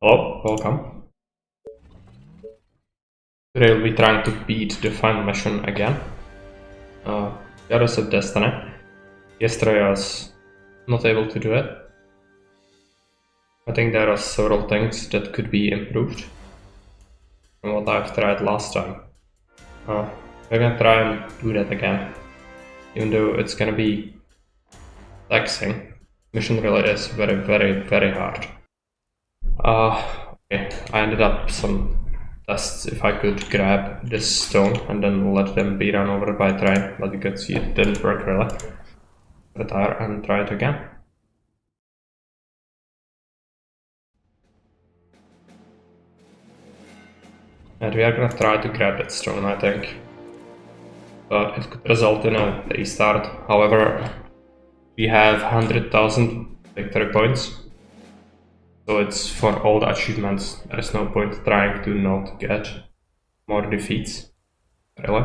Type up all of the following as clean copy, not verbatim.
Hello, welcome. Today we'll be trying to beat the final mission again. Goddess of Destiny. Yesterday I was not able to do it. I think there are several things that could be improved from what I've tried last time. We're gonna try and do that again. Even though it's gonna be taxing. Mission really is very, very, very hard. Okay, I ended up some tests if I could grab this stone and then let them be run over by train, but you can see it didn't work really. Retire and try it again. And we are gonna try to grab that stone, I think. But it could result in a restart. However, we have 100,000 victory points. So it's for all the achievements. There is no point trying to not get more defeats. Really.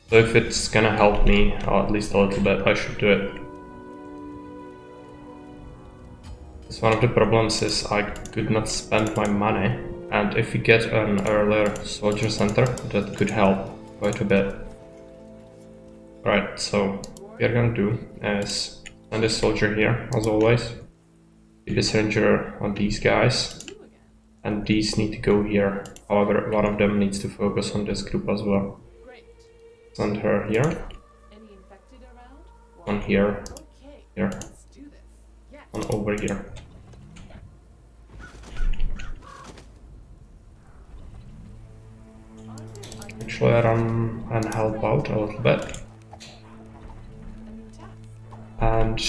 So if it's gonna help me, or at least a little bit, I should do it. Because one of the problems is I could not spend my money, and if we get an earlier soldier center, that could help quite a bit. Right, so what we are gonna do is send this soldier here, as always. Keep this ranger on these guys, and these need to go here. However, one of them needs to focus on this group as well. Send her here. One here. Here. One over here. Actually, I run and help out a little bit. And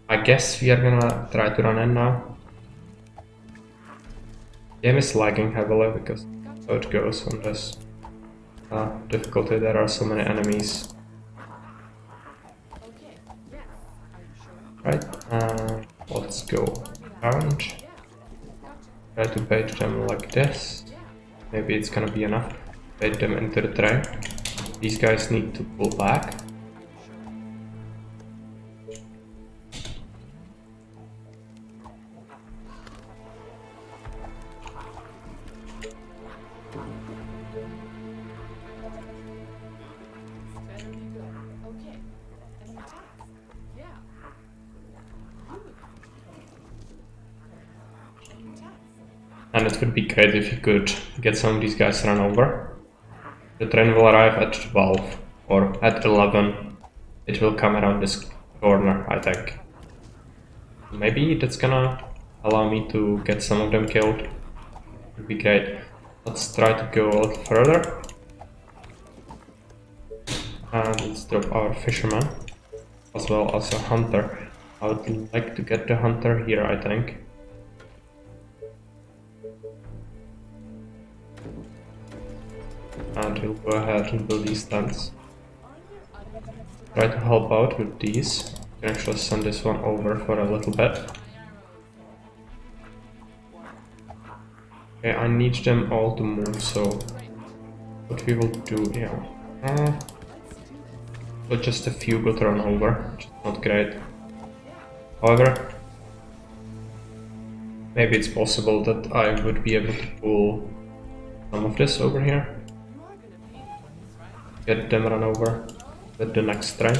I guess we are gonna try to run in now. Game is lagging heavily because that's how it goes on this difficulty. There are so many enemies. Right, let's go around. Try to bait them like this. Maybe it's gonna be enough. Bait them into the train. These guys need to pull back. And it would be great if you could get some of these guys run over. The train will arrive at 12 or at 11. It will come around this corner, I think. Maybe that's gonna allow me to get some of them killed. Would be great. Let's try to go a little further. And let's drop our fisherman as well as a hunter. I would like to get the hunter here, I think. And we'll go ahead and build these tents. Try to help out with these. You can actually send this one over for a little bit. Okay, I need them all to move, so what we will do here. But just a few got run over, which is not great. However, maybe it's possible that I would be able to pull some of this over here. Get them run over with the next train.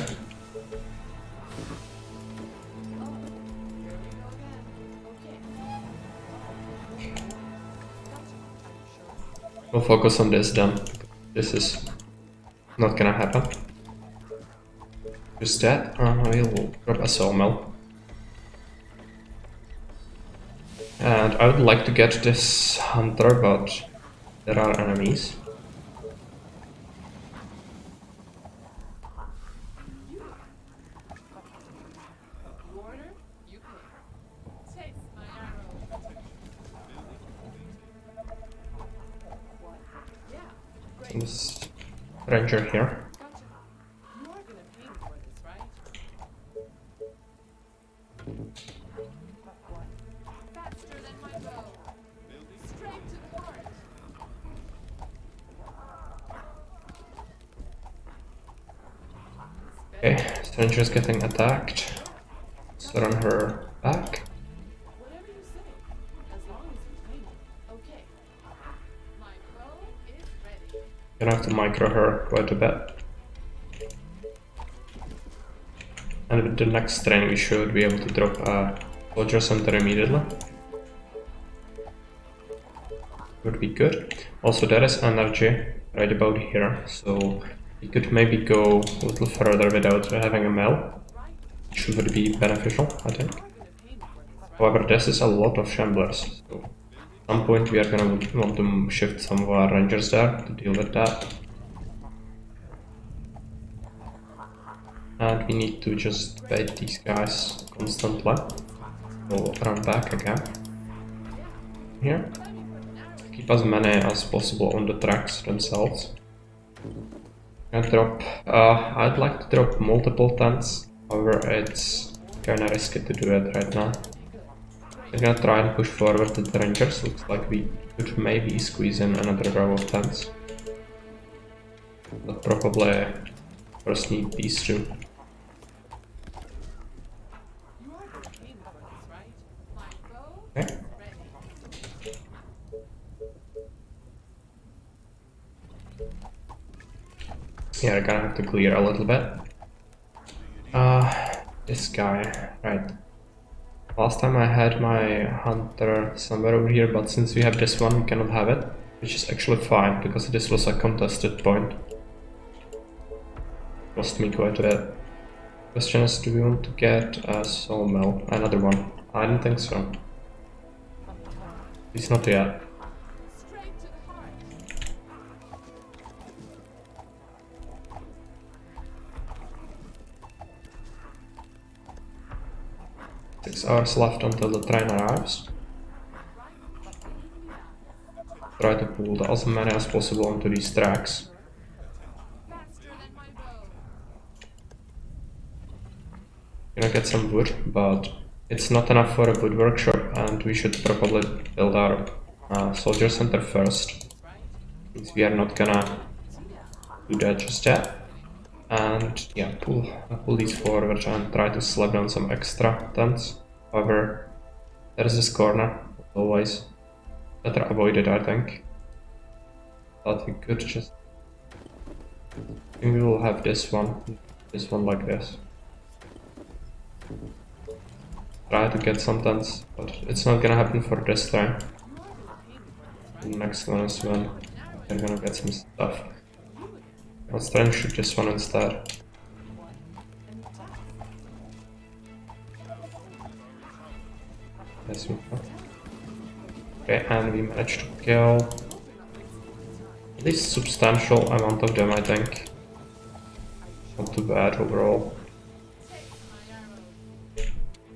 We'll focus on this then. This is not gonna happen. Just that, we'll drop a sawmill. And I would like to get this hunter, but there are enemies. This ranger here. Okay, stranger's getting attacked. Let's run her back. Gonna have to micro her quite a bit. And with the next train we should be able to drop a soldier center immediately. Would be good. Also there is energy right about here, so we could maybe go a little further without having a mill, which would be beneficial, I think. However, this is a lot of shamblers, so at some point we are gonna want to shift some of our rangers there to deal with that. And we need to just bait these guys constantly. We'll run back again. Here. Keep as many as possible on the tracks themselves. I'd like to drop multiple tents, however it's kinda risky to do it right now. I'm gonna try and push forward with the rangers. Looks like we could maybe squeeze in another row of tents. But probably first need these two. Okay. Yeah, I'm gonna have to clear a little bit. This guy, right. Last time I had my hunter somewhere over here, but since we have this one, we cannot have it. Which is actually fine, because this was a contested point. Cost me quite a bit. Question is, do we want to get a sawmill? Another one? I don't think so. It's not yet. Six hours left until the train arrives. Try to pull as many as possible onto these tracks. Gonna get some wood, but it's not enough for a wood workshop, and we should probably build our soldier center first, since we are not gonna do that just yet. And yeah, pull these forward and try to slap down some extra tents. However, there is this corner, always. Better avoid it, I think. But we could just... I think we will have this one like this. Try to get some tents, but it's not gonna happen for this time. The next one is when we're gonna get some stuff. Let's try and shoot this one instead. Yes, we can. Okay, and we managed to kill at least substantial amount of them, I think. Not too bad overall.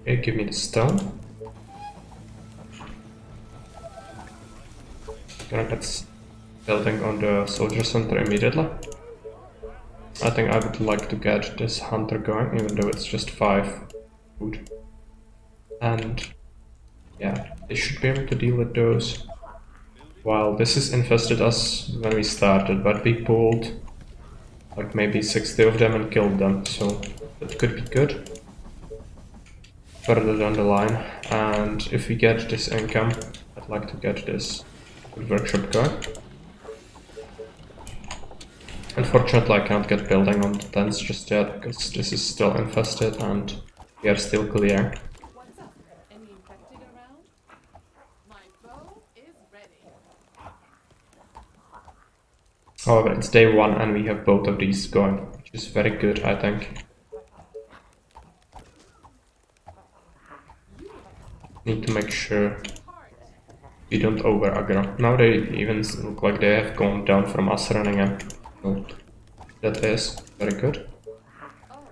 Okay, give me the stone. Gonna get building on the soldier center immediately. I think I would like to get this hunter going, even though it's just 5 food. And yeah, they should be able to deal with those. While this is infested us when we started, but we pulled like maybe 60 of them and killed them, so that could be good further down the line. And if we get this income, I'd like to get this workshop going. Unfortunately, I can't get building on the tents just yet, because this is still infested and we are still clearing. What's up? Any infected around? My bow is ready. However, it's day 1 and we have both of these going, which is very good, I think. Need to make sure we don't over aggro. Now they even look like they have gone down from us running in. So that is very good. Oh,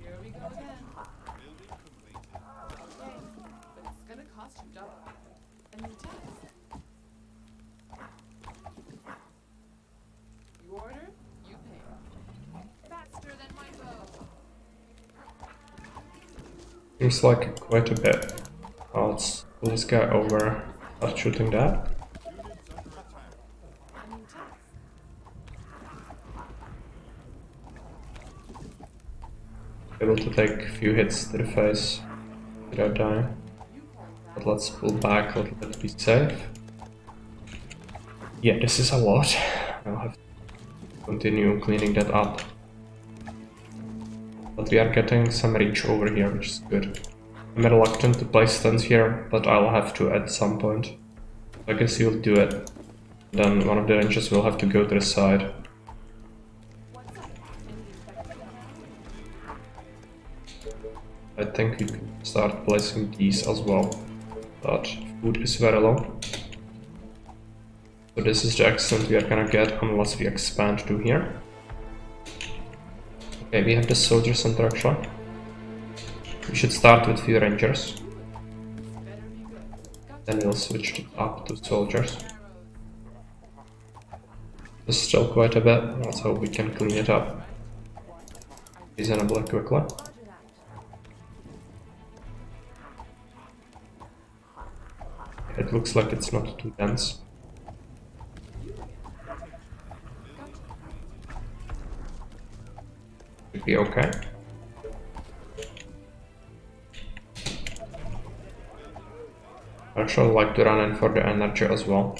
here we go again. Okay, but it's gonna cost you double. A new test. You order, you pay. Faster than my bow. Seems like quite a bit. Let's pull this guy over, start shooting that. A new test. Able to take a few hits to the face without dying. But let's pull back a little bit to be safe. Yeah, this is a lot. I'll have continue cleaning that up. But we are getting some reach over here, which is good. I'm reluctant to place stands here, but I'll have to at some point. I guess you'll do it. Then one of the rangers will have to go to the side. I think we can start placing these as well, but food is very low. So this is the extent we are gonna get unless we expand to here. Okay, we have the soldier center actually. We should start with few rangers. Then we'll switch it up to soldiers. There's still quite a bit, let's hope we can clean it up reasonably quickly. It looks like it's not too dense. Should be okay. I actually like to run in for the energy as well,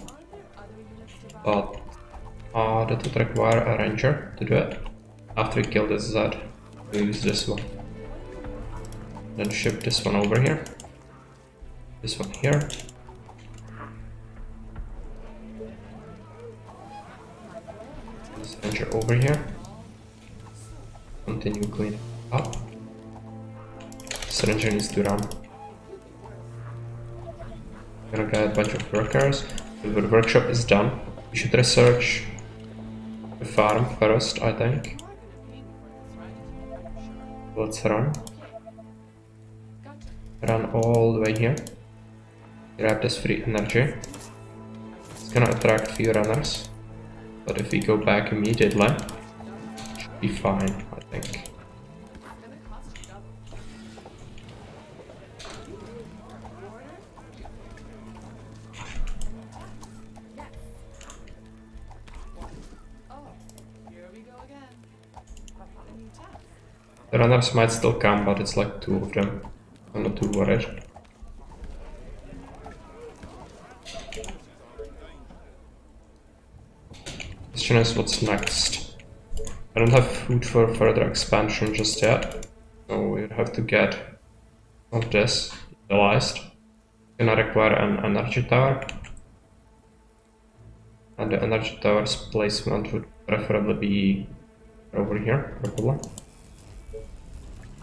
but that would require a ranger to do it. After we kill this Z, we'll use this one. Then ship this one over here. This one here. This ranger over here. Continue cleaning up. This ranger needs to run. Gonna get a bunch of workers. The workshop is done. We should research the farm first, I think. Let's run. Run all the way here. Grab this free energy. It's gonna attract few runners. But if we go back immediately, it should be fine, I think. The runners might still come, but it's like 2 of them. I'm not too worried. Question is what's next. I don't have food for further expansion just yet, so we'll have to get of this utilized. It's gonna require an energy tower, and the energy tower's placement would preferably be over here, probably.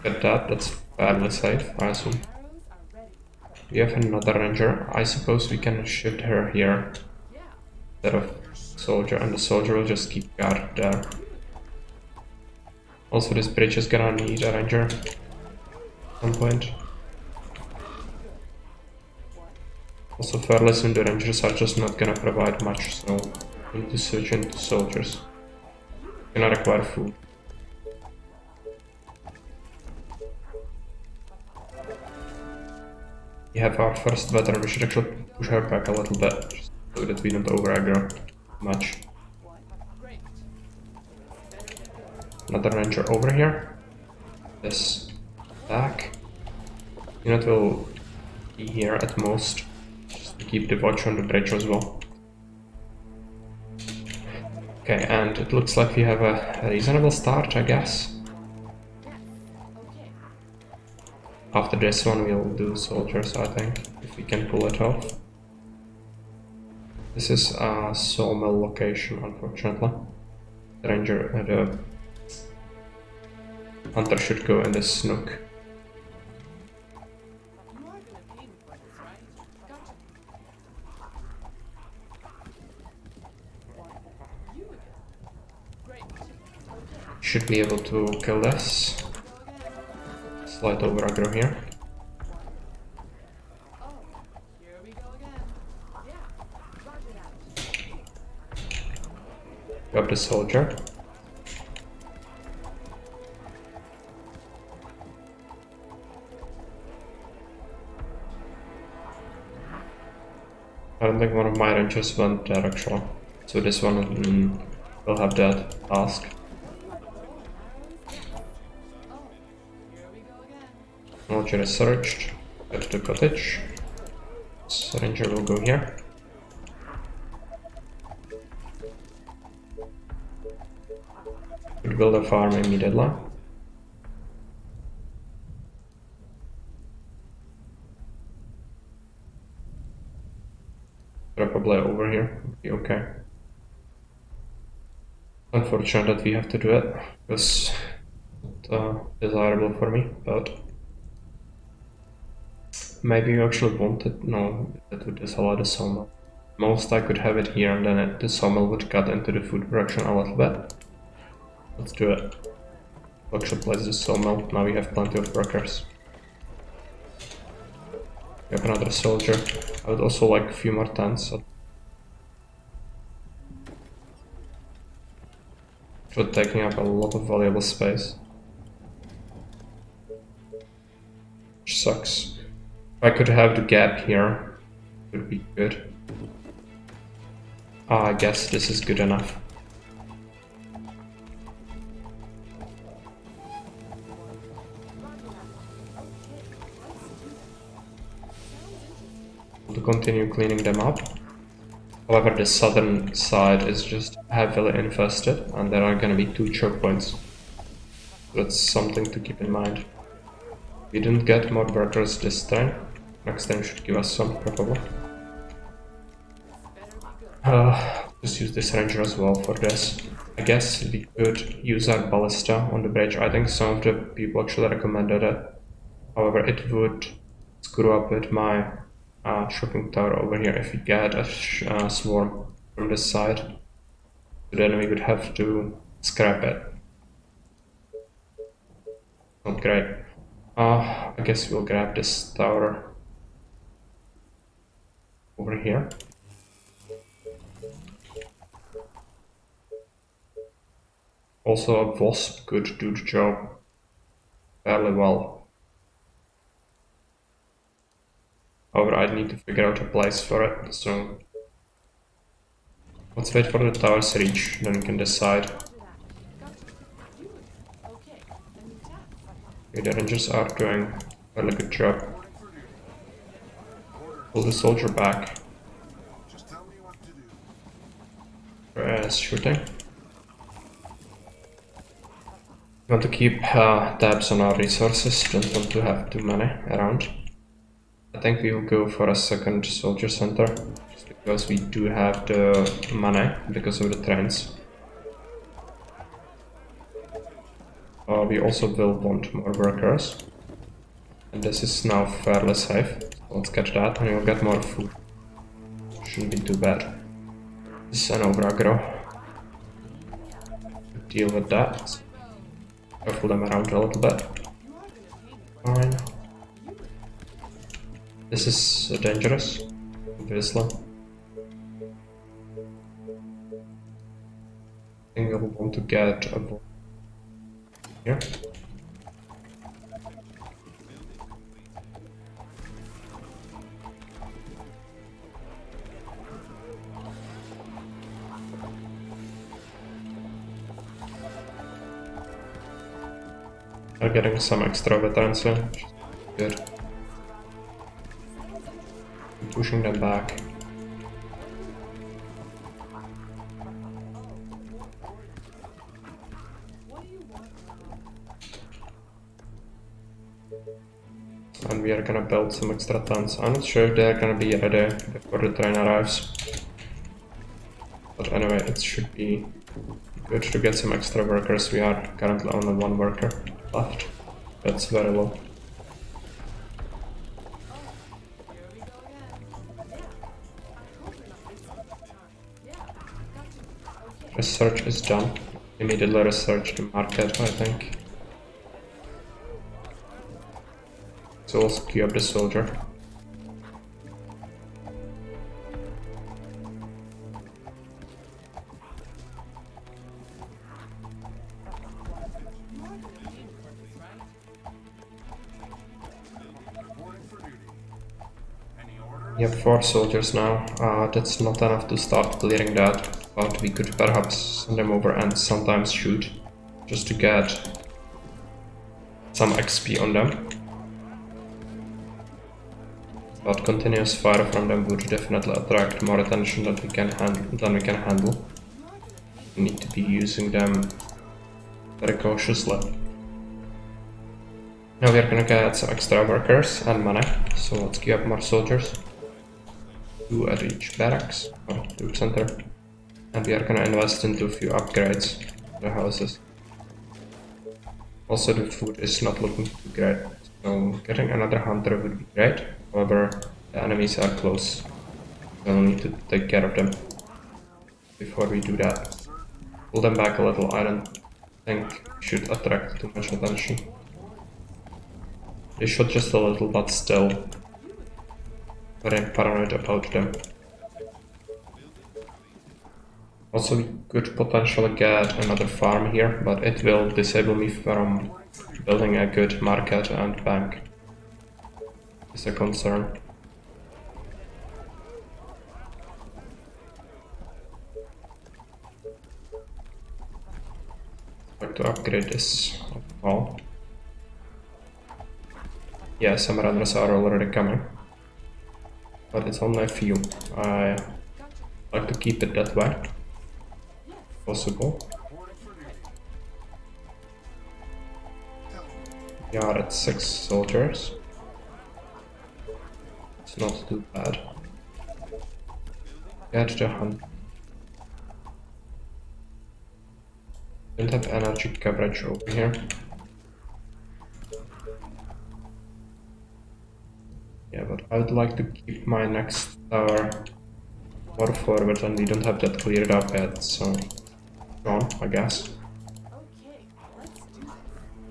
Get that, that's fairly safe, I assume. We have another ranger. I suppose we can shift her here instead of soldier, and the soldier will just keep guard there. Also, this bridge is gonna need a ranger at some point. Also, fairly soon the rangers are just not gonna provide much, so we need to switch into soldiers. Gonna require food. We have our first veteran. We should actually push her back a little bit, just so that we don't over-aggro much. Another ranger over here. This back. Unit will be here at most, just to keep the watch on the bridge as well. Okay, and it looks like we have a reasonable start, I guess. After this one we'll do soldiers, I think, if we can pull it off. This is a sawmill location, unfortunately. The ranger, the hunter should go in this nook. Should be able to kill this. Slight over aggro here. Grab the soldier. I don't think one of my rangers went there actually, so this one will have that task. Soldier is searched. Get to the cottage. So ranger will go here. build a farm immediately. Probably over here would be okay. Unfortunate that we have to do it, because it's not desirable for me, but maybe you actually want it. No, that would disallow the sawmill. Most I could have it here, and then the sawmill would cut into the food production a little bit. Let's do it. We'll actually place the sawmill. Now we have plenty of workers. We have another soldier. I would also like a few more tents. It's taking up a lot of valuable space. Which sucks. If I could have the gap here, it would be good. I guess this is good enough. To continue cleaning them up. However, the southern side is just heavily infested, and there are gonna be 2 choke points. That's something to keep in mind. We didn't get more workers this time. Next time should give us some, probably. Just use this ranger as well for this. I guess we could use our ballista on the bridge. I think some of the people actually recommended it. However, it would screw up with my shopping tower over here if we get a swarm from this side. So then we would have to scrap it. Not great. I guess we'll grab this tower over here. Also, a wasp could do the job fairly well. However, I'd need to figure out a place for it, so let's wait for the tower's reach, then we can decide. Okay, the rangers are doing a really good job. Pull the soldier back. As shooting. We want to keep tabs on our resources, don't want to have too many around. I think we will go for a second soldier center, just because we do have the money because of the trains. We also will want more workers, and this is now fairly safe. So let's get that, and we'll get more food. Shouldn't be too bad. This is an over-aggro. Deal with that. Shuffle them around a little bit. Fine. This is dangerous, obviously. I think I will want to get a ball here. We're getting some extra veterans here, which is good. I'm pushing them back. And we are gonna build some extra tents. I'm not sure if they're gonna be ready before the train arrives. But anyway, it should be good to get some extra workers. We are currently only 1 worker left. That's very low. Research is done. Immediately research the market, I think. So we'll queue up the soldier. We have 4 soldiers now. That's not enough to start clearing that, but we could perhaps send them over and sometimes shoot, just to get some XP on them. But continuous fire from them would definitely attract more attention than we can handle. We need to be using them very cautiously. Now we are gonna get some extra workers and money, so let's queue up more soldiers. 2 at each barracks, or troop center. And we are gonna invest into a few upgrades to the houses. Also the food is not looking too great, so getting another hunter would be great. However, the enemies are close. We'll need to take care of them before we do that. Pull them back a little, I don't think we should attract too much attention. They shot just a little, but still very paranoid about them. Also, we could potentially get another farm here, but it will disable me from building a good market and bank. It's a concern. Like to upgrade this wall. Yeah, some runners are already coming, but it's only a few. I like to keep it that way. Possible. We are at 6 soldiers. It's not too bad. Get the hunt. Don't have energy coverage over here. Yeah, but I would like to keep my next tower more forward, and we don't have that cleared up yet, so on, I guess. Okay, let's do this.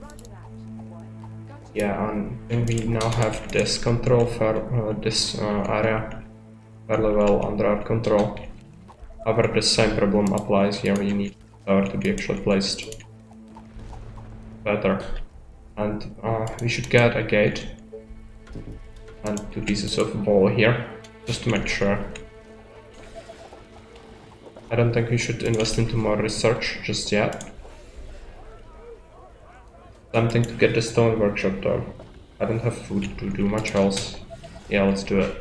Roger that. One. Gotcha. Yeah, and we now have this control for this area fairly well under our control. However, the same problem applies here. We need the tower to be actually placed better, and we should get a gate and 2 pieces of wall here, just to make sure. I don't think we should invest into more research just yet. Something to get the stone workshop though. I don't have food to do much else. Yeah, let's do it.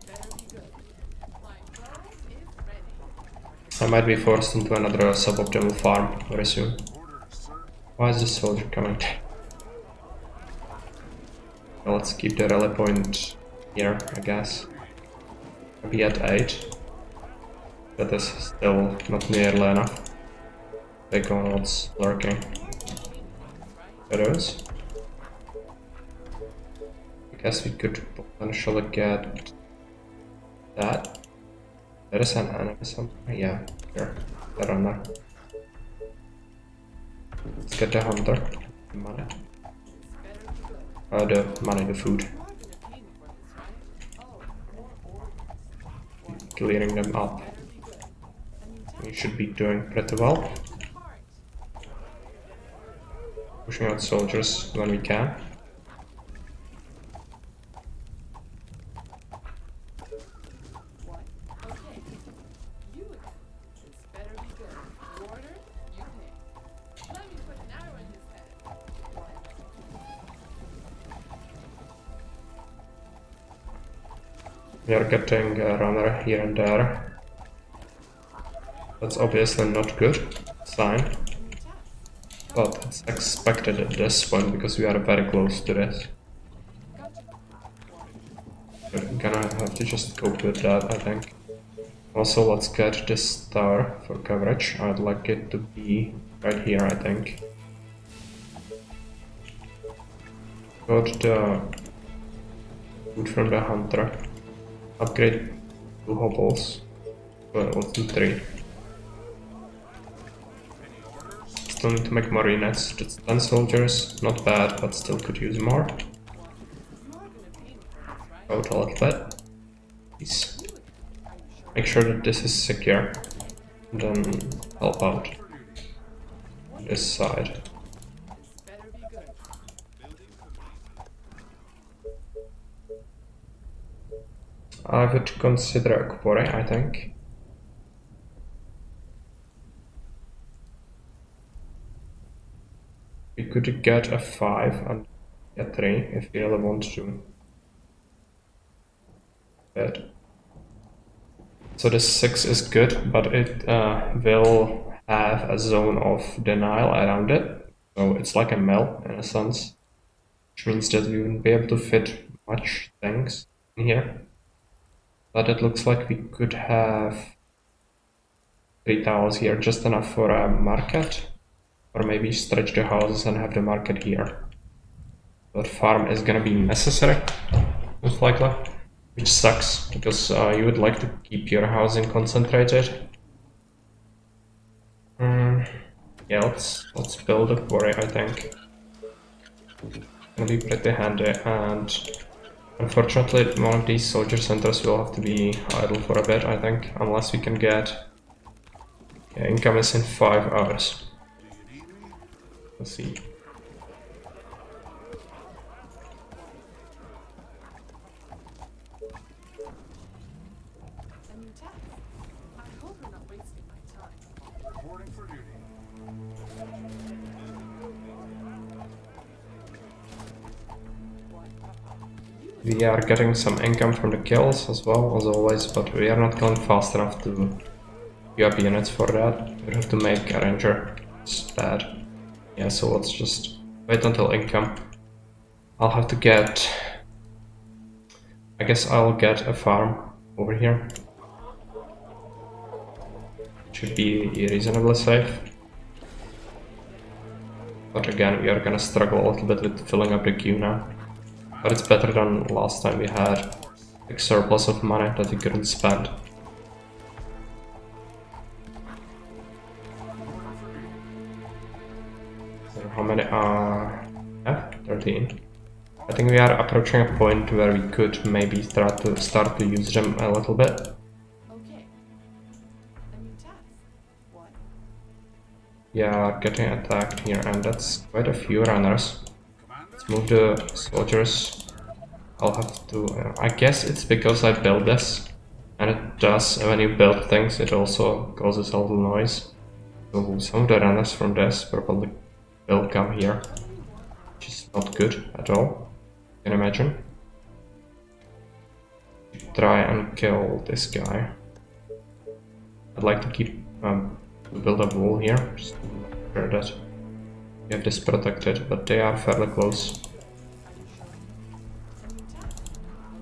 Better be good. My bow is ready. I might be forced into another suboptimal farm very soon. Why is this soldier coming? Well, let's keep the rally point here, I guess. Maybe at 8. That is still not nearly enough. Take on what's lurking. Shadows. I guess we could potentially get that. There is an enemy somewhere. Yeah, here. The runner. Let's get the hunter. The money. The money, the food. You're gonna pay me for this, right? Oh, more orders. Clearing them up. Better be good. I mean, We should be doing pretty well. apart. Pushing out soldiers when we can. One. Okay. You again. This better be good. You order, you pay. Let me put an arrow in his head. One. We are getting a runner here and there. That's obviously not good sign, but it's expected at this point because we are very close to this. We're gonna have to just cope with that, I think. Also, let's get this tower for coverage. I'd like it to be right here, I think. Got the food from the hunter. Upgrade 2 hobbles. Well, let's do 3. Still need to make more units. Just 10 soldiers. Not bad, but still could use more. Out a little bit. Please. Make sure that this is secure. And then help out. This side. Better be good. I would consider a quarry, I think. We could get a 5 and a 3 if we really want to. Good. So the 6 is good, but it will have a zone of denial around it. So it's like a mill in a sense, which means that we wouldn't be able to fit much things in here. But it looks like we could have 3 towers here, just enough for a market, or maybe stretch the houses and have the market here. But farm is gonna be necessary, most likely, which sucks because you would like to keep your housing concentrated. Yeah, let's build a quarry. I think gonna be pretty handy, and unfortunately, one of these soldier centers will have to be idle for a bit. I think, unless we can get income is in 5 hours. Let's see. A new task. I hope you're not wasting my time. Reporting for duty. We are getting some income from the kills as well, as always, but we are not killing fast enough to queue up units for that. We have to make a ranger. It's bad. Yeah, so let's just wait until income. I'll have to get... I guess I'll get a farm over here. Should be reasonably safe. But again, we are gonna struggle a little bit with filling up the queue now. But it's better than last time we had a surplus of money that we couldn't spend. So how many are... 13. I think we are approaching a point where we could maybe start to use them a little bit. Okay. A new task. What? We are getting attacked here, and that's quite a few runners. Let's move the soldiers. I'll have to... I guess it's because I built this, and it does, when you build things, it also causes a little noise. So some of the runners from this probably will come here, which is not good at all. You can imagine. Try and kill this guy. I'd like to keep build a wall here, just to make sure that we have this protected, but they are fairly close.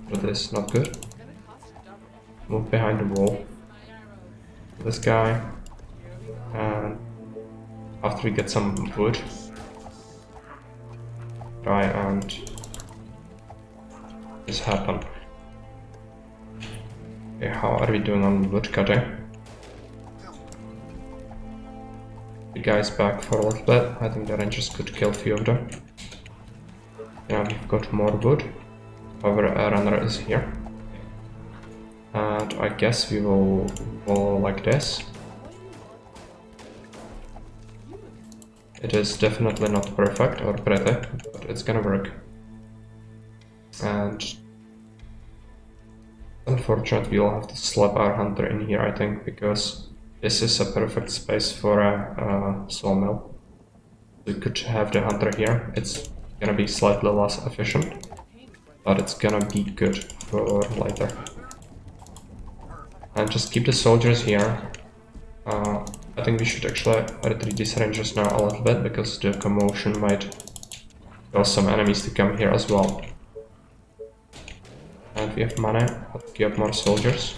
But this is not good. Gonna cost double. Move behind the wall. My arrows. This guy. And after we get some wood, try and this happen. Okay, how are we doing on wood cutting? The guy's back for a little bit. I think the rangers could kill a few of them. Yeah, we've got more wood. However, a runner is here. And I guess we will wall like this. It is definitely not perfect or pretty, but it's gonna work. And unfortunately, we'll have to slap our hunter in here, I think, because this is a perfect space for a sawmill. We could have the hunter here. It's gonna be slightly less efficient, but it's gonna be good for later. And just keep the soldiers here. I think we should actually retreat these rangers now a little bit, because the commotion might cause some enemies to come here as well. And we have money, let's get more soldiers.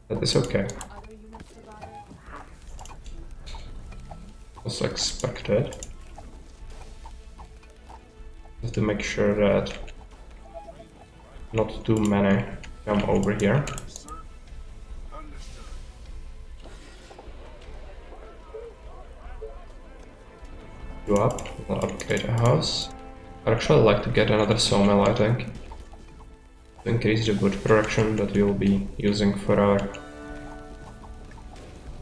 That is okay. Other units survive. Was expected. Have to make sure that not too many come over here. Go up, we'll upgrade a house. I'd actually like to get another sawmill, I think, to increase the wood production that we will be using for our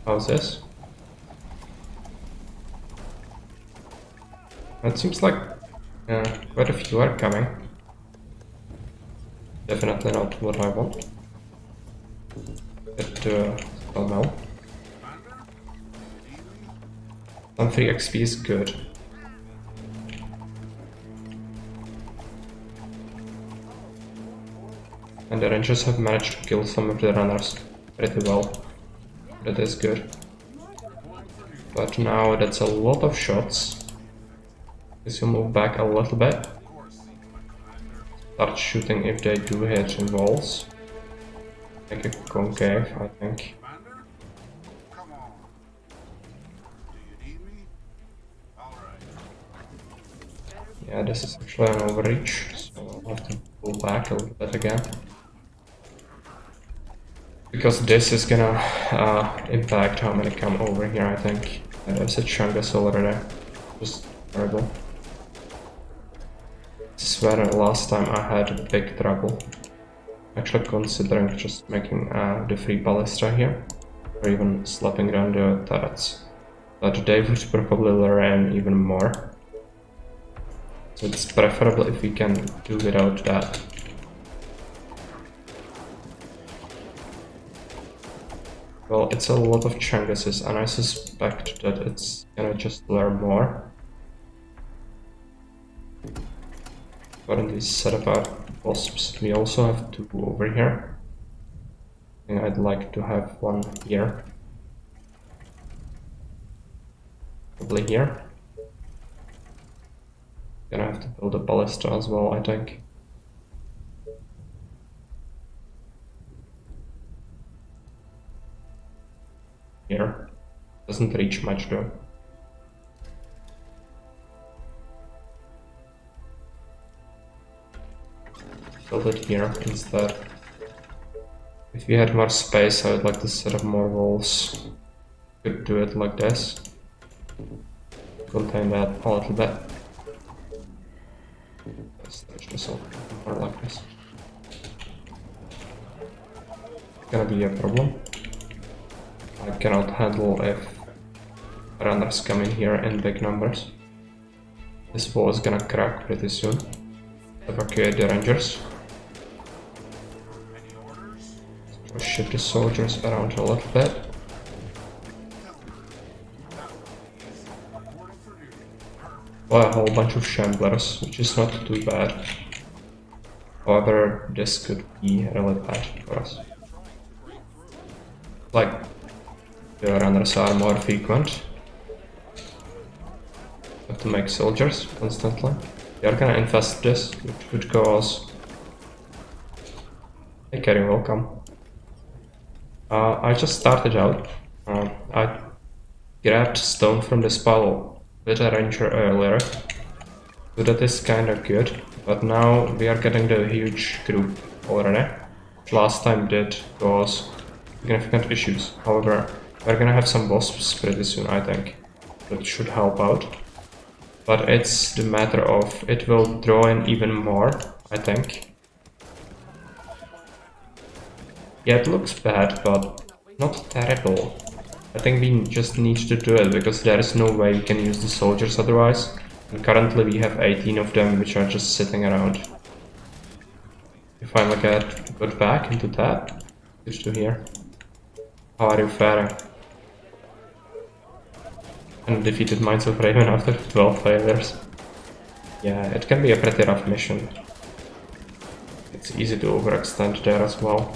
houses. It seems like quite a few are coming. Definitely not what I want. Get the sawmill. And 3 XP is good. And the Rangers have managed to kill some of the runners pretty well. That is good. But now that's a lot of shots. Guess you move back a little bit. Start shooting if they do hit in walls. Make a concave, I think. Commander? Come on. Do you need me? Alright. Yeah, this is actually an overreach, so I'll have to pull back a little bit again. Because this is gonna impact how many come over here, I think. There's a Chungus already. Just terrible. This is where last time I had big trouble. Actually considering just making the free ballista here. Or even slapping down the turrets. But they would probably learn even more. So it's preferable if we can do without that. Well, it's a lot of Chunguses, and I suspect that it's gonna just learn more. Currently set up our wasps. We also have two over here. I think I'd like to have one here. Probably here. Gonna have to build a ballista as well, I think. Here. Doesn't reach much though. Build it here instead. If we had more space, I would like to set up more walls. Could do it like this. Contain that a little bit. Let's stretch this out more like this. Gonna be a problem. I cannot handle if runners come in here in big numbers. This wall is gonna crack pretty soon. Evacuate the Rangers. We'll shift the soldiers around a little bit. Well, a whole bunch of shamblers, which is not too bad. However, this could be really bad for us. Like, the runners are more frequent. Have to make soldiers constantly. We are gonna infest this, which could cause... Hey Kerry, welcome. I just started out. I grabbed stone from this pile with a ranger earlier. So that is kinda good. But now we are getting the huge group already. Last time did cause significant issues. However, we're gonna have some wasps pretty soon, I think. That should help out. But it's the matter of it will draw in even more, I think. Yeah, it looks bad, but not terrible. I think we just need to do it because there is no way we can use the soldiers otherwise. And currently we have 18 of them which are just sitting around. We finally got back into that. Switch to here. How are you faring? And defeated Mines of Raven after 12 failures. Yeah, it can be a pretty rough mission. It's easy to overextend there as well.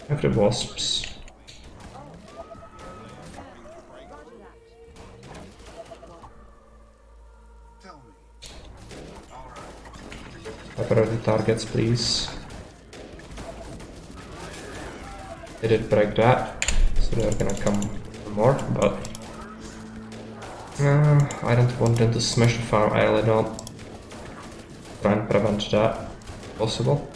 Have the wasps. Pepper the targets, please. They did break that, so they're gonna come more, but I don't want them to smash the farm. I really don't. Try and prevent that if possible.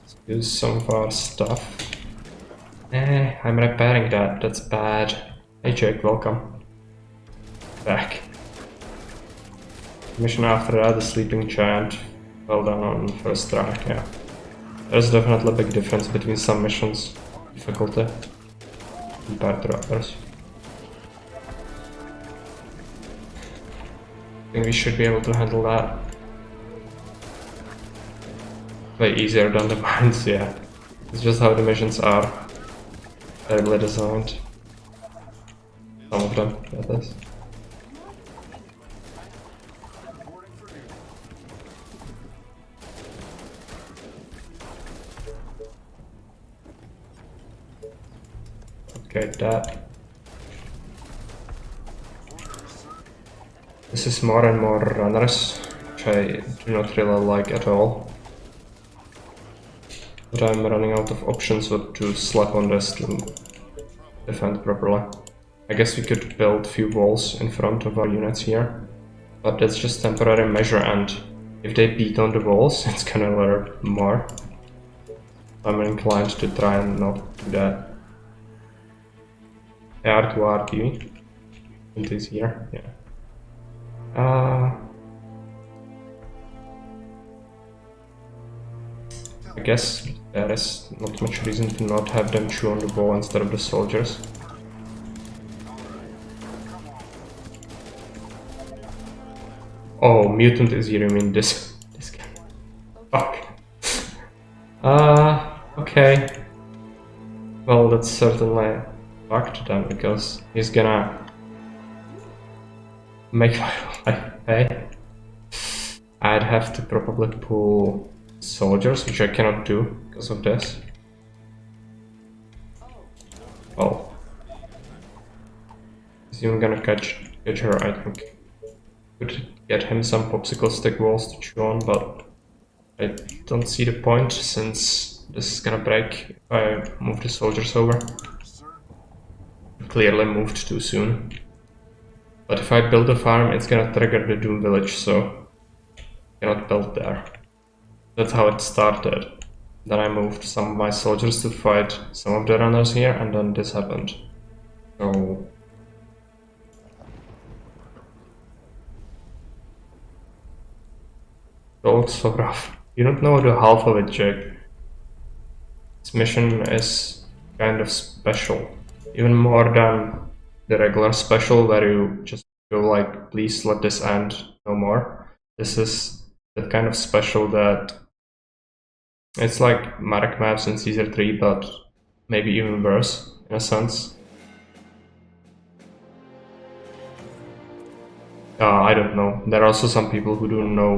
Let's use some of our stuff. I'm repairing that. That's bad. Hey Jake, welcome back. Mission after that, the Sleeping Giant. Well done on first try, yeah. There's definitely a big difference between some missions' difficulty compared to others. I think we should be able to handle that. Way easier than the mines, yeah. It's just how the missions are. terribly designed. Some of them, that is. Reporting for duty. Okay, that. This is more and more runners, which I do not really like at all. But I'm running out of options what to slap on this to defend properly. I guess we could build few walls in front of our units here, but that's just temporary measure, and if they beat on the walls, it's gonna hurt more. I'm inclined to try and not do that. R2RQ. It is here, yeah. I guess there is not much reason to not have them chew on the wall instead of the soldiers. Oh, mutant is here, you mean this guy. Fuck. Okay. Well, that's certainly fucked then, because he's gonna make my life pay. I'd have to probably pull soldiers, which I cannot do because of this. Well, he's even gonna catch her, I think. Could get him some popsicle stick walls to chew on, but I don't see the point since this is gonna break if I move the soldiers over. Clearly moved too soon. But if I build a farm, it's gonna trigger the Doom Village, so I cannot build there. That's how it started. Then I moved some of my soldiers to fight some of the runners here, and then this happened. So... Gold so rough. You don't know the half of it, Jake. This mission is kind of special. Even more than the regular special where you just go like, please let this end, no more. This is that kind of special that it's like Mark maps in Caesar 3, but maybe even worse in a sense. I don't know. There are also some people who don't know,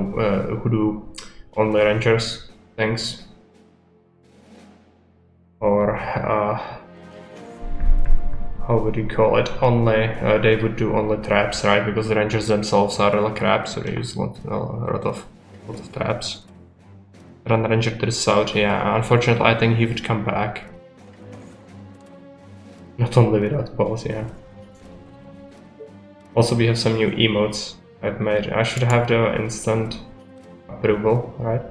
who do only Rangers things. Or, how would you call it? Only, they would do only traps, right? Because the Rangers themselves are really crap, so they use a lot of traps. Run Ranger to the south, yeah. Unfortunately, I think he would come back. Not only without balls, yeah. Also, we have some new emotes I've made. I should have the instant approval, right?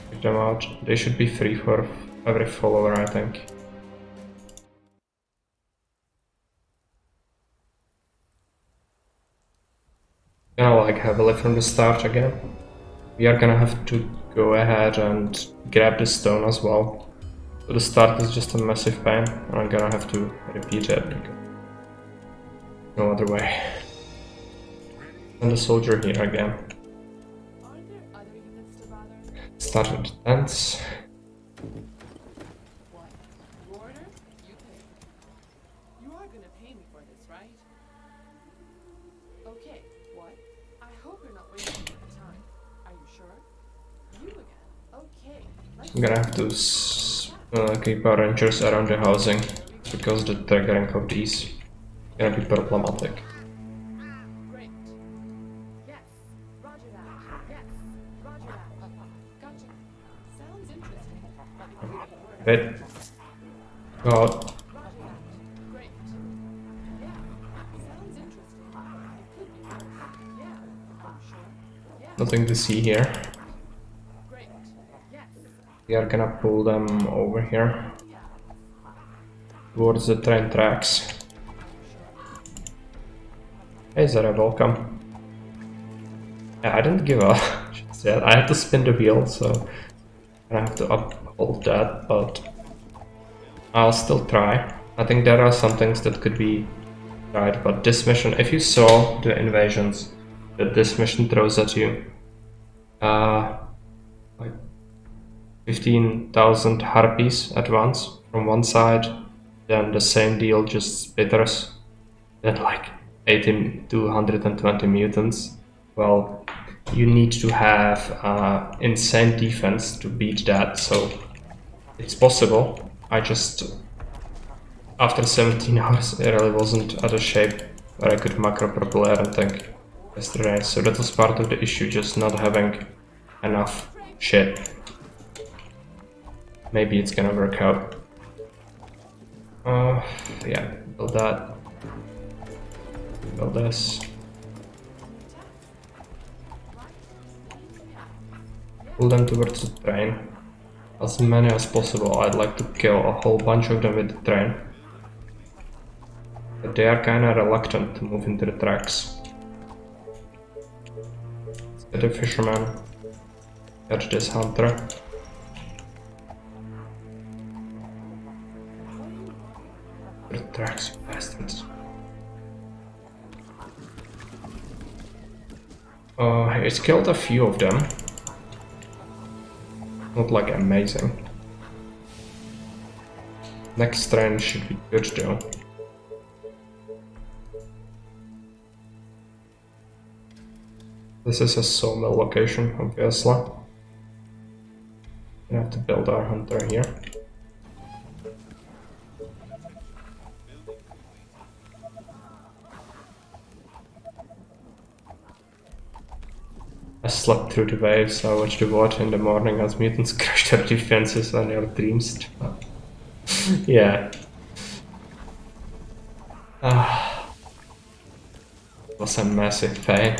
Check them out. They should be free for every follower, I think. Gonna like heavily from the start again. We are gonna have to go ahead and grab the stone as well. So the start is just a massive pain, and I'm gonna have to repeat it because no other way. And the soldier here again. Are there other units to bother? Started the tents. What? Warder? You pay. You are gonna pay me for this, right? Okay, what? I hope you're not wasting my time. Are you sure? You again? Okay. I'm gonna have to keep our rangers around the housing because the triggering of these is gonna be problematic. Great. Yes. Roger that. Yes. Roger that. Gotcha. Sounds interesting. But Wait. God. Roger that. Great. Yeah. Sounds interesting. It could be worse. Yeah. I'm sure. Yeah. Nothing to see here. Great. Yes. We are gonna pull them over here towards the train tracks. Hey Zara, welcome. Yeah, I didn't give up. I had to spin the wheel, so I have to uphold that, but I'll still try. I think there are some things that could be tried, but this mission, if you saw the invasions that this mission throws at you, like 15,000 harpies at once from one side, then the same deal, just spitters, then like 80 to 120 mutants. Well, you need to have insane defense to beat that, so it's possible. I just, after 17 hours, I really wasn't at a shape where I could macro prepare and think yesterday, so that was part of the issue, just not having enough shit. Maybe it's gonna work out. Yeah, build that. Build this. Pull them towards the train. As many as possible. I'd like to kill a whole bunch of them with the train. But they are kinda reluctant to move into the tracks. Let's get a fisherman. Catch this hunter. The tracks, you bastards. It's killed a few of them. Not like amazing. Next train should be good though. This is a sawmill location, obviously. We have to build our hunter here. I slept through the waves, I watched the water in the morning as mutants crushed their defenses on your dreams. Yeah. It was a massive pain.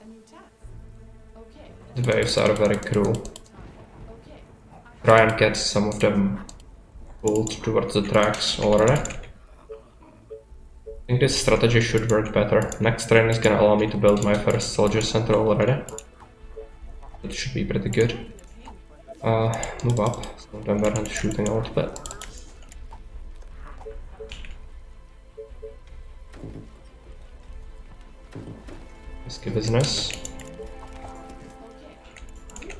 A new task. Okay. The waves are very cruel. Okay. Try and get some of them pulled towards the tracks already. I think this strategy should work better. Next train is gonna allow me to build my first soldier center already. That should be pretty good. Move up. Some of them weren't shooting a little bit. Risky business. Okay.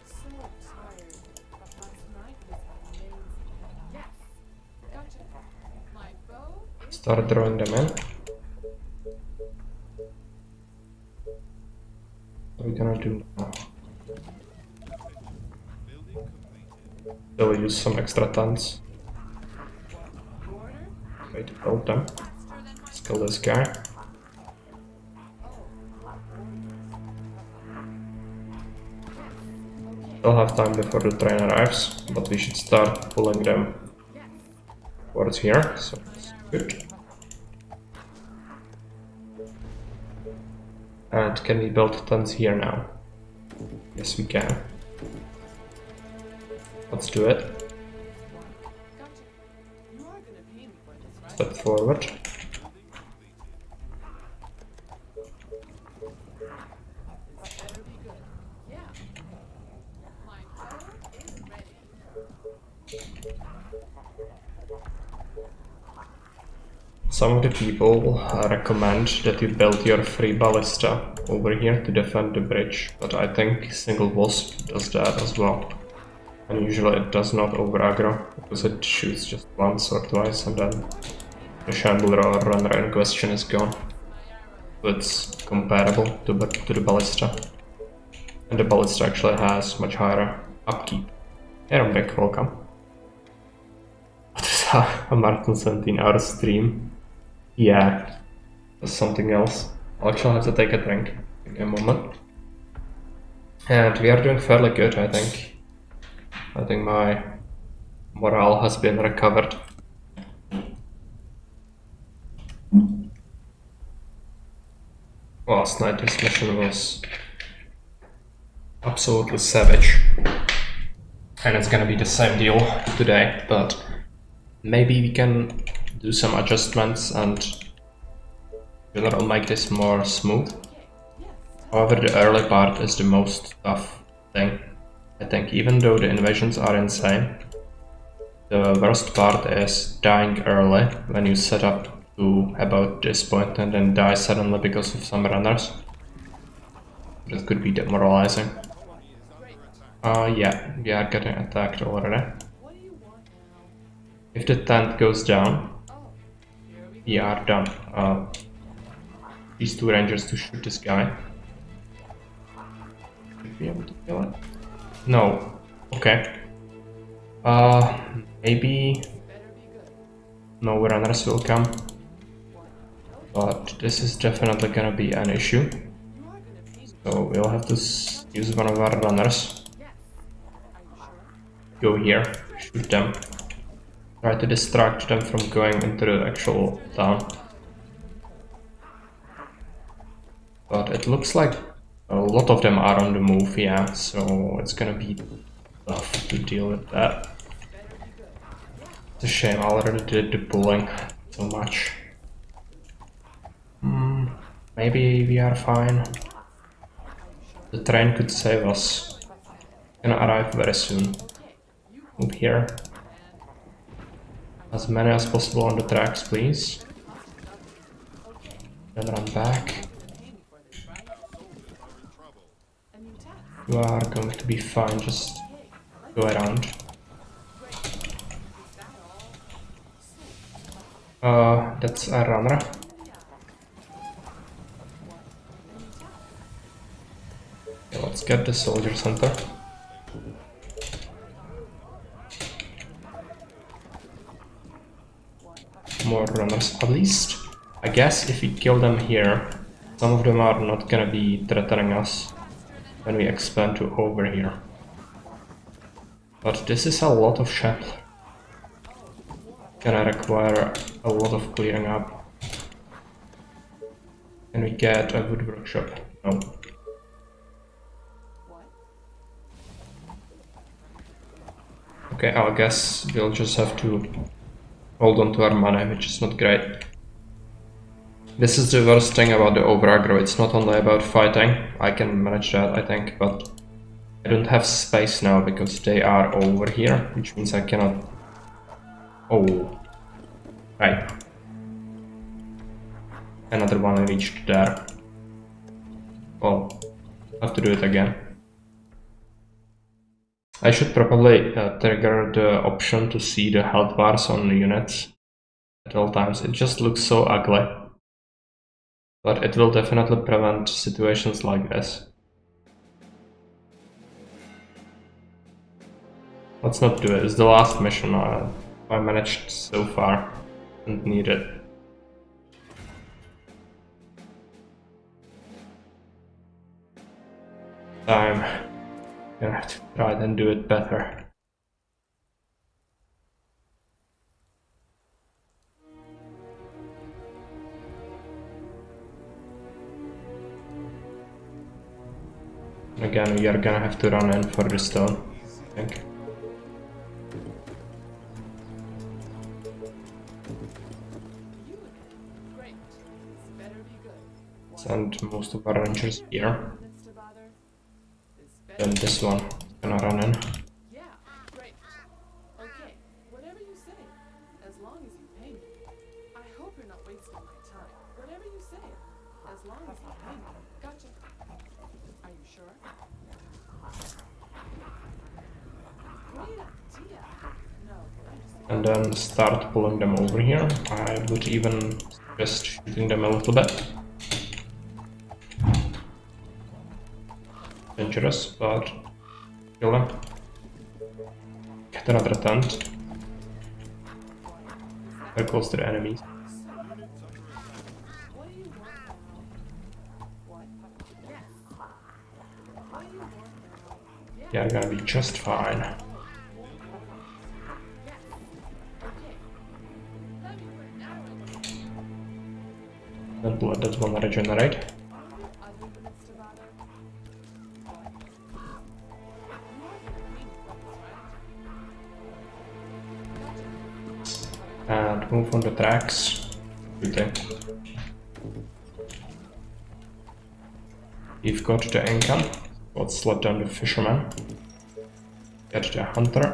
So tired. But last night was amazing. Yes. Gotcha. My bow is Start drawing them in. What are we gonna do now? Still use some extra tons. order Way to build them. faster than my Let's kill this guy. Still have time before the train arrives, but we should start pulling them towards here, so it's good. And can we build tons here now? Yes, we can. Let's do it. Gotcha. You are gonna pay me for this, right? Step forward. This better be good. Yeah. My bow is ready. Some of the people recommend that you build your free ballista over here to defend the bridge, but I think single wasp does that as well. And usually it does not over aggro, because it shoots just once or twice and then the shambler or runner in question is gone. So it's comparable to the ballista. And the ballista actually has much higher upkeep. Aaron Beck, welcome. What is a Martin 17-hour stream? Yeah, that's something else. I'll actually have to take a drink. Give me a moment. And we are doing fairly good, I think. I think my morale has been recovered. Last night this mission was absolutely savage. And it's gonna be the same deal today, but maybe we can do some adjustments and it'll make this more smooth. However, the early part is the most tough thing. I think even though the invasions are insane, the worst part is dying early when you set up to about this point and then die suddenly because of some runners. That could be demoralizing. Yeah, we are getting attacked already. What do you want now? If the tent goes down, Oh, here we go. we are done. These two rangers to shoot this guy. Should be able to kill it. No. Okay. Maybe Better be good. no runners will come. But this is definitely gonna be an issue. You are gonna pay me. So we'll have to use one of our runners. Yes. Are you sure? Go here, shoot them. Try to distract them from going into the actual town. But it looks like a lot of them are on the move, yeah, so it's gonna be tough to deal with that. It's a shame I already did the pulling so much. Maybe we are fine. The train could save us. Gonna arrive very soon. Move here. As many as possible on the tracks, please. Then run back. You are going to be fine, just go around. That's a runner. Okay, let's get the soldier center. More runners at least. I guess if we kill them here, some of them are not gonna be threatening us when we expand to over here. But this is a lot of shrapnel. Gonna require a lot of clearing up. Can we get a wood workshop? No. Okay, I guess we'll just have to hold on to our money, which is not great. This is the worst thing about the over aggro. It's not only about fighting. I can manage that, I think, but I don't have space now because they are over here, which means I cannot. Oh, right. Another one reached there. Well, I have to do it again. I should probably trigger the option to see the health bars on the units at all times. It just looks so ugly. But it will definitely prevent situations like this. Let's not do it. It's the last mission I managed so far and need it. I'm gonna have to try and do it better. Again, we are gonna have to run in for the stone, I think. Great. This better be good. Send most of our rangers here. Minutes to bother. This better. Then this one is gonna run in. Yeah. Great. Okay. Whatever you say. As long as you pay me. I hope you're not wasting my time. Whatever you say. As long as you pay me. Gotcha. Are you sure? Great idea. No, I'm just. And then start pulling them over here. I would even suggest shooting them a little bit. Dangerous, but kill them. Get another tent. They're close to the enemies. What do you want now? What? Yes. What do you want now? They are gonna be just fine. Yes. Okay. Let me put an arrow in. Then let that one regenerate. Other minutes to bother. And move on the tracks. Shooting. We've got the income. Let's let down the fisherman. Get the hunter.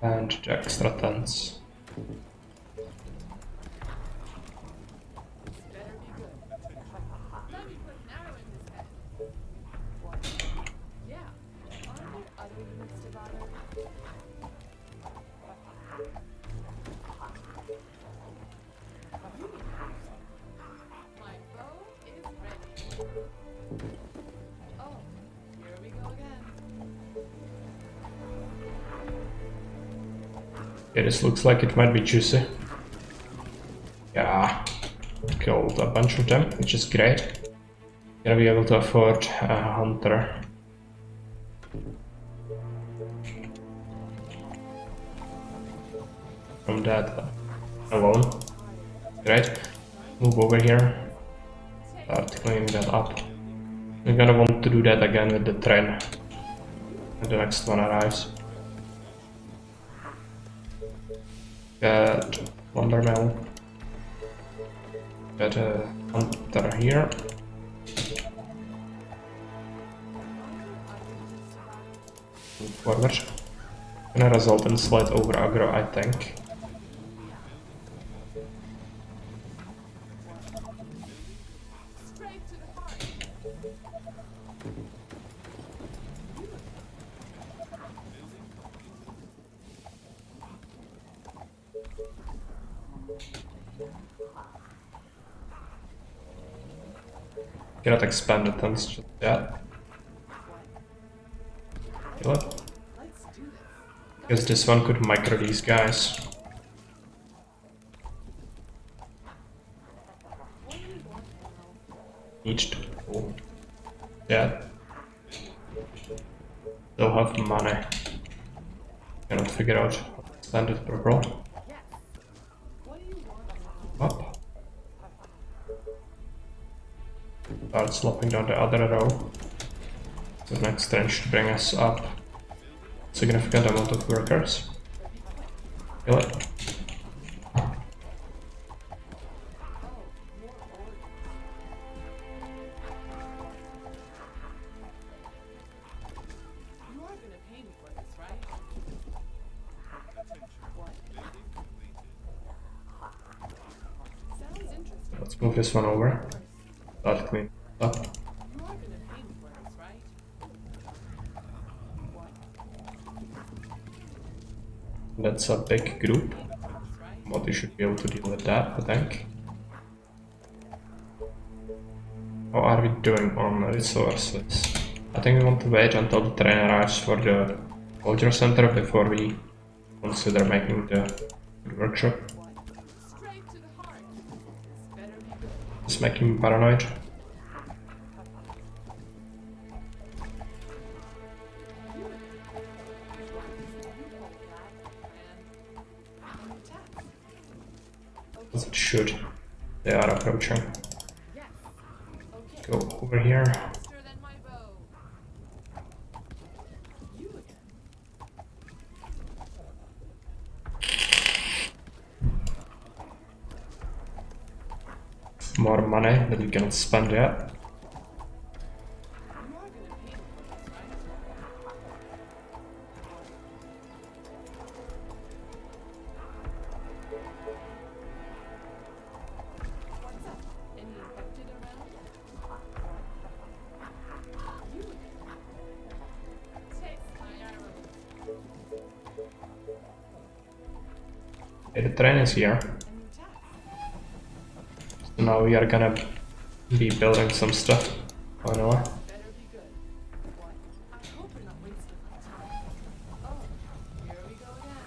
And the extra tents. Oh, here we go again. Okay, this looks like it might be juicy. Yeah, killed a bunch of them, which is great. Gonna be able to afford a hunter. From that alone. Great. Move over here. Start cleaning that up. We're gonna want to do that again with the train. When the next one arrives. Get lumber mill. Get a hunter here. Move forward. Gonna result in slight over aggro, I think. Straight to the heart. Cannot expand the tons just yet. Kill it. Let's do this. Because this one could micro these guys. What do you want now? Need to pull that. They'll have money. Cannot figure out how to expand it purple. Yes. What do you want now? Up. Start slopping down the other row. The next turn should bring us up. Significant amount of workers. Kill it. Oh, more orders. You are gonna pay me for this, right? What? Sounds interesting. Let's move this one over. Start cleaning up. You are gonna pay me for this, right? What? That's a big group. This, right? But we should be able to deal with that, I think. How are we doing on resources? I think we want to wait until the train arrives for the culture center before we consider making the workshop. Straight to the heart. This better be good. It's making me paranoid. As it should. They are approaching. Yes. Okay. Go over here. Faster than my bow. You again. More money that we cannot spend yet. You are gonna pay me for this, right? What's up? Any infected around? You again. Taste my arrows. Okay, the train is here. A new task. So now we are gonna be building some stuff. Oh no. Better be good. What? I hope you're not wasting my time. Oh, here we go again.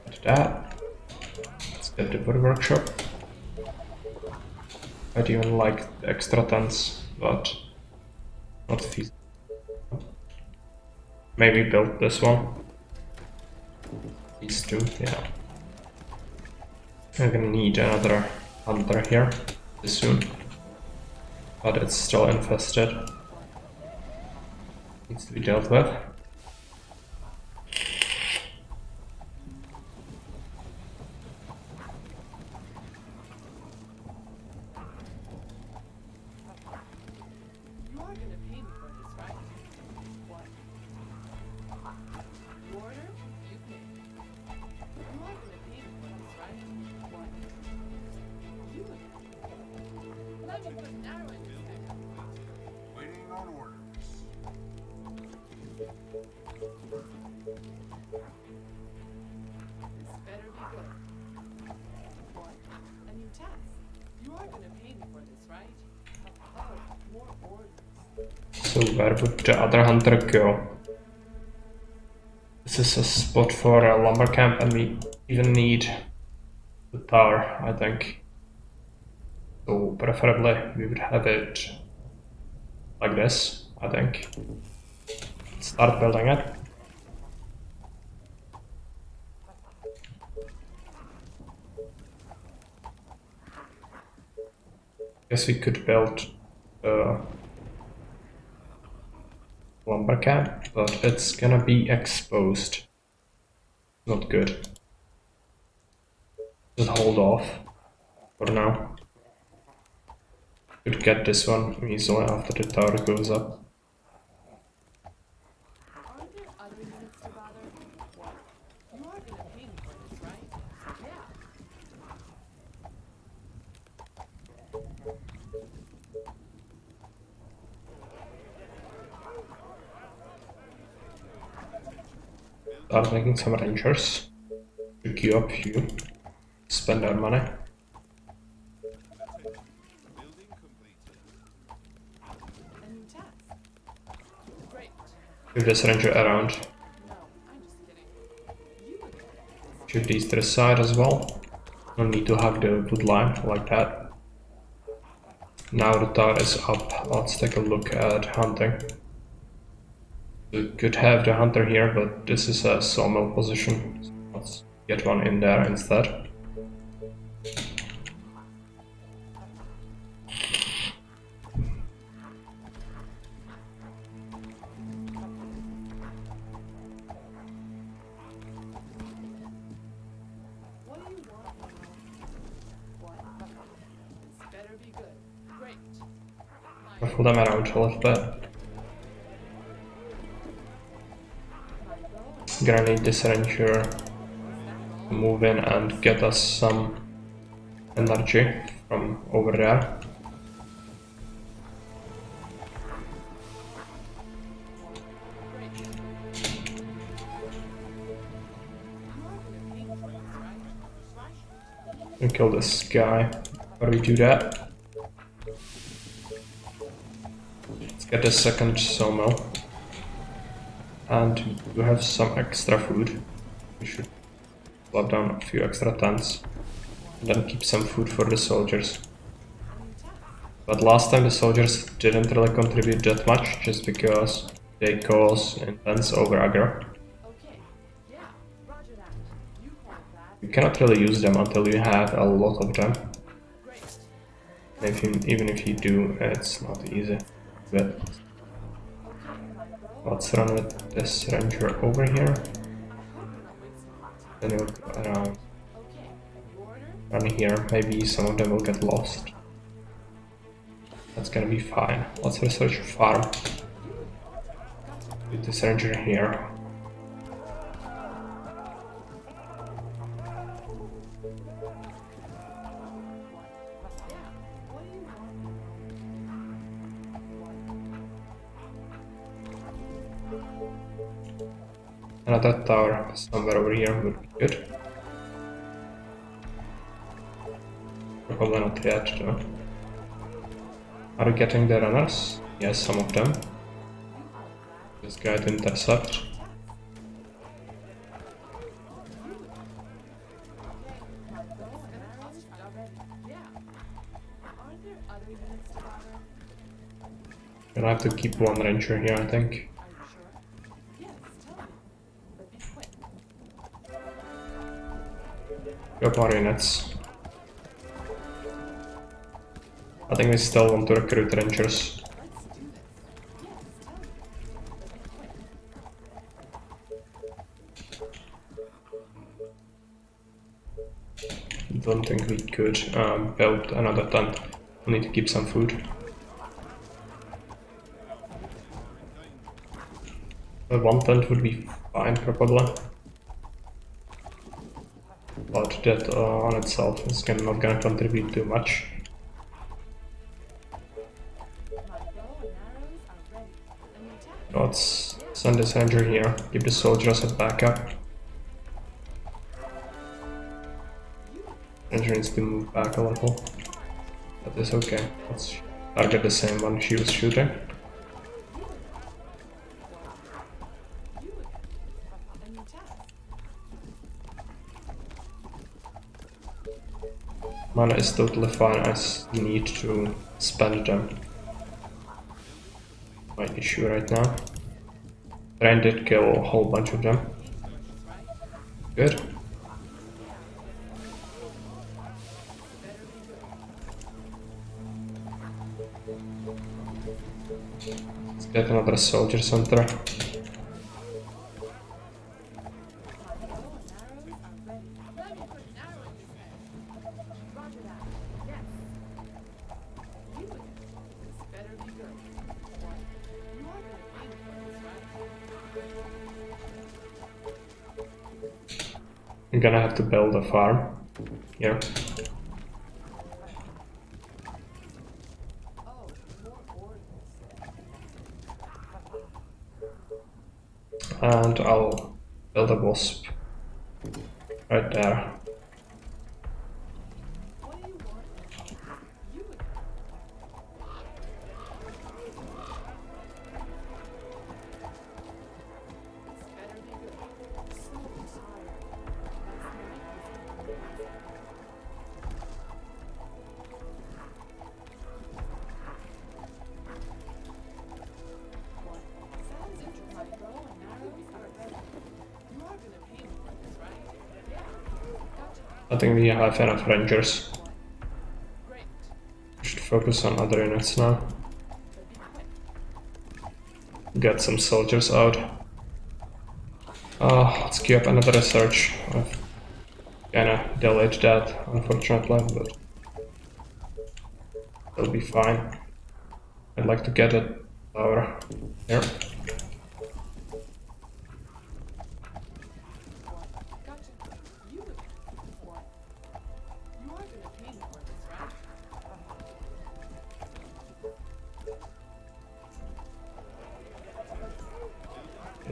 Get that. Let's get the wood workshop. I'd even like the extra tons, but not feasible. Maybe build this one. These two, yeah. I'm gonna need another hunter here soon. But it's still infested. Needs to be dealt with. You are gonna pay me for this, right? What? You order, you pay. You are gonna pay me for this, right? What? You again. Let me put an arrow in this guy. Waiting on orders. This better be good. Tess, you are gonna pay me for this, right? Oh, more orders. So where would the other hunter go? This is a spot for a lumber camp, and we even need the tower, I think. So preferably we would have it like this, I think. Start building it. Guess we could build a lumber camp, but it's gonna be exposed. Not good. Just hold off for now. Could get this one easily after the tower goes up. Are there other units to bother? What? You are gonna pay me for this, right? Yeah. Start making some rangers to queue up few. Spend our money. And Tess. Great. Move this ranger around. No, I'm just kidding. You would Shoot these to the side as well. No need to hug the wood line like that. Now the tower is up. Let's take a look at hunting. We could have the hunter here, but this is a sawmill position. So let's get one in there instead. What do you want, Mama? What? This better be good. Great. Shuffle them around a little bit. Gonna need this ranger to move in and get us some energy from over there. We kill this guy. How do we do that? Let's get the second sawmill. And we have some extra food. We should plop down a few extra tents. And then keep some food for the soldiers. But last time the soldiers didn't really contribute that much, just because they cause intense over aggro. Okay. Yeah. Roger that. You call that. You cannot really use them until you have a lot of them. Great. Even if you do, it's not easy. But Okay, my girl. let's run with this ranger over here. I hope you're not wasting my time. Then we'll go around, Okay. You order? run here. Maybe some of them will get lost. That's gonna be fine. Let's research a farm. Put this ranger here. What do you want? Another tower somewhere over here would be good. Probably not yet though. Are we getting the runners? Yes, some of them. This guy to intercept. My girl and arrows are ready. Yeah. Are there other units to bother? Gonna have to keep one ranger here, I think. Are you sure? Yes, tell me. But be quick. Got more units. I think we still want to recruit rangers. Let's do this. Yes, tell me. But be quick. Don't think we could build another tent. We need to keep some food. But one tent would be fine, probably. But that on itself is not gonna contribute too much. My bow and arrows are ready. And you attack. Let's send this ranger here. Give the soldiers a backup. Ranger needs to move back a little. That is okay. Let's target the same one she was shooting. A new task. Mana is totally fine, I need to spend them. My issue right now. Train did kill a whole bunch of them. Good. Let's get another soldier center. Bow and arrows are ready. Let me put an arrow in his head. Roger that. Yes. You again. This better be good. You are gonna pay me for this, right? I'm gonna have to build a farm here. Oh, more orders. And I'll build a wasp right there. What do you want? You again. This better be good. So tired. Last night was what? Sounds interesting. My bow and arrows are ready. You are gonna pay me for this, right? Yeah. Gotcha. I think we have enough rangers. Great. We should focus on other units now. But be quick. Get some soldiers out. Let's queue up another research. I've kinda delayed that, unfortunately, but it'll be fine. I'd like to get it tower here. Gotcha. You again. What? You are gonna pay me for this, right?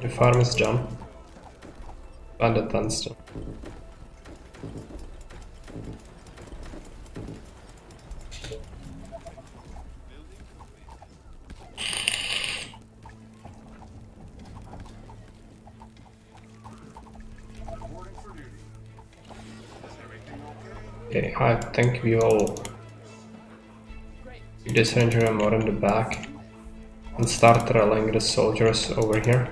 The farm is done. Bandit Dunstan. Reporting for duty. Is everything okay? Okay, I think we will Great. keep this ranger more in the back and start rallying the soldiers over here.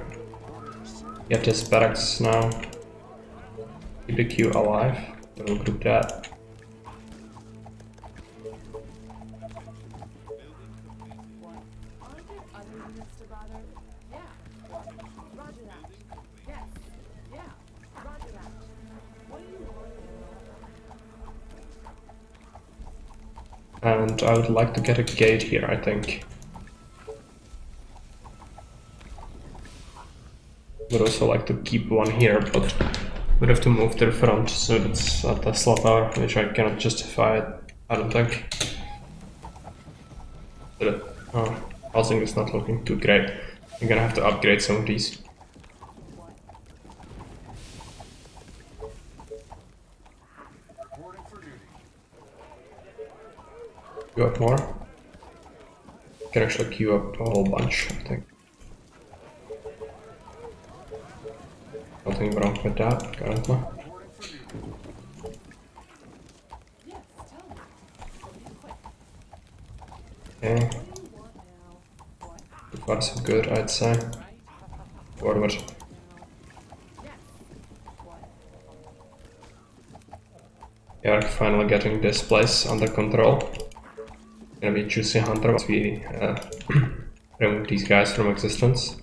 Get this barracks now. Keep the queue alive. We'll group that. What? Aren't there other units to bother? Yeah. What? Roger that. Yes. Yeah. Roger that. What do you want? And I would like to get a gate here, I think. Would also like to keep one here, but would have to move to the front, so it's a Tesla tower, which I cannot justify, I don't think. But housing is not looking too great. I'm gonna have to upgrade some of these. Reporting for duty. Queue up more. Can actually queue up a whole bunch, I think. Nothing wrong with that, currently. Reporting for duty. Yes. Tell me. But be quick. Okay, What do you want now? What? so far so good, I'd say. Right? Forward. Yes. What? We are finally getting this place under control. Gonna be Juicy Hunter once we remove these guys from existence.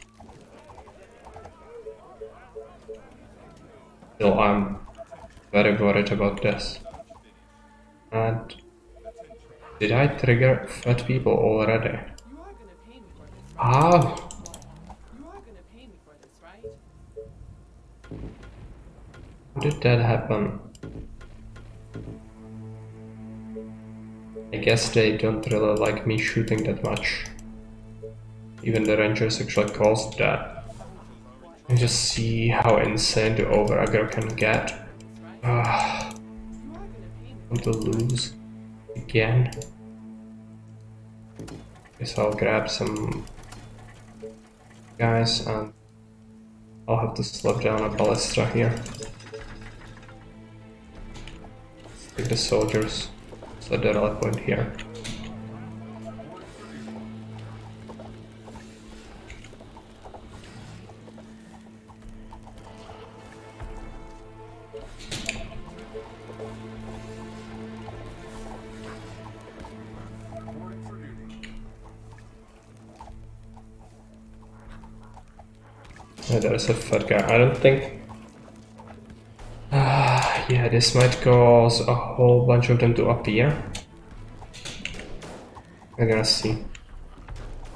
Still, I'm very worried about this. And did I trigger fat people already? You are gonna pay me for this. How? What? You are gonna pay me for this, right? How did that happen? I guess they don't really like me shooting that much. Even the rangers actually caused that. You just see how insane the over aggro can get. You are gonna pay me Want to lose again. Guess I'll grab some guys and I'll have to slow down a ballista here. Take the soldiers, so the rally point here. Reporting for duty. There's a fat guy. I don't think. Yeah, this might cause a whole bunch of them to appear. We're gonna see.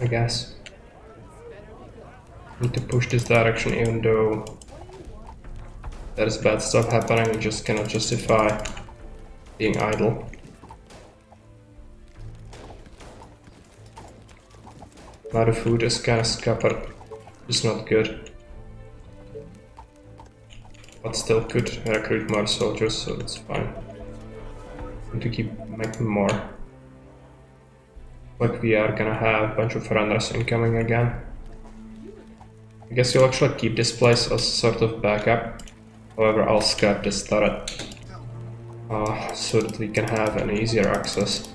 I guess. Need to push this direction even though there's bad stuff happening, we just cannot justify being idle. Now the food is kinda scuppered. It's not good. But still could recruit more soldiers, so that's fine. Need to keep making more. Like we are gonna have a bunch of runners incoming again. I guess we'll actually keep this place as sort of backup. However, I'll scrap this turret so that we can have an easier access.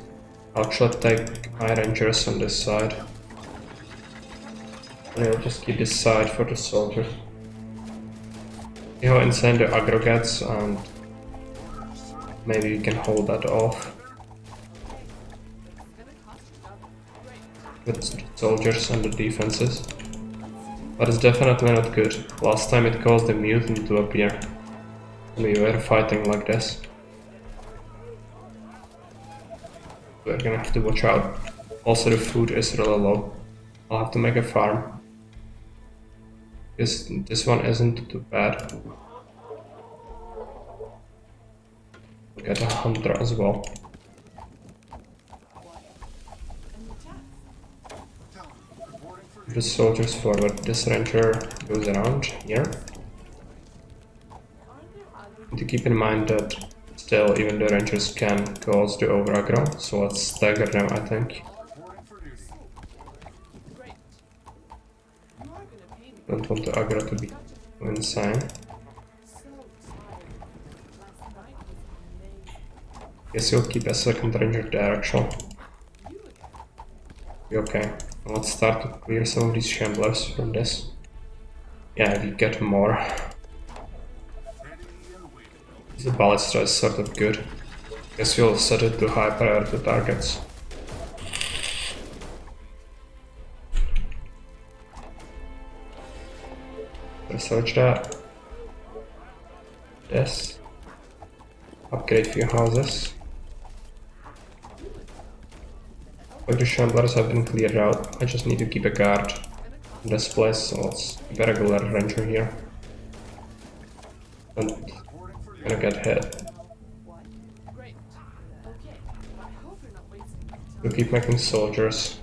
I'll actually take High Rangers on this side. And I'll just keep this side for the soldiers. See how insane the aggro gets, and maybe we can hold that off with the soldiers and the defenses. But it's definitely not good. Last time it caused the mutant to appear. We were fighting like this. We're gonna have to watch out. Also the food is really low. I'll have to make a farm. This one isn't too bad. Get a hunter as well. Reporting for The soldiers forward. This ranger goes around here. And to keep in mind that still even the rangers can cause the over aggro, so let's stagger them, I think. reporting for duty. Great. You are gonna pay me. Don't want the aggro to be insane. So tired. Last night was amazing. Guess you'll keep a second ranger there actually. You again. Be okay. Let's start to clear some of these shamblers from this. Yeah, we get more. Ready and waiting. The ballista is sort of good. Guess we'll set it to high priority targets. Research that. This. Upgrade few houses. But the shamblers have been cleared out. I just need to keep a guard in this place, so let's keep a regular ranger here. And gonna get hit. What? Great. Okay. I hope you're not wasting my time. We'll keep making soldiers.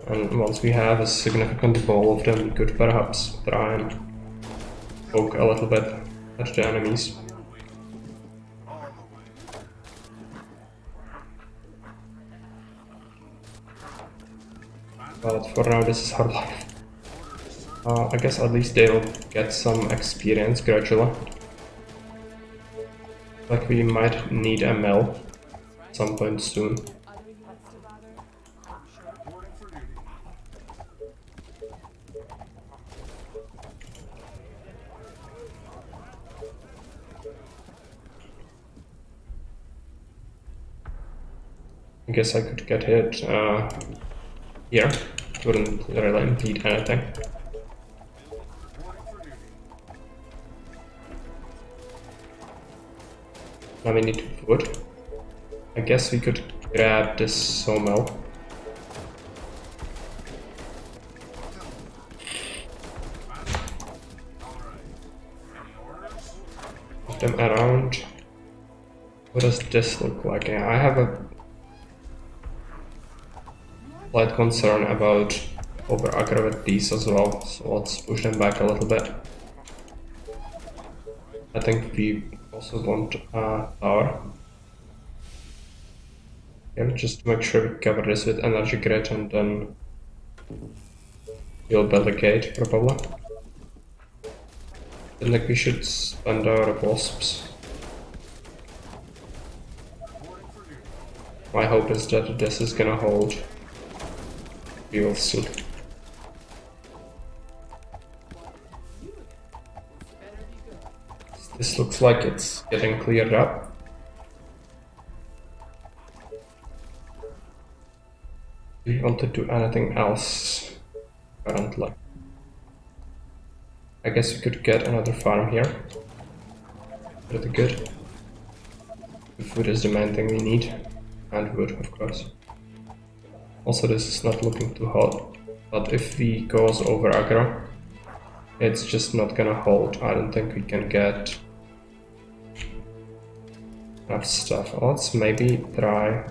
And once we have a significant ball of them, we could perhaps try and poke a little bit at the enemies. But for now, this is hard life. I guess at least they'll get some experience gradually. Like we might need a mill at some point soon. Other units to bother? I'm sure. Reporting for duty. I guess I could get hit here. It wouldn't really impede anything. Reporting for duty. Now we need wood. I guess we could grab this sawmill. Put them around. What does this look like? Yeah, I have a slight concern about over aggro with these as well, so let's push them back a little bit. I think we also want a tower. Yeah, just to make sure we cover this with energy grid and then we'll build a gate probably. I think we should spend our wasps. My hope is that this is gonna hold. We will see. You again. This better be good. This looks like it's getting cleared up. Do you want to do anything else currently? I guess we could get another farm here. Pretty good. Food is the main thing we need. And wood, of course. Also, this is not looking too hot. But if we goes over aggro, it's just not gonna hold. I don't think we can get enough stuff. Let's maybe try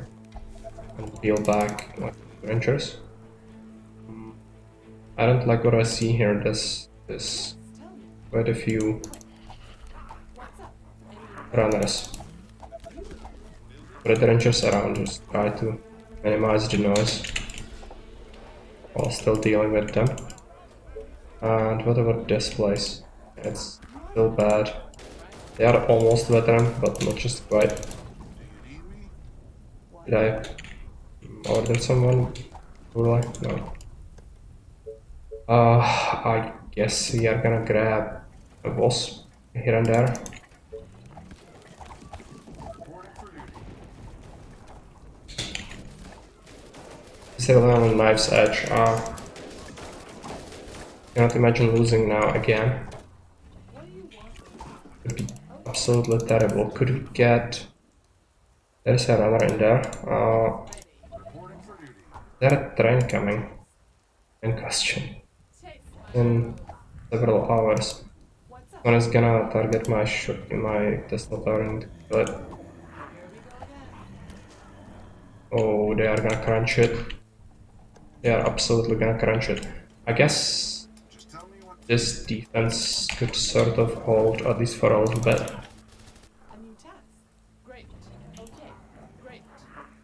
and peel back like rangers. I don't like what I see here. This Tell me, quite a few what's up? runners. Red rangers around, just try to minimize the noise while still dealing with them. And what about this place? It's still bad. They are almost veteran, but not just quite. Did I order someone? Really? No. I guess we are gonna grab a wasp here and there. Still on knife's edge. Cannot imagine losing now again. What do you want? Would be absolutely terrible. Could we get? There's a runner in there. Is there a train coming? In question. Chase, In several hours. what's up? One is gonna target my my Tesla tower and kill it. Here we go again. Oh, they are gonna crunch it. They are absolutely gonna crunch it. I guess Just tell me what. this defense could sort of hold, at least for a little bit. A new task. Great. Okay. Great.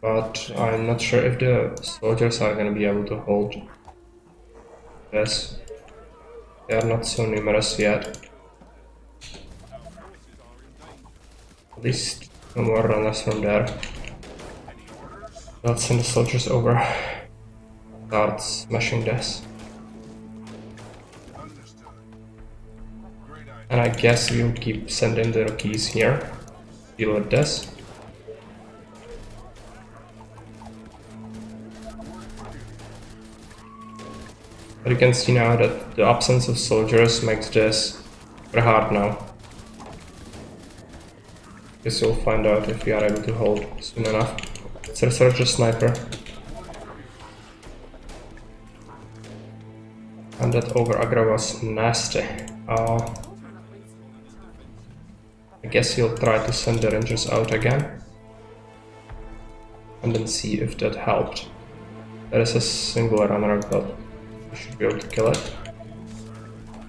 But I'm not sure if the soldiers are gonna be able to hold this. They are not so numerous yet. At least no more runners from there. Let's send the soldiers over. Start smashing this. Understood. Great idea. And I guess we'll keep sending the rookies here. Deal with this. But you can see now that the absence of soldiers makes this very hard now. Guess you'll find out if we are able to hold soon enough. It's a researcher sniper. And that over aggro was nasty. Hope we're not wasting any time. I guess he'll try to send the rangers out again. And then see if that helped. There is a single runner, but we should be able to kill it.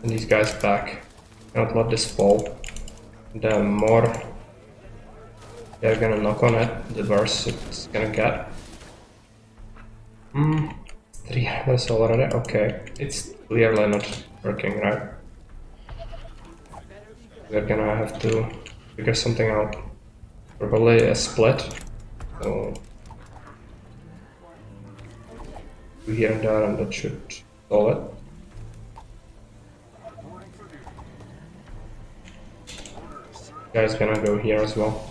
And these guys back. Cannot let this fall. The more they're gonna knock on it, the worse it's gonna get. 3 runners already? Okay. It's clearly not working, right? We're gonna have to figure something out. Probably a split. So do here and there, and that should solve it. Guy's gonna go here as well.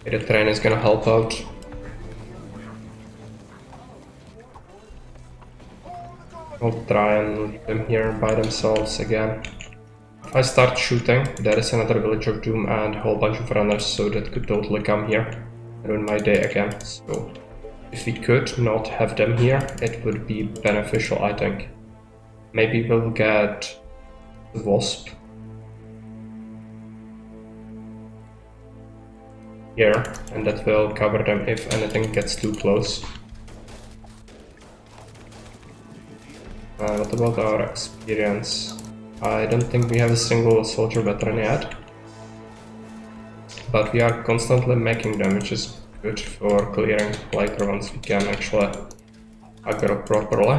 Okay, the train is gonna help out. I'll try and leave them here by themselves again. If I start shooting, there is another Village of Doom and a whole bunch of runners, so that could totally come here and ruin my day again. So if we could not have them here, it would be beneficial, I think. Maybe we'll get the Wasp here, and that will cover them if anything gets too close. What about our experience? I don't think we have a single soldier veteran yet. But we are constantly making them, which is good for clearing later once we can actually aggro properly.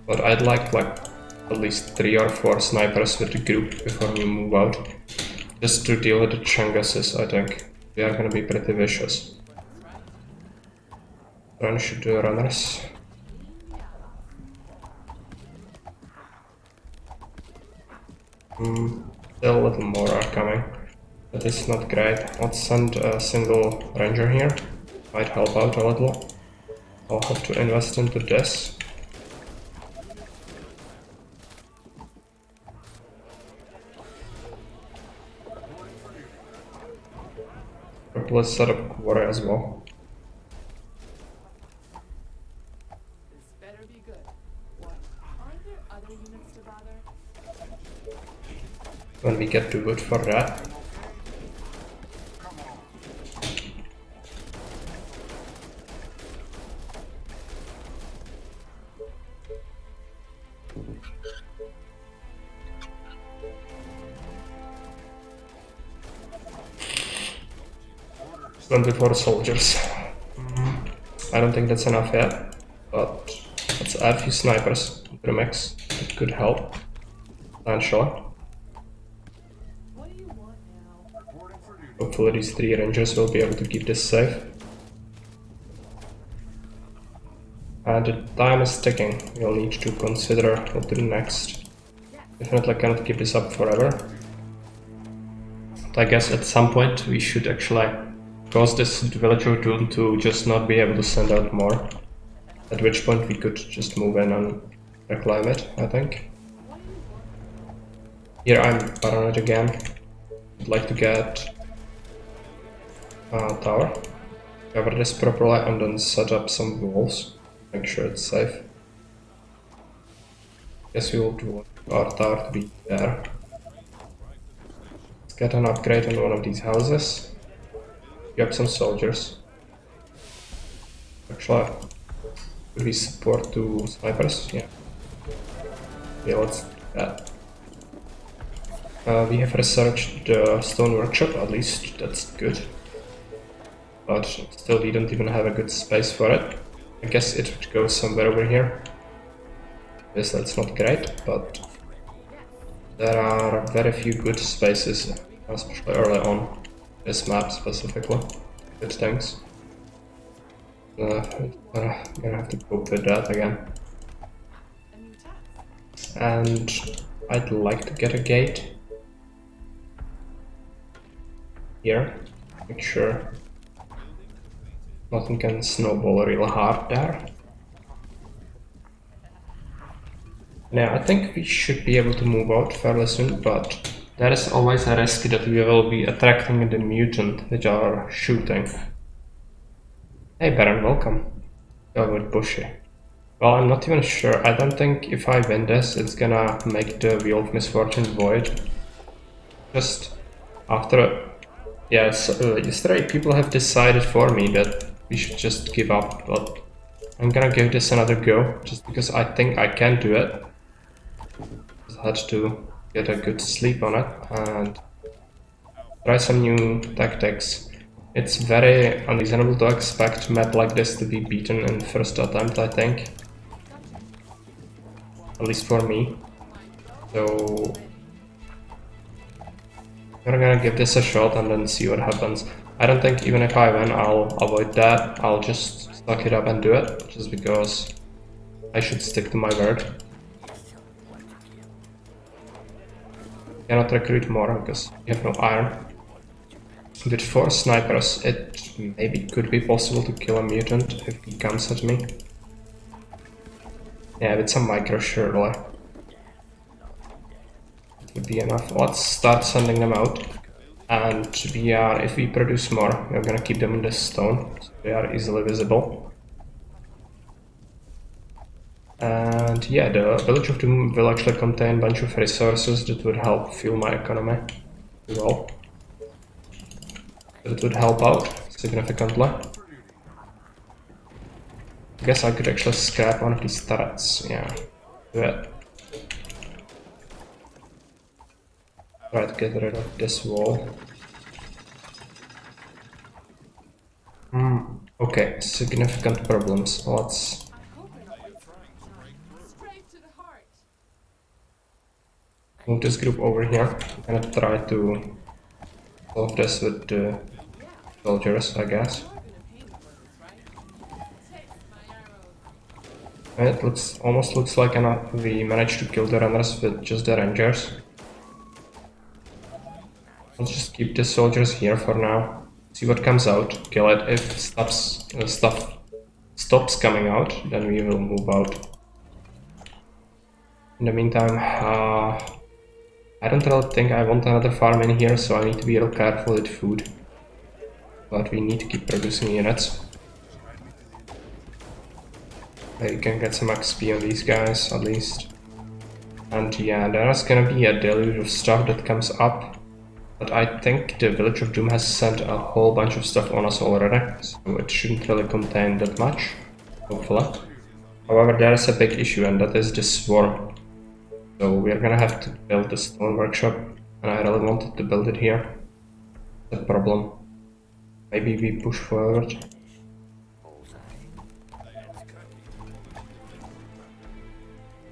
But I'd like at least 3 or 4 snipers with the group before we move out. Just to deal with the Chunguses, I think. They are gonna be pretty vicious. Run should do runners. Still a little more are coming. That is not great. Let's send a single ranger here. Might help out a little. I'll have to invest into this. Let's set up quarry as well. This better be good. What? Aren't there other units to bother? When we get to wood for that. Orders. 24 soldiers. I don't think that's enough yet, but let's add a few snipers to the mix. It could help. Potentially. What do you want now? Reporting for duty. Hopefully these 3 rangers will be able to keep this safe. And the time is ticking. We'll need to consider what to do next. Definitely cannot keep this up forever. But I guess at some point we should actually cause this villager tool to just not be able to send out more. At which point we could just move in and reclaim it, I think. Here I'm paranoid again. I'd like to get a tower, cover this properly and then set up some walls. Make sure it's safe. Guess we will do our tower to be there. Let's get an upgrade on one of these houses. Get some soldiers. Actually, could we support 2 snipers? Yeah. Yeah, let's do that. We have researched the stone workshop, at least that's good. But still we don't even have a good space for it. I guess it would go somewhere over here. Yes, that's not great, but there are very few good spaces, especially early on. This map specifically. Good things. Gonna have to cope with that again. A new task. And I'd like to get a gate here. Make sure nothing can snowball real hard there. Yeah, I think we should be able to move out fairly soon, but there is always a risk that we will be attracting the mutant that are shooting. Hey Baron, welcome. Go with Bushy. Well, I'm not even sure. I don't think if I win this, it's gonna make the Wheel of Misfortune void. Just after... Yes, yesterday people have decided for me that we should just give up, but I'm gonna give this another go, just because I think I can do it. Just had to get a good sleep on it and try some new tactics. It's very unreasonable to expect a map like this to be beaten in first attempt, I think. At least for me. So we're gonna give this a shot and then see what happens. I don't think even if I win I'll avoid that. I'll just suck it up and do it, just because I should stick to my word. Cannot recruit more because we have no iron. With 4 snipers, it maybe could be possible to kill a mutant if he comes at me. Yeah, with some micro surely. It would be enough. Let's start sending them out. And if we produce more, we're gonna keep them in the stone, so they are easily visible. And yeah, the Village of Doom will actually contain a bunch of resources that would help fuel my economy as well. It would help out significantly. I guess I could actually scrap one of these turrets, yeah, do it. Try to get rid of this wall. Okay, significant problems. Let's I hope you're not wasting my time. Straight to the heart. move this group over here. I'm gonna try to solve this with the Yeah, soldiers, I guess. you're gonna pay me for this, right? Take my arrows. It almost looks like we managed to kill the runners with just the rangers. Let's just keep the soldiers here for now. See what comes out. Kill it. If stuff stops coming out, then we will move out. In the meantime, I don't really think I want another farm in here, so I need to be real careful with food. But we need to keep producing units. Maybe we can get some XP on these guys, at least. And yeah, there's gonna be a deluge of stuff that comes up. But I think the Village of Doom has sent a whole bunch of stuff on us already, so it shouldn't really contain that much, hopefully. However, there is a big issue, and that is the swarm. So we're gonna have to build the stone workshop, and I really wanted to build it here. The problem. Maybe we push forward.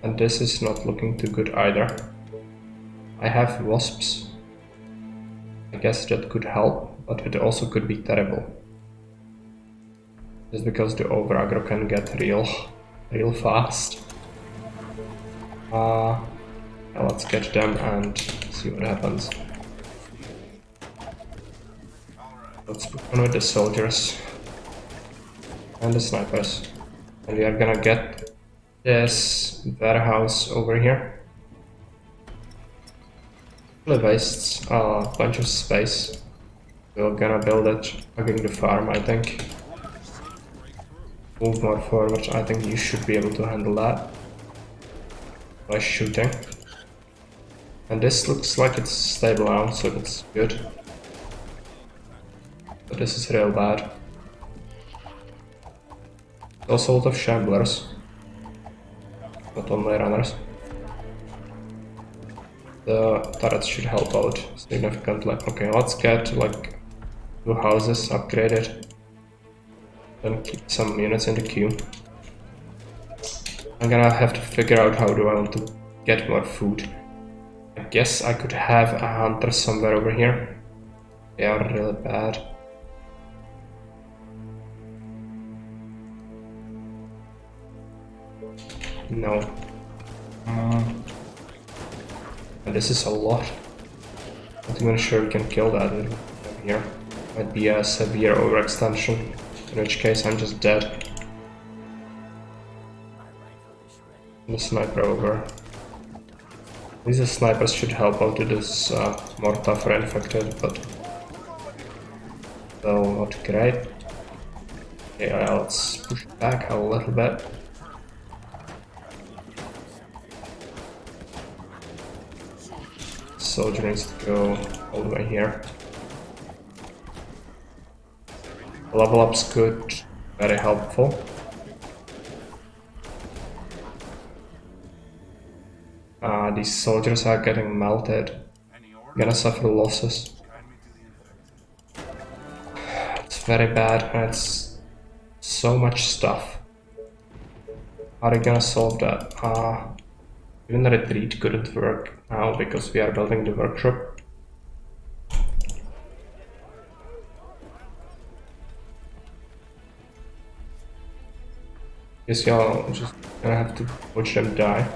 And this is not looking too good either. I have wasps. I guess that could help, but it also could be terrible. Just because the over aggro can get real fast. Yeah, let's get them and see what happens. Let's put on with the soldiers and the snipers. And we are gonna get this warehouse over here. It wastes a bunch of space. We're gonna build it hugging the farm, I think. Move more forward. I think you should be able to handle that by shooting. And this looks like it's stable now, so that's good. But this is real bad. Also a lot of shamblers, not only runners. The turrets should help out significantly. Okay, let's get like 2 houses upgraded. Then keep some units in the queue. I'm gonna have to figure out how do I want to get more food. I guess I could have a hunter somewhere over here. They are really bad. No. And this is a lot. Not even sure we can kill that here. Might be a severe overextension, in which case I'm just dead. And the sniper over. These snipers should help out with this more tougher infected, but still not great. Yeah, let's push back a little bit. Soldier needs to go all the way here. Level up's good, very helpful. These soldiers are getting melted. Gonna suffer losses. It's very bad and it's so much stuff. How are you gonna solve that? Even the retreat couldn't work now because we are building the workshop. Guess y'all just gonna have to watch them die.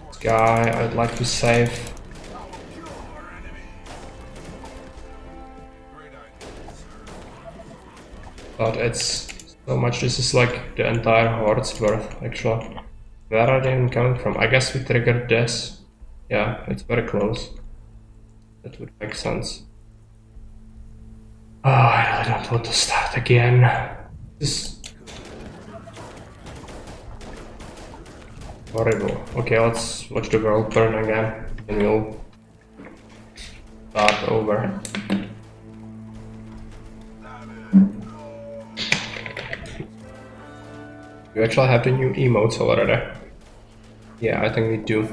This guy I'd like to save. But it's so much, this is like the entire horde's worth actually. Where are they even coming from? I guess we triggered this. Yeah, it's very close. That would make sense. Oh, I really don't want to start again. This is horrible. Okay, let's watch the world burn again and we'll start over. You actually have the new emotes already. Yeah, I think we do.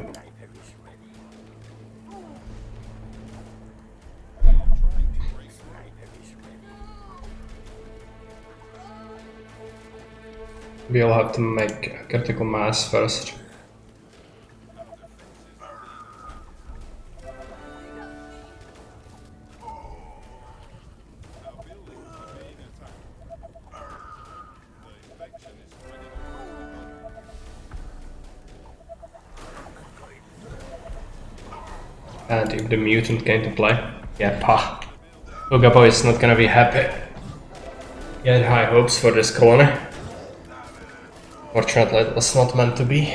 We'll have to make a critical mass first. And if the mutant came to play, yeah, pah. Ugabo is not gonna be happy. He had high hopes for this colony. Fortunately, it was not meant to be.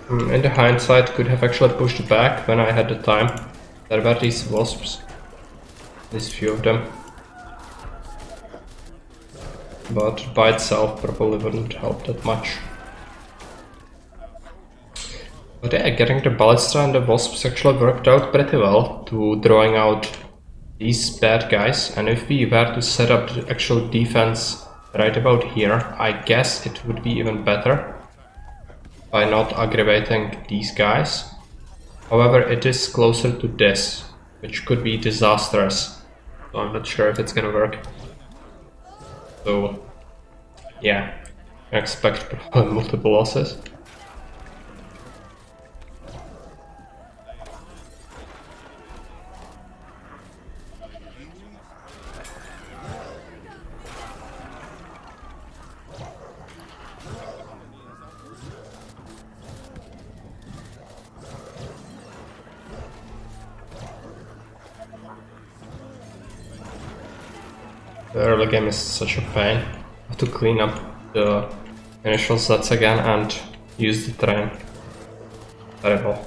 In the hindsight, could have actually pushed it back when I had the time. There were these wasps. There's few of them. But by itself probably wouldn't help that much. But yeah, getting the ballista and the wasps actually worked out pretty well to drawing out these bad guys. And if we were to set up the actual defense right about here, I guess it would be even better by not aggravating these guys. However, it is closer to this, which could be disastrous. So I'm not sure if it's gonna work. So yeah, I expect probably multiple losses. The early game is such a pain. I have to clean up the initial sets again and use the train. Terrible.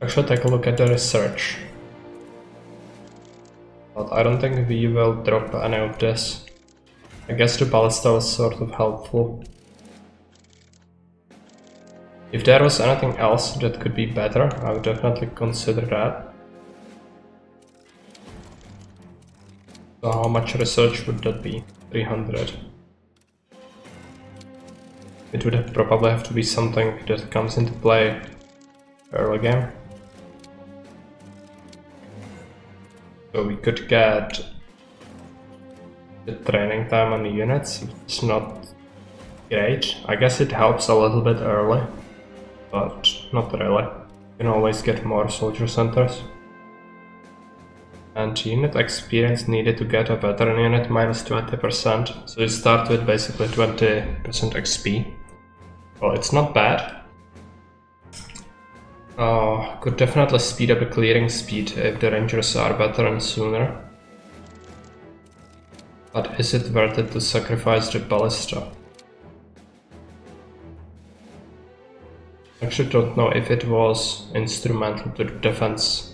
I should take a look at the research. But I don't think we will drop any of this. I guess the ballista was sort of helpful. If there was anything else that could be better, I would definitely consider that. So how much research would that be? 300. It would probably have to be something that comes into play early game. So we could get the training time on the units. It's not great. I guess it helps a little bit early, but not really. You can always get more soldier centers. And unit experience needed to get a veteran unit minus 20%. So you start with basically 20% XP. Well, it's not bad. Could definitely speed up the clearing speed if the rangers are better and sooner. But is it worth it to sacrifice the ballista? I actually don't know if it was instrumental to the defense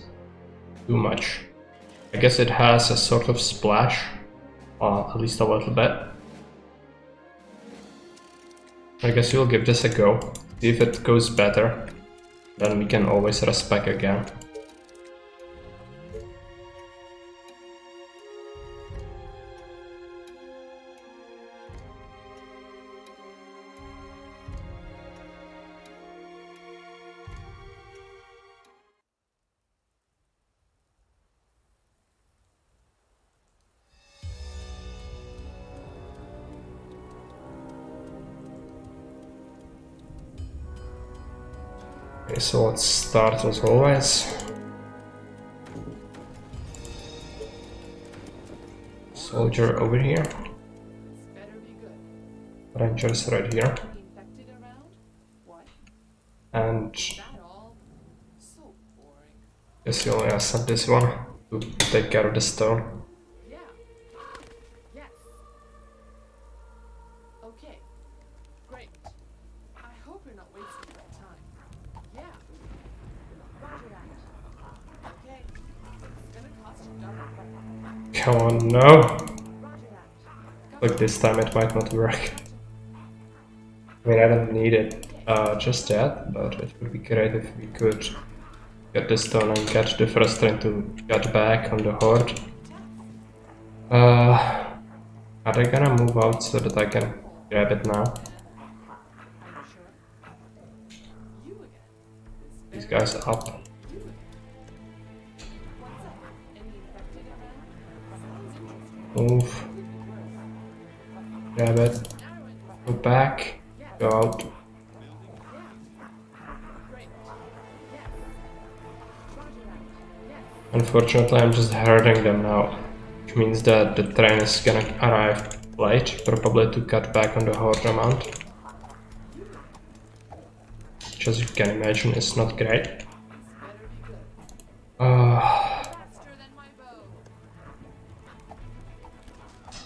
too much. I guess it has a sort of splash, at least a little bit. I guess we'll give this a go, see if it goes better. Then we can always rest back again. Okay, so let's start as always. Soldier over here. Better be good. Rangers right here. Infected around? What? And That all? So boring. guess you only sent this one to take care of the stone. Yeah. Yes. Okay. Come on, no! Like this time it might not work. I mean, I don't need it just yet, but it would be great if we could get this done and get the first train to get back on the horde. Are they gonna move out so that I can grab it now? These guys up. Move. Grab it. Go back. Go out. Unfortunately, I'm just hurting them now, which means that the train is gonna arrive late, probably to cut back on the horde amount. Which, as you can imagine, is not great.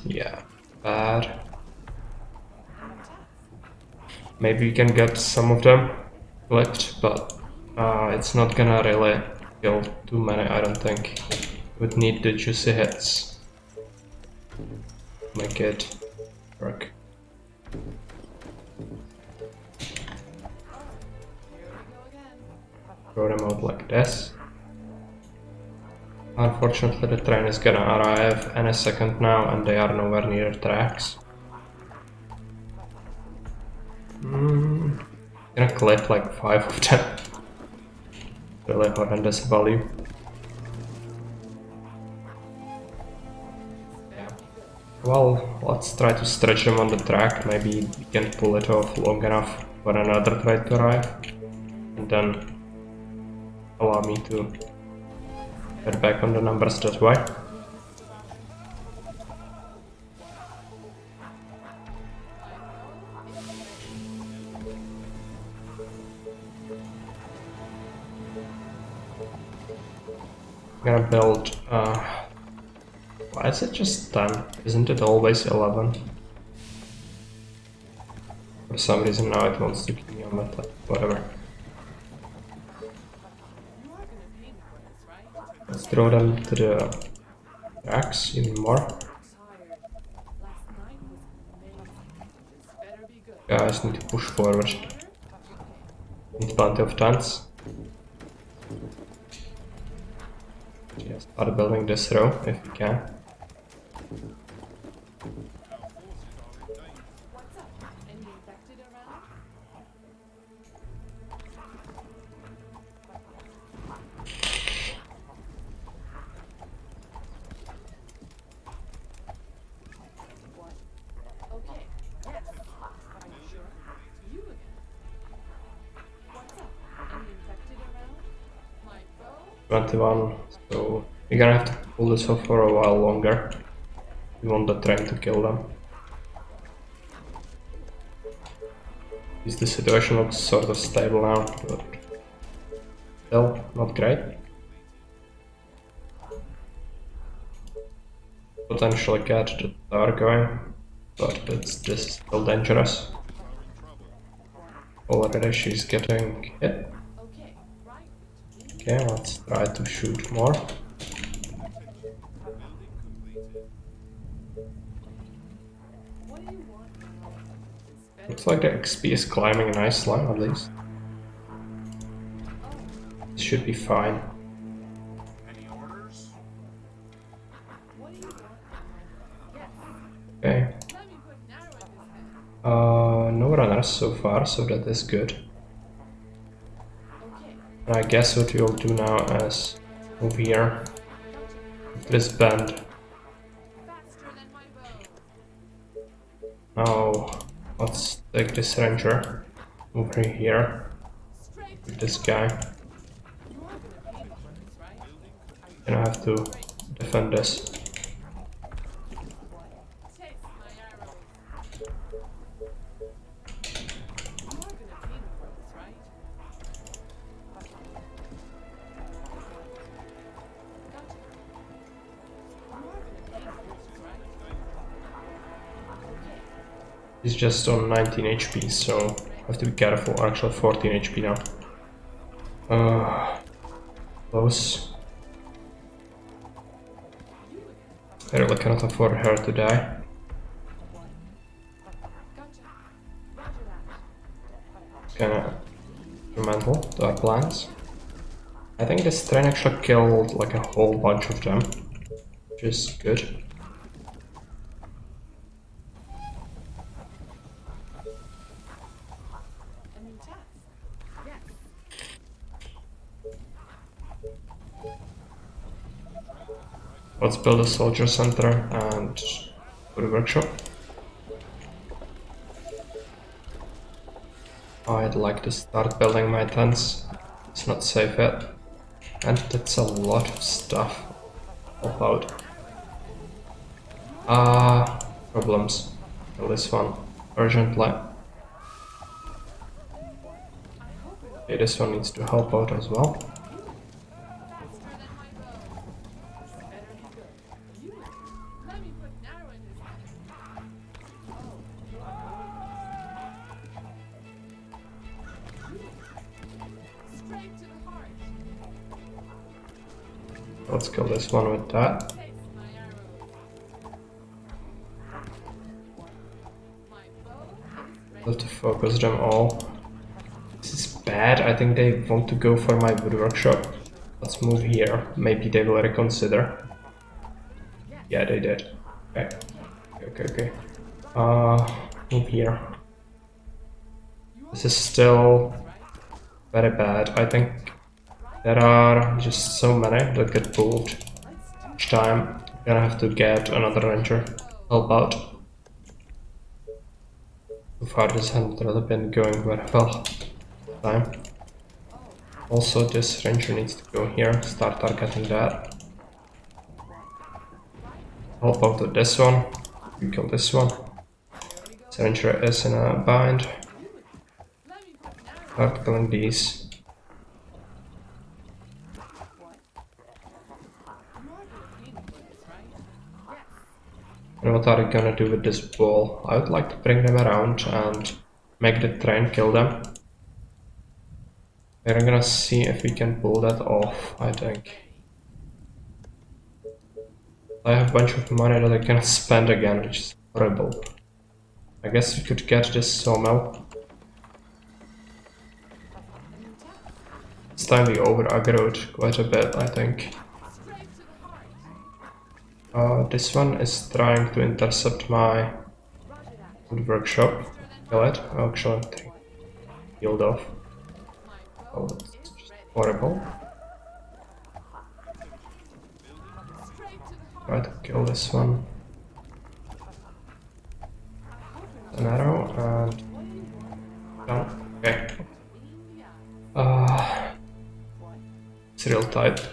Yeah, bad. Maybe we can get some of them flipped, but it's not gonna really kill too many, I don't think. Would need the juicy hits to make it work. Throw them out like this. Unfortunately, the train is gonna arrive any second now, and they are nowhere near the tracks. Gonna clip like 5 of them. Really horrendous value. Yeah. Well, let's try to stretch them on the track. Maybe we can pull it off long enough for another train to arrive, and then allow me to get back on the numbers that way. I'm gonna build, why is it just 10? Isn't it always 11? For some reason now it wants to keep me on that, whatever. Let's throw them to the tracks even more. Guys need to push forward. Need plenty of tents. Yeah, start building this row if we can. Okay. Yes. Are you sure? You again. What's up? Any infected around? My bow? 21, so we're gonna have to pull this off for a while longer. We want the train to kill them. Is the situation looks sort of stable now, but still not great. Potentially get the tower going, but this is still dangerous. Already she's getting hit. Okay. Right. Okay, let's try to shoot more. What do you want? It's Looks like the XP is climbing nicely, at least. This should be fine. Any orders? What do you want? Yes. Okay. Let me put an arrow in his head. No runners so far, so that is good. Okay. And I guess what we'll do now is move here. This bend. Faster than my bow. Now let's take this ranger over here Straight. with this guy. You are gonna pay me for this, right? Gonna have to defend this. Taste my arrows. You are gonna pay me for this, right? Gotcha. You are gonna pay me for this, right? Okay. He's just on 19 HP, so I have to be careful. Actually 14 HP now. Close. I really cannot afford her to die. Gotcha. Roger that. Kinda instrumental to our plans. I think this train actually killed like a whole bunch of them, which is good. A new task. Yes. Let's build a soldier center and put a workshop. I'd like to start building my tents. It's not safe yet. And that's a lot of stuff. Help out. Problems. Kill this one urgently. Okay, this one needs to help out as well. Faster than my bow. This better be good. You. Let me put an arrow in his head. Oh, you are going. Straight to the heart. Let's kill this one with that. Taste my arrow. My bow is ready. Have to focus them all. This is bad. I think they want to go for my wood workshop. Let's move here. Maybe they will reconsider. Yeah, they did. Okay. Okay. Move here. This is still very bad. I think there are just so many that get pulled each time. I'm gonna have to get another ranger help out. So far this hasn't really been going very well. Time. Also this ranger needs to go here, start targeting that. Help out with this one. You kill this one. This ranger is in a bind. Let me put an arrow. Start killing these. You are going for this, right? Yes. And what are we gonna do with this ball? I would like to bring them around and make the train kill them. We're gonna see if we can pull that off, I think. I have a bunch of money that I cannot spend again, which is horrible. I guess we could get this sawmill. This time we over aggroed quite a bit, I think. Straight to the heart. This one is trying to intercept my Roger that. wood workshop. Kill it. Oh, actually, healed off. My Oh, bow that's is just ready. horrible. Straight to the heart. Try to kill this one. An arrow and down. Okay. It's real tight.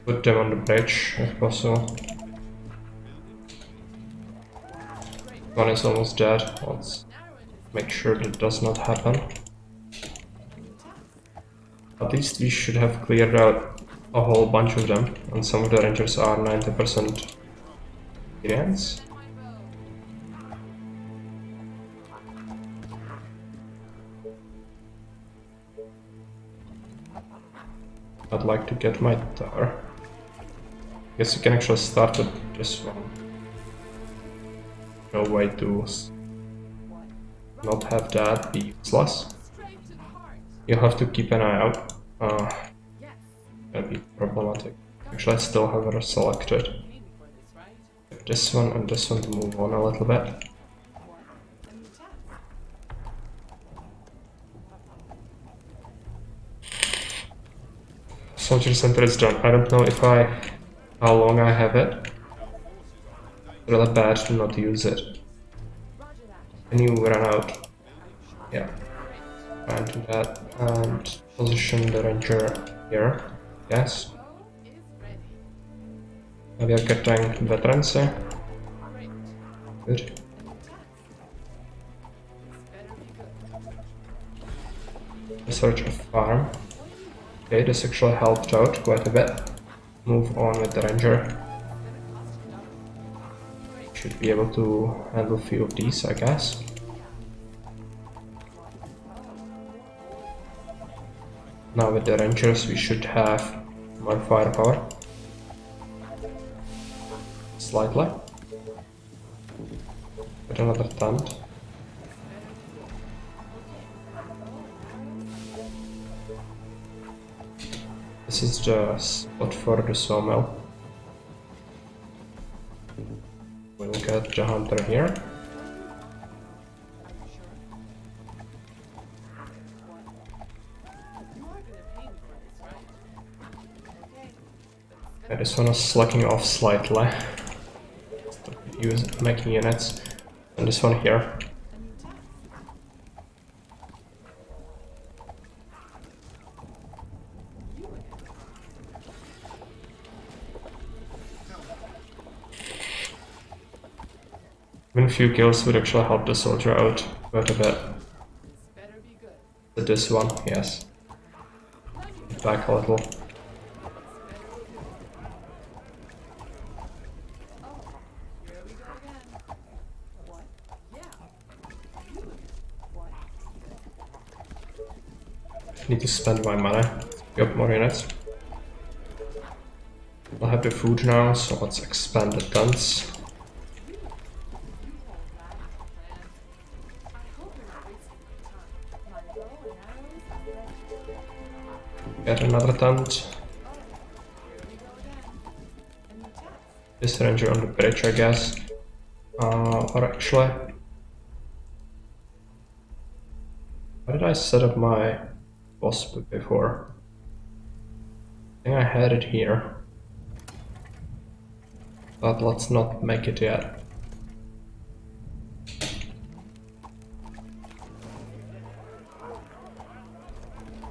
Put them on the bridge if possible. One is almost dead. Let's make sure that does not happen. At least we should have cleared out a whole bunch of them, and some of the rangers are 90% experience. I'd like to get my tower. Guess you can actually start with this one. No way to not have that be useless. Straight to the heart. You have to keep an eye out. Yes. That'd be problematic. Actually, I still have her selected. Aiming for this, right? Get this one and this one to move on a little bit. A new task. Soldier center is done. I don't know how long I have it. It's really bad to not use it. Roger that. Can you run out? Yeah. Great. Try and do that and position the ranger here. Yes. Bow is ready. Now we are getting veterans here. Great. Good. A new task. This better be good. Research a farm. Okay, this actually helped out quite a bit. Move on with the ranger. Should be able to handle a few of these, I guess. Now with the rangers we should have my firepower. Slightly. Get another tent. This is the spot for the sawmill. We'll get the hunter here. Okay, this one is slacking off slightly. Making units. And this one here. Even a few kills would actually help the soldier out quite a bit. But this one, yes. Back a little. Need to spend my money to pick up more units. I'll have the food now, so let's expand the tents. Get another tent. This ranger on the bridge, I guess. Or actually... Where did I set up my wasp before? I think I had it here. But let's not make it yet.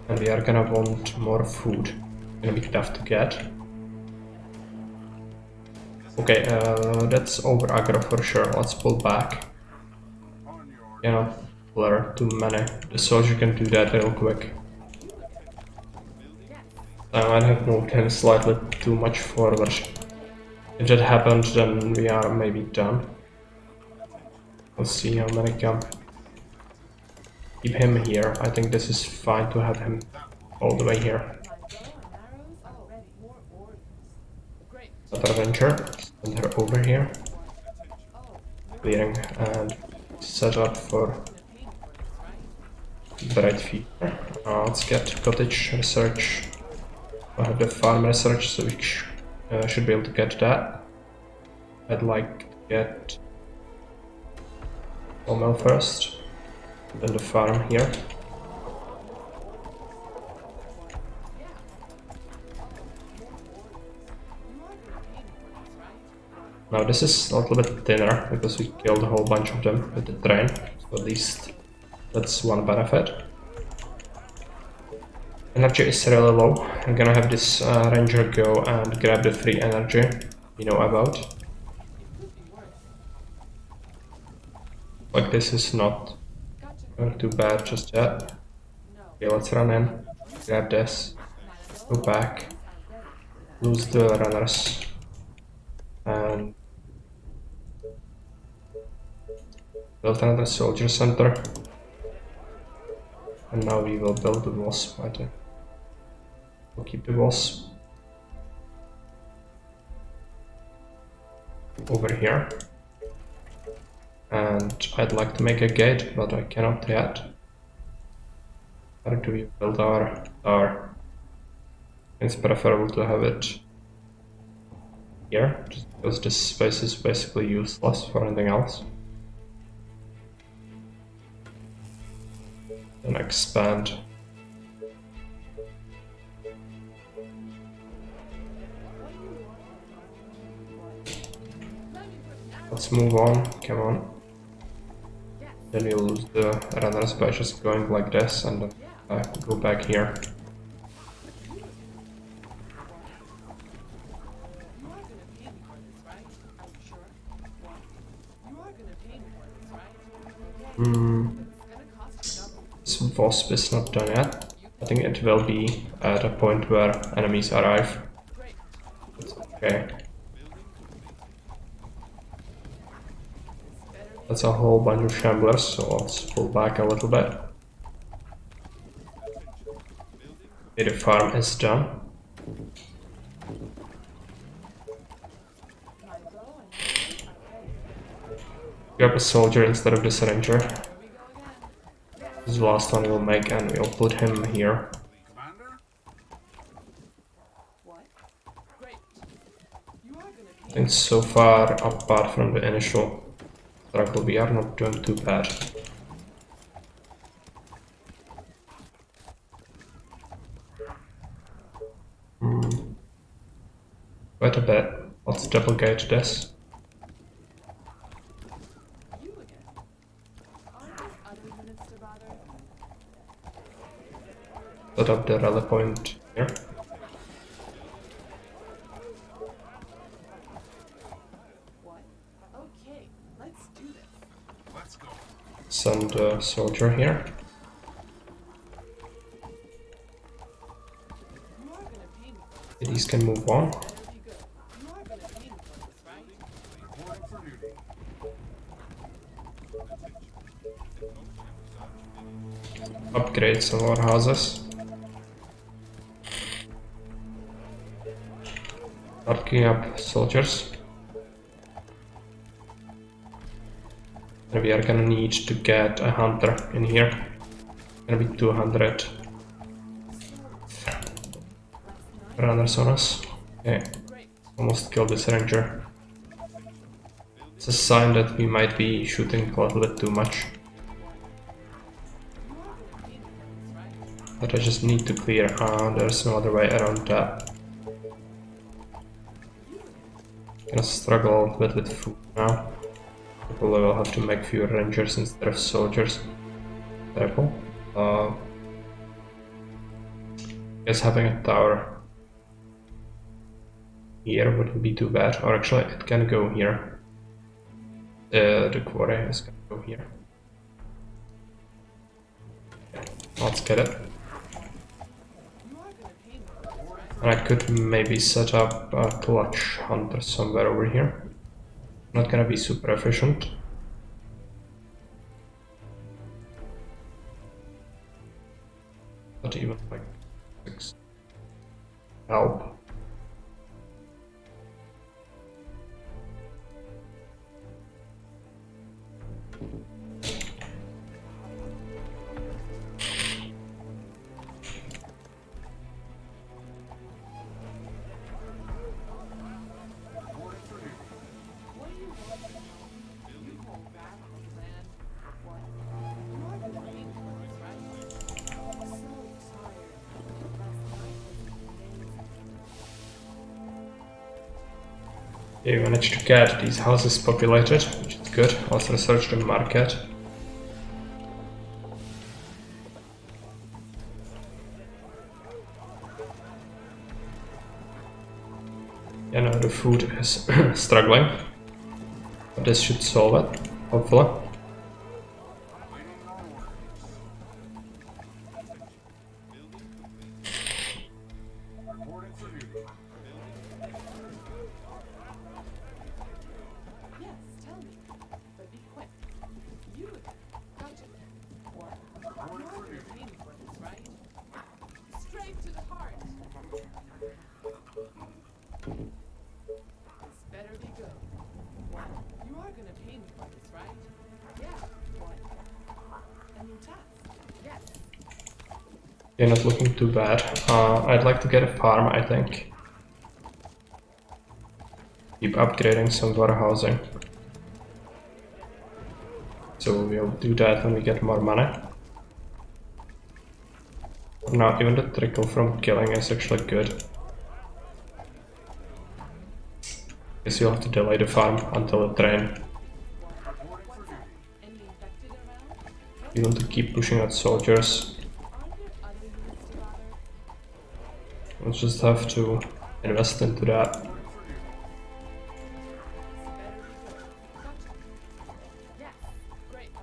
And we are gonna want more food. Gonna be tough to get. Okay, that's over aggro for sure. Let's pull back. You know, blur too many. The soldier can do that real quick. I might have moved him slightly too much forward. If that happened, then we are maybe done. Let's see how many come. Keep him here. I think this is fine to have him all the way here. Another Avenger, send her over here. Clearing and set up for Bright Feeder. Let's get cottage research. I have the farm research, so we should be able to get that. I'd like to get sawmill first, then the farm here. Now this is a little bit thinner because we killed a whole bunch of them with the train, so at least that's one benefit. Energy is really low. I'm gonna have this ranger go and grab the free energy we know about. Like this is not too bad just yet. Okay, let's run in, grab this, go back, lose the runners, and build another soldier center. And now we will build the wasp, I think. We'll keep the wasp over here. And I'd like to make a gate, but I cannot yet. How do we build our tower? It's preferable to have it here, just because this space is basically useless for anything else. And expand. Let's move on, come on. Then we lose the runners by just going like this and then go back here. This wasp is not done yet. I think it will be at a point where enemies arrive. It's okay. That's a whole bunch of shamblers, so let's pull back a little bit. Okay, the farm is done. Grab a soldier instead of this ranger. Here we go again. This is the last one we'll make, and we'll put him here. Commander? What? Great. You are gonna I pay think so far, apart from the initial struggle, we are not doing too bad. Quite a bit. Let's double gauge this. you again. Aren't there other units to bother? Set up the rally point here. What? Okay, let's do this. Let's go. Send a soldier here. You are gonna pay me for this. These can move on. Better be good. You are gonna pay me for this, right? Reporting for duty. Upgrade some more houses. Start queuing up soldiers. And we are gonna need to get a hunter in here. Gonna be 200 runners on us. Okay, Great. almost killed this ranger. It's a sign that we might be shooting a little bit too much. You are gonna pay me for this, right? But I just need to clear. There's no other way around that. Gonna struggle a little bit with food now. Probably will have to make fewer rangers instead of soldiers. Terrible. Guess having a tower here wouldn't be too bad. Or actually, it can go here. The quarry is gonna go here. Okay, let's get it. You are gonna pay me for this, right? And I could maybe set up a clutch hunter somewhere over here. Not gonna be super efficient. But even like 6 help. Reporting for duty. What do you want to know? You call back on the land? What? You are gonna pay me for this, right? I'm so tired. Last night was amazing. Yeah, we managed to get these houses populated, which is good. Also research the market. Yeah, now the food is struggling. But this should solve it, hopefully. Waiting on orders. Reporting for duty. Yes, tell me. But be quick. You again. Gotcha. What? You are gonna pay me for this, right? Straight to the heart. This better be good. What? You are gonna pay me for this, right? Yeah. What? A new task. Yes. Yeah, not looking too bad. I'd like to get a farm, I think. Keep upgrading some warehousing. So we'll do that when we get more money. Now, even the trickle from killing is actually good. Guess you'll have to delay the farm until the train. Reporting for duty. Any infected around? You want to keep pushing out soldiers. Aren't there other units to bother? We'll just have to invest into that. This better be good. Gotcha. Yes. Great.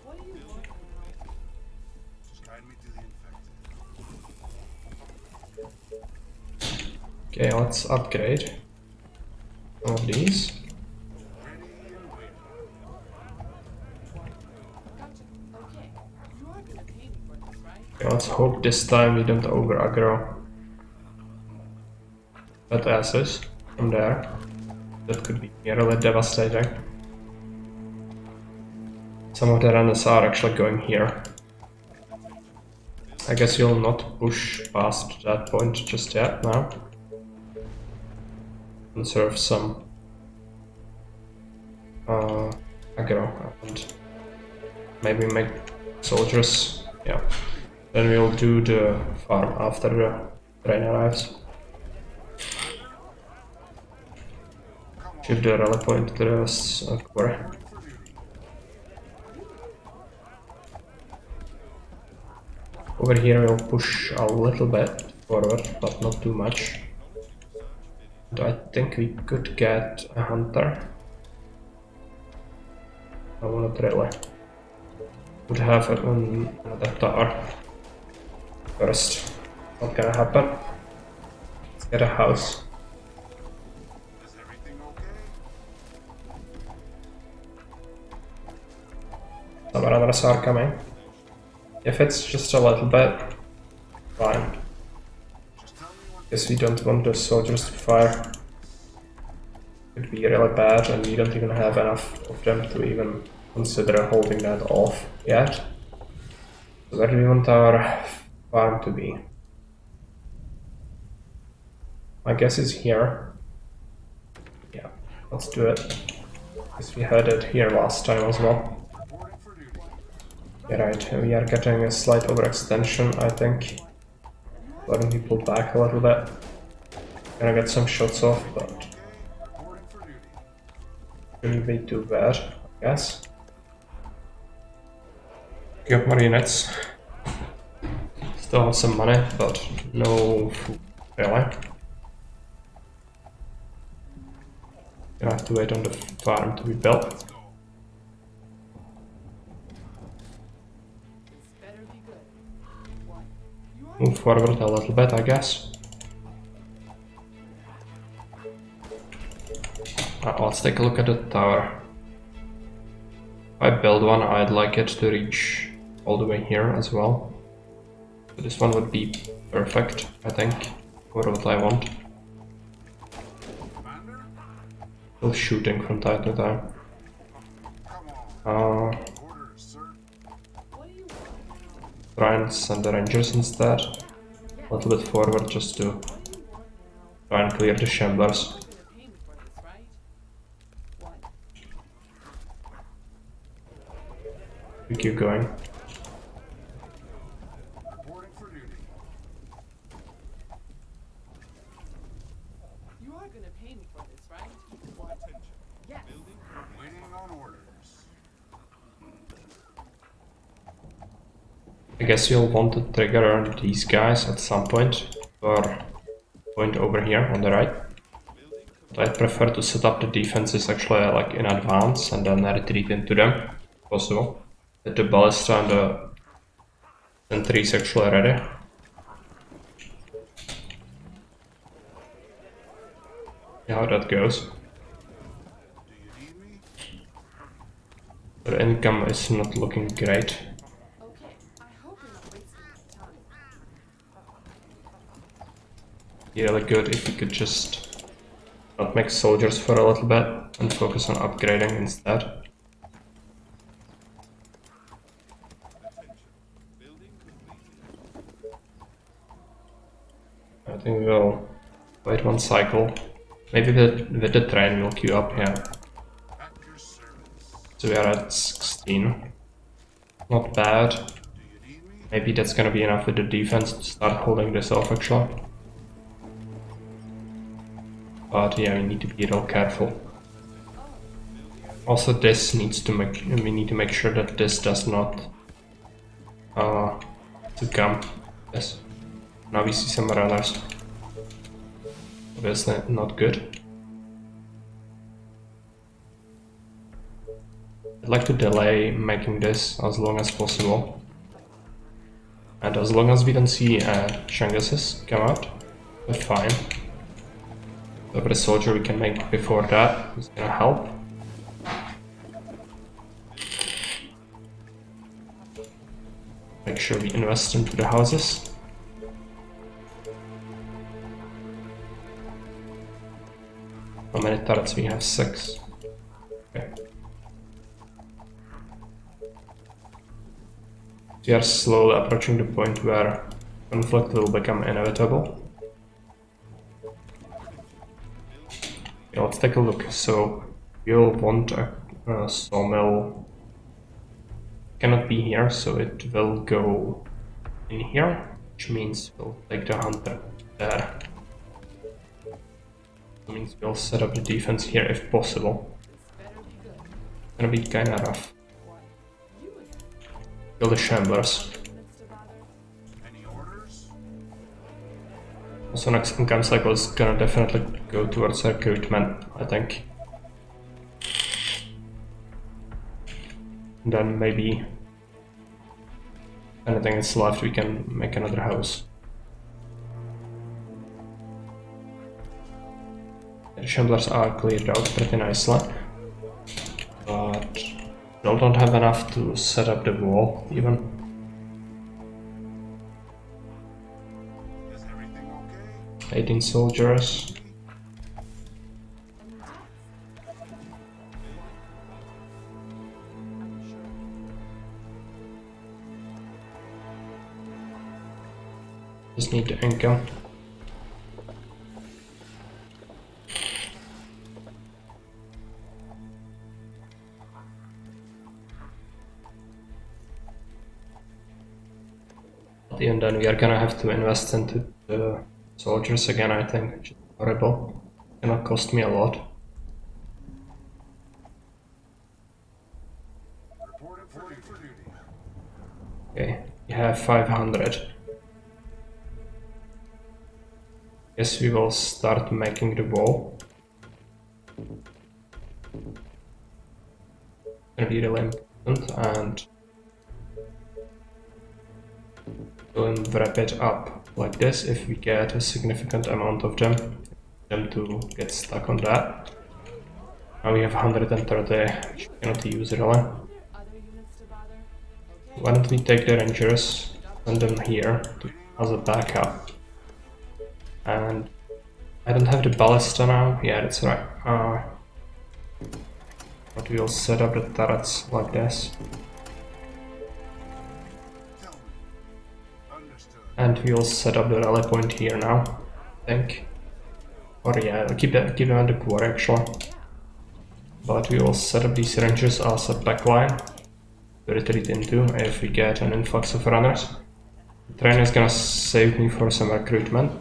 What do you want now? Just guide me to the infected. Okay, let's upgrade all of these. Ready and waiting. Gotcha. Okay. You are gonna pay me for this, right? Okay, let's hope this time we don't over aggro that asses from there. That could be really devastating. Some of the runners are actually going here. I guess you'll not push past that point just yet now. Conserve some aggro and maybe make soldiers. Yeah. Then we'll do the farm after the train arrives. Shift the rally point to the quarry. Over here we'll push a little bit forward, but not too much. And I think we could get a hunter. I want to really. Would have another tower first. What's gonna happen? Let's get a house. Is everything okay? Some runners are coming. If it's just a little bit, fine. Just tell me when. Guess we don't want the soldiers to fire. It'd be really bad, and we don't even have enough of them to even consider holding that off yet. So where do we want our farm to be? My guess is here. Yeah, let's do it. Because we had it here last time as well. Reporting for duty. Yeah, right, we are getting a slight overextension, I think. Letting people back a little bit. Gonna get some shots off, but Reporting for duty. shouldn't be too bad, I guess. Got more units. Still have some money, but no food, really. Gonna have to wait on the farm to be built. Let's go. This better be good. What? You are Move forward a little bit, I guess. Let's take a look at the tower. If I build one, I'd like it to reach all the way here as well. So this one would be perfect, I think, for what I want. Commander? Still shooting from time to time. Come on. Uh, Orders, sir. What do you want? try and send the rangers instead. A little bit forward just to What do you want now? try and clear the shamblers. You're gonna pay me for this, right? What? We keep going. Reporting for duty. You are gonna pay me for this, right? What? Yes. Waiting on orders. I guess you'll want to trigger these guys at some point, or point over here on the right. But I prefer to set up the defenses actually like in advance and then retreat into them, if possible. Get the ballista and the sentries actually ready. See how that goes. Do you need me? The income is not looking great. Okay. I hope you're not wasting my time. Really good if we could just not make soldiers for a little bit and focus on upgrading instead. I think we'll wait one cycle. Maybe with the train we'll queue up here. At your service. So we are at 16. Not bad. Do you need me? Maybe that's gonna be enough with the defense to start holding this off actually. But yeah, we need to be real careful. Also, this needs to we need to make sure that this does not succumb. Yes. Now we see some runners. Obviously not good. I'd like to delay making this as long as possible. And as long as we don't see Changises come out, we're fine. Every soldier we can make before that is gonna help. Make sure we invest into the houses. How many turrets we have? 6. Okay. We are slowly approaching the point where conflict will become inevitable. Okay, let's take a look. So you'll want a sawmill. Cannot be here, so it will go in here, which means we'll take the hunter there. That means we'll set up the defense here if possible. Better be good. Gonna be kinda rough. What? You again. Kill the shamblers. Units to bother? Any orders? Also next income cycle is gonna definitely go towards recruitment, I think. And then maybe anything is left, we can make another house. The shamblers are cleared out pretty nicely, but still don't have enough to set up the wall even. Is everything okay? 18 soldiers. Any attacks? I'm sure. Just need the income. And then we are gonna have to invest into the soldiers again, I think, which is horrible. Gonna cost me a lot. Reporting for duty. Okay, we have 500. Guess we will start making the wall. Gonna be really important, and we'll wrap it up like this if we get a significant amount of them to get stuck on that. Now we have 130, which we cannot use really. Other units to bother? Okay. Why don't we take the rangers, send them here as a backup. And I don't have the ballista now. Yeah, that's right. But we'll set up the turrets like this. Tell me. Understood. And we'll set up the rally point here now, I think. Or yeah, keep them at the quarry actually. But we will set up these rangers as a backline to retreat into if we get an influx of runners. The train is gonna save me for some recruitment.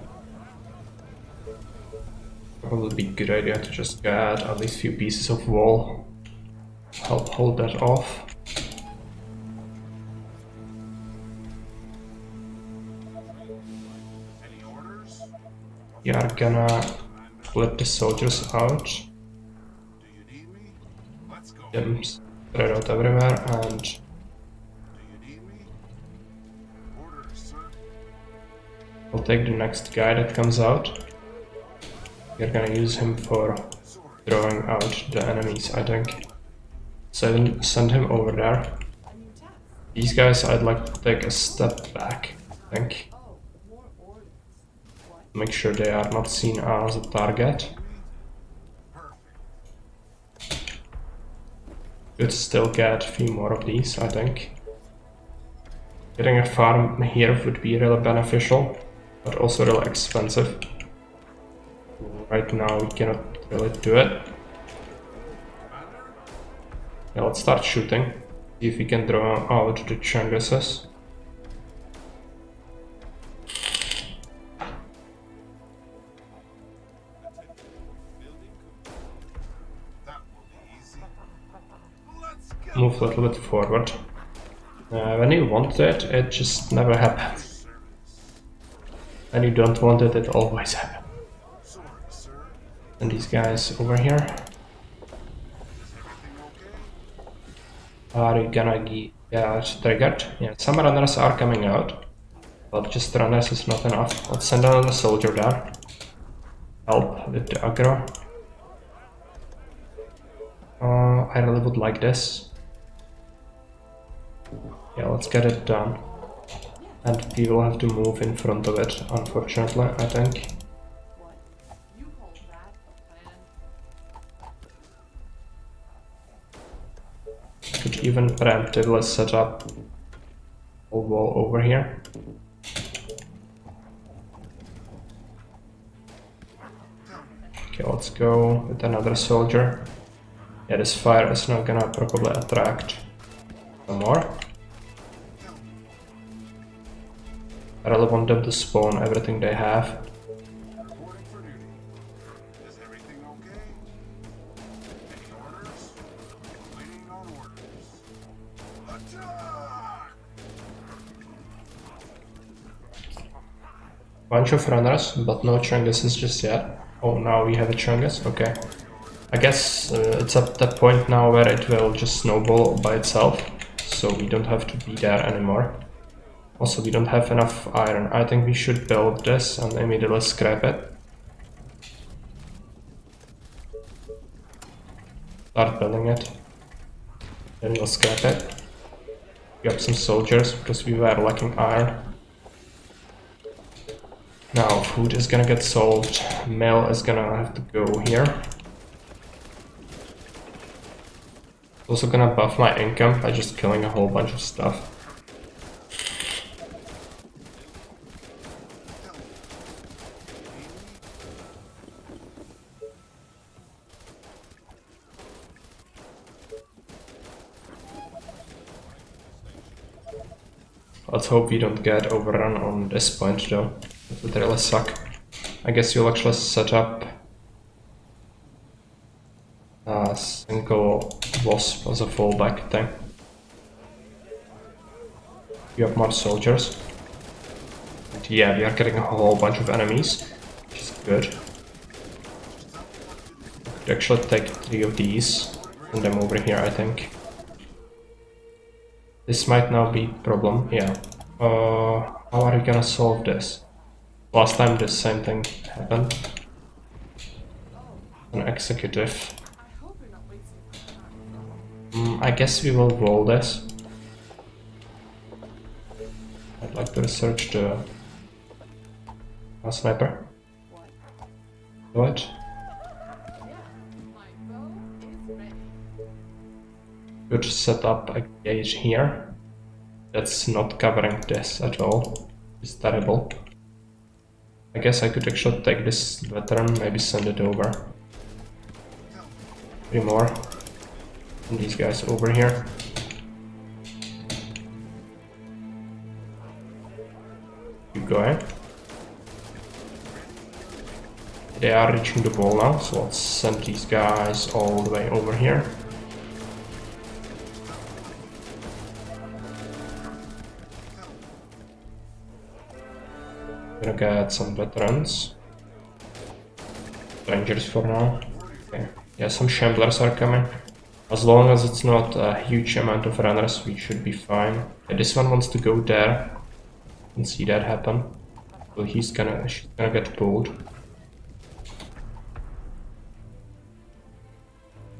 Probably be a good idea to just get at least few pieces of wall. Help hold that off. Any orders? We are gonna split the soldiers out, Do you need me? Let's go. them spread out everywhere, and Do you need me? Orders, sir. we'll take the next guy that comes out. We're gonna use him for Sword. throwing out the enemies, I think. Send him over there. Any attacks? These guys, I'd like to take a step back, I think. Oh, more orders. What? Make sure they are not seen as a target. Perfect. Could still get a few more of these, I think. Getting a farm here would be really beneficial, but also really expensive. Right now we cannot really do it. Yeah, let's start shooting. See if we can draw out the Changrises. That will be easy. Let's go. Move a little bit forward. When you want it, it just never happens. Service. When you don't want it, it always happens. Sorry, sir. And these guys over here Is everything okay? are gonna get triggered. Yeah, some runners are coming out, but just runners is not enough. Let's send another soldier there. Help with the aggro. I really would like this. Yeah, let's get it done. And we will have to move in front of it, unfortunately, I think. What? You call that a plan? Could even preemptively set up wall over here. Okay, let's go with another soldier. Yeah, this fire is not gonna probably attract some more. I really want them to spawn everything they have. Reporting for duty. Is everything okay? Any orders? Waiting on orders. Attack! Bunch of runners, but no Chunguses just yet. Oh, now we have a Chungus, okay. I guess it's at that point now where it will just snowball by itself, so we don't have to be there anymore. Also, we don't have enough iron. I think we should build this and immediately scrap it. Start building it. Then we'll scrap it. We have some soldiers because we were lacking iron. Now, food is gonna get sold. Mail is gonna have to go here. Also gonna buff my income by just killing a whole bunch of stuff. Let's hope we don't get overrun on this point though. That would really suck. I guess you'll actually set up a single wasp as a fallback thing. You have more soldiers. And yeah, we are getting a whole bunch of enemies, which is good. I could actually take 3 of these, send them over here, I think. This might now be a problem, yeah. How are we gonna solve this? Last time the same thing happened. An executive. I hope you're not wasting my time. I guess we will roll this. I'd like to research the sniper. Do it. Yeah, my bow is ready. Could set up a gauge here. That's not covering this at all. It's terrible. I guess I could actually take this veteran, maybe send it over. 3 more. And these guys over here. Keep going. They are reaching the wall now, so let's send these guys all the way over here. Gonna get some veterans. Rangers for now. Okay. Yeah, some shamblers are coming. As long as it's not a huge amount of runners, we should be fine. Yeah, this one wants to go there. You can see that happen. So she's gonna get pulled.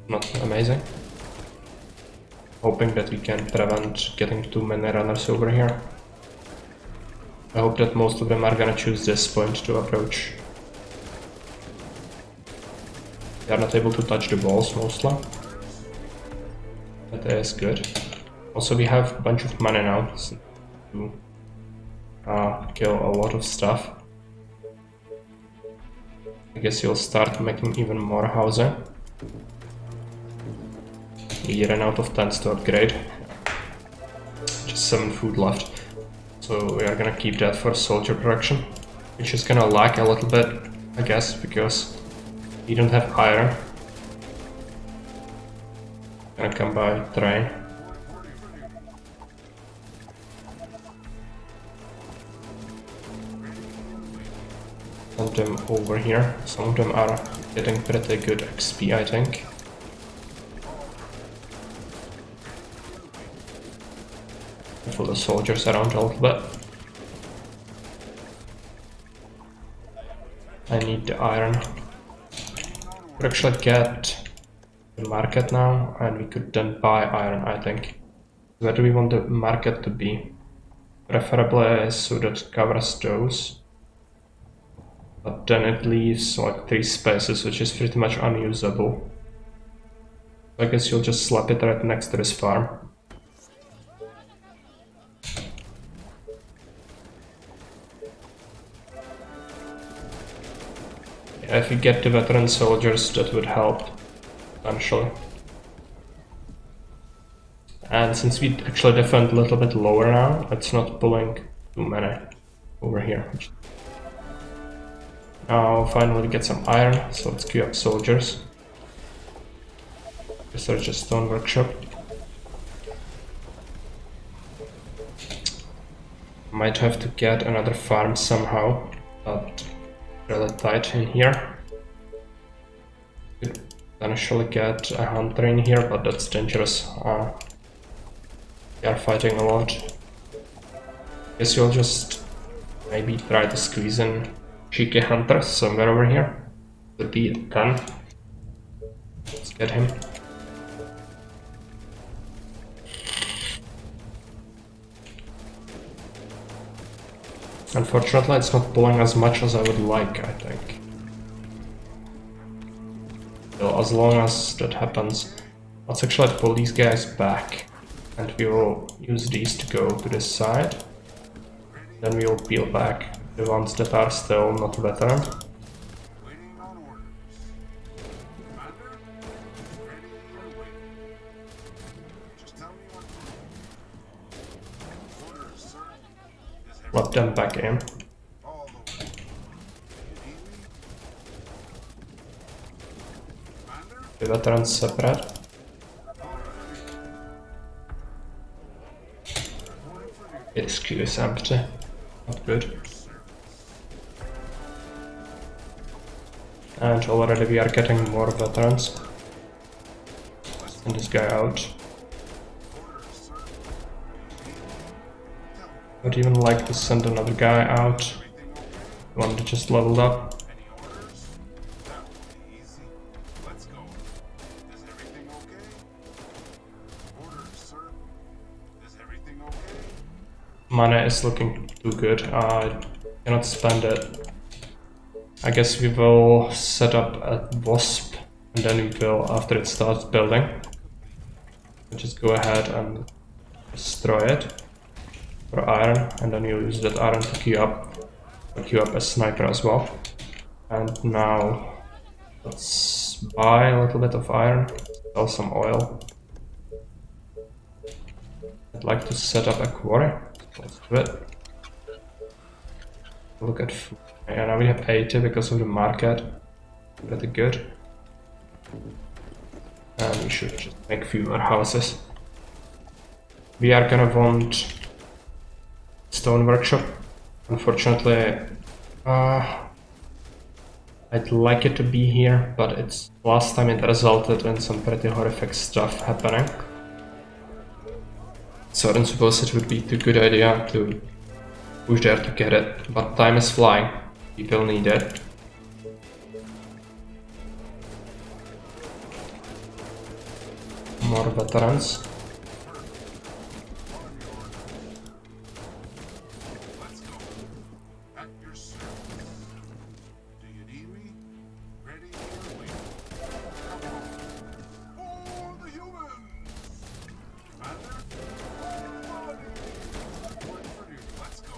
Not amazing. Hoping that we can prevent getting too many runners over here. I hope that most of them are gonna choose this point to approach. They are not able to touch the walls mostly. That is good. Also, we have a bunch of money now to kill a lot of stuff. I guess you'll start making even more housing. We ran out of tents to upgrade. Just 7 food left. So we are gonna keep that for soldier production, which is gonna lack a little bit, I guess, because we don't have iron. Gonna come by train. Send them over here. Some of them are getting pretty good XP, I think. For the soldiers around a little bit. I need the iron. Could actually get the market now, and we could then buy iron, I think. Where do we want the market to be? Preferably so that it covers those. But then it leaves like 3 spaces, which is pretty much unusable. I guess you'll just slap it right next to this farm. If we get the veteran soldiers, that would help, potentially. And since we actually defend a little bit lower now, it's not pulling too many over here. Now finally get some iron, so let's queue up soldiers. Research a stone workshop. Might have to get another farm somehow, but really tight in here. Could potentially get a hunter in here, but that's dangerous. We are fighting a lot. Guess we'll just maybe try to squeeze in cheeky hunter somewhere over here. Would be a 10. Let's get him. Unfortunately, it's not pulling as much as I would like, I think. So as long as that happens, let's actually pull these guys back. And we will use these to go to this side. Then we will peel back the ones that are still not veteran. Waiting on orders. Commander, ready and waiting. Just tell me what to do. Orders, sir. Is Let them back in. all the way? You need me? Commander? The veterans separate. Its queue is empty. Not good. And already we are getting more veterans. Send this guy out. Would even like to send another guy out. One that just leveled up. Any orders? That will be easy. Let's go. Is everything okay? Orders, sir. Is everything okay? Mana is looking too good. I cannot spend it. I guess we will set up a wasp and then we will, after it starts building, we'll just go ahead and destroy it for iron, and then you'll use that iron to queue up a sniper as well. And now let's buy a little bit of iron, sell some oil. I'd like to set up a quarry. Let's do it. Look at food. Yeah, now we have 80 because of the market. Pretty good. And we should just make fewer houses. We are gonna want stone workshop. Unfortunately, I'd like it to be here, but it's last time it resulted in some pretty horrific stuff happening. So I don't suppose it would be too good idea to push there to get it, but time is flying. People need it. More veterans. Let's go. At your service. Do you need me? Ready and waiting. Come on. For the humans! Commander? Body! Report for duty. Let's go.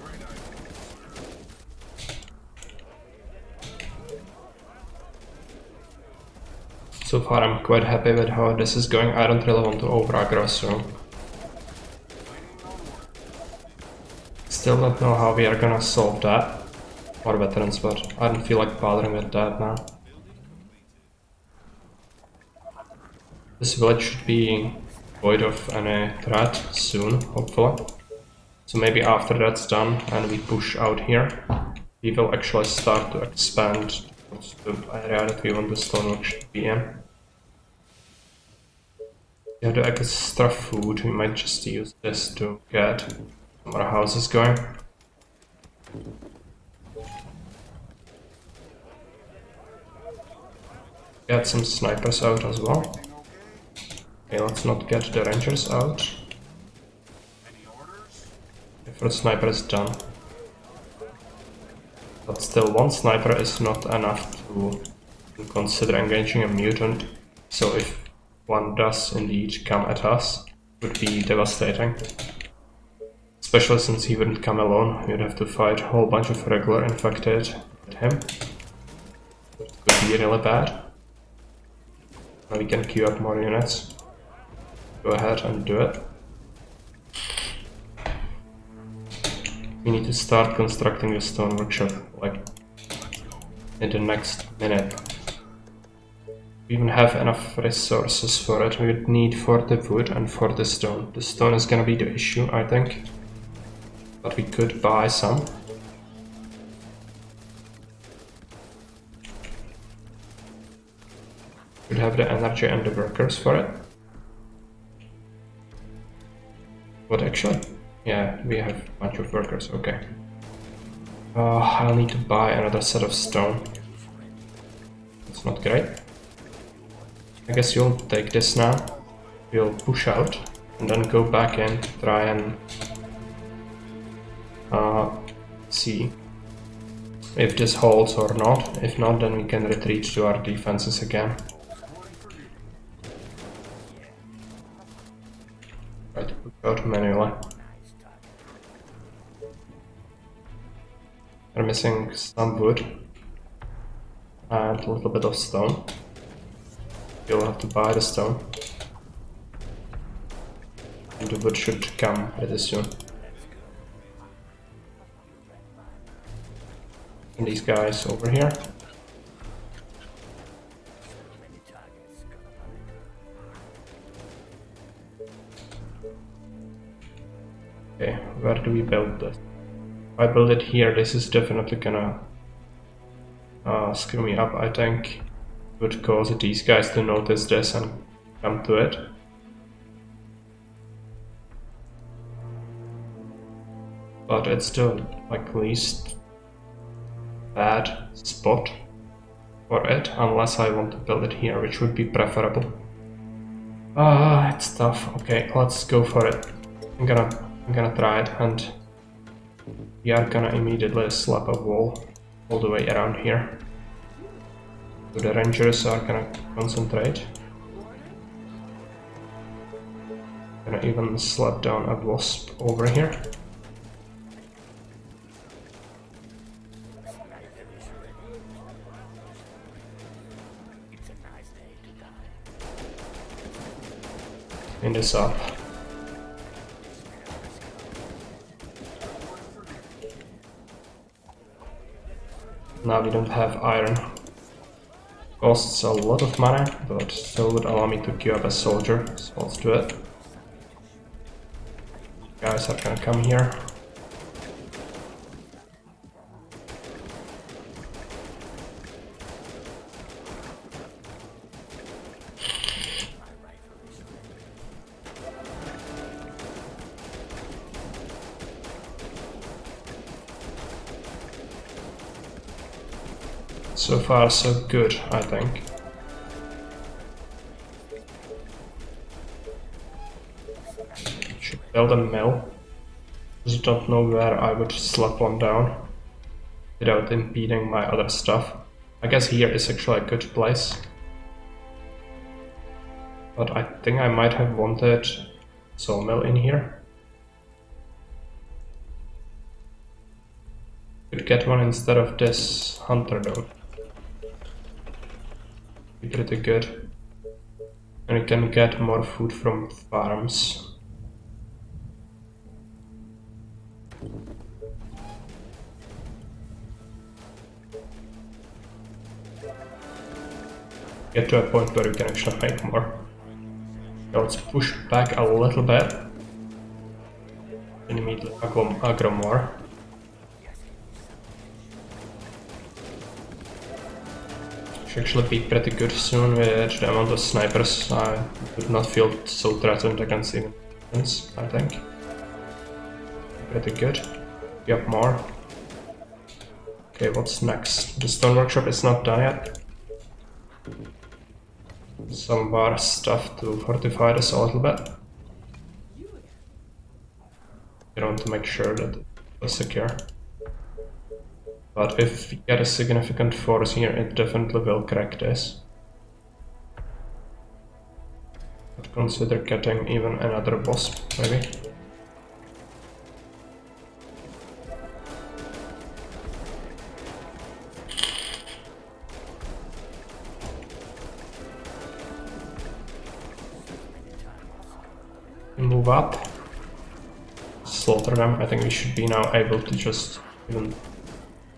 Great idea, sir. So far I'm quite happy with how this is going. I don't really want to over-aggro, so still don't know how we are gonna solve that. More veterans, but I don't feel like bothering with that now. This village should be void of any threat soon, hopefully. So maybe after that's done and we push out here, we will actually start to expand towards the area that we want the stoneworks to be in. We have the extra food, we might just use this to get some more houses going. Get some snipers out as well. Okay, let's not get the rangers out. Any orders? The first sniper is done. But still, one sniper is not enough to consider engaging a mutant. So if one does indeed come at us, it would be devastating. Especially since he wouldn't come alone, you'd have to fight a whole bunch of regular infected with him. could be really bad. Now we can queue up more units. Go ahead and do it. We need to start constructing the stone workshop like in the next minute. We even have enough resources for it. We would need for the wood and for the stone. The stone is gonna be the issue, I think. But we could buy some. Could have the energy and the workers for it. What actually? Yeah, we have a bunch of workers, okay. I'll need to buy another set of stone. That's not great. I guess you'll take this now. We'll push out and then go back in, try and see if this holds or not. If not, then we can retreat to our defenses again. Try to push out manually. We're missing some wood and a little bit of stone. You'll have to buy the stone. And the wood should come pretty soon. And these guys over here. Okay, where do we build this? If I build it here, this is definitely gonna screw me up, I think. Would cause these guys to notice this and come to it. But it's still like least bad spot for it, unless I want to build it here, which would be preferable. It's tough. Okay, let's go for it. I'm gonna try it, and we are gonna immediately slap a wall all the way around here. So the rangers are gonna concentrate. Gonna even slap down a wasp over here. Clean this up. Now we don't have iron. Costs a lot of money, but still would allow me to queue up a soldier, so let's do it. Guys are gonna come here. So far, so good, I think. Should build a mill. Just don't know where I would slap one down without impeding my other stuff. I guess here is actually a good place. But I think I might have wanted sawmill in here. Could get one instead of this hunter though. Be pretty good. And we can get more food from farms. Get to a point where we can actually make more. So let's push back a little bit. And immediately aggro more. Should actually be pretty good soon with the amount of snipers. I would not feel so threatened against even this, I think. Pretty good. We have more. Okay, what's next? The stone workshop is not done yet. Some bar stuff to fortify this a little bit. I want to make sure that it's secure. But if we get a significant force here, it definitely will crack this. I'd consider getting even another wasp, maybe. move up, slaughter them. I think we should be now able to just even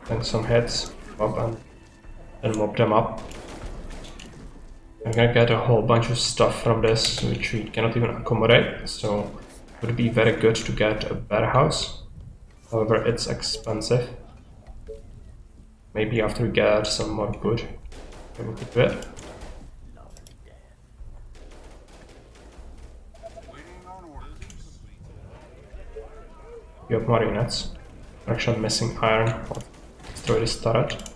tank some hits up and mob them up. I'm gonna get a whole bunch of stuff from this which we cannot even accommodate, so it would be very good to get a better house. However, it's expensive. Maybe after we get some more wood, we could do it. Waiting on orders. You have marionettes. Actually, I'm missing iron. I'll destroy this turret.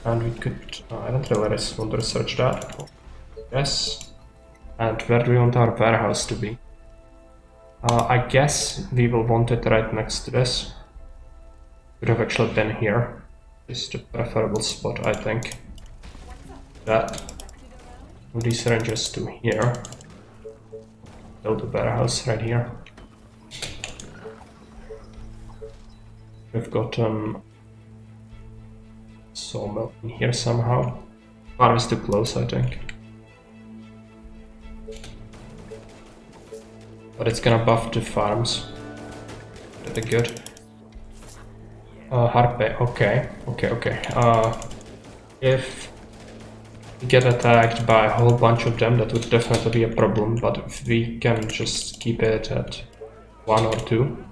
And we could... I don't really want to research that. Yes. And where do we want our warehouse to be? I guess we will want it right next to this. Could have actually been here. This is the preferable spot, I think. That. Move these ranges to here. Build a warehouse right here. We've got sawmill in here somehow. Farm is too close, I think. But it's gonna buff the farms. Pretty good. Harpe, okay. If we get attacked by a whole bunch of them, that would definitely be a problem, but if we can just keep it at 1 or 2,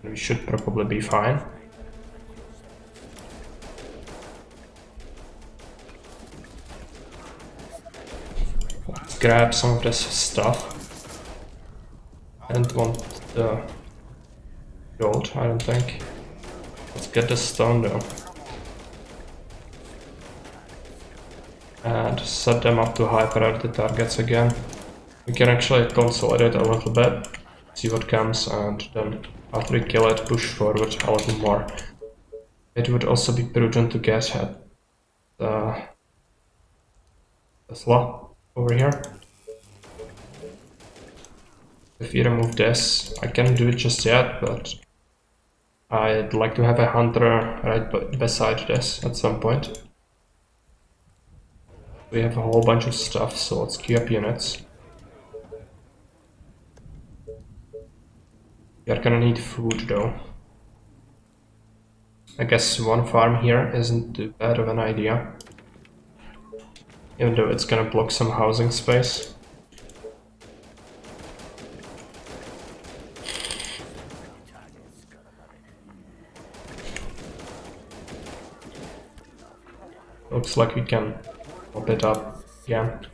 we should probably be fine. Let's grab some of this stuff. I don't want the gold, I don't think. Let's get the stone though. And set them up to high priority targets again. We can actually consolidate a little bit, see what comes, and then after we kill it, push forward a little more. It would also be prudent to get at the Tesla over here. If we remove this, I can't do it just yet, but I'd like to have a hunter right beside this at some point. We have a whole bunch of stuff, so let's queue up units. We are gonna need food though. I guess one farm here isn't too bad of an idea. Even though it's gonna block some housing space. Looks like we can pop it up again.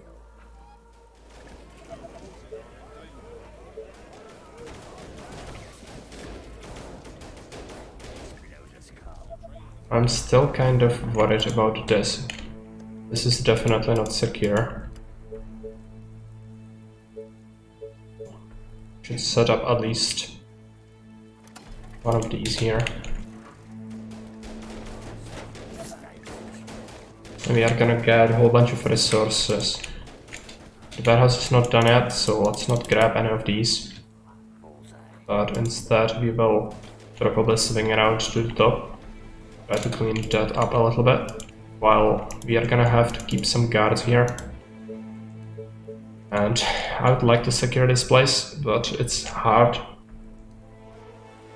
I'm still kind of worried about this. This is definitely not secure. Should set up at least one of these here. And we are gonna get a whole bunch of resources. The warehouse is not done yet, so let's not grab any of these. But instead we will probably swing around to the top. Try to clean that up a little bit. While we are gonna have to keep some guards here. And I would like to secure this place, but it's hard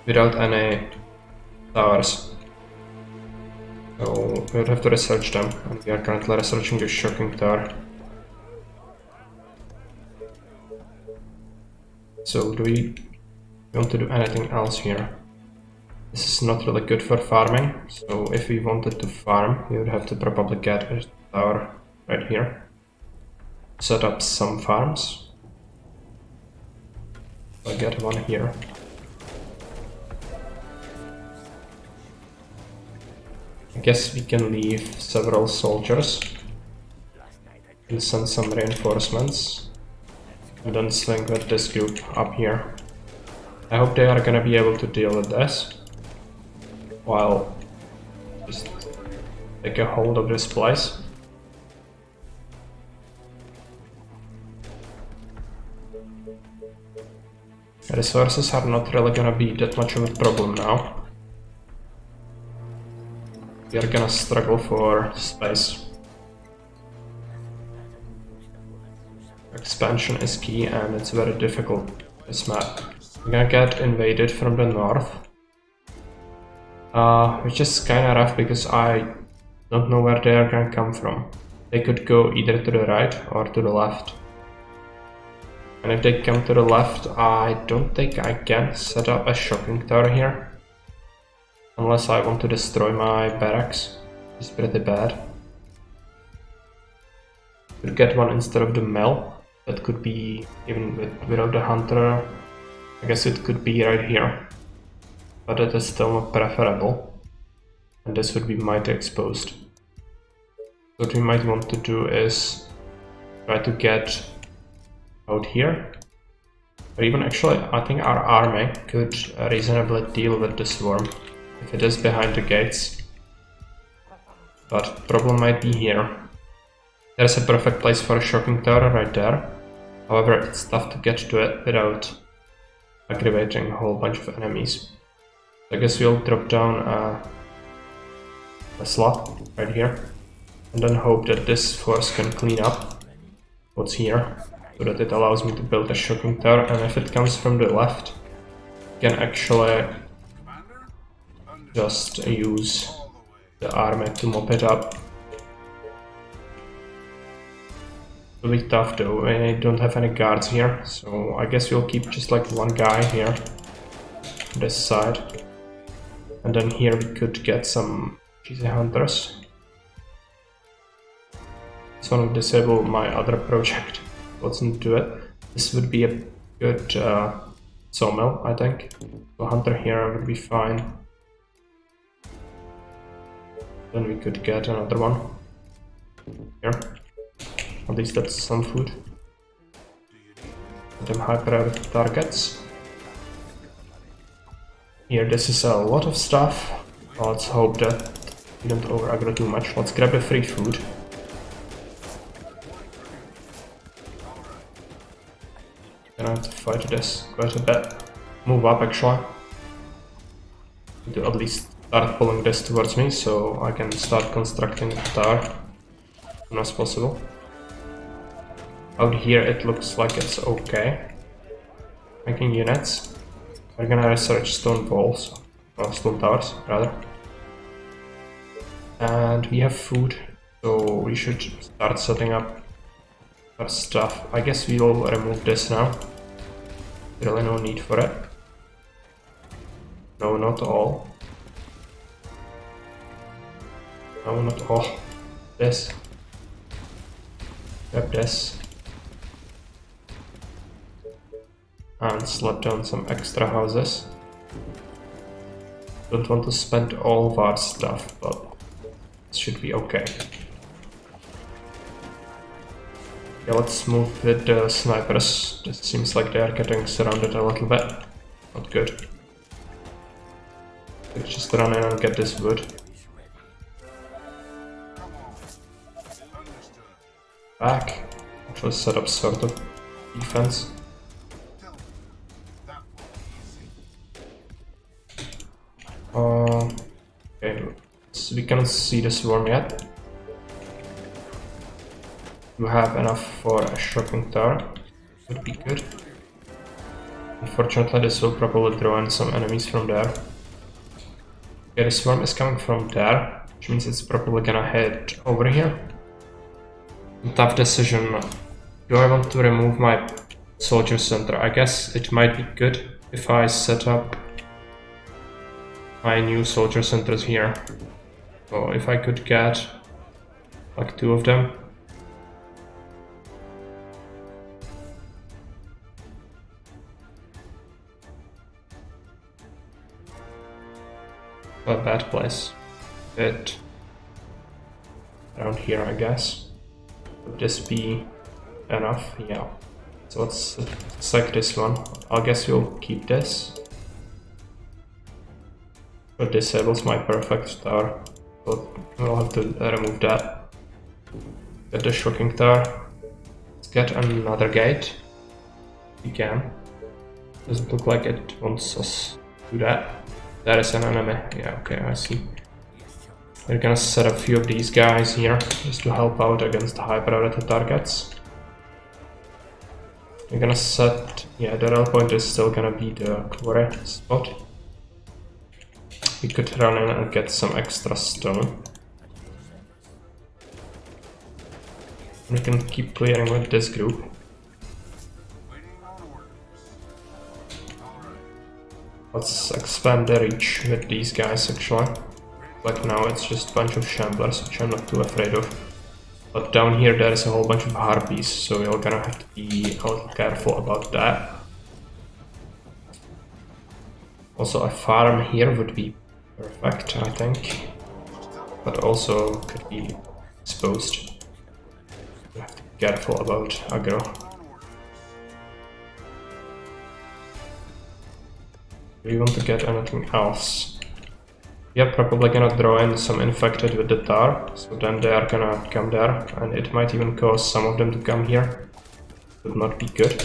without any towers. So we would have to research them, and we are currently researching the shocking tower. So do we want to do anything else here? This is not really good for farming, so if we wanted to farm, we would have to probably get a tower right here. Set up some farms. I'll get one here. I guess we can leave several soldiers and send some reinforcements and then swing with this group up here. I hope they are gonna be able to deal with this while just take a hold of this place. Resources are not really gonna be that much of a problem now. We are gonna struggle for space. expansion is key and it's very difficult, this map. We're gonna get invaded from the north. Which is kinda rough because I don't know where they are gonna come from. They could go either to the right or to the left. And if they come to the left, I don't think I can set up a shocking tower here. Unless I want to destroy my barracks. It's pretty bad. Could get one instead of the mill. That could be even without the hunter. I guess it could be right here. But that is still not preferable. And this would be mighty exposed. What we might want to do is try to get out here. Or even actually, I think our army could reasonably deal with the swarm if it is behind the gates. But problem might be here. There's a perfect place for a shocking tower right there. However, it's tough to get to it without aggravating a whole bunch of enemies. I guess we'll drop down a slot right here. And then hope that this force can clean up what's here. So that it allows me to build a shocking tower. And if it comes from the left, I can actually just use the army to mop it up. It'll be tough though, I don't have any guards here, so I guess we'll keep just like one guy here on this side. And then here we could get some cheesy hunters. This one will disable my other project. Let's not do it. This would be a good sawmill, I think. So hunter here would be fine. Then we could get another one here. At least that's some food. Put them high priority targets. Here, this is a lot of stuff. Let's hope that we don't over aggro too much. Let's grab the free food. Gonna have to fight this quite a bit. Move up actually. To at least start pulling this towards me so I can start constructing the tower as soon as possible. Out here it looks like it's okay. Making units. We're gonna research stone walls, or stone towers rather. And we have food, so we should start setting up our stuff. I guess we will remove this now. Really no need for it. No, not all. No, not all. This. Grab this. And slap down some extra houses. Don't want to spend all of our stuff, but it should be okay. Yeah, let's move with the snipers. It seems like they are getting surrounded a little bit. Not good. Let's just run in and get this wood. Back. Actually set up sort of defense. Okay, so we cannot see the swarm yet. You have enough for a shocking tower. Would be good. Unfortunately, this will probably draw in some enemies from there. Okay, the swarm is coming from there, which means it's probably gonna head over here. Tough decision. Do I want to remove my soldier center? I guess it might be good if I set up my new soldier centers here. So if I could get like 2 of them. A bad place. It around here, I guess. Would this be enough? Yeah. So let's select this one. I guess we'll keep this. But disables my perfect tower. So we'll have to remove that. Get the shocking tower. Let's get another gate. We can. Doesn't look like it wants us to do that. That is an enemy. Yeah, okay, I see. We're gonna set up a few of these guys here just to help out against the high priority targets. We're gonna set, yeah, the rail point is still gonna be the quarry spot. We could run in and get some extra stone. We can keep clearing with this group. Waiting on orders. Alright. Let's expand the reach with these guys actually. Like now it's just a bunch of shamblers, which I'm not too afraid of. But down here there is a whole bunch of harpies, so we're gonna have to be a little careful about that. Also a farm here would be perfect, I think. But also could be exposed. We have to be careful about aggro. Do we want to get anything else? We are probably gonna draw in some infected with the tar, so then they are gonna come there, and it might even cause some of them to come here. Would not be good.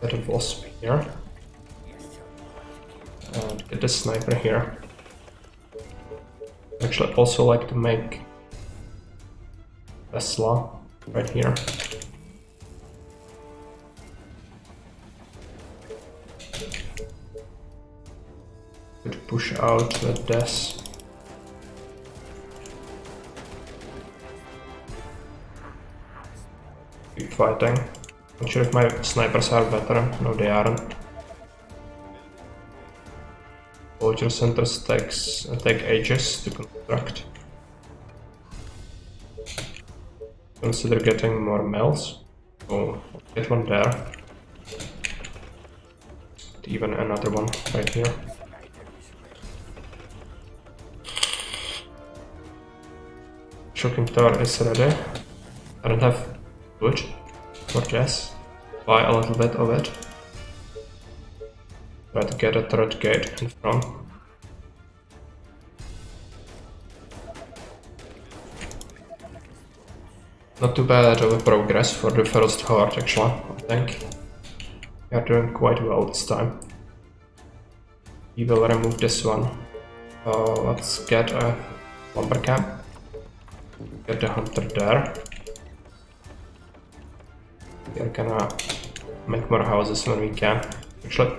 Get a wasp here. And get the sniper here. Actually, I also like to make Tesla right here. Could push out with this. Keep fighting. Not sure if my snipers are better. No, they aren't. Soldier centers take ages to construct. Consider getting more mills. Oh, get one there. Even another one right here. Shocking tower is ready. I don't have wood for this. Buy a little bit of it. Try to get a turret gate in front. Not too bad of a progress for the first horde actually, I think. We are doing quite well this time. We will remove this one. Let's get a lumber camp. Get the hunter there. We are gonna make more houses when we can. Actually,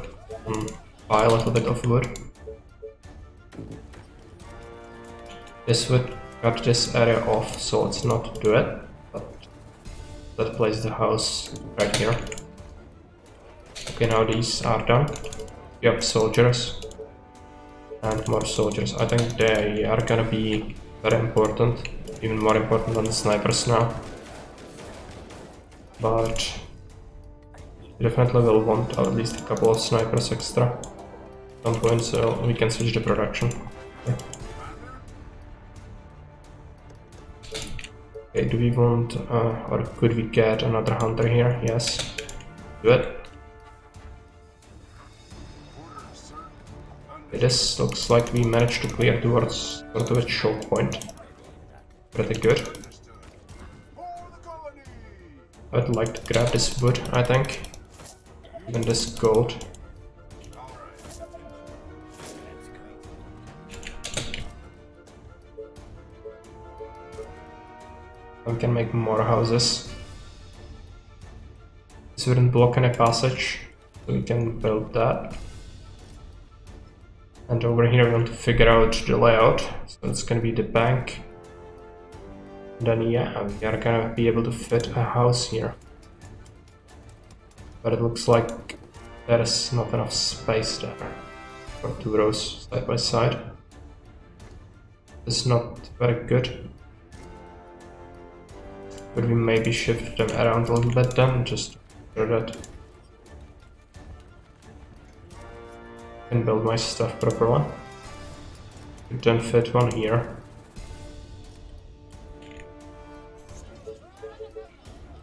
buy a little bit of wood. This would cut this area off, so let's not do it. But let's place the house right here. Okay, now these are done. We have soldiers. And more soldiers. I think they are gonna be very important. Even more important than the snipers now. But we definitely will want at least a couple of snipers extra at some point, so we can switch the production. Okay, do we want, or could we get another hunter here? Yes. Do it. Okay, this looks like we managed to clear towards sort of a choke point. Pretty good. I'd like to grab this wood, I think. Even this gold. We can make more houses. This wouldn't block any passage, so we can build that. And over here we want to figure out the layout, so it's gonna be the bank. Then yeah, we are gonna be able to fit a house here. But it looks like there is not enough space there for two rows side by side. It's not very good. Could we maybe shift them around a little bit then, just to make sure that I can build my stuff properly. Could then fit one here.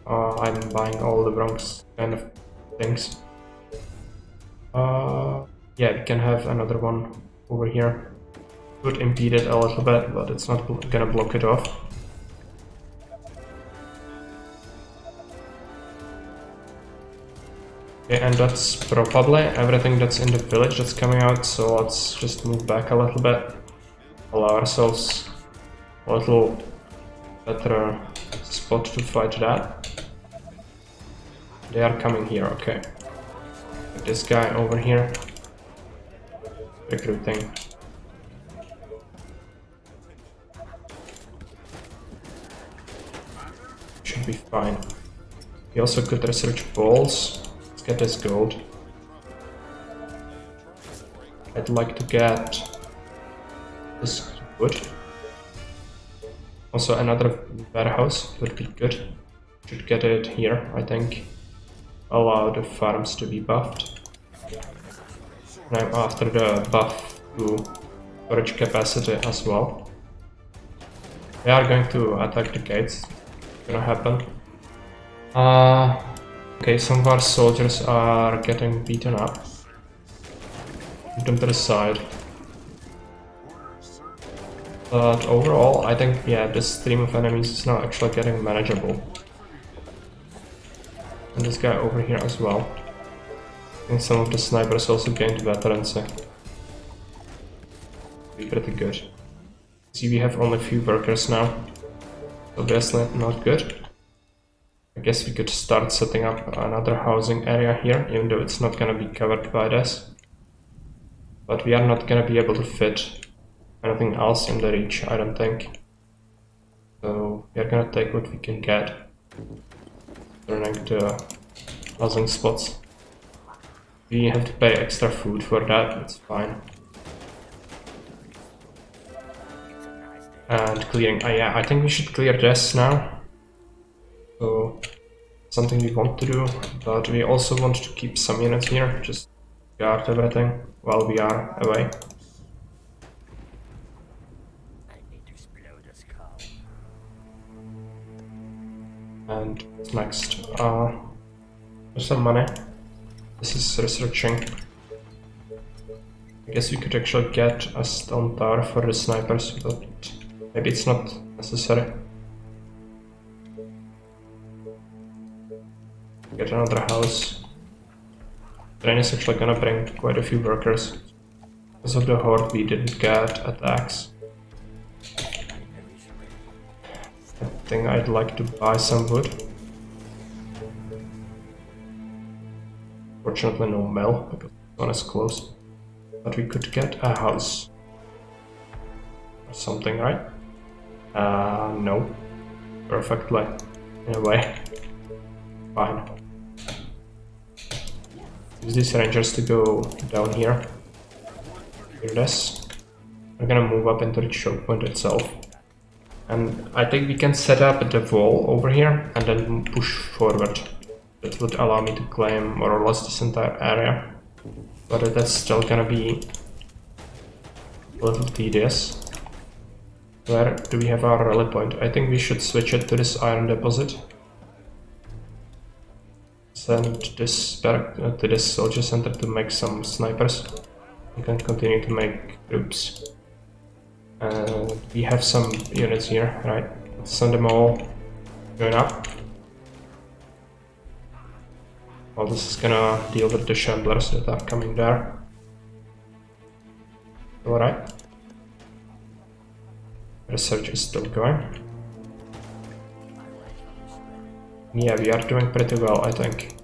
I'm buying all the wrong kind of things. Yeah, we can have another one over here. Would impede it a little bit, but it's not gonna block it off. Okay, and that's probably everything that's in the village that's coming out, so let's just move back a little bit. Allow ourselves a little better spot to fight that. They are coming here, okay. This guy over here. Recruiting. Should be fine. We also could research balls. Let's get this gold. I'd like to get this wood. Also another warehouse would be good. Should get it here, I think. Allow the farms to be buffed. And I'm after the buff to storage capacity as well. They are going to attack the gates. It's gonna happen. Okay, some of our soldiers are getting beaten up. Put them to the side. But overall, I think, yeah, this stream of enemies is now actually getting manageable. And this guy over here as well. I think some of the snipers also gained veterancy. Be pretty good. See, we have only a few workers now. Obviously not good. I guess we could start setting up another housing area here, even though it's not gonna be covered by this. But we are not gonna be able to fit anything else in the reach, I don't think. So we are gonna take what we can get. Turning the housing spots. We have to pay extra food for that, it's fine. And clearing, yeah, I think we should clear this now. So, something we want to do, but we also want to keep some units here, just guard everything while we are away. And what's next? There's some money. This is researching. I guess we could actually get a stone tower for the snipers, but maybe it's not necessary. Get another house. Train is actually gonna bring quite a few workers. Because of the horde we didn't get attacks. I think I'd like to buy some wood. Fortunately no mill, because one is closed. But we could get a house. Or something, right? No. Perfectly. In a way. Fine. Use these rangers to go down here. Do this. We're gonna move up into the choke point itself. And I think we can set up the wall over here and then push forward. That would allow me to claim more or less this entire area. But that's still gonna be a little tedious. Where do we have our rally point? I think we should switch it to this iron deposit. Send this back to this soldier center to make some snipers. We can continue to make troops. We have some units here, right? Let's send them all going up. Well, this is gonna deal with the shamblers that are coming there. Alright. Research is still going. Yeah, we are doing pretty well, I think.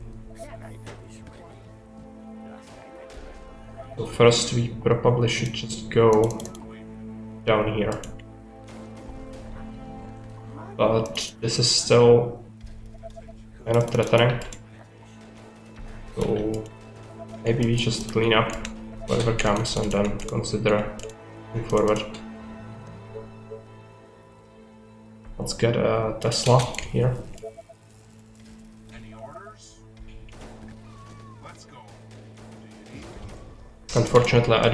So first we probably should just go down here. But this is still kind of threatening. So maybe we just clean up whatever comes and then consider moving forward. Let's get a Tesla here. Any orders? Let's go. Do you need me? Unfortunately, I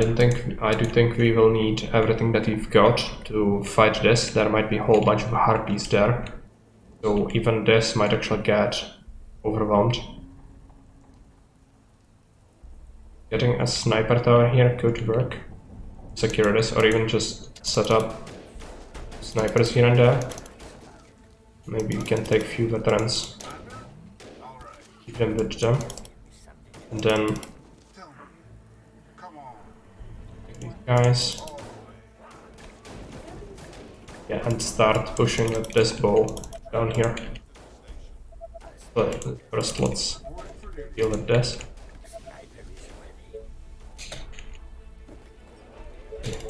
do think we will need everything that we've got to fight this. There might be a whole bunch of harpies there. So even this might actually get overwhelmed. Getting a sniper tower here could work. Secure this, or even just set up snipers here and there. Maybe we can take a few veterans. Keep them with them. And then Tell me. Come on. these guys. Yeah, and start pushing with this ball down here. But first let's deal with this.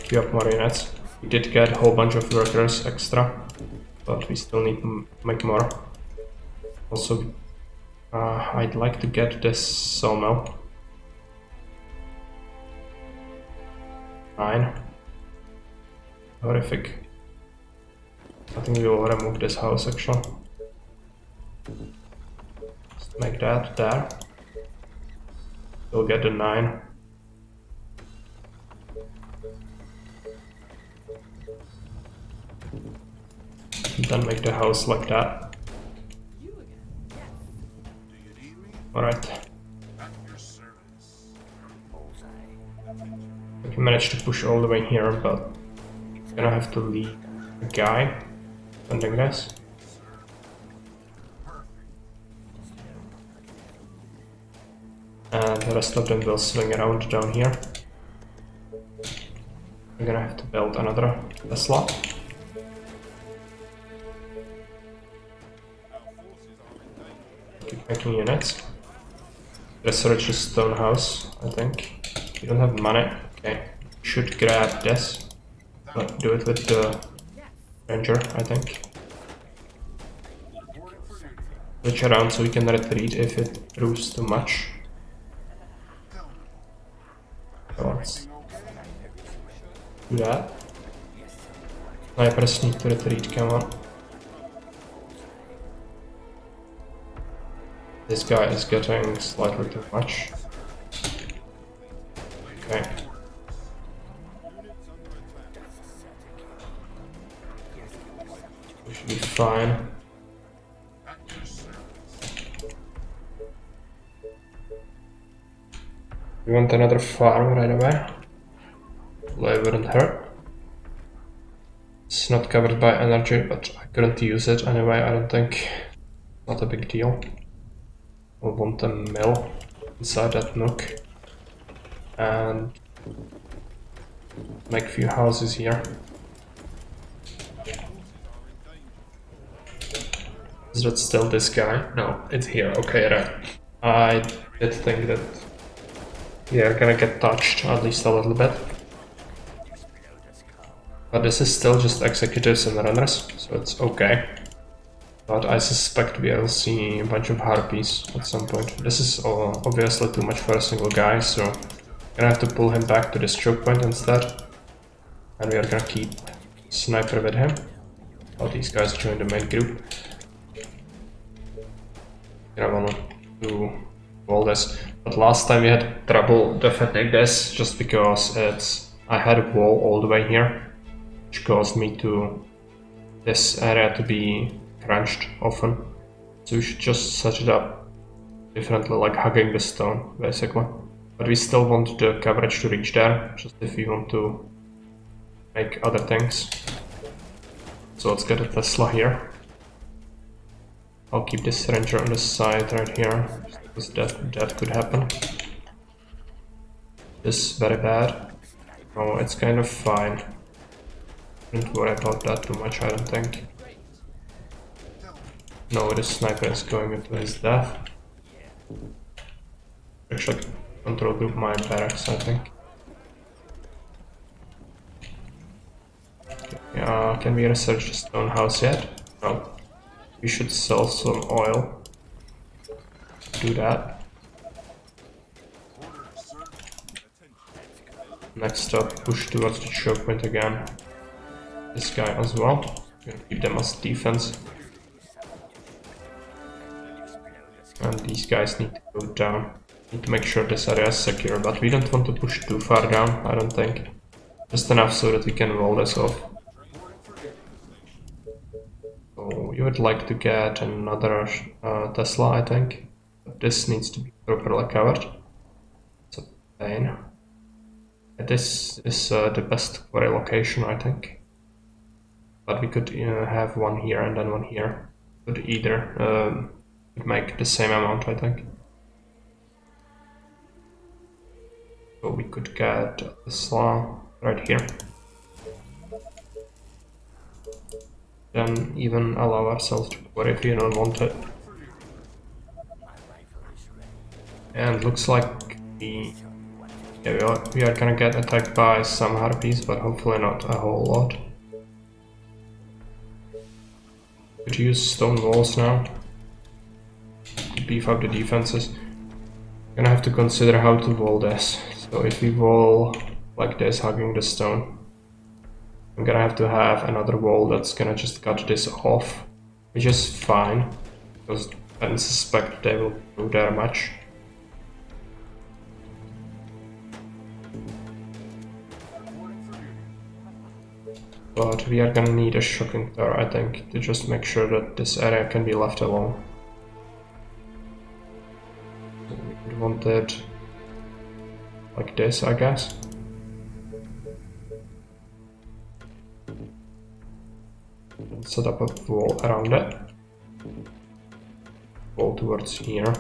Queue up more units. We did get a whole bunch of workers extra, but we still need to make more. Also, I'd like to get this sawmill. 9. Horrific. I think we will remove this house actually. Just make that there. We'll get the 9. And then make the house like that. You again? Yes. Do you need me? Alright. At your service. We can manage to push all the way here, but gonna have to leave a guy funding this. And the rest of them will swing around down here. We're gonna have to build another Tesla. Keep making units. Research a stone house, I think. We don't have money. Okay. Should grab this. But do it with the ranger, I think. Switch around so we can retreat if it proves too much. So let's do that. Snipers need to retreat, come on. This guy is getting slightly too much. Okay. We should be fine. We want another farm right away. Well, it wouldn't hurt. It's not covered by energy, but I couldn't use it anyway, I don't think. Not a big deal. We'll want a mill inside that nook. And make a few houses here. Is that still this guy? No, it's here. Okay, right. I did think that we are gonna get touched, at least a little bit. But this is still just executives and runners, so it's okay. But I suspect we will see a bunch of harpies at some point. This is obviously too much for a single guy, so I'm gonna have to pull him back to this choke point instead. And we are gonna keep Sniper with him. All these guys join the main group. I want to do all this. But last time we had trouble defending this just because I had a wall all the way here, which caused me to this area to be crunched often. So we should just set it up differently, like hugging the stone basically. But we still want the coverage to reach there, just if we want to make other things. So let's get a Tesla here. I'll keep this ranger on the side right here, because that could happen. This is very bad. Oh, it's kind of fine. Don't worry about that too much, I don't think. No, this sniper is going into his death. Actually, control group my barracks, I think. Can we research the stone house yet? No. We should sell some oil. Do that. Next up, push towards the choke point again. This guy as well. We're gonna keep them as defense. And these guys need to go down. Need to make sure this area is secure, but we don't want to push too far down, I don't think. Just enough so that we can roll this off. So you would like to get another Tesla, I think. But this needs to be properly covered. It's a pain. This is the best quarry location, I think. But we could have one here and then one here. Could either make the same amount, I think. So we could get a Tesla right here. then even allow ourselves to worry if we don't want it. And looks like we are gonna get attacked by some harpies, but hopefully not a whole lot. Could use stone walls now to beef up the defenses. Gonna have to consider how to wall this. So if we wall like this, hugging the stone, I'm gonna have to have another wall that's gonna just cut this off, which is fine, because I don't suspect they will do that much. But we are gonna need a shocking tower, I think, to just make sure that this area can be left alone. We would want it like this, I guess. Set up a wall around it. Wall towards here.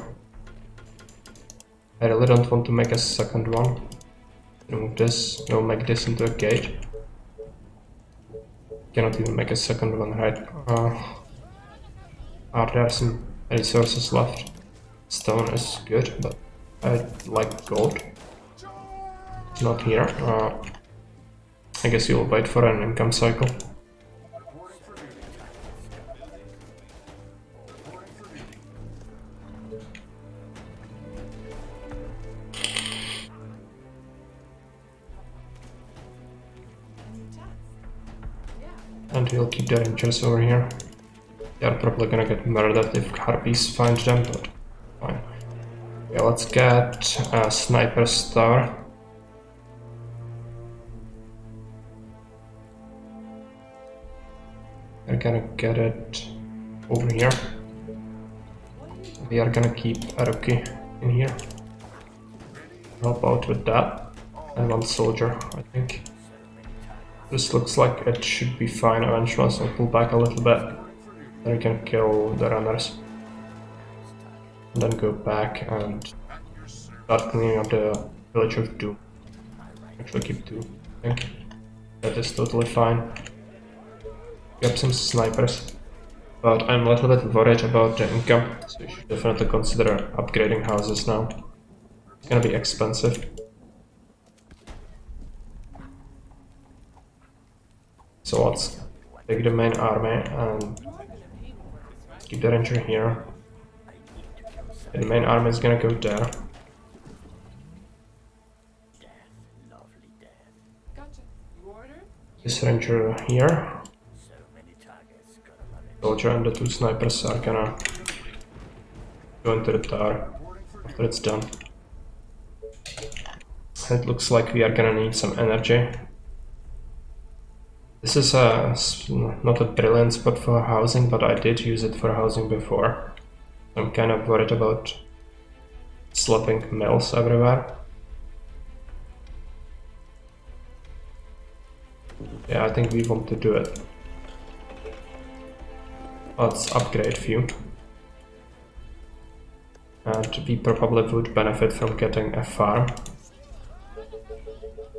I really don't want to make a second one. Remove this, we'll make this into a gate. Cannot even make a second one, right? Are there some resources left? Stone is good, but I like gold. It's not here. I guess you'll wait for an income cycle. And we'll keep the rangers over here. They are probably gonna get murdered if harpies find them, but fine. Yeah, let's get a sniper's tower. We're gonna get it over here. We are gonna keep Aruki in here. Help out with that. And one soldier, I think. This looks like it should be fine eventually, so pull back a little bit. Then we can kill the runners. And then go back and start cleaning up the village of Doom. Actually keep 2, I think. That is totally fine. Grab some snipers. But I'm a little bit worried about the income, so you should definitely consider upgrading houses now. It's gonna be expensive. So let's take the main army and keep the ranger here. And the main army is gonna go there. This ranger here. Soldier and the 2 snipers are gonna go into the tower after it's done. It looks like we are gonna need some energy. This is not a brilliant spot for housing, but I did use it for housing before. I'm kind of worried about slapping mills everywhere. Yeah, I think we want to do it. Let's upgrade few. And we probably would benefit from getting a farm.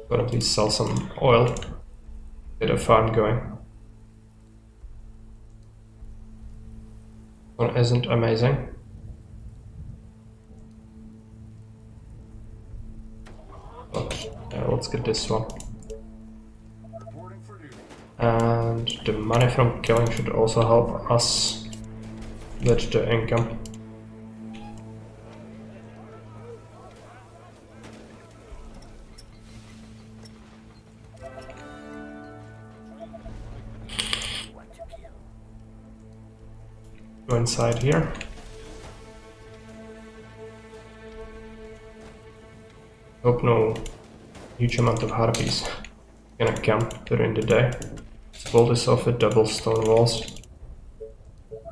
Or at least sell some oil. Get a farm going. One isn't amazing. But let's get this one. And the money from killing should also help us with the income. Go inside here. Hope no huge amount of harpies gonna camp during the day. Let's wall this off with double stone walls.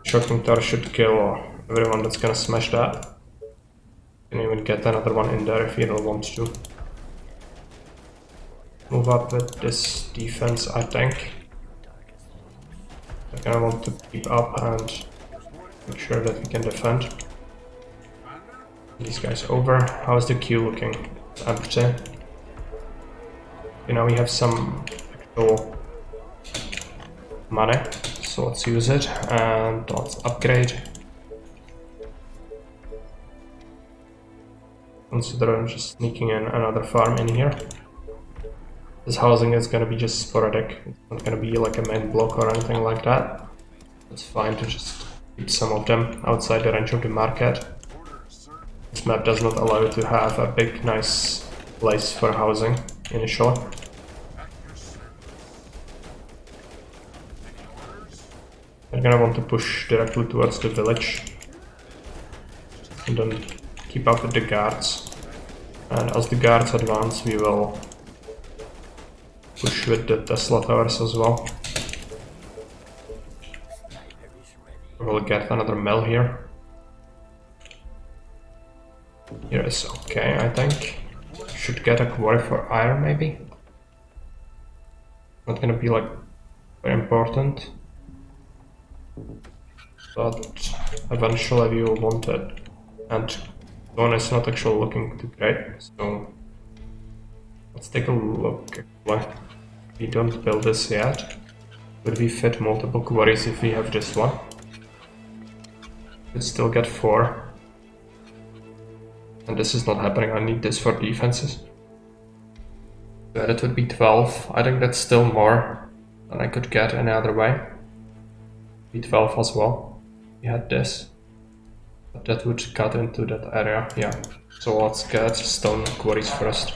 Shocking tower should kill everyone that's gonna smash that. You can even get another one in there if you don't want to. Move up with this defense, I think. I'm gonna want to keep up and make sure that we can defend. These guys over. How's the queue looking? It's empty. You know, we have some actual money, so let's use it and let's upgrade. Consider just sneaking in another farm in here. This housing is gonna be just sporadic. It's not gonna be like a main block or anything like that. It's fine to just keep some of them outside the range of the market. This map does not allow you to have a big, nice place for housing initially. You're gonna want to push directly towards the village and then keep up with the guards. And as the guards advance, we will push with the Tesla towers as well. We'll get another mill here. Here is okay, I think. Should get a quarry for iron, maybe. Not gonna be like very important, but eventually we will want it. And one is not actually looking too great, so let's take a look. We don't build this yet. Would we fit multiple quarries if we have this one? We'd still get 4. And this is not happening. I need this for defenses. So that would be 12. I think that's still more than I could get any other way. Be 12 as well. We had this. But that would cut into that area, yeah. So let's get stone quarries first,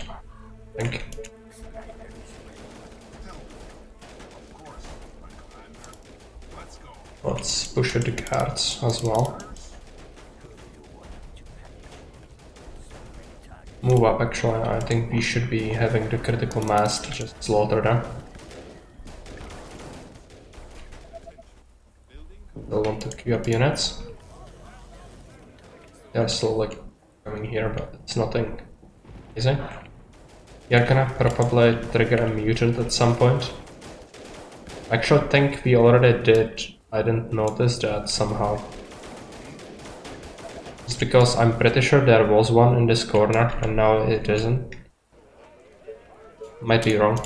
I think. Let's push with the guards as well. Move up, actually. I think we should be having the critical mass to just slaughter them. They'll want to queue up units. They're still like coming here, but it's nothing easy. You're gonna probably trigger a mutant at some point. I actually think we already did. I didn't notice that somehow. Just because I'm pretty sure there was one in this corner and now it isn't. Might be wrong.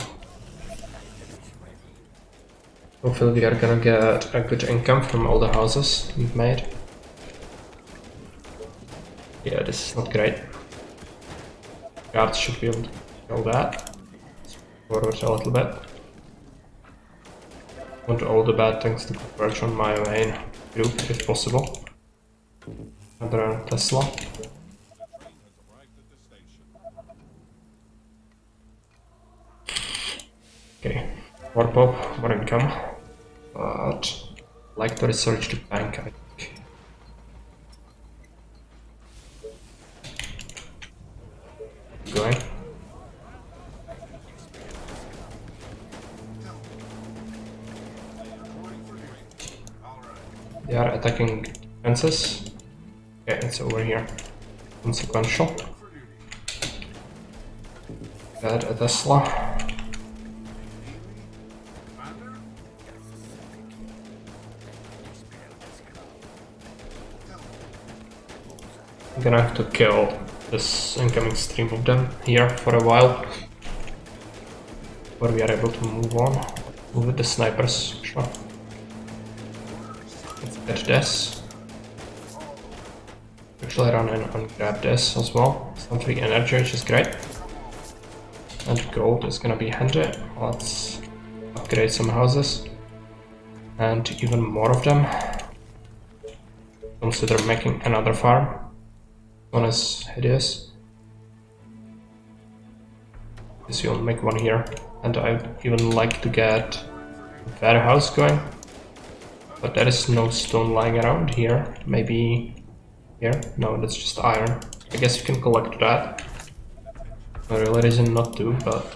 Hopefully we are gonna get a good income from all the houses we've made. Yeah, this is not great. Guards should be able to kill that. Forward a little bit. Want all the bad things to converge on my main group if possible. Another Tesla. Okay, more pop, more income. But I'd like to research the bank, I think. Going. They are attacking defenses. Okay, it's over here. Consequential. Got a Tesla. I'm gonna have to kill this incoming stream of them here for a while. Before we are able to move on. Move with the snipers, sure. Let's get this. Actually run in and grab this as well. Some free energy, which is great. And gold is gonna be handy. Let's upgrade some houses. And even more of them. Consider making another farm. One is hideous. Guess you'll make one here. And I'd even like to get a warehouse going. But there is no stone lying around here. Maybe here? No, that's just iron. I guess you can collect that. No real reason not to, but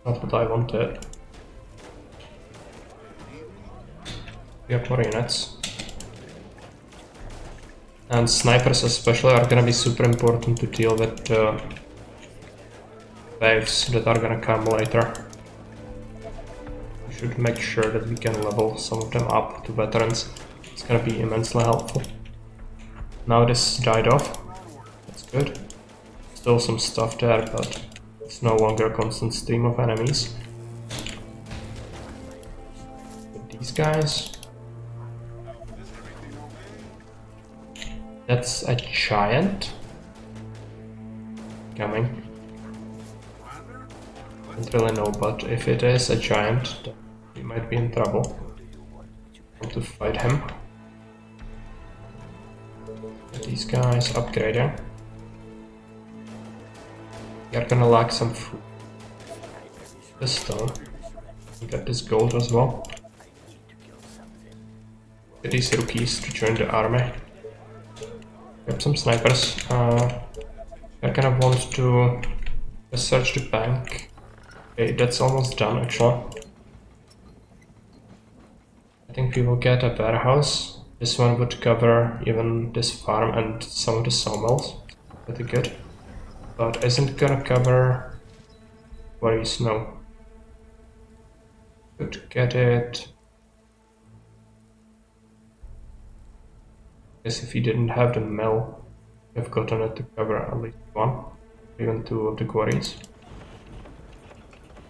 not what I wanted. We have more units. And snipers especially are gonna be super important to deal with the waves that are gonna come later. We should make sure that we can level some of them up to veterans. It's gonna be immensely helpful. Now this died off. That's good. Still some stuff there, but it's no longer a constant stream of enemies. With these guys, That's a giant coming. Commander, Don't really know, but if it is a giant, then we might be in trouble. Want to fight him. Get these guys upgrading. We are gonna lack some food. This stone. We got this gold as well. Get these rookies to join the army. Grab some snipers. I kind of want to search the bank. Okay, that's almost done actually. I think we will get a warehouse. This one would cover even this farm and some of the sawmills. Pretty good. But isn't gonna cover quarries, no. Could get it. Guess if we didn't have the mill, we've gotten it to cover at least one, even two of the quarries.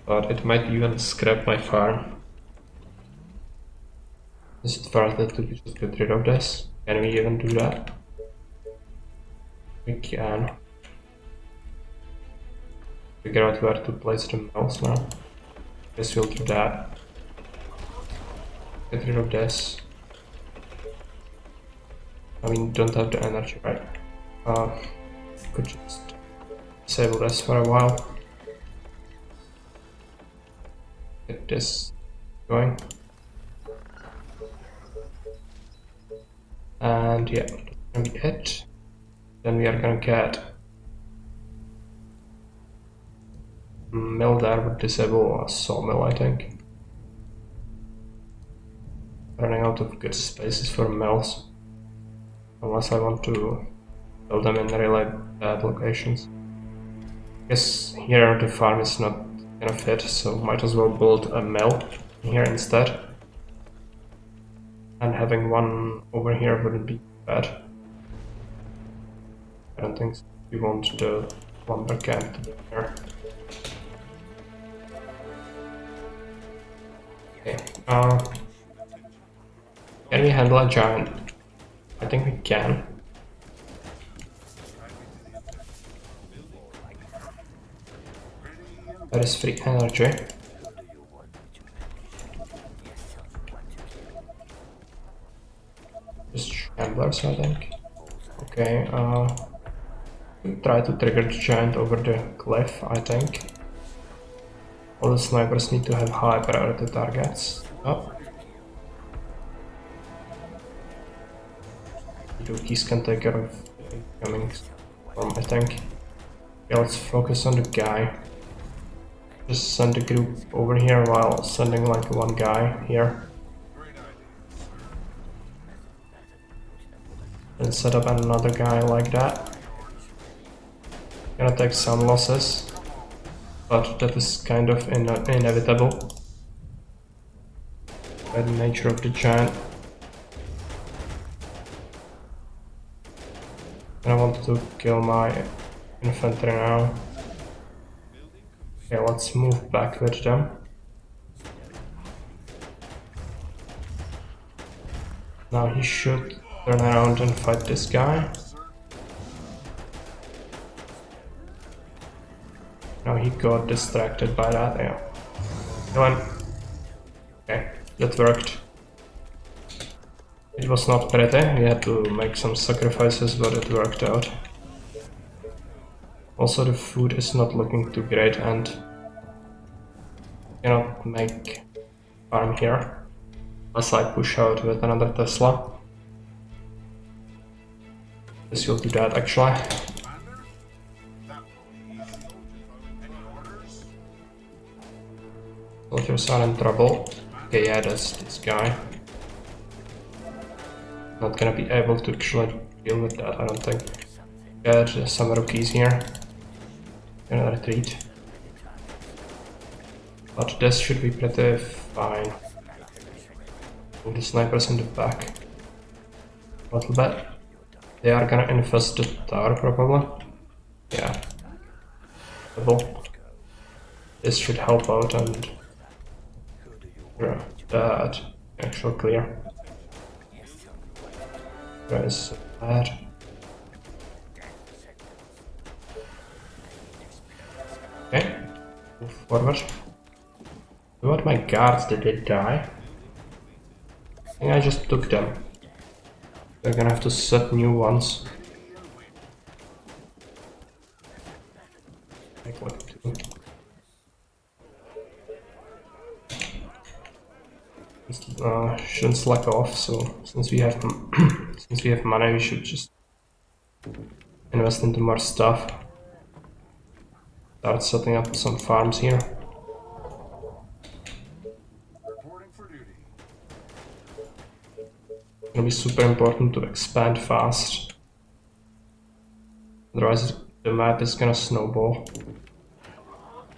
But it might even scrap my farm. Is it worth it to just get rid of this? Can we even do that? We can. Figure out where to place the mills now. Guess we'll do that. Get rid of this. I mean, don't have the energy, right? Could just disable this for a while. Get this going. And yeah, that's gonna be it. Then we are gonna get mill there, but disable a sawmill, I think. Running out of good spaces for mills. Unless I want to build them in really bad locations. Guess here the farm is not gonna fit, so might as well build a mill here instead. And having one over here wouldn't be bad. I don't think so. We want the lumber camp to be here. Okay, can we handle a giant? I think we can. That is free energy. Just shamblers, I think. Okay, try to trigger the giant over the cliff, I think. All the snipers need to have high priority targets. Oh. The rookies can take care of the incoming storm, I think. Okay, let's focus on the guy. Just send the group over here while sending like one guy here. And set up another guy like that. Gonna take some losses, but that is kind of inevitable by the nature of the giant. And I want to kill my infantry now. Okay, let's move back with them. Now he should turn around and fight this guy. Now he got distracted by that, yeah. Kill him. Okay, that worked. It was not pretty, we had to make some sacrifices, but it worked out. Also the food is not looking too great and cannot make farm here unless I push out with another Tesla. This will do that actually. Soldiers are in trouble. Okay, yeah, that's this guy. Not gonna be able to actually deal with that, I don't think. Get some rookies here. Gonna retreat. But this should be pretty fine. Move the snipers in the back. A little bit. They are gonna infest the tower probably. Yeah. Double. This should help out and that actually clear. That is bad. forward. What my guards, did they die? I think I just took them. They're gonna have to set new ones. Like what? Shouldn't slack off. So since we have since we have money, we should just invest into more stuff. Start setting up some farms here. Reporting for duty. It's gonna be super important to expand fast. Otherwise, the map is gonna snowball.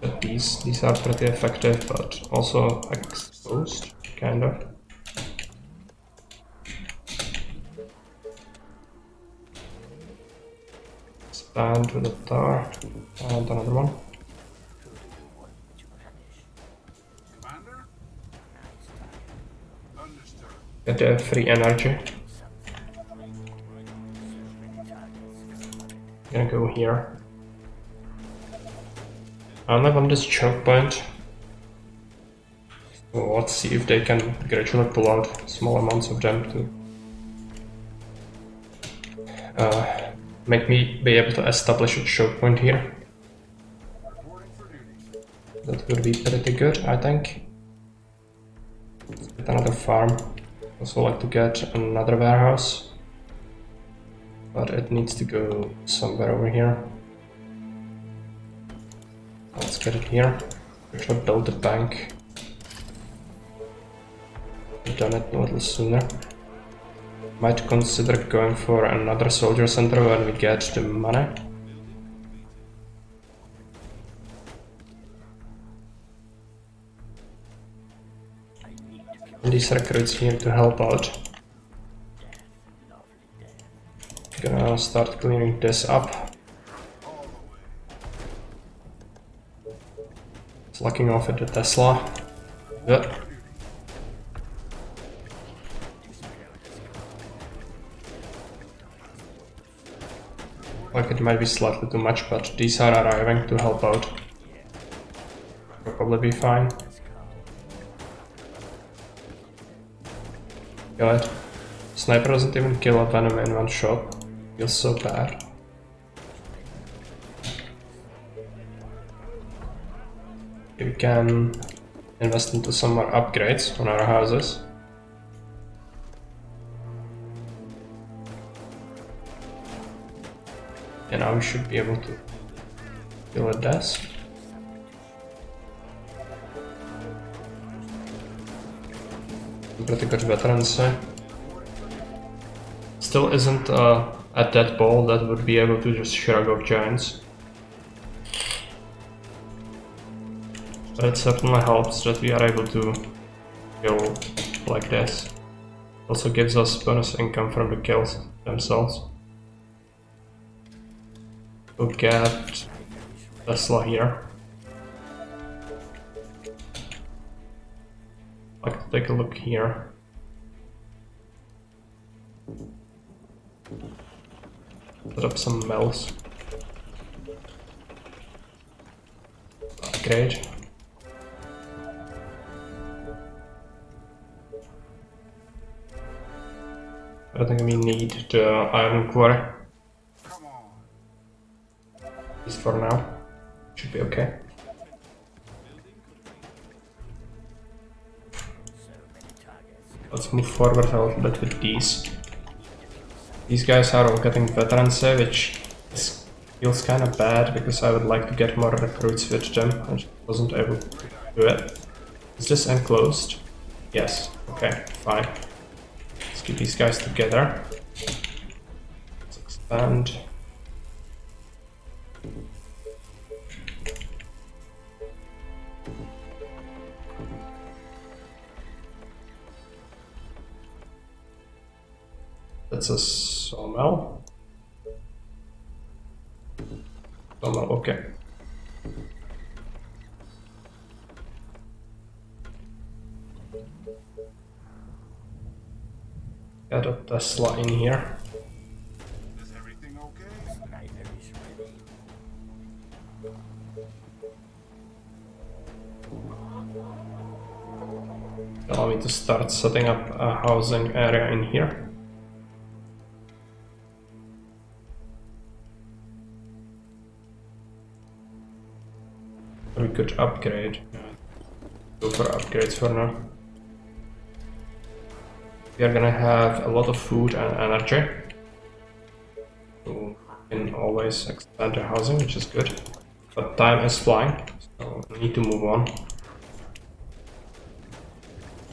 But these are pretty effective, but also exposed, kind of. Expand with a tar and another one. Commander? Understood. Get the free energy. Gonna go here. I live on this choke point. So let's see if they can gradually pull out small amounts of them to make me be able to establish a choke point here. Reporting for duty. That would be pretty good, I think. Let's get another farm. Also like to get another warehouse. But it needs to go somewhere over here. Let's get it here. We should build the bank. We've done it a little sooner. Might consider going for another soldier center when we get the money. And these recruits here to help out. Gonna start clearing this up. Locking off at the Tesla. Good. Like it might be slightly too much, but these are arriving to help out. Will probably be fine. God. Sniper doesn't even kill a venom in one shot. Feels so bad. We can invest into some more upgrades on our houses. And now we should be able to build a desk. Pretty good veterans. Still isn't a dead ball that would be able to just shrug off giants. But it certainly helps that we are able to kill like this. Also gives us bonus income from the kills themselves. We'll get Tesla here. Like to take a look here. Put up some mills. Upgrade. I don't think we need the iron quarry. Come on. At least for now. Should be okay. Let's move forward a little bit with these. These guys are all getting veterans, which feels kind of bad because I would like to get more recruits with them. I just wasn't able to do it. Is this enclosed? Yes. Okay, fine. Let's keep these guys together. Let's expand. That's a sawmill. Sawmill, okay. Got a Tesla in here. Is everything okay? allow me to start setting up a housing area in here. We could upgrade. Go for upgrades for now. We are gonna have a lot of food and energy. So we can always expand the housing, which is good. But time is flying, so we need to move on.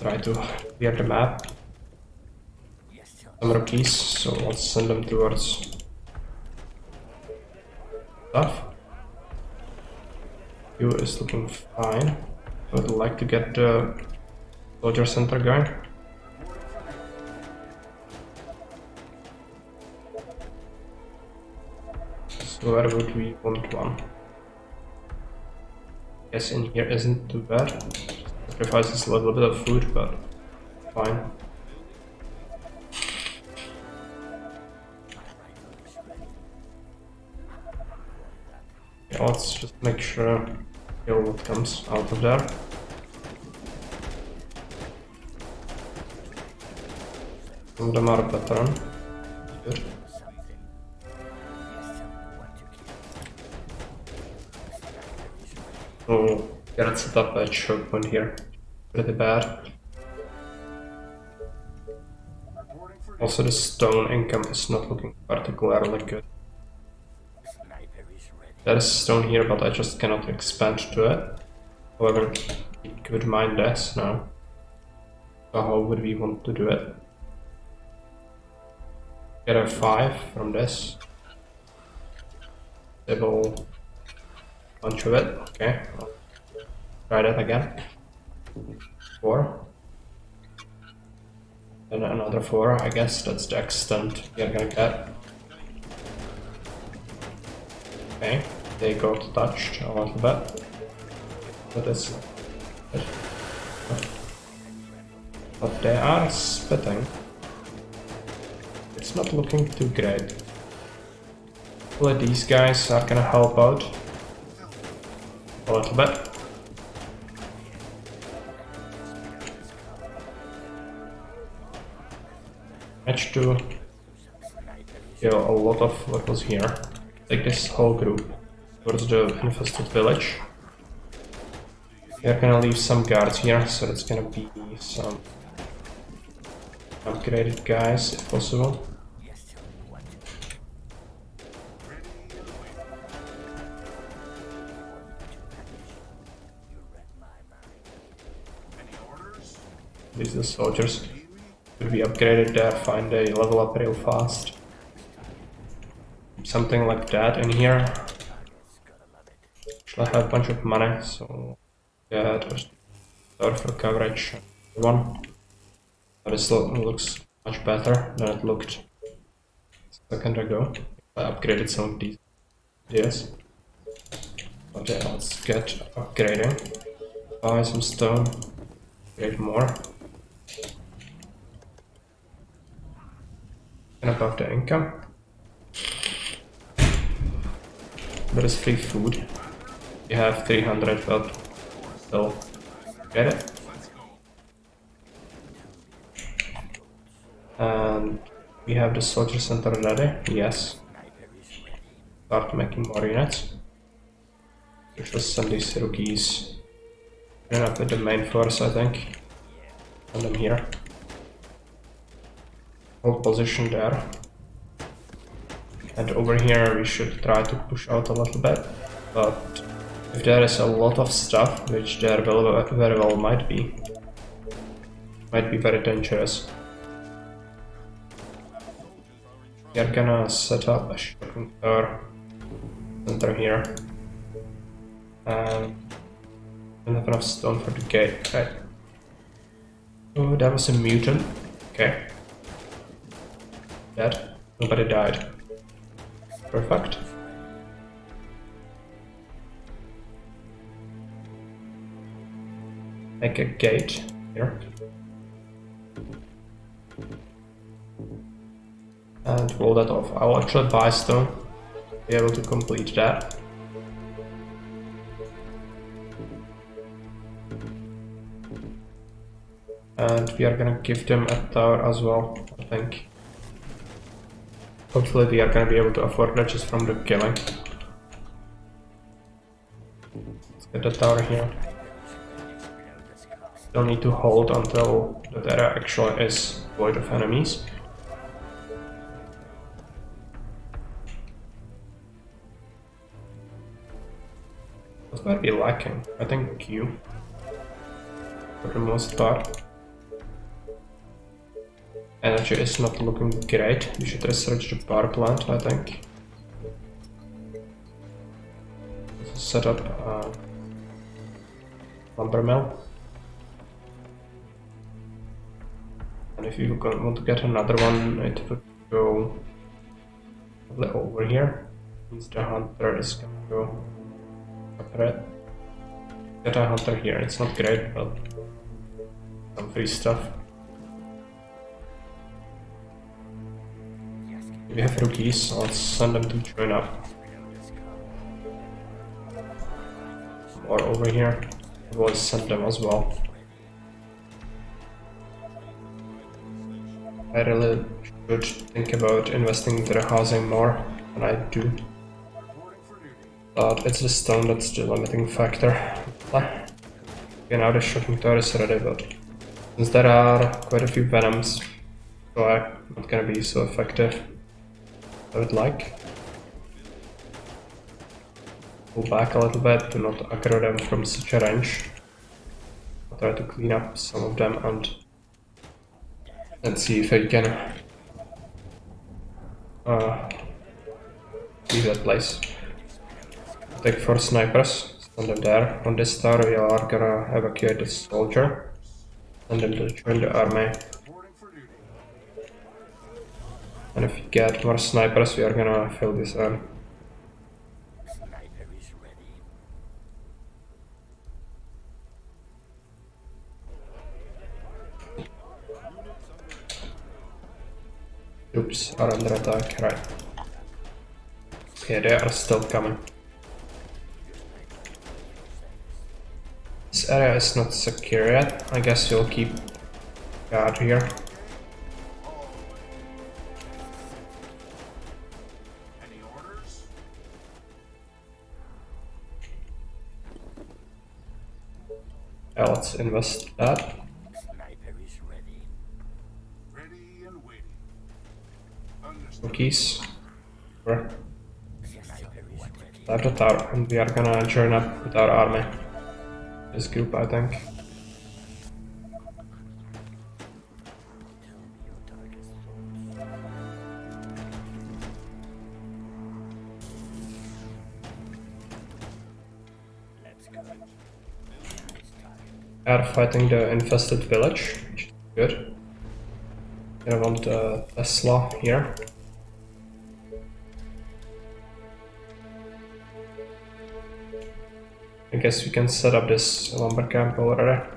Try to clear the map. Some rookies, so let's send them towards stuff. You is looking fine. I would like to get the soldier center going. So where would we want one? Guess in here isn't too bad. Sacrifices a little bit of food, but fine. Yeah, let's just make sure kill what comes out of there. Some of them are veteran. Good. Oh, get set up a choke point here. Pretty bad. Also, the stone income is not looking particularly good. There is stone here, but I just cannot expand to it. However, we could mine this now. So how would we want to do it? Get a 5 from this. Disable a bunch of it. Okay. I'll try that again. 4. Then another 4. I guess that's the extent we are gonna get. Okay, they got touched a little bit. That is good. But they are spitting. It's not looking too great. Hopefully these guys are gonna help out a little bit. Managed to kill a lot of what was here. Take this whole group towards the infested village. We are gonna leave some guards here, so it's gonna be some upgraded guys if possible. These are the soldiers. Could be upgraded there, find a level up real fast. Something like that in here. Actually, I have a bunch of money, so yeah, it was there for coverage. One, but it still looks much better than it looked a second ago. I upgraded some of these ideas. But yeah, let's get upgrading. Buy some stone, upgrade more. And above the income. There is free food. We have 300, but still get it. And we have the soldier center ready. Yes. Start making more units. Which was send these rookies. Turn up with the main force, I think. Send them here. Hold position there. And over here we should try to push out a little bit, but if there is a lot of stuff, which there very well might be very dangerous. We are gonna set up a shopping center here. And don't have enough stone for the gate. Right. Oh, that was a mutant. Okay. Dead. Nobody died. Perfect. Make a gate here. And roll that off. I'll actually buy stone to be able to complete that. And we are gonna give them a tower as well, I think. Hopefully we are gonna be able to afford that just from the killing. Let's get the tower here. Don't need to hold until that area actually is void of enemies. What might be lacking? I think Q. For the most part. Energy is not looking great. We should research the power plant, I think. Let's set up a lumber mill. And if you want to get another one, it would go probably over here. Means the hunter is gonna go separate. Get a hunter here. It's not great, but some free stuff. We have rookies, I'll send them to join up. Or over here, we'll send them as well. I really should think about investing into the housing more than I do. But it's the stone that's the limiting factor. Okay, now the shocking tower is ready, but since there are quite a few venoms, so I'm not gonna be so effective. I would like. Pull back a little bit to not aggro them from such a range. I'll try to clean up some of them and see if I can leave that place. Take 4 snipers, send them there. On this tower we are gonna evacuate the soldier, send them to join the army. And if we get more snipers, we are gonna fill this in. Troops are under attack, right. Okay, they are still coming. This area is not secure yet. I guess we'll keep guard here. Let's invest that. Ready and waiting. Understood. Rookies. Left the tower, and we are gonna join up with our army. This group, I think. Are fighting the infested village, which is good. I want Tesla here. I guess we can set up this lumber camp over there.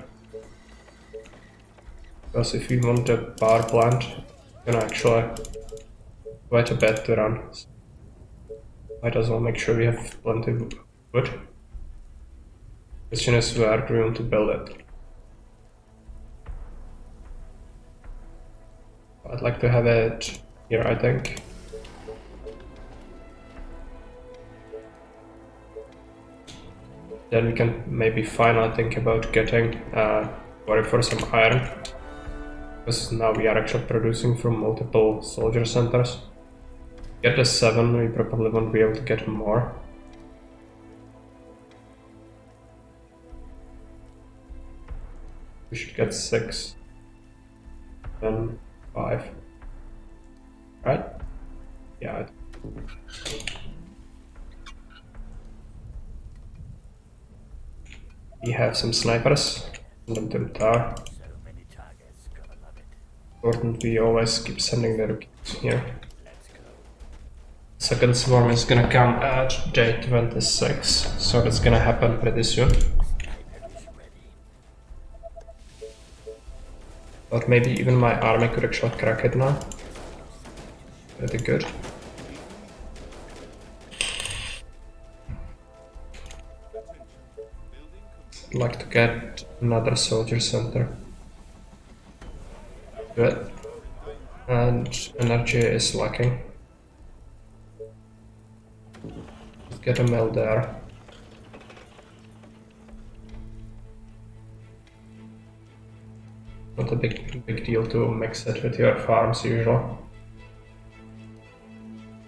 Because if we want the power plant, it's gonna actually quite a bit to run. So might as well make sure we have plenty of wood. The question is where do we want to build it? I'd like to have it here, I think. Then we can maybe finally think about getting quarry for some iron. Because now we are actually producing from multiple soldier centers. Get the 7, we probably won't be able to get more. We should get 6. Then 5. Right? Yeah. We have some snipers. Send them to the tower. Important we always keep sending the rookies here. Second swarm is gonna come at day 26, so that's gonna happen pretty soon. But maybe even my army could actually crack it now. Pretty good. I'd like to get another soldier center. Good. And energy is lacking. Just get a mill there. Not a big deal to mix it with your farms usually.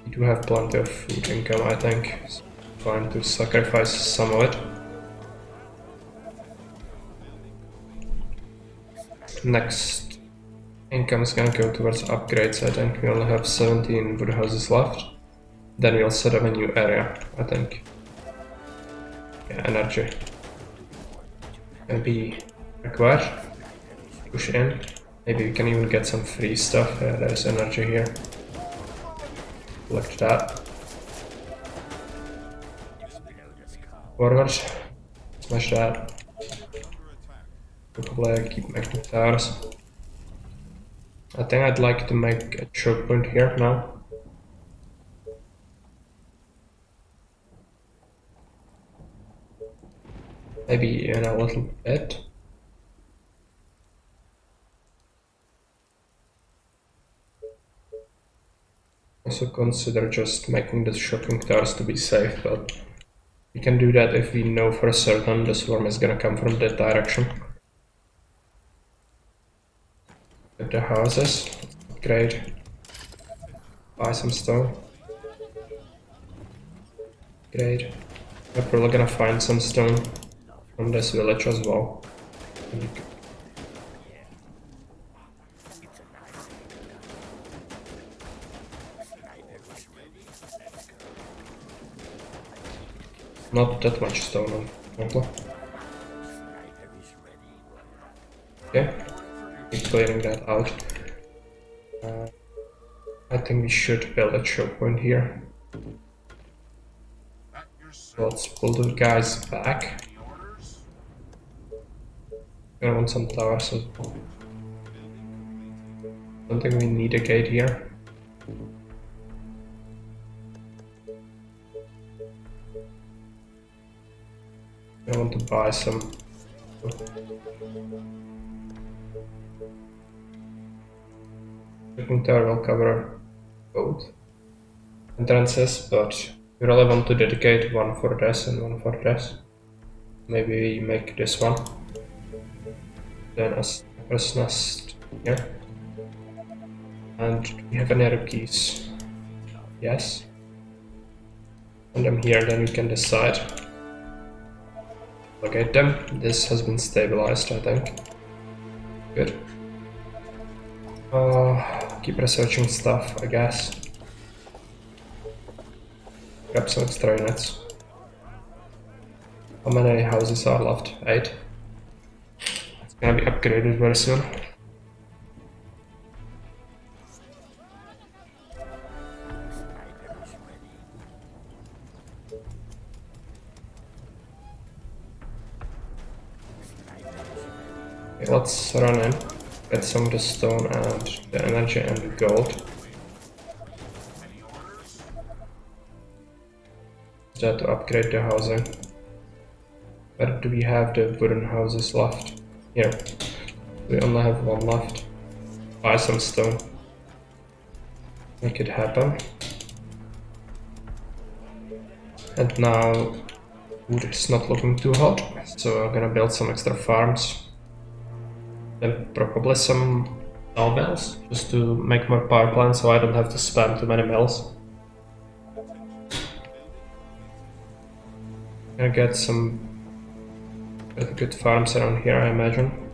You do have plenty of food income, I think. So fine to sacrifice some of it. Next income is gonna go towards upgrades. I think we only have 17 wood houses left. Then we'll set up a new area, I think. Yeah, energy. Gonna be required. Push in. Maybe we can even get some free stuff. Yeah, there's energy here. Collect that. Forward. Smash that. Probably keep making towers. I think I'd like to make a choke point here now. Maybe in a little bit. Also consider just making the shocking towers to be safe, but we can do that if we know for certain the swarm is gonna come from that direction. Get the houses, great. Buy some stone. Great. We're probably gonna find some stone from this village as well. Not that much stone, unfortunately. Okay, keep clearing that out. I think we should build a choke point here. At your service. So let's pull the guys back. Any orders? I want some towers as well. Don't think we need a gate here. I want to buy some. Choking tower will cover both entrances, but we really want to dedicate one for this and one for this. Maybe we make this one. Then a first nest here. And do we have any other keys? Yes. And them here, then we can decide. Locate them. This has been stabilized, I think. Good. Keep researching stuff, I guess. Grab some extra units. How many houses are left? 8. It's gonna be upgraded very soon. Okay, let's run in. Get some of the stone and the energy and the gold. Any orders? That to upgrade the housing. Where do we have the wooden houses left? Here. We only have one left. Buy some stone. Make it happen. And now wood is not looking too hot, so I'm gonna build some extra farms. Then probably some sawmills, just to make more power plants so I don't have to spam too many mills. Gonna get some really good farms around here, I imagine.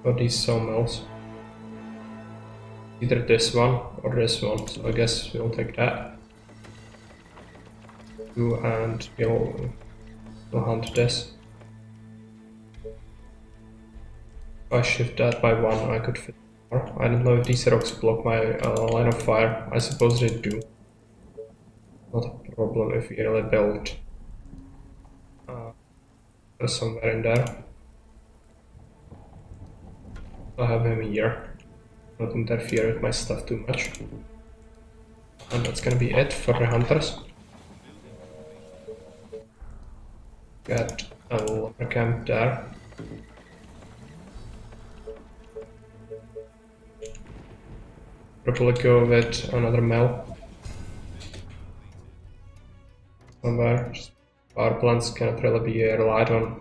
For these sawmills. Either this one or this one, so I guess we'll take that. And we'll hunt this. If I shift that by 1, I could fit more. I don't know if these rocks block my line of fire. I suppose they do. Not a problem if we really build somewhere in there. I'll have him here. Not interfere with my stuff too much. And that's gonna be it for the hunters. Got a lumber camp there. Probably go with another mill. Somewhere. Just power plants cannot really be relied on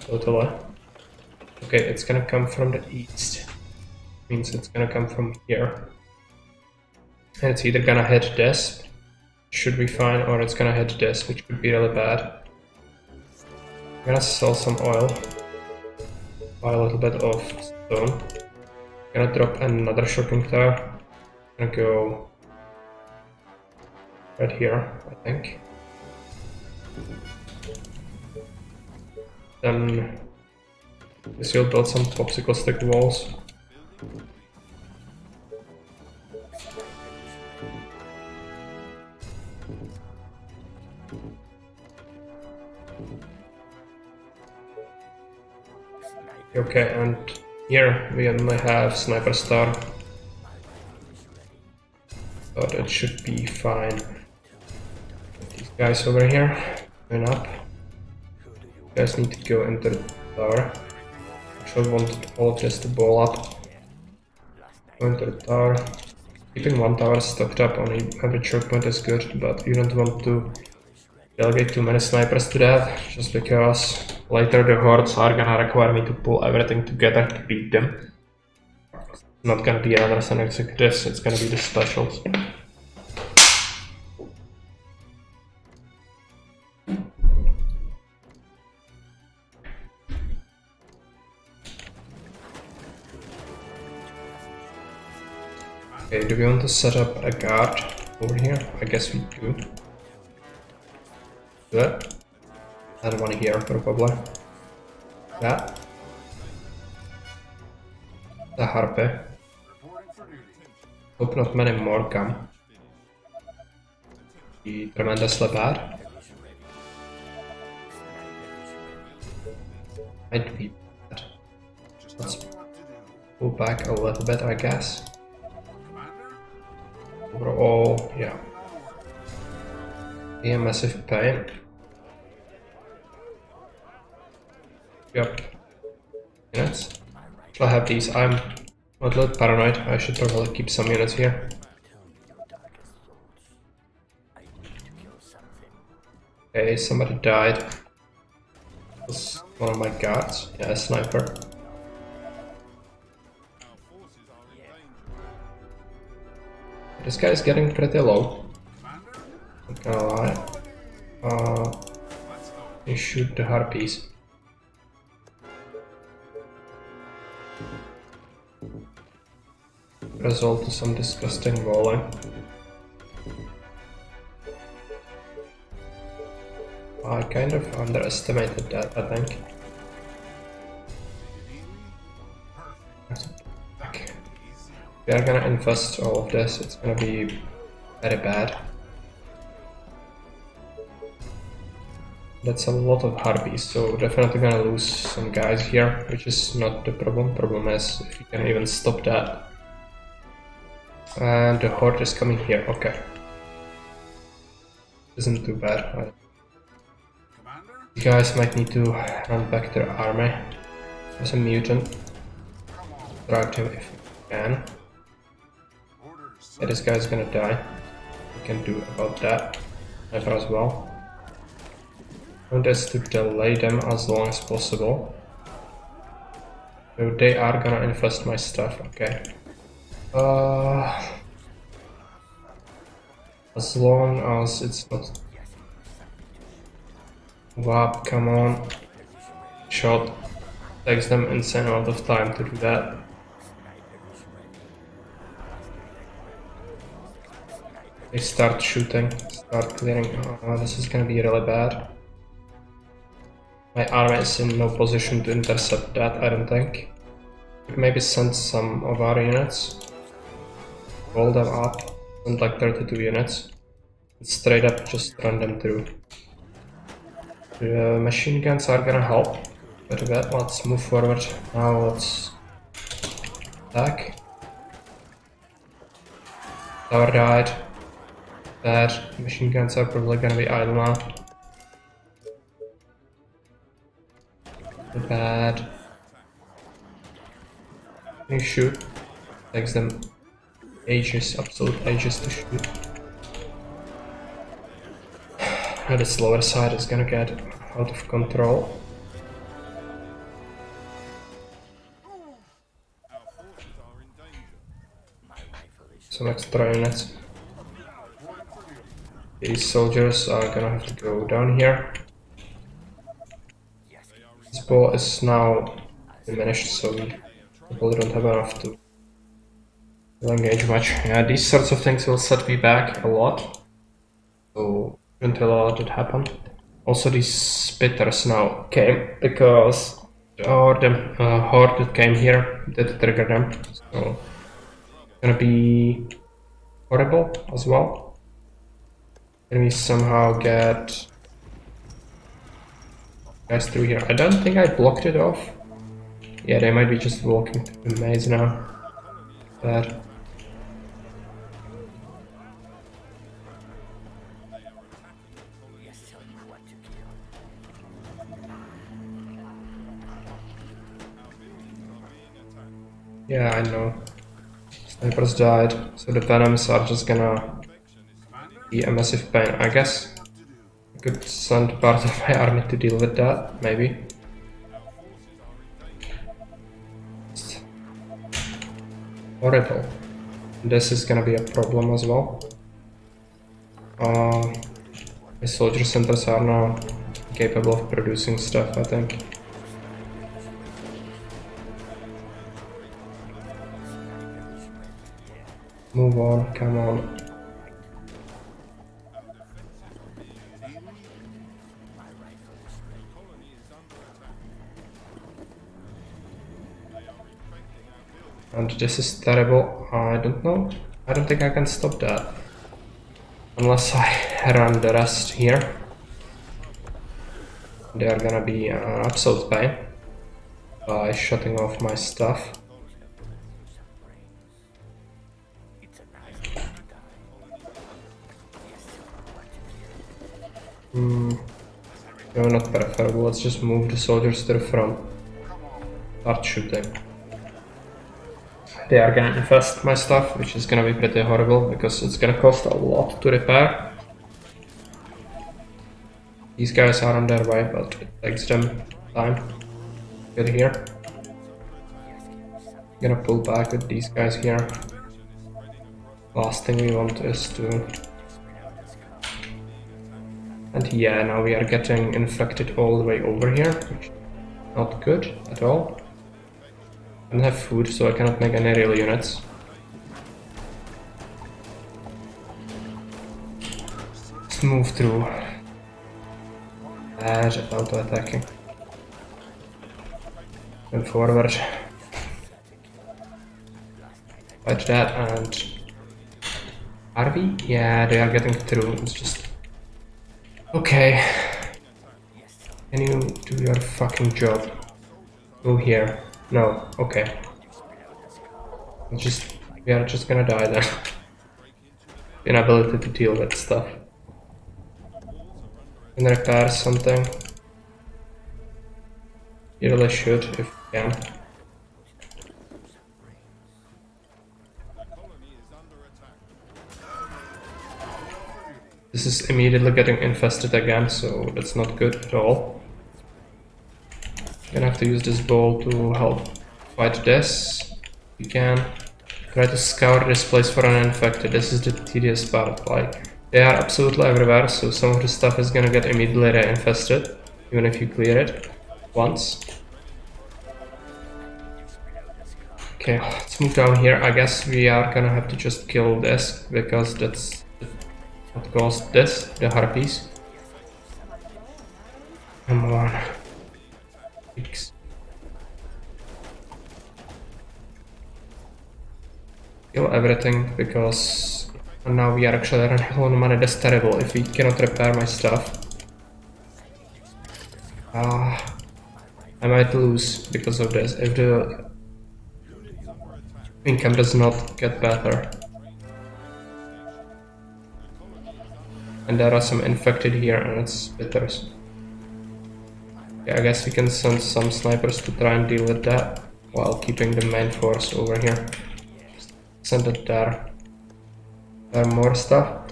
totally. Okay, it's gonna come from the east. Means it's gonna come from here. And it's either gonna hit this, should be fine, or it's gonna hit this, which could be really bad. I'm gonna sell some oil. Buy a little bit of stone. Gonna drop another shopping tower. Gonna go right here, I think. Then guess you'll build some popsicle stick walls. Okay, and here we only have Sniper Star. So that should be fine. These guys over here, going up. You guys need to go into the tower. Actually wanted all of this to ball up. Go into the tower. Keeping one tower stocked up on every choke point is good, but you don't want to delegate too many snipers to that, just because later the hordes are gonna require me to pull everything together to beat them. It's not gonna be another Sun Executives, it's gonna be the specials. Okay, do we want to set up a guard over here? I guess we do. Good. Another one here, probably. Yeah. The Harpy. Hope not many more come. Be tremendously bad. Might be bad. Let's pull back a little bit, I guess. Overall, yeah. Be a massive pain. Yep. Units. I have these. I'm a little paranoid. I should probably keep some units here. Okay, somebody died. Was one of my guards. Yeah, a sniper. This guy is getting pretty low. Not gonna lie. You shoot the harpies. Result to some disgusting walling. I kind of underestimated that, I think. Okay. We are gonna invest all of this, it's gonna be very bad. That's a lot of harpies, so we're definitely gonna lose some guys here, which is not the problem. Problem is if you can even stop that. And the horde is coming here, okay. Isn't too bad. You guys might need to run back to the army. There's a mutant. Drag him if you can. Yeah, this guy's gonna die. We can do about that. Sniper as well. Want us to delay them as long as possible. So they are gonna infest my stuff, okay. As long as it's not... Wow, come on. Shot. Takes them insane amount of time to do that. They start shooting, start clearing. Oh, this is gonna be really bad. My army is in no position to intercept that, I don't think. Maybe send some of our units. Roll them up. Send like 32 units. And straight up just run them through. The machine guns are gonna help quite a bit. Let's move forward. Now let's attack. Tower died. Bad. Machine guns are probably gonna be idle now. Bad. Can you shoot? Takes them ages, absolute ages to shoot. Now the slower side is gonna get out of control. Some extra units. These soldiers are gonna have to go down here. This ball is now diminished, so we probably don't have enough to engage much. Yeah, these sorts of things will set me back a lot. So shouldn't allow it to happen. Also, these spitters now came because the horde that came here did trigger them. So it's gonna be horrible as well. Can we somehow get guys through here? I don't think I blocked it off. Yeah, they might be just walking through the maze now. Bad. Yeah, I know. Snipers died, so the Venoms are just gonna be a massive pain. I guess I could send part of my army to deal with that, maybe. It's horrible. This is gonna be a problem as well. My soldier centers are now capable of producing stuff, I think. Move on, come on. And this is terrible. I don't know. I don't think I can stop that. Unless I run the rest here. They are gonna be an absolute pain by shutting off my stuff. No, not preferable. Let's just move the soldiers to the front. Start shooting. They are gonna infest my stuff, which is gonna be pretty horrible because it's gonna cost a lot to repair. These guys are on their way, but it takes them time to get here. I'm gonna pull back with these guys here. Last thing we want is to... And yeah, now we are getting infected all the way over here, which is not good at all. I don't have food, so I cannot make any real units. Let's move through. Bad auto-attacking. And forward. Fight that and... Are we? Yeah, they are getting through. It's just... Okay. Can you do your fucking job? Go here. No, okay. We are just gonna die then. Inability to deal with stuff. Can repair something. You really should if you can. This is immediately getting infested again, so that's not good at all. Gonna have to use this ball to help fight this. We can try to scour this place for an infected. This is the tedious part. Like, they are absolutely everywhere, so some of the stuff is gonna get immediately re-infested, even if you clear it once. Okay, let's move down here. I guess we are gonna have to just kill this, because that's what caused this, the harpies. Come on. Kill everything, because now we are actually running low on money. That's terrible if we cannot repair my stuff. I might lose because of this if the income does not get better. And there are some infected here, and it's bitters. Yeah, I guess we can send some snipers to try and deal with that while keeping the main force over here. Just send it there. There are more stuff.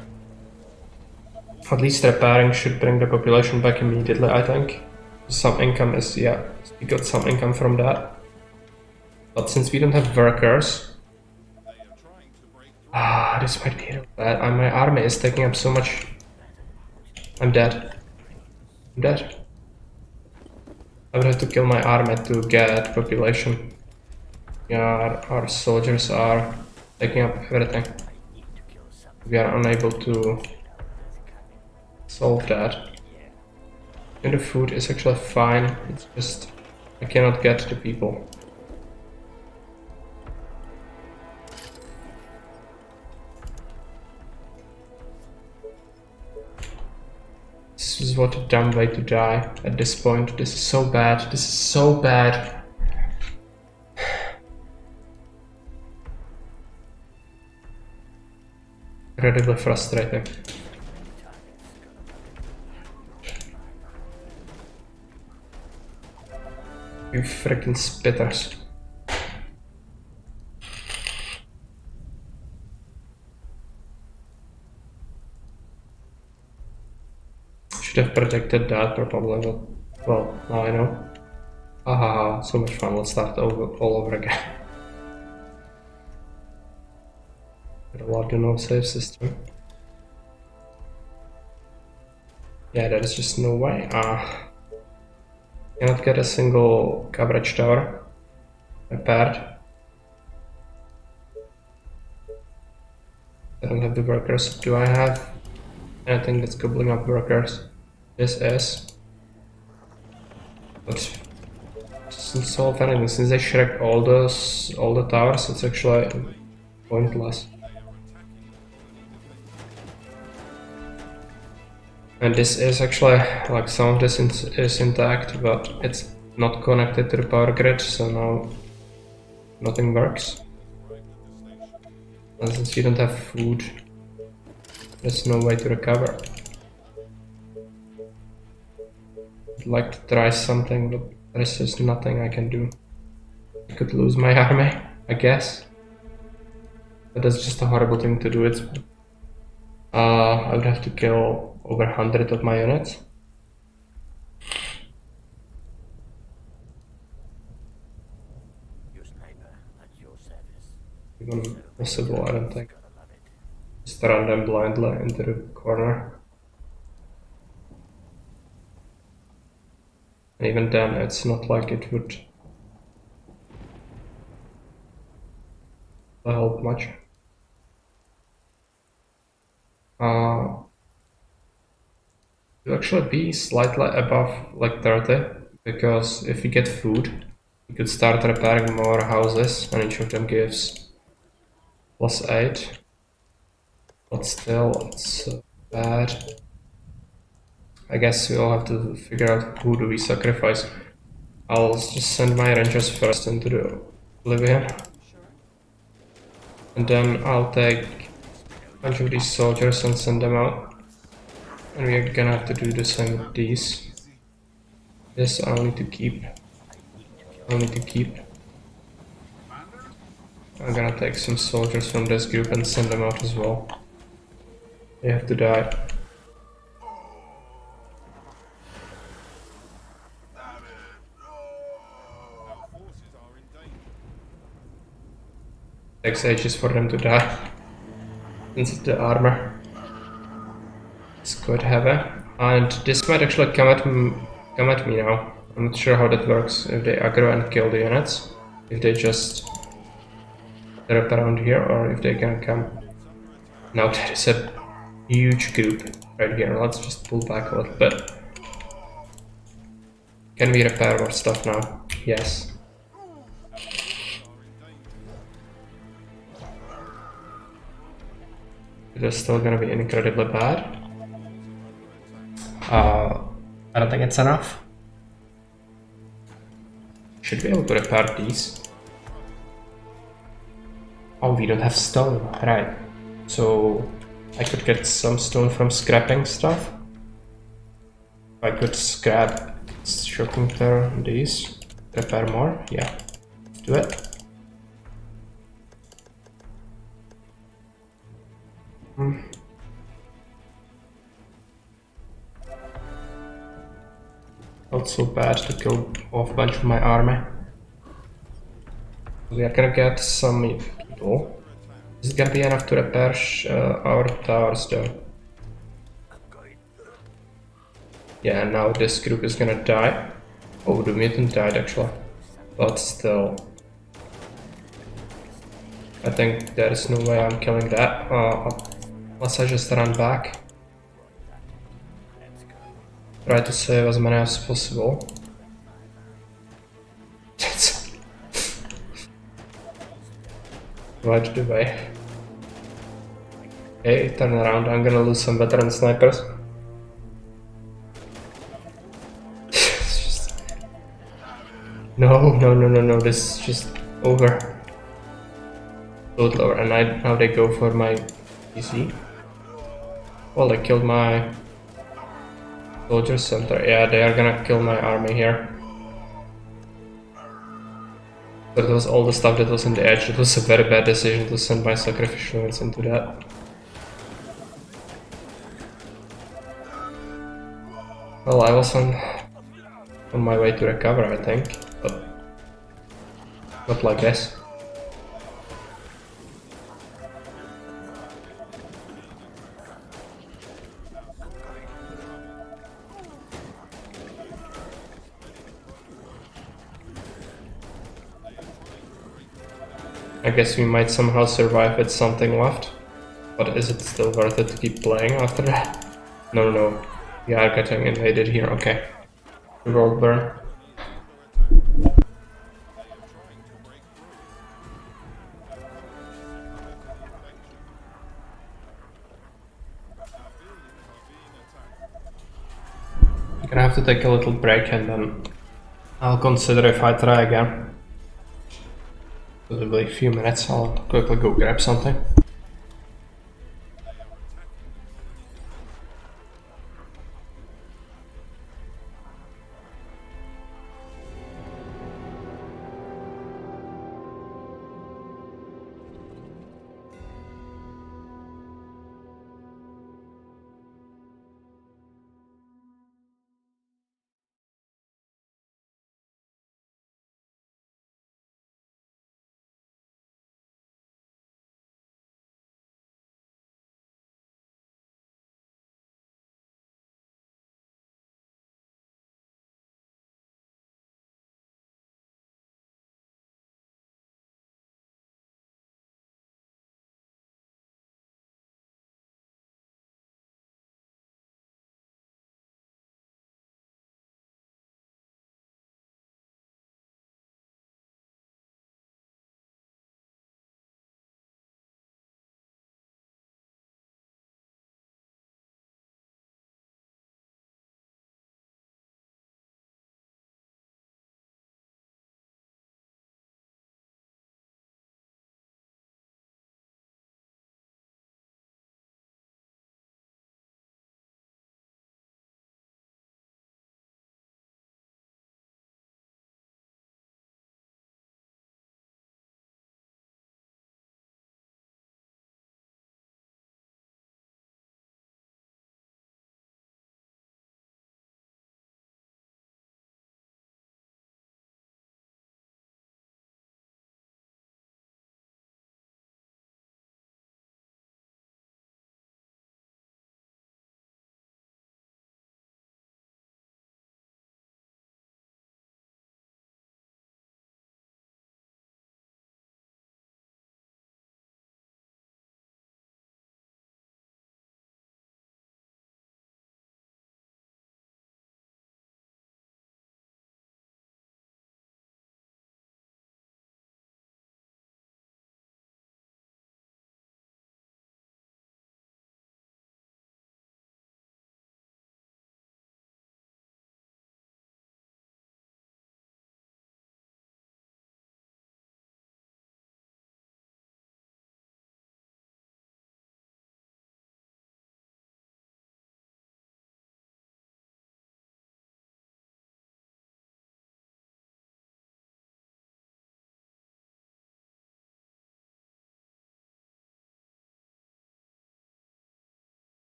At least repairing should bring the population back immediately, I think. Some income is, yeah, we got some income from that. But since we don't have workers... this might be real bad. My army is taking up so much... I'm dead. I'm dead. I would have to kill my army to get population. Yeah, our soldiers are taking up everything. We are unable to solve that. And the food is actually fine, it's just I cannot get to people. This is what a dumb way to die at this point. This is so bad. This is so bad. Incredibly frustrating. You freaking spitters. Should have predicted that probably, but well, now I know. Haha, so much fun. Let's start all over again. Got a lot to no save system. Yeah, there is just no way. Cannot get a single coverage tower repaired. I don't have the workers. Do I have anything that's gobbling up workers? This is. But it doesn't solve anything. Since they shreked all the towers, it's actually pointless. And this is actually, like, some of this is intact, but it's not connected to the power grid, so now nothing works. And since you don't have food, there's no way to recover. I'd like to try something, but there's just nothing I can do. I could lose my army, I guess. But that's just a horrible thing to do. I would have to kill over 100 of my units. Even possible, I don't think. Just run them blindly into the corner. And even then, it's not like it would help much. To actually be slightly above like 30, because if we get food, we could start repairing more houses, and each of them gives +8. But still, it's bad. I guess we'll have to figure out who do we sacrifice. I'll just send my rangers first into the Oblivion. And then I'll take a bunch of these soldiers and send them out. And we're gonna have to do the same with these. This I'll need to keep. I'm gonna take some soldiers from this group and send them out as well. They have to die. Takes ages for them to die. Since the armor is quite heavy. And this might actually come at me now. I'm not sure how that works. If they aggro and kill the units. If they just trap around here, or if they can come. Now there is a huge group right here. Let's just pull back a little bit. Can we repair more stuff now? Yes. It is still gonna be incredibly bad. I don't think it's enough. Should be able to repair these. Oh, we don't have stone, right? So I could get some stone from scrapping stuff. I could scrap shopping pair these. Prepare more? Yeah. Do it. Not so bad to kill off a bunch of my army. We are gonna get some people. Is it gonna be enough to repair our towers though? Yeah, now this group is gonna die. Oh, the mutant died actually. But still. I think there is no way I'm killing that. Unless I just run back. Try to save as many as possible. Right the way. Hey, turn around. I'm gonna lose some veteran snipers. No, this is just over. Load lower, and now they go for my PC. Well, they killed my soldier center. Yeah, they are gonna kill my army here. But it was all the stuff that was in the edge. It was a very bad decision to send my sacrificial units into that. Well, I was on my way to recover, I think, but not like this. I guess we might somehow survive with something left, but is it still worth it to keep playing after that? No. We are getting invaded here, okay. World burn. I'm gonna have to take a little break and then I'll consider if I try again. Probably a few minutes, I'll quickly go grab something.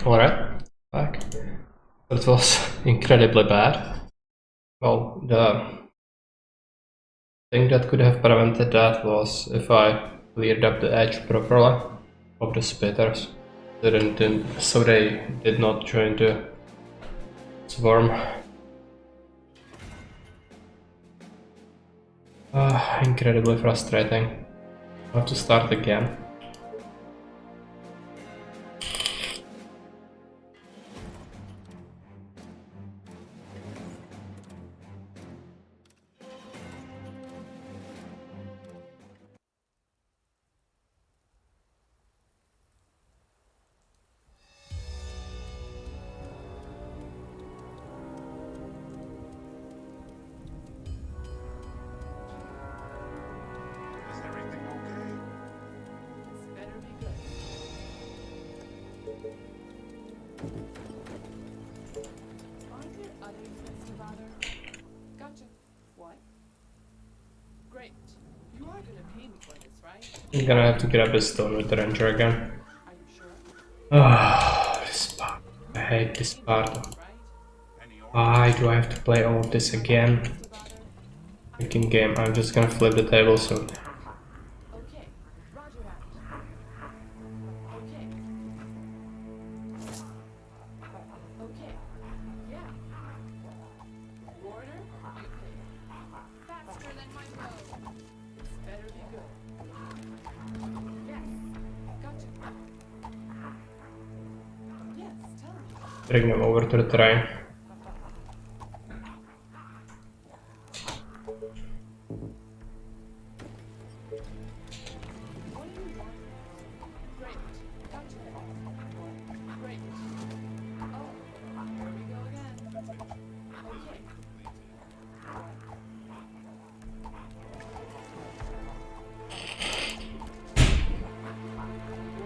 Alright, back. That was incredibly bad. Well, the thing that could have prevented that was if I cleared up the edge properly of the spitters. So they did not join the swarm. Incredibly frustrating. I have to start again. Is everything okay? This better be good. Aren't there other units to bother? Gotcha. What? Great. You are gonna pay me for this, right? I'm gonna have to grab a stone with the ranger again. Are you sure? This part. I hate this part. Right? Any orders? Why do I have to play all of this again? To bother? Freaking game. I'm just gonna flip the table soon. Okay. Roger that. Okay. Okay. Yeah. Warder, you pay. Faster than my bow. This better be good. Yes. Gotcha. Yes, tell me. Bring them over to the train. What do you want? Great. Gotcha. Great. Oh, here we go again. Okay.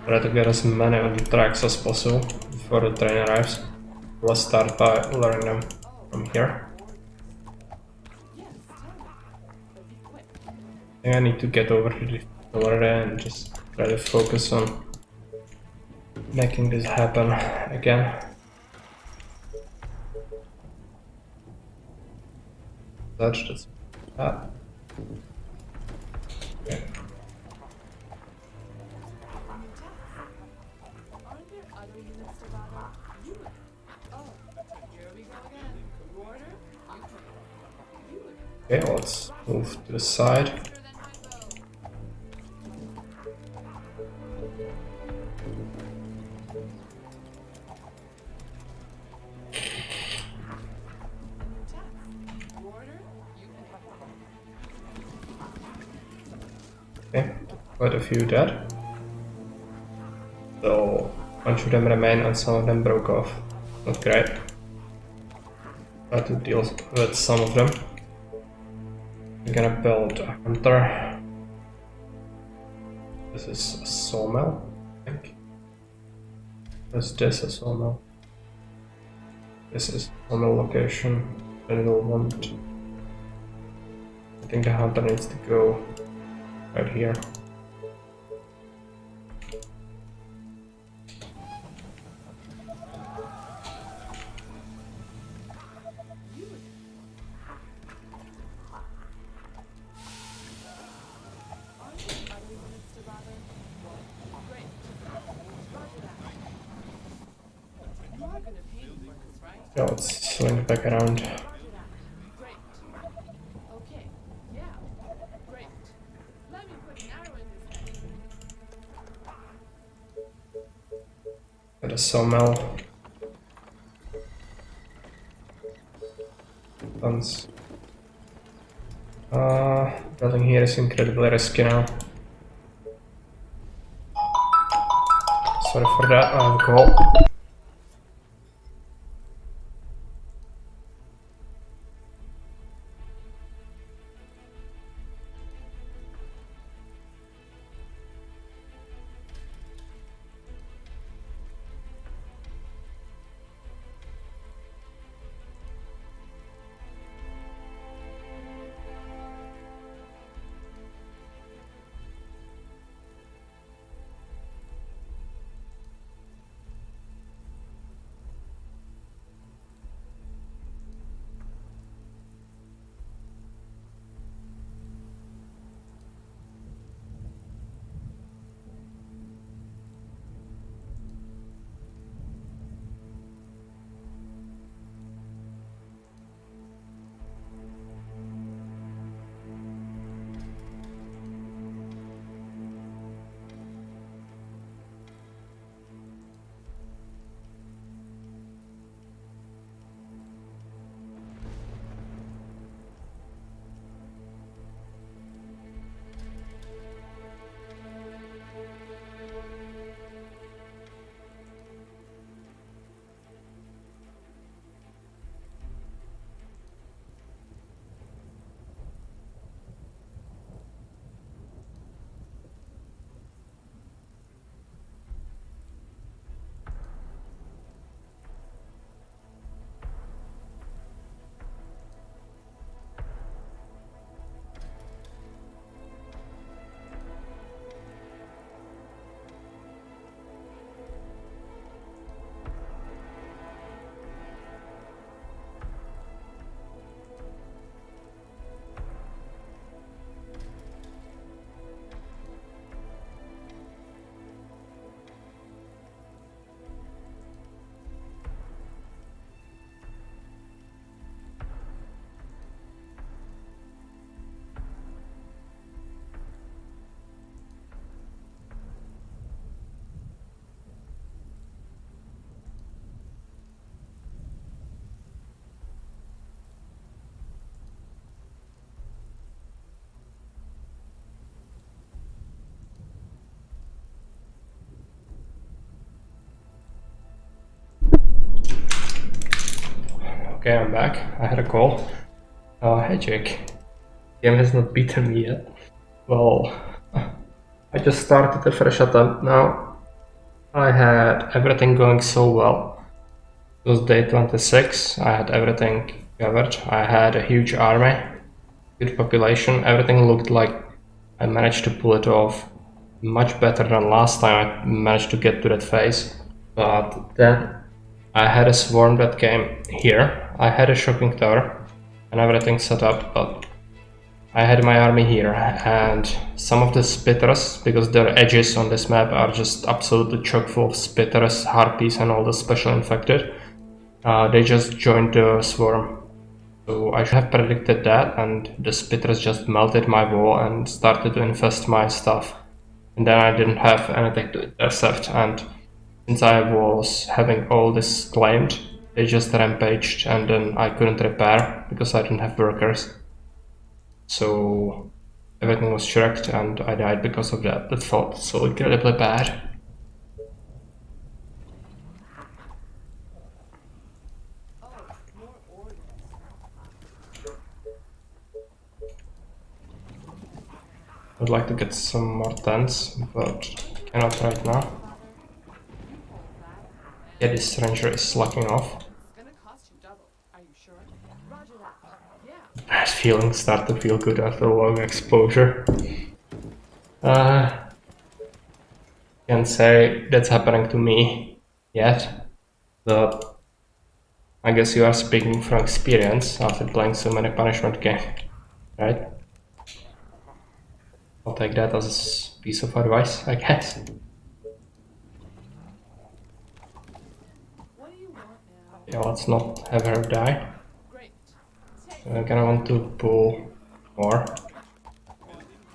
Try to get as many on the tracks as possible before the train arrives. Let's start by luring them from here. Yes, tell me. But be quick. I think I need to get over to the door and just try to focus on making this happen again. Touch this. Okay. Aren't there other units to bother? You would. Oh, here we go again. Warder, you pay. You would. Okay, let's move to the side. Faster than my bow. New task. Warder, you pay. Okay, quite a few dead. So, a bunch of them remain and some of them broke off. Not great. Try to deal with some of them. We're gonna build a hunter. This is a sawmill, I think. Is this a sawmill? This is a sawmill location. And we'll want. I think the hunter needs to go right here. Aren't there other units to bother? Great. Roger that. You are gonna pay me for this, right? Yeah, let's swing it back around. Roger that. Great. Okay. Yeah. Great. Let me put an arrow in his head. Got a sawmill. Tons. Building here is incredibly risky now. Sorry for that, alcohol. Okay, I'm back. I had a call. Hey Jake. Game has not beaten me yet. Well, I just started a fresh attempt now. I had everything going so well. It was day 26. I had everything covered. I had a huge army, good population. Everything looked like I managed to pull it off much better than last time I managed to get to that phase. But then I had a swarm that came here. I had a shocking tower and everything set up, but I had my army here, and some of the spitters, because their edges on this map are just absolutely chock full of spitters, harpies and all the special infected, they just joined the swarm. So I should have predicted that, and the spitters just melted my wall and started to infest my stuff. And then I didn't have anything to intercept, and since I was having all this claimed, they just rampaged, and then I couldn't repair because I didn't have workers. So everything was shreked and I died because of that. That felt so incredibly bad. Oh, more orders. I'd like to get some more tents, but cannot right now. Yeah, this ranger is slacking off. It's gonna cost you double. Are you sure? Roger that. Yeah. Bad feelings start to feel good after a long exposure. Can't say that's happening to me yet, but I guess you are speaking from experience after playing so many punishment games, right? I'll take that as a piece of advice, I guess. What do you want now? Yeah, let's not have her die. Great. I'm gonna want to pull more,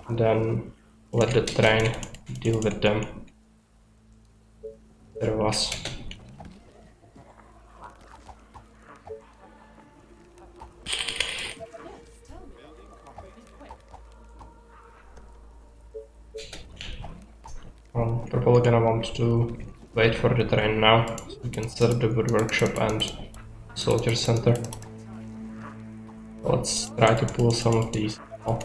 and then let the train deal with them. There was. Yes, tell me. Be quick. I'm probably gonna want to wait for the train now, so we can set up the wood workshop and soldier center. Let's try to pull some of these now.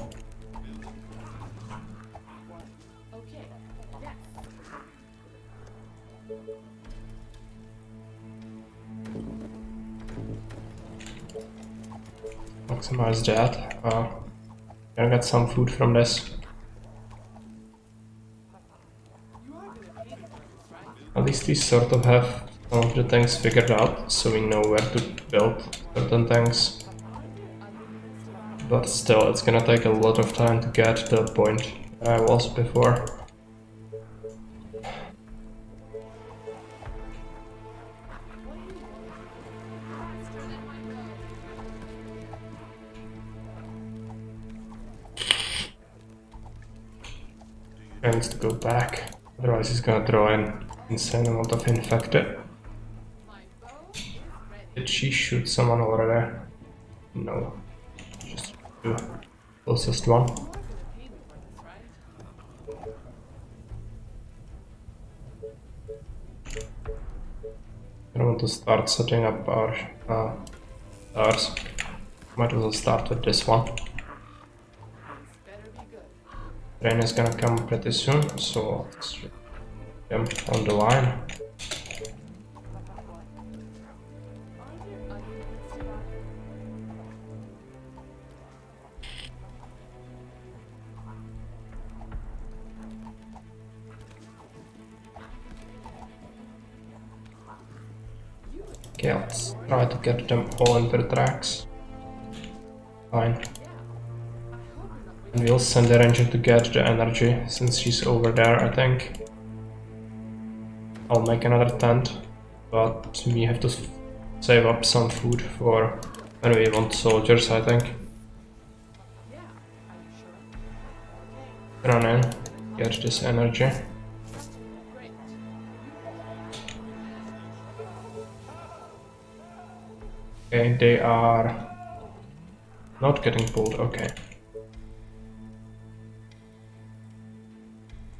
Okay. Yes. Maximize that. Gonna get some food from this. You are gonna pay me for this, right? At least we sort of have some of the things figured out, so we know where to build certain things. But still, it's gonna take a lot of time to get to the point where I was before. He needs to go back, otherwise he's gonna draw an insane amount of infected. My bow is ready. Did she shoot someone over there? No. Just the closest one. You are gonna pay me for this, right? I want to start setting up our stars. Might as well start with this one. This better be good. Train is gonna come pretty soon, so let's jump on the line. Are there onions to buy? You would, Okay, let's try to get them all into the tracks. Fine. yeah. I hope you're not And we'll send the ranger to get the energy, since she's over there, I think. I'll make another tent, but we have to save up some food for when we want soldiers, I think. Yeah. Are you sure? Run in, get this energy. Great. Okay, they are not getting pulled, okay.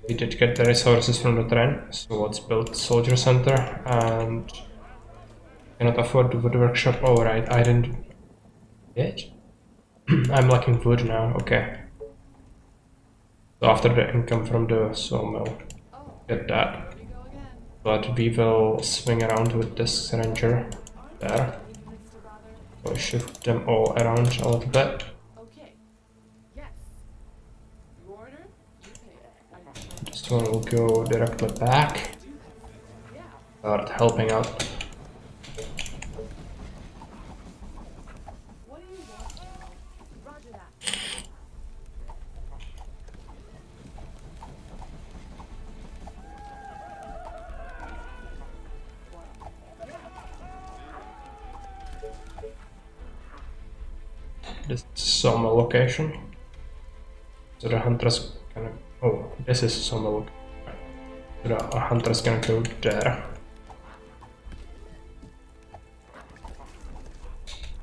We did get the resources from the train, so let's build soldier center and Cannot afford the wood workshop. Oh right, I didn't. Bitch. I'm lacking wood now. Okay. So after the income from the sawmill, Oh, get that. here we go again. But we will swing around with this ranger there. Mr. Bother. So shift them all around a little bit. Okay. Yes. You order, you pay. Are you sure? This one will go directly back. Yeah. Start helping out. What do you want, General? Roger that. This is sawmill location. So the hunter's gonna. Oh, this is sawmill location. So the hunter's gonna go there.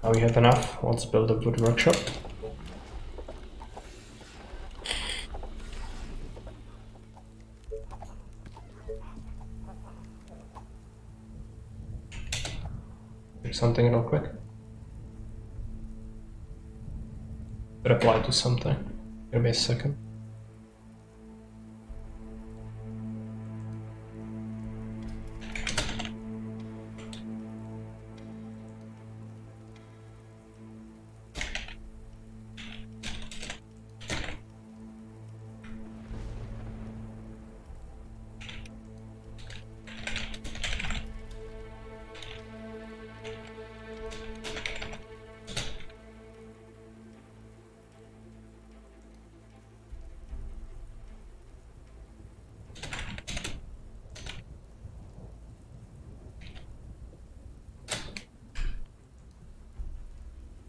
Now we have enough. Let's build a wood workshop. Do something real quick. Reply to something. Give me a second.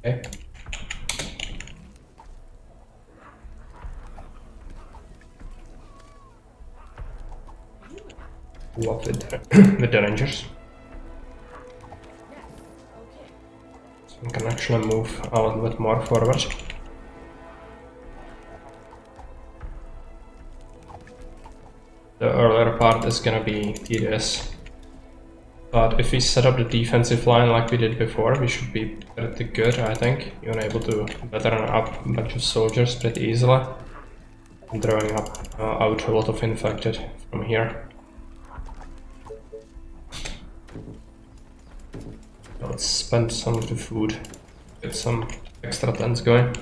Okay. Walk with with the rangers. Yes. Okay. So we can actually move a little bit more forward. The earlier part is gonna be tedious. But if we set up the defensive line like we did before, we should be pretty good, I think. You're able to veteran up a bunch of soldiers pretty easily. And drawing up out a lot of infected from here. Let's spend some of the food, get some extra tents going. Is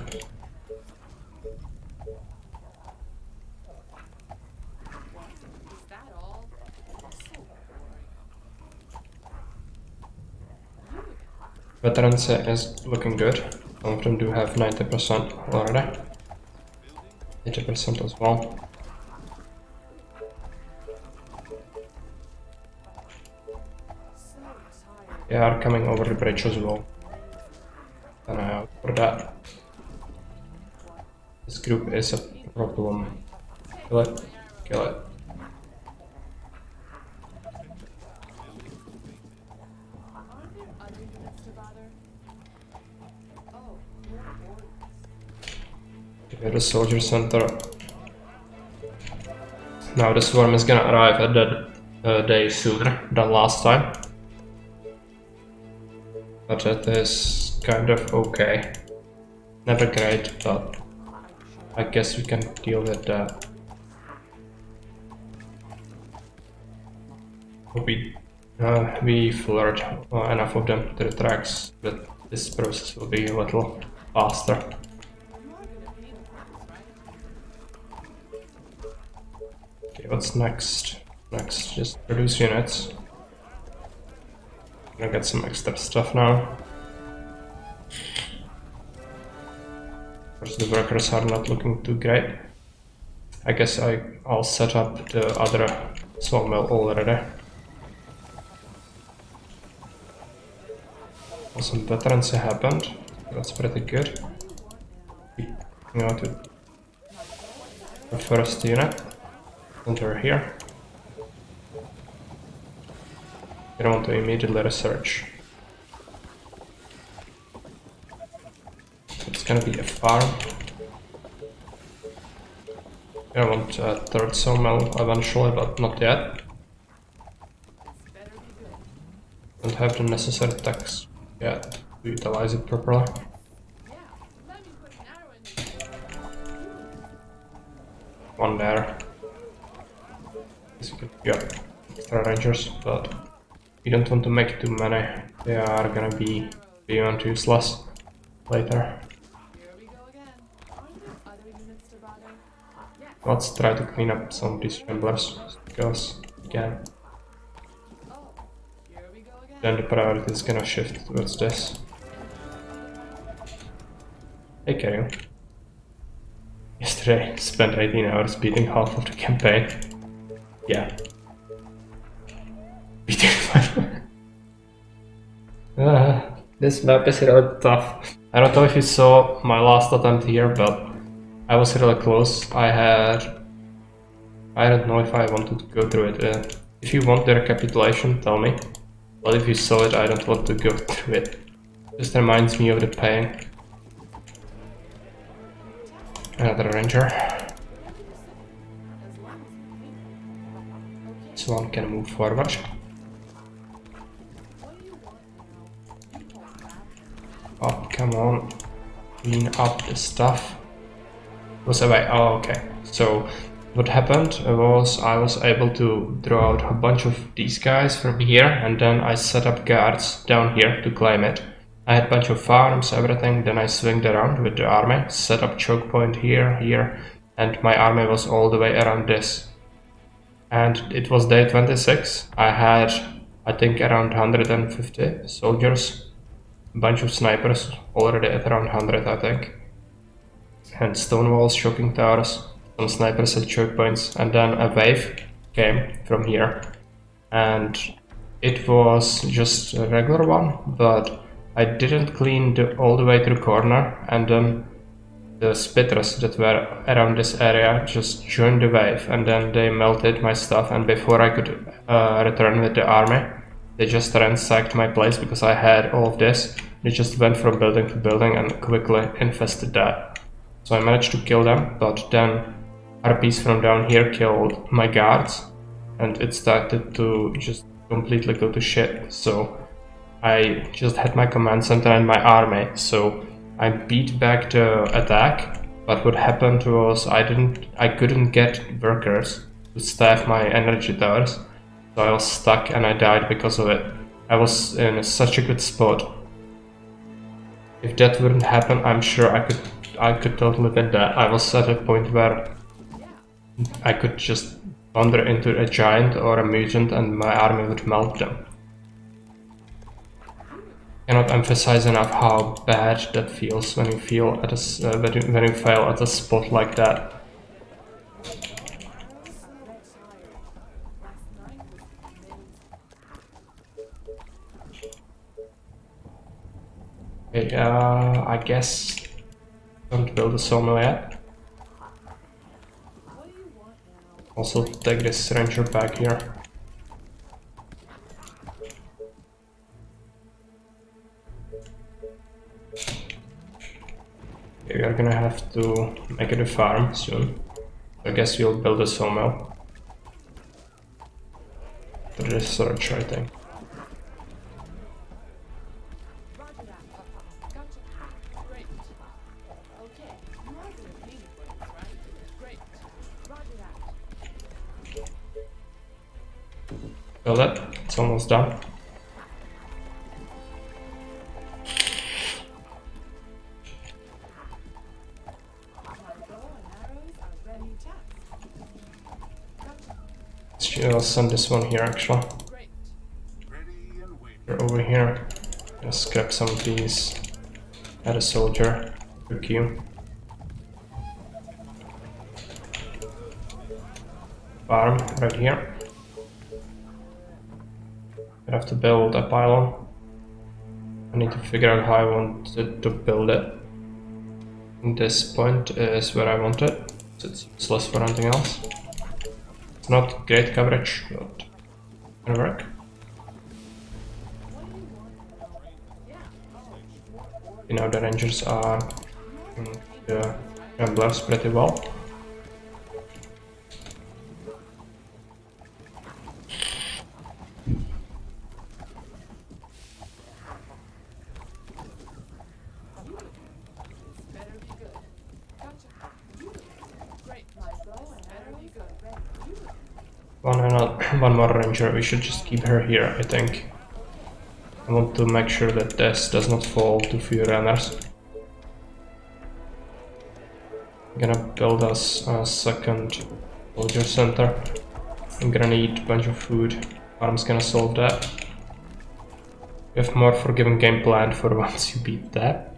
that all? So boring. Veterans is looking good. Some of them do have 90% already. 80% as well. So tired. They are coming over the bridge as well. And I out for that. This group is a problem. Kill it. Kill it. Aren't there other units to bother? Oh, more orders. Give me the soldier center. Now the swarm is gonna arrive at that day sooner than last time. But that is kind of okay. Never great, but I guess we can deal with that. We flirt enough of them to the tracks, but this process will be a little faster. You are gonna pay the price, right? Okay, what's next? Next, just produce units. Gonna get some extra stuff now. Of course, the workers are not looking too great. I guess I'll set up the other sawmill already. Some veterans happened. That's pretty good. You know, to the first unit. Enter here. You don't want to immediately research. It's gonna be a farm. I want a third sawmill eventually, but not yet. This better be good. don't have the necessary tax yet to utilize it properly. Yeah, let me put an arrow in your One there. Guess you could get extra rangers, but you don't want to make too many. They are gonna be beyond useless later. Here we go again. Aren't there other units to bother? Yes. Let's try to clean up some of these ramblers, because again, Oh, here we go again. then the priority is gonna shift towards this. Hey Kirill. Yesterday, spent 18 hours beating half of the campaign. Yeah. Beating this map is really tough. I don't know if you saw my last attempt here, but I was really close. I don't know if I wanted to go through it. If you want the recapitulation, tell me. But if you saw it, I don't want to go through it. Just reminds me of the pain. Another ranger. As long as you pay me. Okay, This one can move forward. what do you want now? You hold that. Oh, come on. Clean up the stuff. Was away. Oh, okay. So, what happened was I was able to draw out a bunch of these guys from here, and then I set up guards down here to claim it. I had a bunch of farms, everything, then I swinged around with the army, set up choke point here, here, and my army was all the way around this. And it was day 26. I had, I think, around 150 soldiers, a bunch of snipers, already at around 100, I think, and stone walls, shocking towers, some snipers at choke points, and then a wave came from here, and it was just a regular one, but I didn't clean all the way to the corner, and then the spitters that were around this area just joined the wave, and then they melted my stuff, and before I could return with the army, they just ransacked my place because I had all of this. They just went from building to building and quickly infested that. So I managed to kill them, but then RPs from down here killed my guards, and it started to just completely go to shit. So I just had my command center and my army, so I beat back the attack, but what happened was I couldn't get workers to staff my energy towers, so I was stuck and I died because of it. I was in such a good spot. If that wouldn't happen, I'm sure I could totally win that. I was at a point where I could just wander into a giant or a mutant and my army would melt them. Cannot emphasize enough how bad that feels when you feel at a when you fail at a spot like that. Okay, I guess don't build a sawmill yet. What do you want now? Also take this ranger back here. We are gonna have to make it a farm soon. I guess you'll build a sawmill. For the research, I think. Roger that. Gotcha. Great. Okay, you are gonna pay me for this, right? Great. Roger that. Build it. It's almost done. My bow and arrows are ready, chaps. Gotcha. I'll send this one here actually. Great. Ready and waiting. You're over here. Let's grab some of these. Add a soldier. Quick you. Farm right here. I have to build a pylon. I need to figure out how I wanted to build it. And this point is where I want it, so it's useless for anything else. It's not great coverage, but it'll work. What do you want now? Yeah. You know, the rangers are the ramblers pretty well. one more ranger. We should just keep her here, I think. I want to make sure that this does not fall to few runners. I'm gonna build us a second soldier center. I'm gonna need a bunch of food. Farm's gonna solve that. We have more forgiving game planned for once you beat that.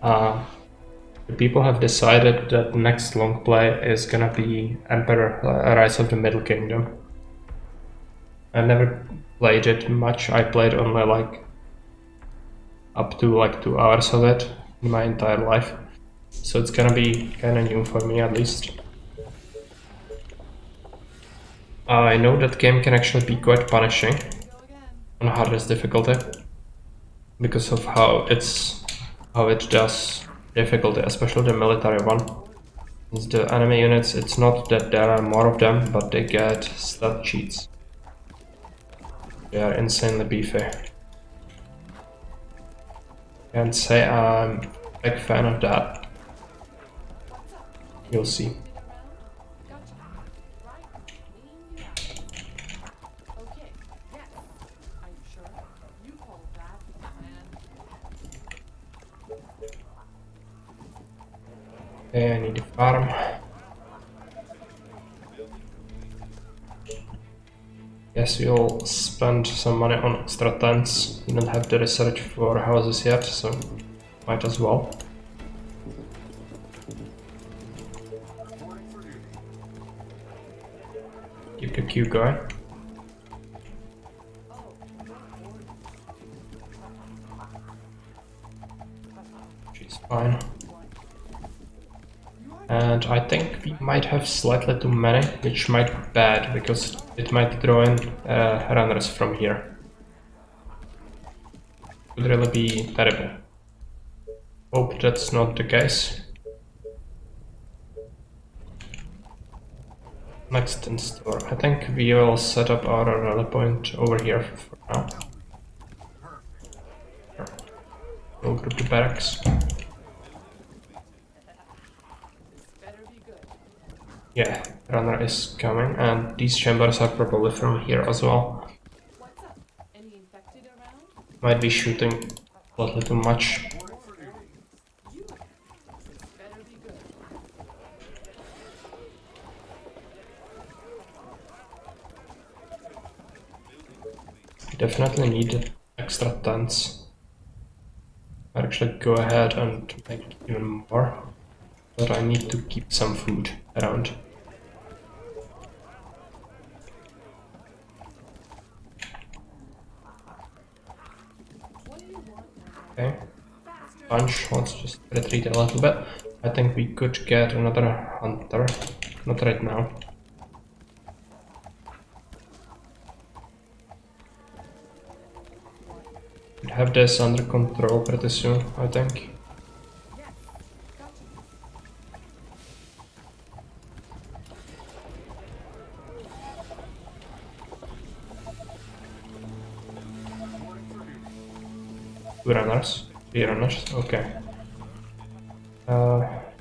The people have decided that the next long play is gonna be Emperor Rise of the Middle Kingdom. I never played it much. I played only like up to like 2 hours of it in my entire life. So it's gonna be kinda new for me at least. I know that game can actually be quite punishing on hardest difficulty because of how it does difficulty, especially the military one. It's the enemy units, it's not that there are more of them, but they get stat cheats. They are insanely beefy. Can't say I'm a big fan of that. You'll see. Gotcha. Right. Okay. Yes. Are you sure? You call that a plan? Okay, I need a farm. Guess we'll spend some money on extra tents. We don't have the research for houses yet, so might as well. Reporting for duty. Keep the queue going. She's fine. And I think we might have slightly too many, which might be bad, because it might draw in runners from here. Would really be terrible. Hope that's not the case. Next in store. I think we will set up our rally point over here for now. We'll group the barracks. Better be good. Yeah, runner is coming, and these chambers are probably from here as well. What's up? Any infected around? Might be shooting a little too much. Reporting for duty. You. Better be good. Definitely need extra tents. I'll actually go ahead and make even more, but I need to keep some food around. What do you want? Okay, bunch, let's just retreat a little bit. I think we could get another hunter, not right now. Could have this under control pretty soon, I think. Yes. Gotcha. Reporting for duty. 2 runners, 3 runners, okay.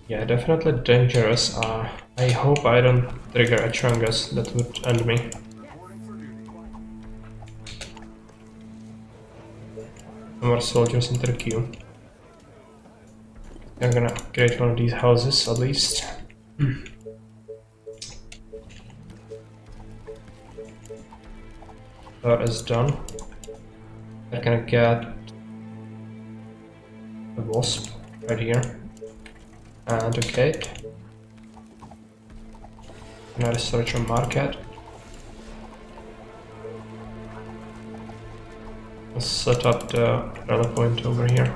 Yeah, definitely dangerous. I hope I don't trigger a Chungus, that would end me. Reporting for duty. More soldiers into the queue. I'm gonna upgrade one of these houses at least. That is done. I'm gonna get a wasp right here. And a gate. Gonna research a market. Let's set up the rally point over here.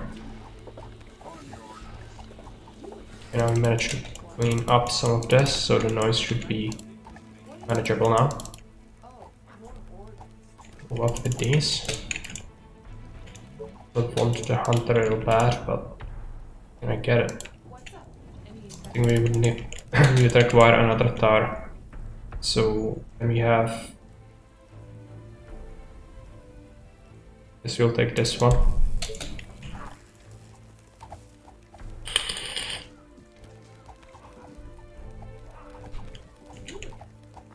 And I managed to clean up some of this, so the noise should be manageable now. Oh, more orders. What with these? Don't want the hunter real bad, but can I get it? What's up? Any I infected? think we would need we would require another tower. So when we have this, we'll take this one.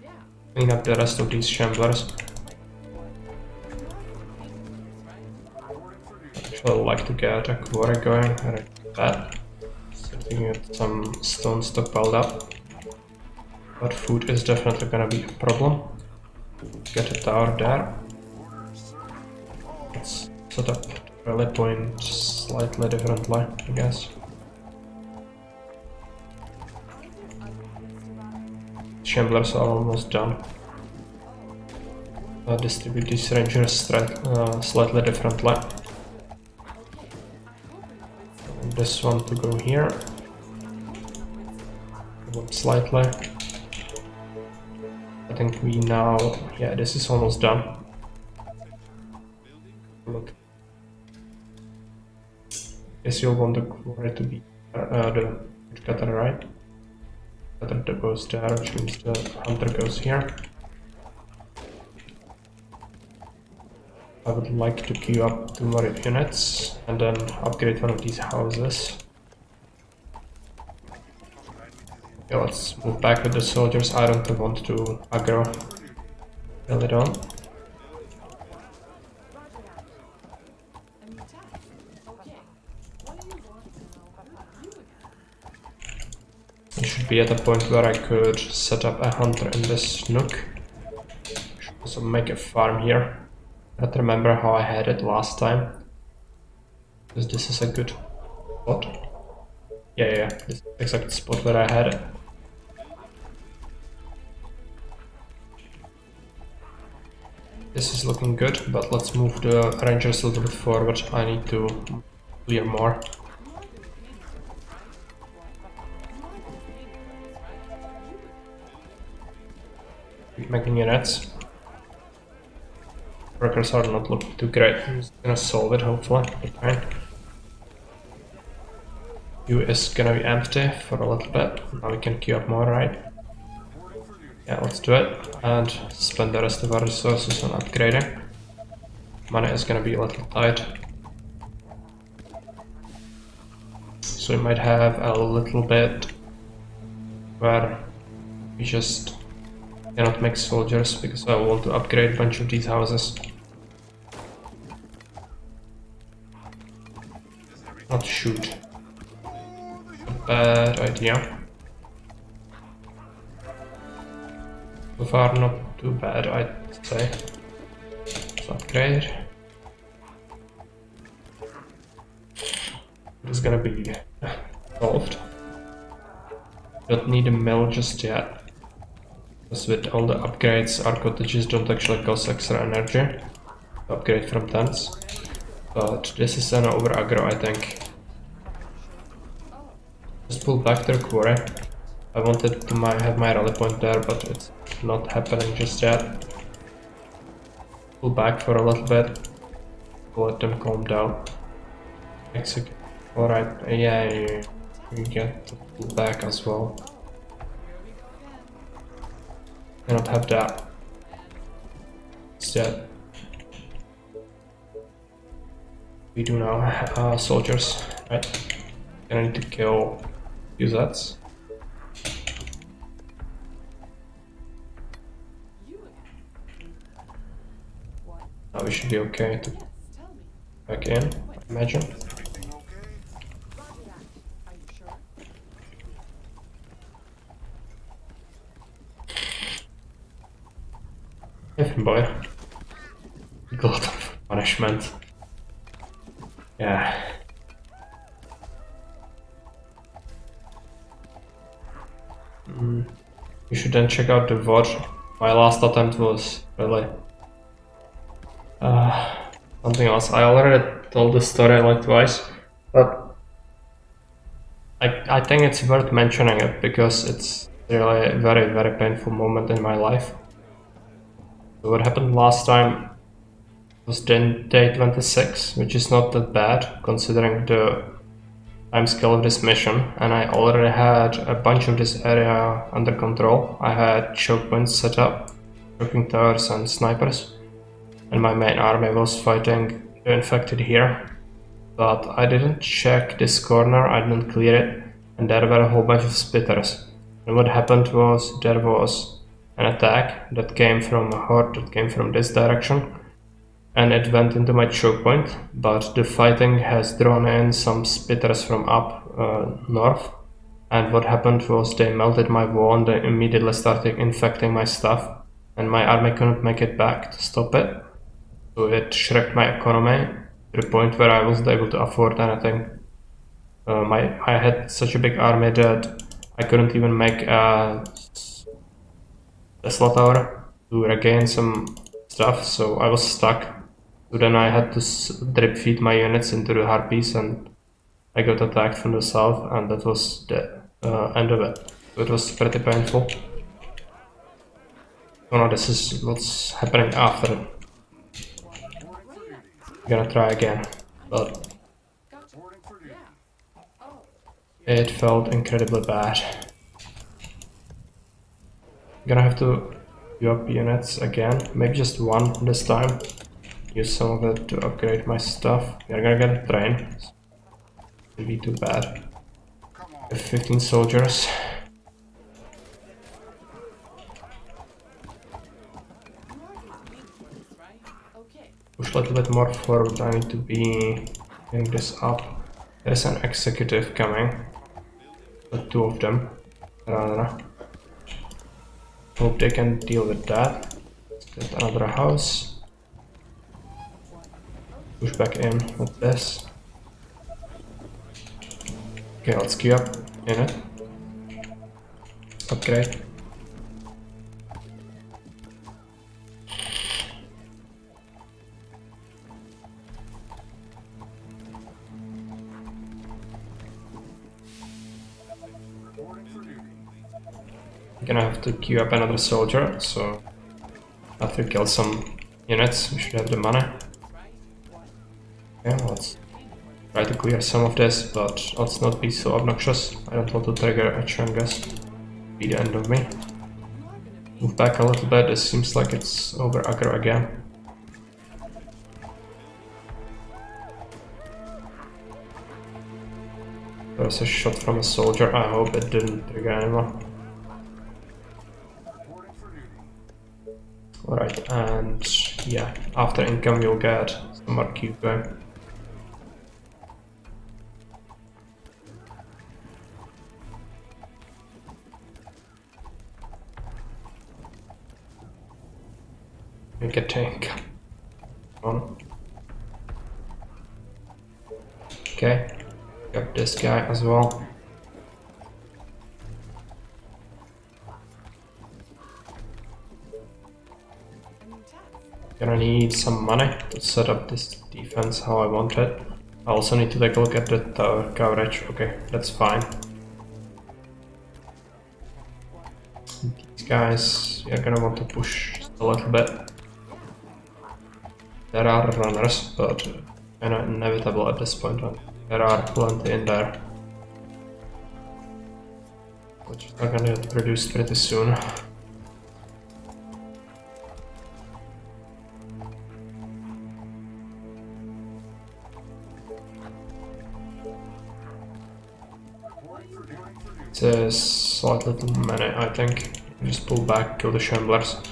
Yeah. clean up the rest of these shamblers. I'd like to get a quarry going right that. Sitting with some stone stockpiled up. But food is definitely gonna be a problem. Get a tower there. Let's set up the rally point slightly differently, I guess. Shamblers are almost done. Distribute these rangers slightly differently. And this one to go here. Slightly. I think we now, yeah, this is almost done. Look. Guess you'll want the quarry to be the cutter, right? Cutter goes there, which means the hunter goes here. I would like to queue up 2 more units and then upgrade one of these houses. Okay, let's move back with the soldiers. I don't want to aggro. Really don't. I should be at a point where I could set up a hunter in this nook. Should also make a farm here. I don't remember how I had it last time. Because this is a good spot. Yeah, this is the exact spot where I had it. This is looking good, but let's move the rangers a little bit forward. I need to clear more. Keep making units. Workers are not looking too great. I'm just gonna solve it, hopefully. Okay. U is gonna be empty for a little bit. Now we can queue up more, right? Yeah, let's do it. And spend the rest of our resources on upgrading. Money is gonna be a little tight. So we might have a little bit where we just cannot make soldiers because I want to upgrade a bunch of these houses. Not shoot. A bad idea. So far not too bad, I'd say. Let's upgrade. It is gonna be solved. Don't need a mill just yet. Because with all the upgrades, our cottages don't actually cost extra energy to upgrade from tents. But this is an over aggro, I think. Just pull back their quarry. I wanted to have my rally point there, but it's not happening just yet. Pull back for a little bit. Let them calm down. Execute. Alright, yeah, you get to pull back as well. Cannot have that. Instead, we do now have soldiers, right? I need to kill Uzats. Now we should be okay to back in, I imagine. Everything okay? Are you sure? Even boy. God of punishment. Yeah. You should then check out the VOD. My last attempt was really something else. I already told the story like twice, but I think it's worth mentioning it because it's really a very, very painful moment in my life. So what happened last time was day 26, which is not that bad considering the timescale of this mission, and I already had a bunch of this area under control. I had choke points set up, choking towers and snipers, and my main army was fighting the infected here. But I didn't check this corner, I didn't clear it, and there were a whole bunch of spitters. And what happened was there was an attack that came from a horde that came from this direction, and it went into my choke point, but the fighting has drawn in some spitters from up north, and what happened was they melted my wall and they immediately started infecting my stuff, and my army couldn't make it back to stop it, so it shreked my economy to the point where I wasn't able to afford anything. I had such a big army that I couldn't even make a Tesla tower to regain some stuff, so I was stuck. So then I had to drip feed my units into the harpies, and I got attacked from the south, and that was the end of it. So it was pretty painful. Oh no, this is what's happening after. I'm gonna try again, but it felt incredibly bad. I'm gonna have to queue up units again, maybe just one this time. Use some of it to upgrade my stuff. We're gonna get a train. It'll be too bad. I have 15 soldiers. Push a little bit more forward. I need to be getting this up. There's an executive coming. Two of them. Hope they can deal with that. Let's get another house. Push back in with this. Okay, let's queue up in it. Upgrade. I'm gonna have to queue up another soldier, so after we kill some units, we should have the money. Okay, let's try to clear some of this, but let's not be so obnoxious. I don't want to trigger a Chungus. Be the end of me. Move back a little bit, it seems like it's over aggro again. There was a shot from a soldier, I hope it didn't trigger anyone. Alright, and yeah, after income you'll get some more cube going. Make a tank. On. Okay, got this guy as well. Gonna need some money to set up this defense how I want it. I also need to take a look at the tower coverage. Okay, that's fine. These guys, we are gonna want to push a little bit. There are runners, but kind of inevitable at this point. There are plenty in there, which are gonna get produced pretty soon. It's a slightly too many, I think. Just pull back, kill the Shamblers.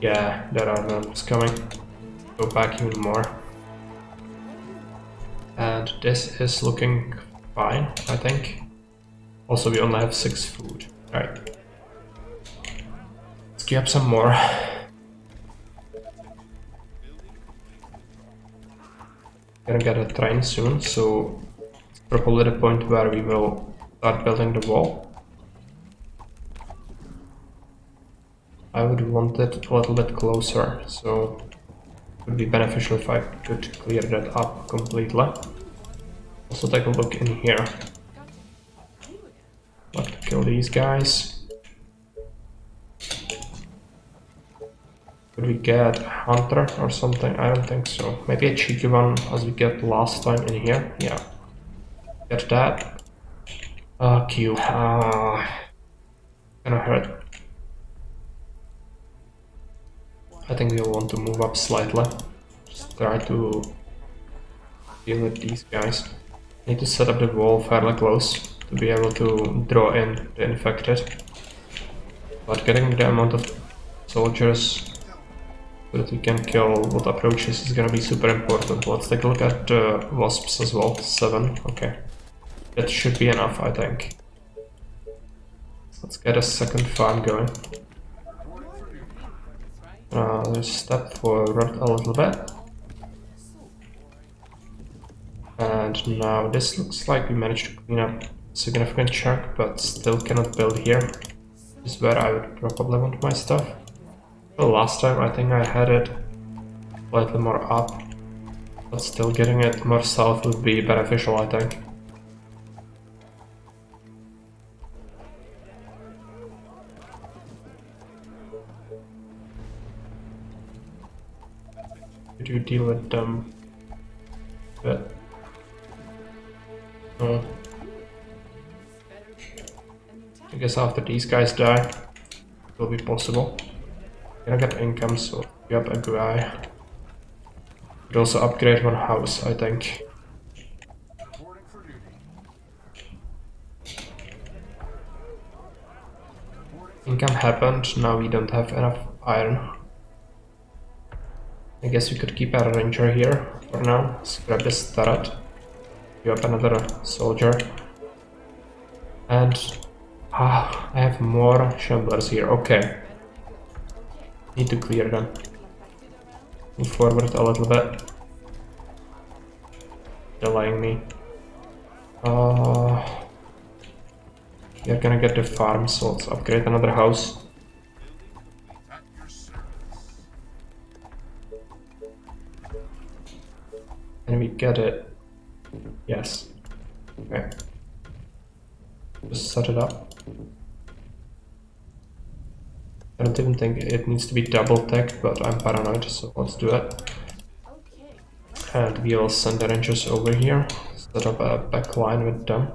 Yeah, there are runners coming. Go back even more. And this is looking fine, I think. Also, we only have 6 food. Right. Let's queue up some more. Gonna get a train soon, so it's probably the point where we will start building the wall. I would want it a little bit closer, so it would be beneficial if I could clear that up completely. Also take a look in here. Like to kill these guys. Could we get a hunter or something? I don't think so. Maybe a cheeky one as we get last time in here. Yeah. Get that. Q. Gonna hurt. I think we'll want to move up slightly. Just try to deal with these guys. Need to set up the wall fairly close to be able to draw in the infected. But getting the amount of soldiers so that we can kill what approaches is gonna be super important. Let's take a look at wasps as well. 7, okay. That should be enough, I think. Let's get a second farm going. Let's step forward a little bit. And now this looks like we managed to clean up a significant chunk, but still cannot build here. This is where I would probably want my stuff. The last time I think I had it slightly more up, but still getting it more south would be beneficial, I think. Did you deal with them? But no. I guess after these guys die, it will be possible. Gonna get income, so pick up a guy. Could also upgrade one house, I think. Income happened, now we don't have enough iron. I guess we could keep our ranger here for now. Scrap this turret. Pick up another soldier. And I have more shamblers here, okay. Need to clear them. Move forward a little bit. Delaying me. We are gonna get the farm, so let's upgrade another house. Can we get it? Yes. Okay. Just set it up. I don't even think it needs to be double tech, but I'm paranoid, so let's do it. And we will send the rangers over here, set up a back line with them.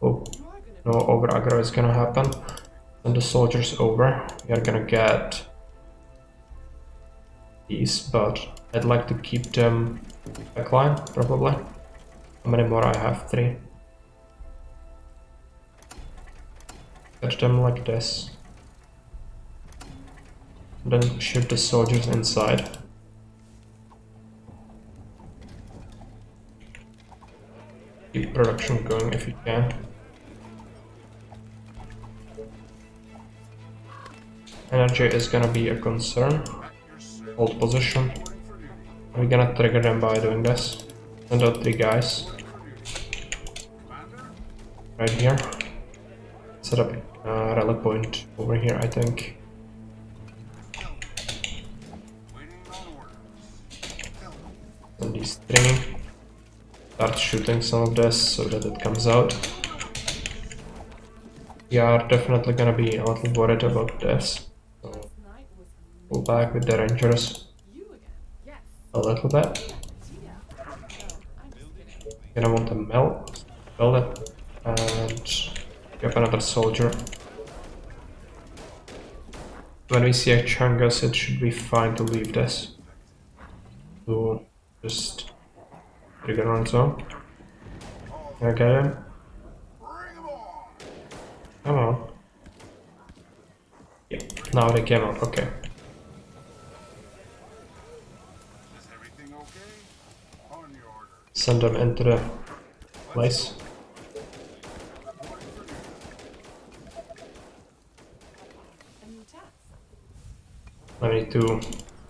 Oh, no over aggro is gonna happen. Send the soldiers over. We are gonna get these, but I'd like to keep them back line, probably. How many more I have? 3. Get them like this. Then shoot the soldiers inside. Keep production going if you can. Energy is gonna be a concern. Hold position. We're gonna trigger them by doing this. Send out 3 guys. Right here. Set up a rally point over here, I think. And these 3. Start shooting some of this so that it comes out. We are definitely gonna be a little worried about this. So pull back with the rangers a little bit. Gonna want to build it, and get another soldier. When we see a Chungus, it should be fine to leave this. So just trigger on zone. Can I get him? Come on. Yeah, now they came out, okay. Send them into the place. I need to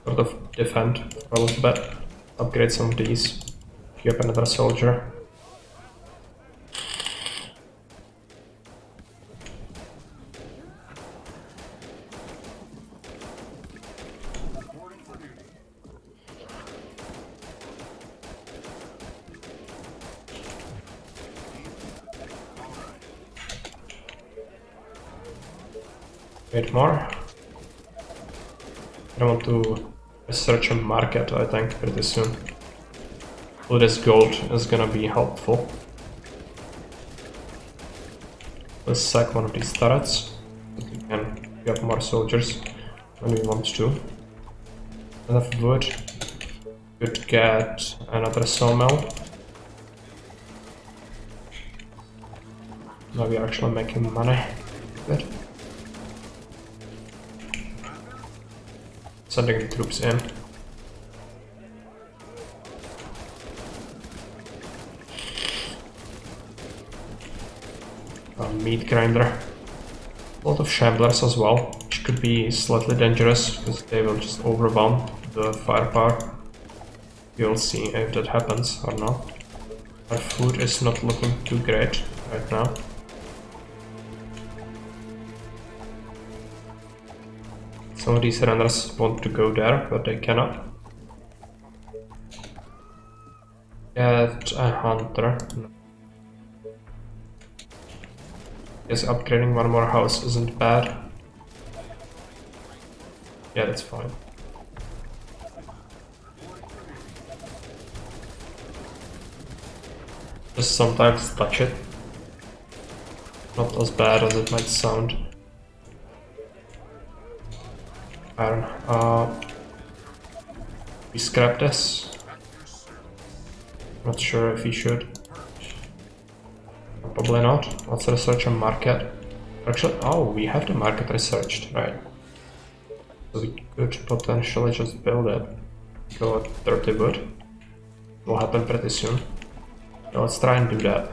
sort of defend a little bit, upgrade some of these, pick up another soldier. Wait more. I want to research a market, I think, pretty soon. All this gold is gonna be helpful. Let's sack one of these turrets. We can get more soldiers when we want to. Enough wood. Could get another sawmill. Now we're actually making money. Good. sending the troops in. A meat grinder. A lot of shamblers as well, which could be slightly dangerous because they will just overwhelm the firepower. You'll see if that happens or not. Our food is not looking too great right now. Some of these runners want to go there, but they cannot. Get a hunter. No. Yes, upgrading one more house isn't bad. Yeah, that's fine. Just sometimes touch it. Not as bad as it might sound. Iron. We scrap this. Not sure if we should. Probably not. Let's research a market. Actually, oh, we have the market researched, right? So we could potentially just build it. Go at 30 wood. Will happen pretty soon. So let's try and do that.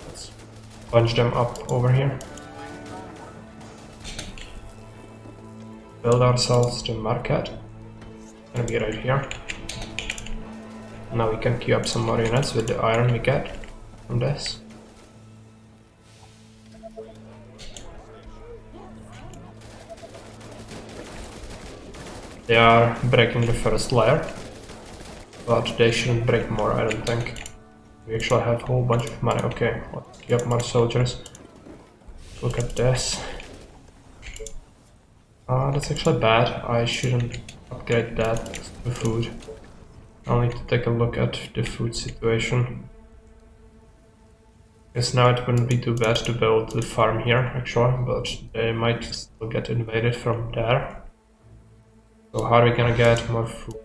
Let's bunch them up over here. Build ourselves the market. Gonna be right here. Now we can queue up some more units with the iron we get from this. They are breaking the first layer, but they shouldn't break more, I don't think. We actually have a whole bunch of money. Okay, let's queue up more soldiers. Look at this. That's actually bad. I shouldn't upgrade that to food. I'll need to take a look at the food situation. Guess now it wouldn't be too bad to build the farm here, actually, but they might still get invaded from there. So how are we gonna get more food?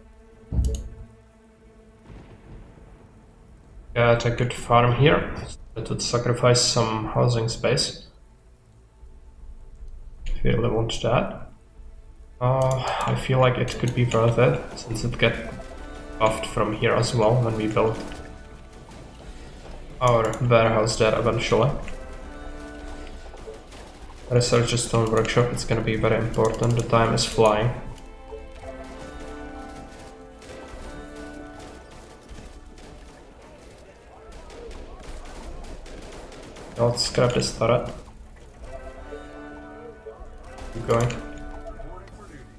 Get a good farm here. That would sacrifice some housing space. If we really want that. I feel like it could be worth it, since it gets buffed from here as well when we build our warehouse there eventually. Research a stone workshop, it's gonna be very important, the time is flying. Let's scrap this turret. Keep going.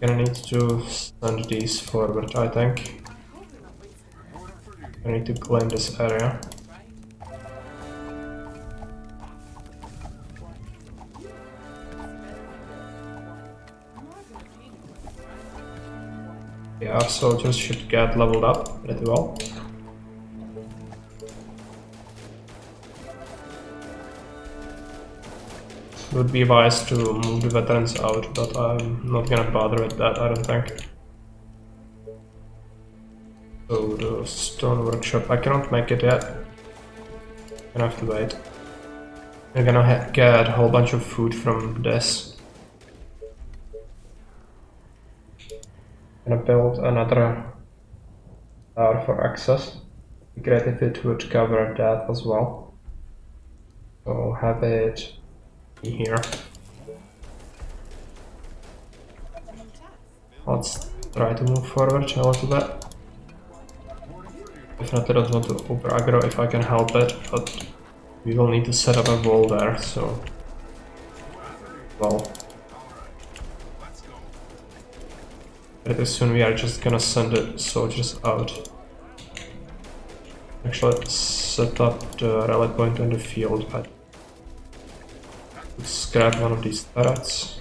Gonna need to send these forward, I think. I need to claim this area. Yeah, our soldiers should get leveled up pretty well. It would be wise to move the veterans out, but I'm not gonna bother with that, I don't think. So the stone workshop, I cannot make it yet. Gonna have to wait. We're gonna get a whole bunch of food from this. Gonna build another tower for access. It'd be great if it would cover that as well. So have it here. Let's try to move forward a little bit. Definitely don't want to over aggro if I can help it, but we will need to set up a wall there, so well. Pretty soon we are just gonna send the soldiers out. Actually, let's set up the rally point on the field. Let's scrap one of these turrets.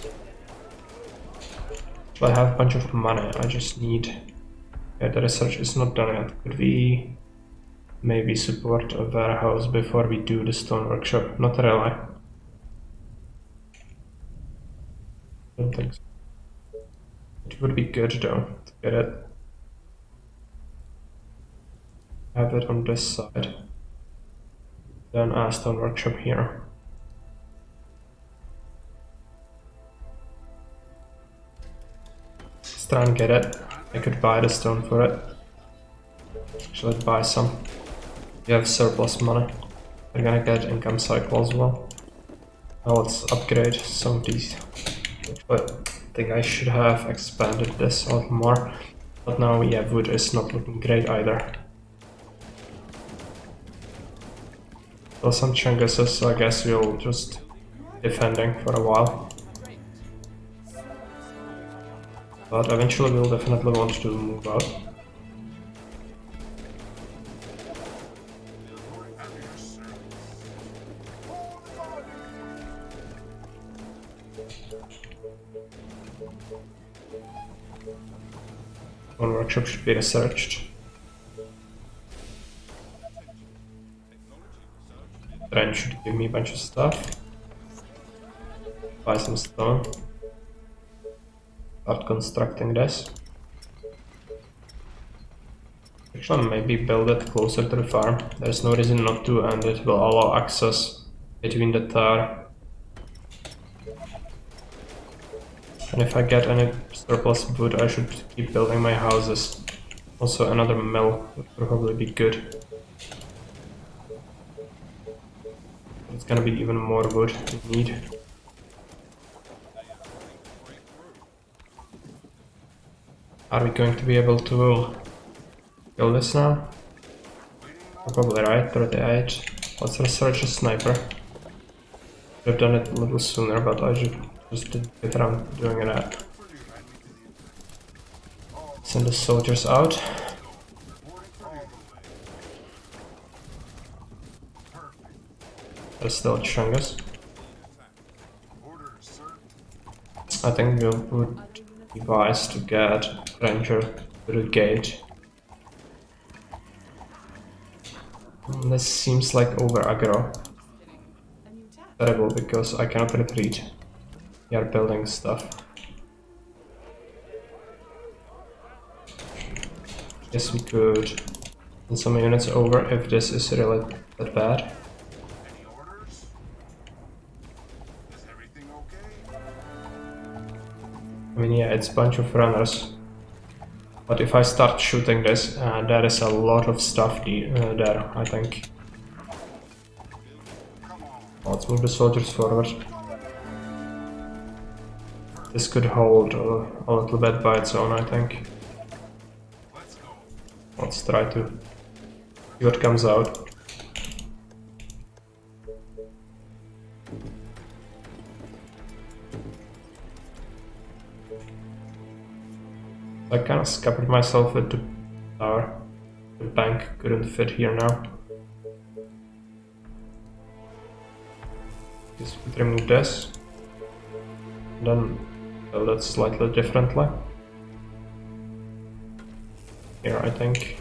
I have a bunch of money, I just need... Yeah, the research is not done yet. Could we maybe support a warehouse before we do the stone workshop? Not really. don't think so. It would be good though to get it. Have it on this side. Then a stone workshop here. Let's try and get it. I could buy the stone for it. Actually, let's buy some. We have surplus money. We're gonna get income cycle as well. Now let's upgrade some of these. But I think I should have expanded this a lot more. But now, yeah, wood is not looking great either. Still some chunguses, so I guess we'll just defending for a while. But eventually we'll definitely want to move out. One workshop should be researched. Trent should give me a bunch of stuff. Buy some stone. Start constructing this. Actually, maybe build it closer to the farm. There's no reason not to, and it will allow access between the tower. And if I get any surplus wood, I should keep building my houses. Also, another mill would probably be good. It's gonna be even more wood we need. Are we going to be able to kill this now? Probably right, 38. Let's research a sniper. Should have done it a little sooner, but I just didn't get around to doing that. Send the soldiers out. There's still Chungus. I think we would be wise to get Ranger to the gate. This seems like over aggro. Terrible because I cannot retreat. We are building stuff. Yes, we could send some units over if this is really that bad. I mean, yeah, it's a bunch of runners. But if I start shooting this, there is a lot of stuff there, I think. Let's move the soldiers forward. This could hold a little bit by its own, I think. Let's try to see what comes out. I kind of scuppered myself with the tower. The bank couldn't fit here now. Just remove this. And then build it slightly differently. Here, I think.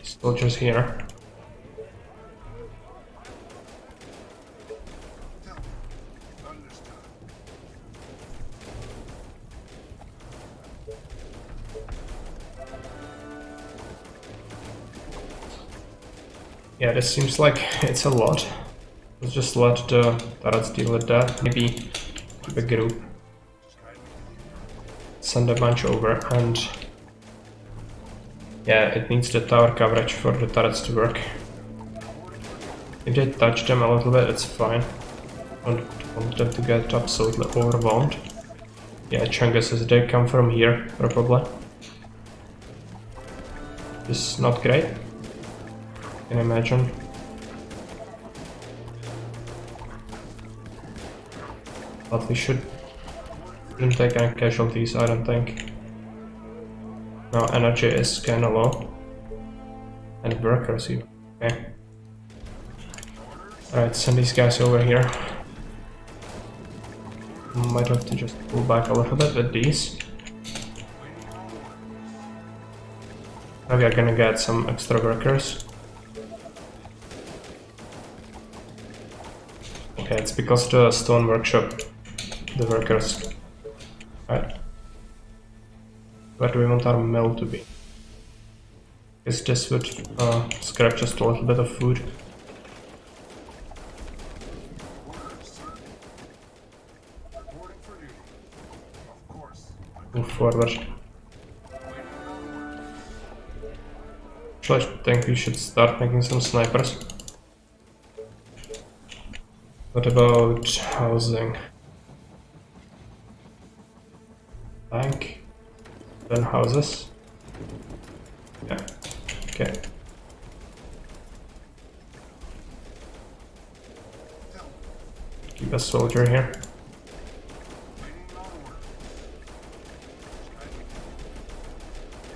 Soldiers here. Yeah, this seems like it's a lot. Let's just let the turrets deal with that. Maybe keep a group. Send a bunch over and... yeah, it needs the tower coverage for the turrets to work. If they touch them a little bit, it's fine. I don't want them to get absolutely overwhelmed. Yeah, Chunguses, they come from here, probably. This is not great. I can imagine. But we shouldn't take any casualties, I don't think. No, energy is kinda low. And workers even. Okay. Alright, send these guys over here. Might have to just pull back a little bit with these. Now we are gonna get some extra workers. Okay, it's because of the stone workshop. The workers. Right. Where do we want our mill to be? Guess this would scrap just a little bit of food. Orders, sir. Reporting for duty. Of course. Move forward. Actually, I think we should start making some snipers. What about housing? Bank. Then houses. Yeah. Okay. Keep a soldier here. Waiting on order.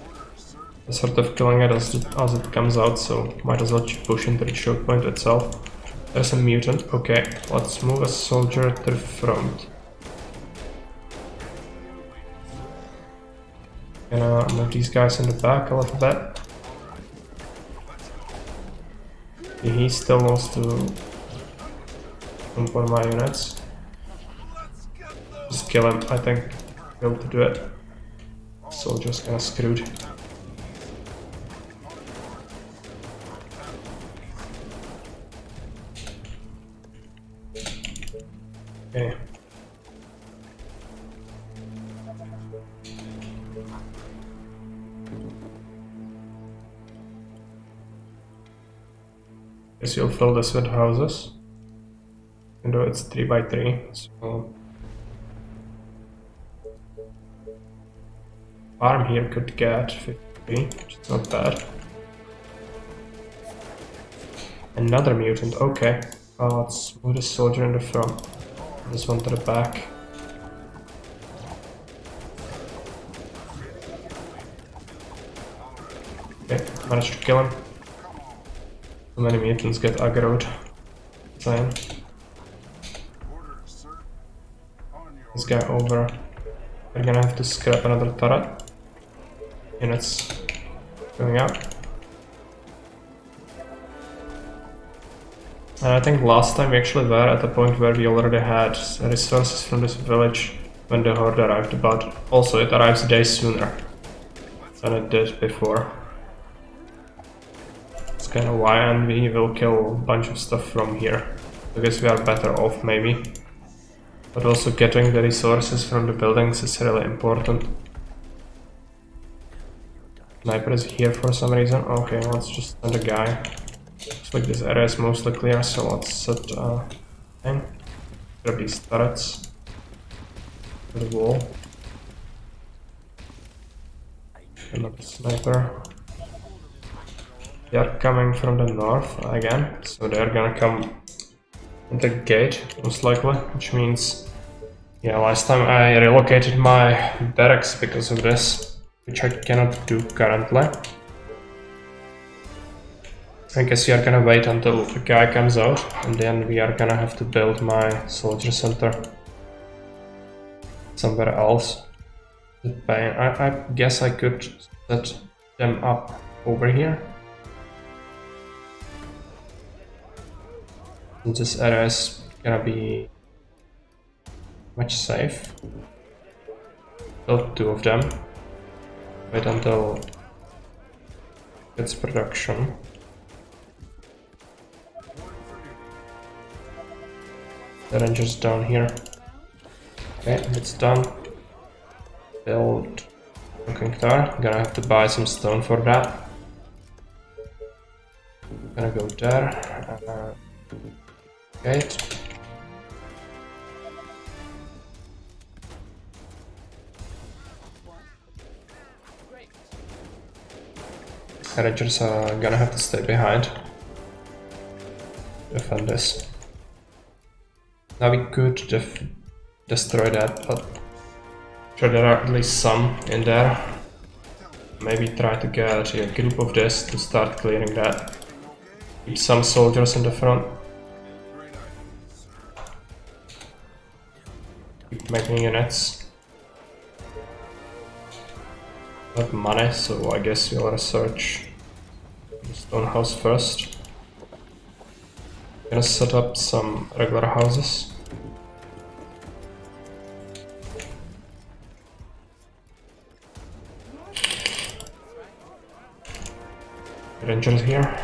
Orders, sir. I'm sort of killing it as it comes out, so might as well push into the choke point itself. There's a mutant. Okay, let's move a soldier to the front. Gonna move these guys in the back a little bit. He still wants to jump on my units. Just kill him, I think. Be able to do it. Soldier's kinda screwed. Okay. Guess you'll fill this with houses. Even though it's 3 by 3, so farm here could get 53, which is not bad. Another mutant, okay. Let's move the soldier in the front. This one to the back. Okay, managed to kill him. Too many mutants get aggroed. Fine. Orders, sir. On your This guy over. We're gonna have to scrap another turret. Units going out. And I think last time we actually were at the point where we already had resources from this village when the horde arrived, but also it arrives a day sooner than it did before. That's kind of why, and we will kill a bunch of stuff from here. I guess we are better off maybe. But also getting the resources from the buildings is really important. Sniper is here for some reason. Okay, let's just send a guy. Looks like this area is mostly clear, so let's set in. Grab these turrets to the wall. Another sniper. They are coming from the north again, so they're gonna come in the gate most likely, which means, yeah, last time I relocated my barracks because of this, which I cannot do currently. I guess we are gonna wait until the guy comes out, and then we are gonna have to build my soldier center somewhere else. I guess I could set them up over here. And this area is gonna be much safe. Build 2 of them. Wait until it's production. The ranger's down here. Okay, it's done. Build cooking tower. Gonna have to buy some stone for that. Gonna go there. Gate. Great. Rangers are gonna have to stay behind. Defend this. Now we could destroy that, but I'm sure there are at least some in there. Maybe try to get a group of this to start clearing that. Keep some soldiers in the front. Keep making units. Not money, so I guess we'll research the stone house first. Gonna set up some regular houses. Rangers here.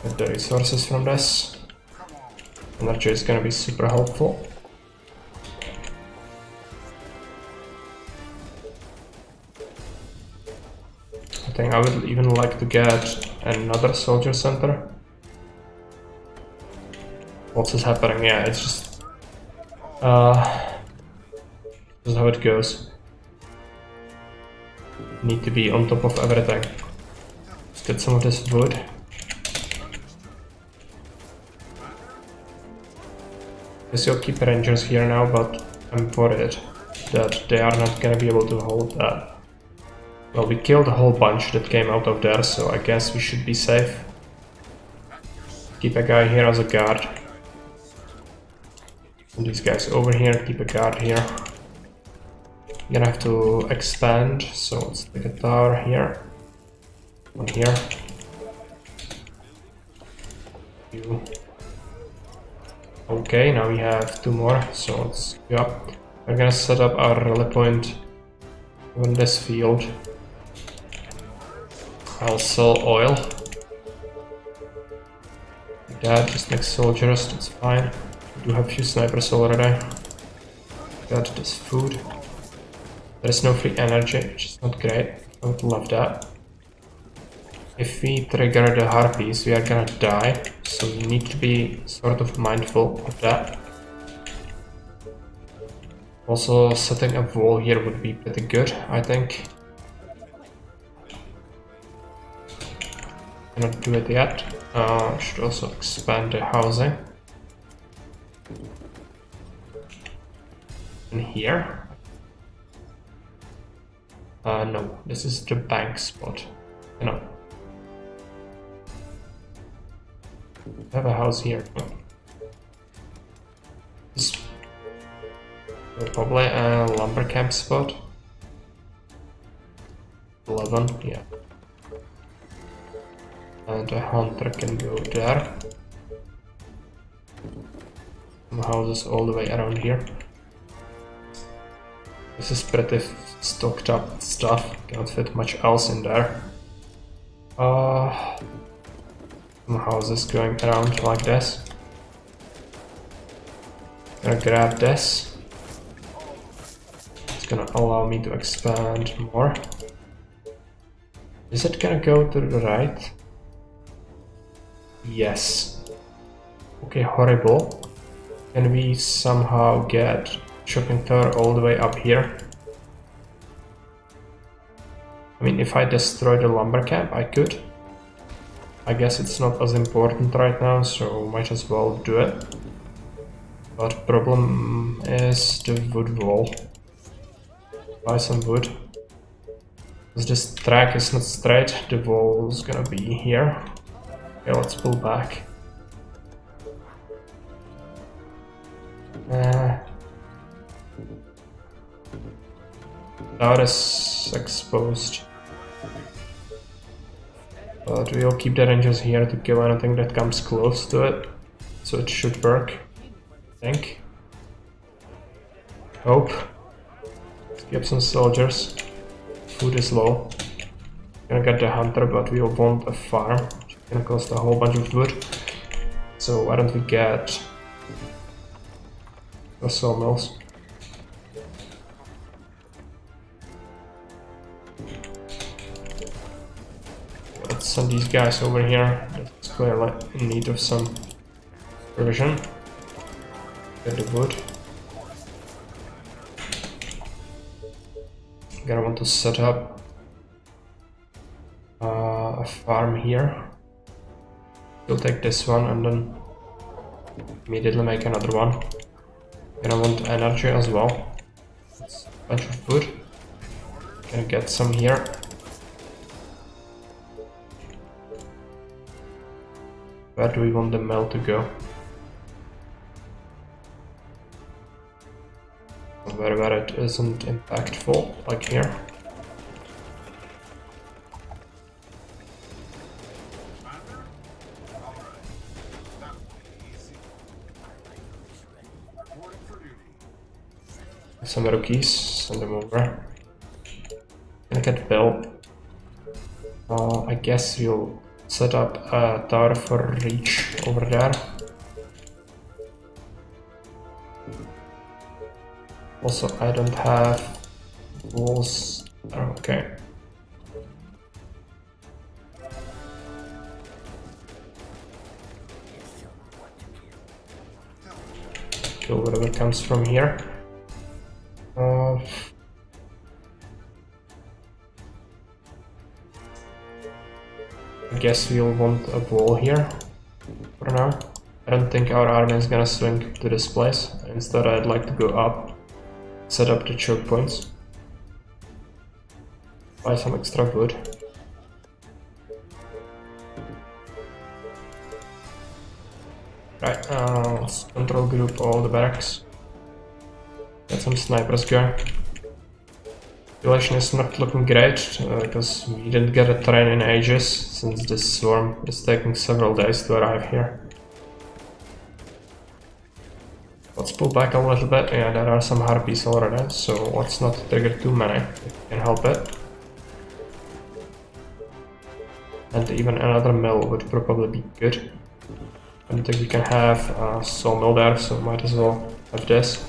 Get the resources from this. Energy is gonna be super helpful. I think I would even like to get another soldier center. What's this happening? Yeah, it's just this is how it goes. Need to be on top of everything. Let's get some of this wood. Guess you'll keep rangers here now, but I'm worried that they are not gonna be able to hold that. Well, we killed a whole bunch that came out of there, so I guess we should be safe. Keep a guy here as a guard. And these guys over here, keep a guard here. Gonna have to expand, so let's take a tower here. One here. You. Okay, now we have 2 more, so let's go up. We're gonna set up our rally point on this field. I'll sell oil. Like that, just next soldiers, that's fine. We do have a few snipers already. Got this food. There is no free energy, which is not great. I would love that. If we trigger the harpies, we are gonna die, so we need to be sort of mindful of that. Also, setting a wall here would be pretty good, I think. Cannot do it yet. Should also expand the housing. And here. No, this is the bank spot. No. I have a house here. This probably a lumber camp spot. 11, yeah. And a hunter can go there. Some houses all the way around here. This is pretty stocked up stuff. Cannot fit much else in there. Some houses going around like this. Gonna grab this. It's gonna allow me to expand more. Is it gonna go to the right? Yes. Okay, horrible. Can we somehow get shopping tower all the way up here? I mean, if I destroy the lumber camp, I could. I guess it's not as important right now, so might as well do it. But problem is the wood wall. Buy some wood. Because this track is not straight, the wall is gonna be here. Okay, let's pull back. That is exposed. But we'll keep the rangers here to kill anything that comes close to it. So it should work, I think. Hope. Let's get some soldiers. Food is low. Gonna get the hunter, but we'll want a farm. Which is gonna cost a whole bunch of wood. So why don't we get the sawmills? Let's send these guys over here. That's clearly in need of some provision. Get the wood. Gonna want to set up a farm here. We'll take this one and then immediately make another one. Gonna want energy as well. That's a bunch of wood. Gonna get some here. Where do we want the mill to go? Where it? side isn't impactful, like here. Commander? All right. That will be easy. Reporting for duty. Some rookies, send them over. Gonna get Bill. I guess we'll set up a tower for reach over there. Also, I don't have walls. Okay. Kill whatever comes from here. I guess we'll want a wall here for now. I don't think our army is gonna swing to this place. Instead, I'd like to go up, set up the choke points, buy some extra wood. Right, let's control group all the barracks. Get some snipers going. Population is not looking great because we didn't get a train in ages since this swarm is taking several days to arrive here. Let's pull back a little bit. Yeah, there are some harpies already, so let's not trigger too many if we can help it. And even another mill would probably be good. I don't think we can have a sawmill there, so might as well have this.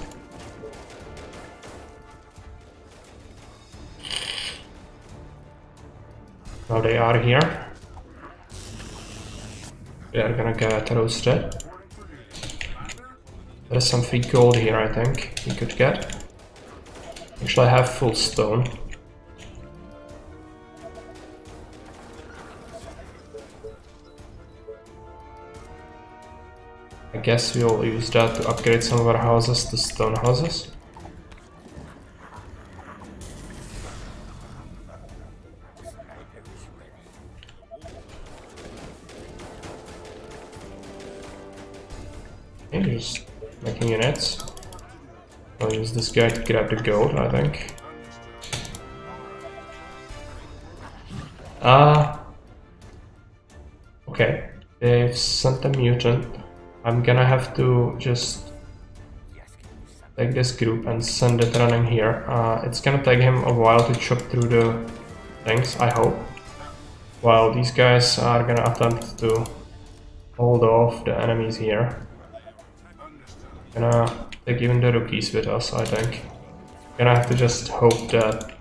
Now they are here. They are gonna get roasted. There is some free gold here, I think, we could get. Actually, I have full stone. I guess we'll use that to upgrade some of our houses to stone houses. Okay, just making units. I'll use this guy to grab the gold, I think. Okay, they've sent a mutant. I'm gonna have to just take this group and send it running here. It's gonna take him a while to chop through the things, I hope. While these guys are gonna attempt to hold off the enemies here. Gonna take even the rookies with us, I think. Gonna have to just hope that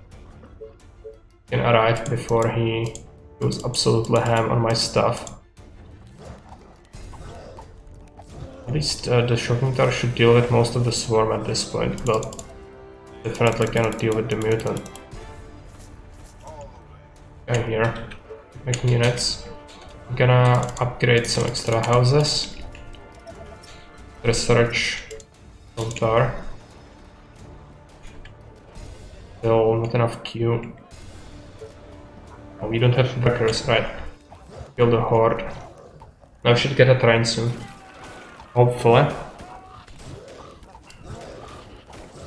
he can arrive before he goes absolutely ham on my stuff. At least the shocking tower should deal with most of the swarm at this point, but definitely cannot deal with the mutant. Okay, here, making units. I'm gonna upgrade some extra houses. Research tower. Still not enough Q. Oh, we don't have workers, right? Kill the horde. Now we should get a train soon. Hopefully.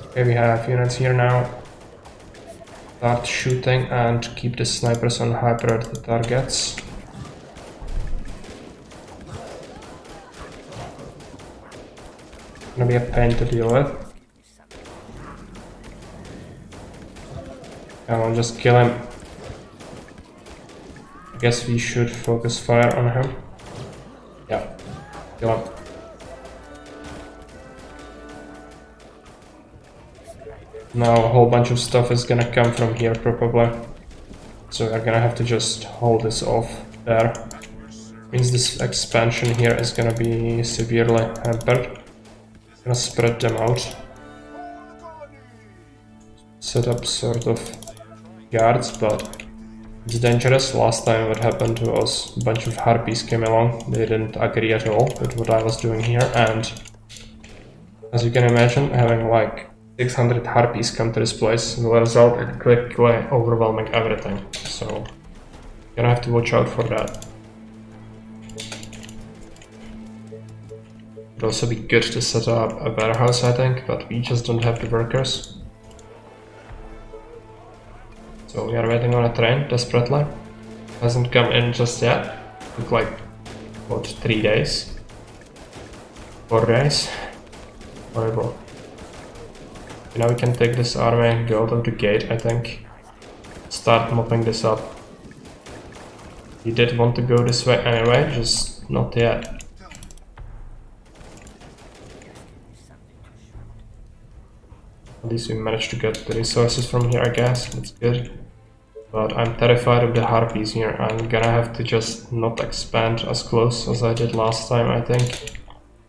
Okay, we have units here now. Start shooting and keep the snipers on high priority targets. Gonna be a pain to deal with. Come on, just kill him. I guess we should focus fire on him. Yeah, kill him. Now a whole bunch of stuff is gonna come from here probably. So we're gonna have to just hold this off there. Means this expansion here is gonna be severely hampered. Gonna spread them out. Set up sort of guards, but it's dangerous. Last time what happened was a bunch of harpies came along. They didn't agree at all with what I was doing here, and as you can imagine, having like 600 harpies come to this place will result in quickly overwhelming everything. So gonna have to watch out for that. It'd also be good to set up a warehouse, I think, but we just don't have the workers. So we are waiting on a train desperately. Hasn't come in just yet. Took like, what, 3 days? 4 days? Horrible. Now we can take this army, go out of the gate, I think. Start mopping this up. He did want to go this way anyway, just not yet. At least we managed to get the resources from here, I guess. That's good. But I'm terrified of the harpies here. I'm gonna have to just not expand as close as I did last time, I think.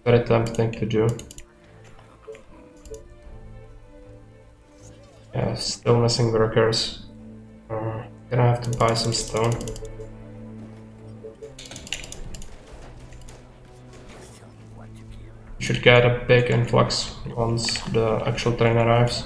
Very tempting to do. Yeah, still missing workers. Gonna have to buy some stone. Should get a big influx once the actual train arrives.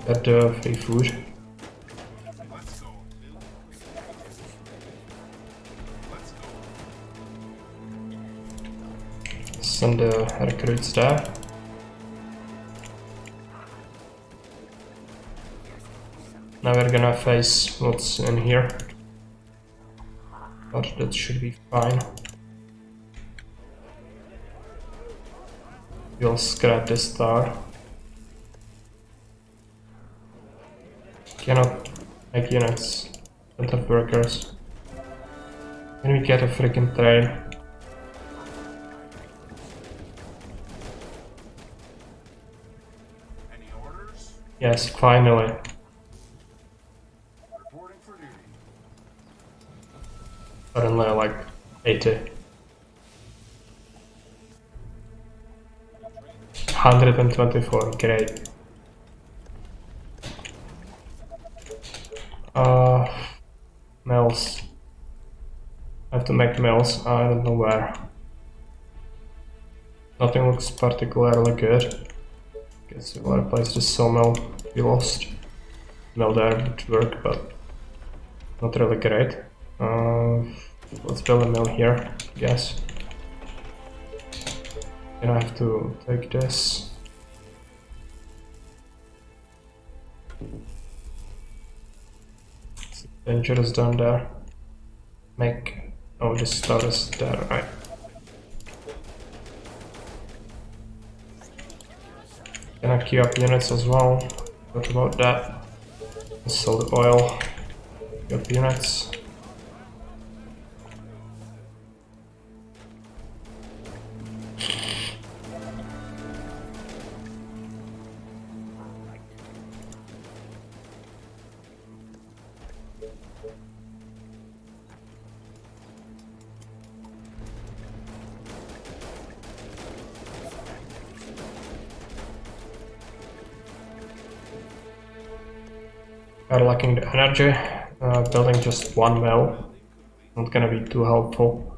Get the free food. Let's go. Let's go. Send the recruits there. Now we're gonna face what's in here. But that should be fine. We'll scrap this star. Cannot make units. Don't have workers. Can we get a freaking train? Any orders? Yes, finally. Reporting for duty. Suddenly like 80. 124, great. Mills. I have to make mills, I don't know where. Nothing looks particularly good. Guess we'll replace the sawmill we lost. Mill there would work, but not really great. Let's build a mill here, I guess. And I have to take this. It's dangerous down there. Oh, this star is there, right? Gonna queue up units as well. What about that? Sell the oil. Queue up units. Are lacking the energy. Building just one mill. Not gonna be too helpful.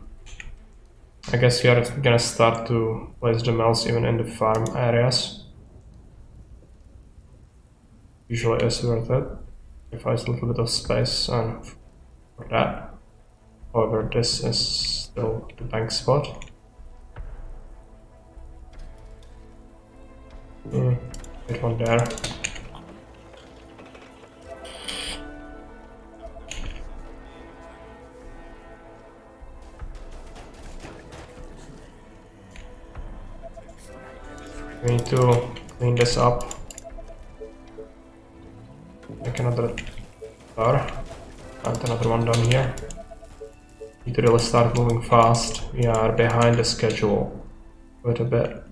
I guess we are gonna start to place the mills even in the farm areas. Usually is worth it. If I have a little bit of space and for that. However, this is still the bank spot. Get one there. We need to clean this up. Make another bar. And another one down here. Need to really start moving fast. We are behind the schedule quite a bit.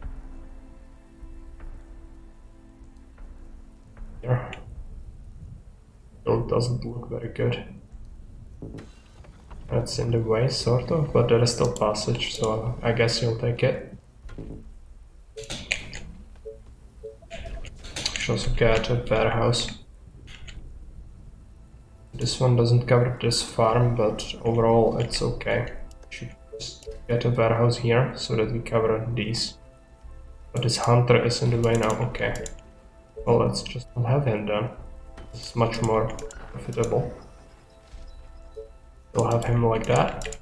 Here. Build doesn't look very good. That's in the way, sort of, but there is still passage, so I guess you'll take it. Should also get a warehouse. This one doesn't cover this farm, but overall it's okay. Should just get a warehouse here so that we cover these. But this hunter is in the way now, okay. Well, let's just not have him then. It's much more profitable. We'll have him like that.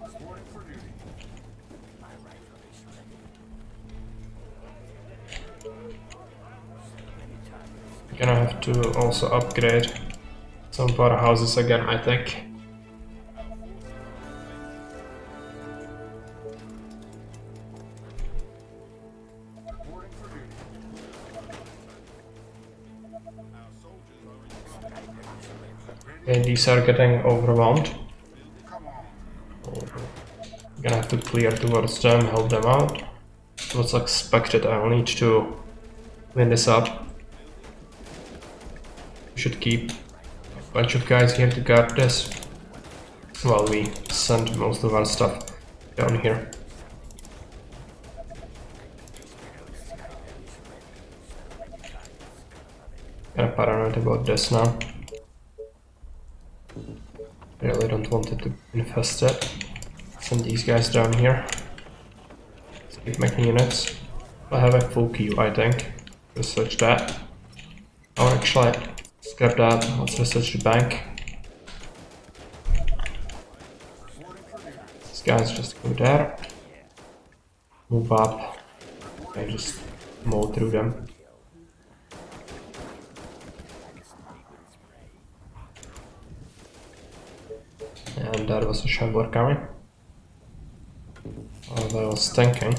Reporting for duty. We're gonna have to also upgrade some of our houses again, I think. Reporting for duty. Our soldiers are Okay, these are getting overwhelmed. Come on. We're gonna have to clear towards them, help them out. What's expected, I'll need to clean this up. We should keep a bunch of guys here to guard this while we send most of our stuff down here. Kinda paranoid about this now. Really don't want it to infest it. Send these guys down here. Let's keep making units. I have a full queue, I think. Research that. Oh, actually, scrap that. Let's research the bank. These guys just go there. Move up. And just mow through them. And that was a shambler coming. As I was thinking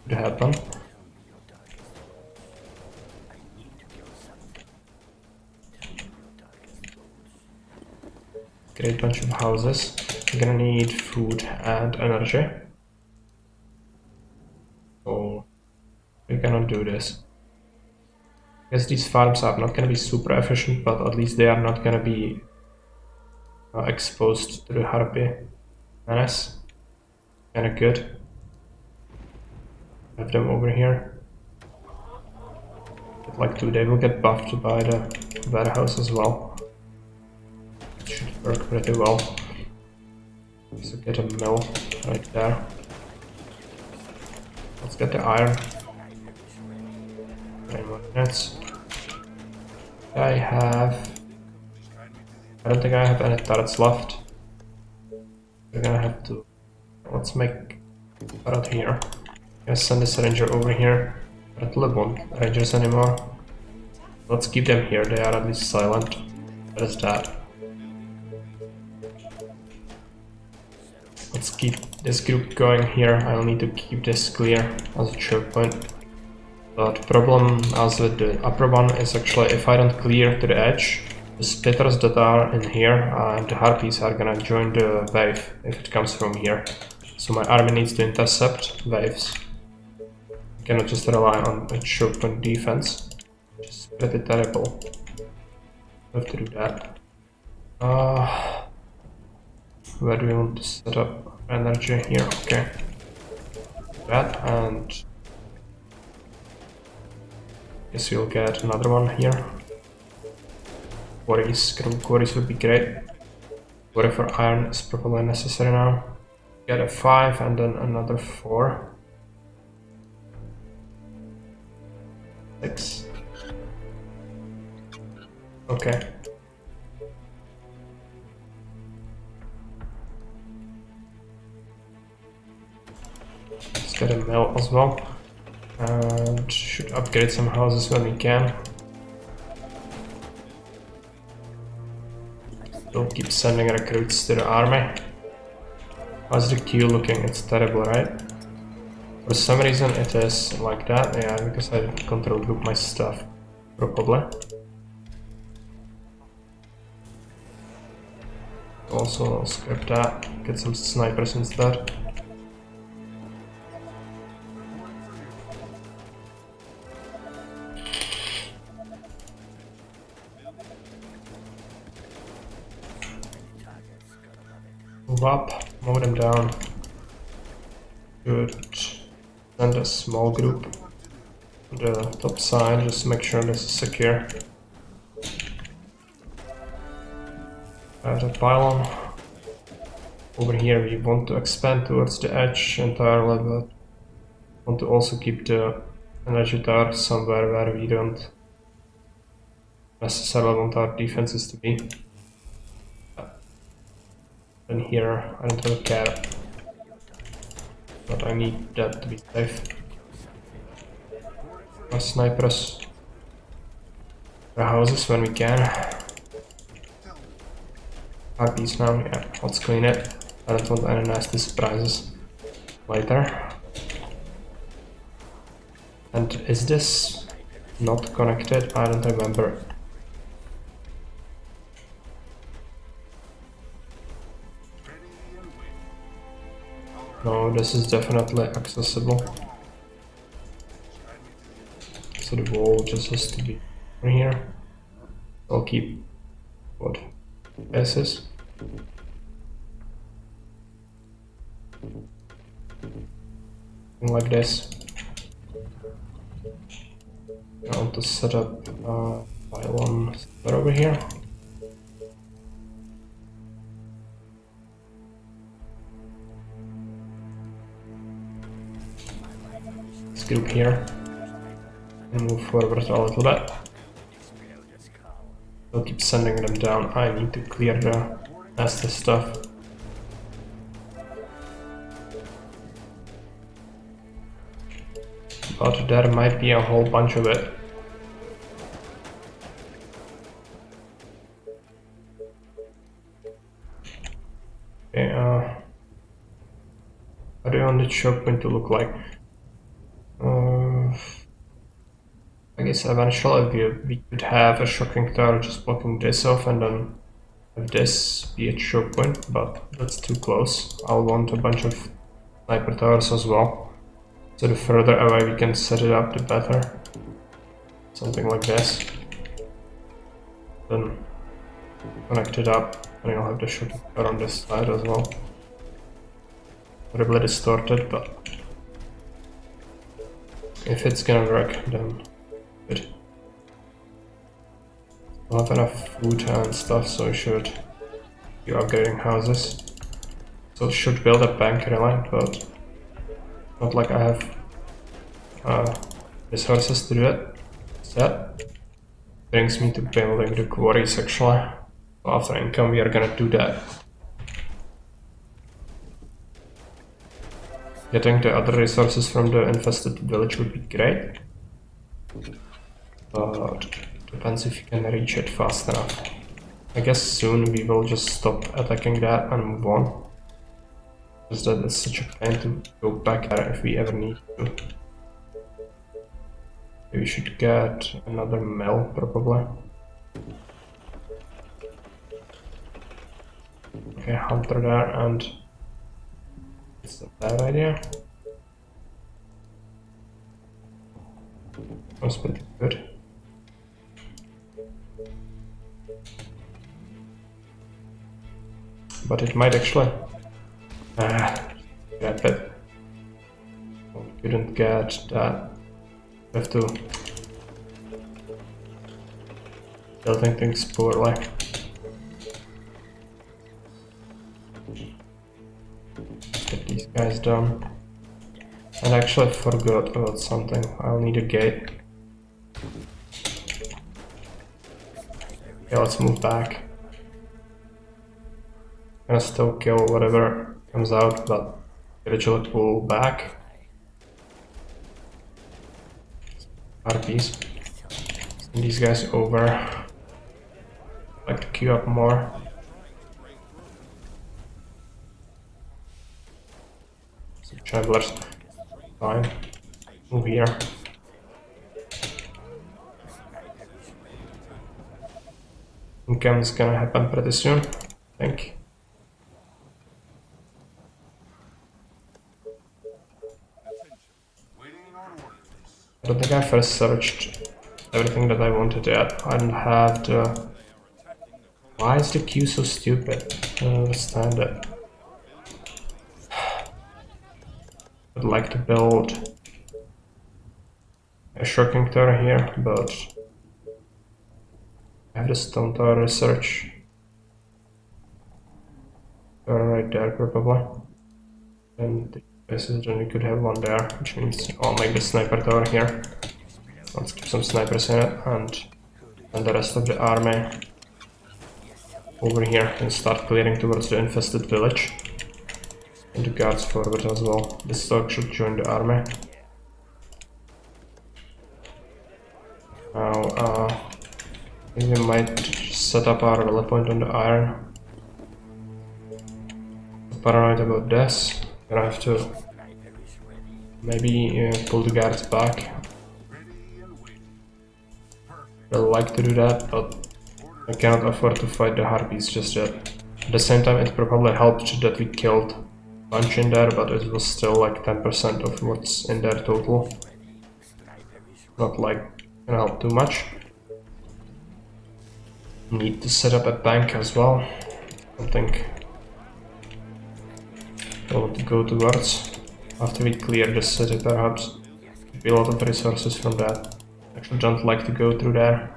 could happen. Great bunch of houses. We're gonna need food and energy. So we're gonna do this. I guess these farms are not gonna be super efficient, but at least they are not gonna be exposed to the Harpy menace. Kinda good. Have them over here. But like 2, they will get buffed by the warehouse as well. It should work pretty well. So get a mill right there. Let's get the iron. 9 more minutes. I don't think I have any turrets left. We're gonna have to... Let's make a turret here. I'm gonna send this ranger over here. But I won't rangers anymore. Let's keep them here, they are at least silent. That is that. Let's keep this group going here. I'll need to keep this clear as a choke point. But problem as with the upper one is actually if I don't clear to the edge, the splitters that are in here and the harpies are gonna join the wave if it comes from here. So my army needs to intercept waves. I cannot just rely on a choke point defense, which is pretty terrible. I have to do that. Where do we want to set up energy? Here, okay. That and guess we'll get another one here. Quarries would be great. Quarry for iron is probably necessary now. Get a 5 and then another 4. 6. Okay. Let's get a mill as well. And should upgrade some houses when we can. Don't keep sending recruits to the army. How's the queue looking? It's terrible, right? For some reason it is like that, yeah, because I didn't control group my stuff properly. Also scrap that, get some snipers instead. Move up, move them down. Good. Send a small group to the top side, just to make sure this is secure. Add a pylon. over here we want to expand towards the edge entirely, but want to also keep the energy tower somewhere where we don't necessarily want our defenses to be. And here I don't really care, but I need that to be safe. My snipers, the houses when we can. Harpies now, yeah, let's clean it. I don't want any nasty surprises later. And is this not connected? I don't remember. No, this is definitely accessible. So the wall just has to be over here. I'll keep what? S's. Like this. I want to set up pylon over here. This group here. And move forward a little bit. I'll keep sending them down. I need to clear the nasty stuff. But there might be a whole bunch of it. Okay, how do you want the choke point to look like? I guess eventually we could have a shocking tower just blocking this off and then have this be a choke point, but that's too close. I'll want a bunch of sniper towers as well. So the further away we can set it up, the better. Something like this. Then connect it up, and I'll have the shooting tower on this side as well. Horribly distorted, but if it's gonna work, then good. We'll have enough food and stuff, so we should be upgrading houses. So should build a bank really, but not like I have resources to do it. That brings me to building the quarries actually. After income we are gonna do that. Getting the other resources from the infested village would be great. But depends if you can reach it fast enough. I guess soon we will just stop attacking that and move on. Because that is such a pain to go back there if we ever need to. We should get another mill probably. Okay, hunter there, and it's a bad idea. That's pretty good. But it might actually grab it. Couldn't get that. We have to building things poorly. Let's get these guys done. And I actually forgot about something. I'll need a gate. Okay, let's move back. I'm gonna still kill whatever comes out, but eventually pull back. RPs. Send these guys over. Like to queue up more. Some travelers. Fine. Move here. Income is gonna happen pretty soon, I think. I don't think I first searched everything that I wanted yet. I don't have the... Why is the queue so stupid? I don't understand it. I'd like to build a shocking tower here, but I have the stone tower research. right there probably. And the bases, then we could have one there, which means I'll make the sniper tower here. Let's keep some snipers in it, and the rest of the army over here and start clearing towards the infested village. And the guards forward as well. The Stork should join the army. Now, we might set up our rally point on the iron. I'm paranoid about this. Gonna have to maybe pull the guards back. Ready and waiting. Perfect. I'd like to do that, but I cannot afford to fight the harpies just yet. At the same time, it probably helped that we killed a bunch in there, but it was still like 10% of what's in there total. Not like gonna help too much. Need to set up a bank as well. Something I want to go towards after we clear the city, perhaps. Could be a lot of resources from that. Actually, don't like to go through there.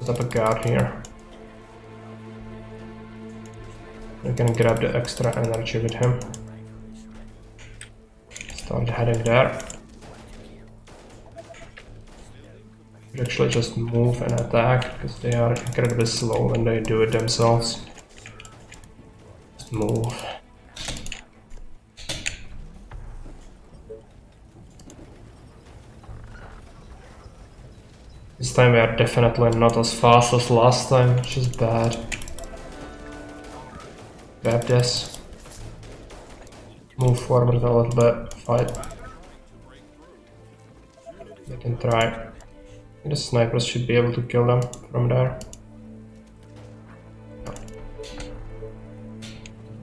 Set up a guard here. We can grab the extra energy with him. Start heading there. We actually just move and attack because they are incredibly slow when they do it themselves. Just move. This time we are definitely not as fast as last time, which is bad. Grab this. Move forward a little bit, fight. They can try. The snipers should be able to kill them from there.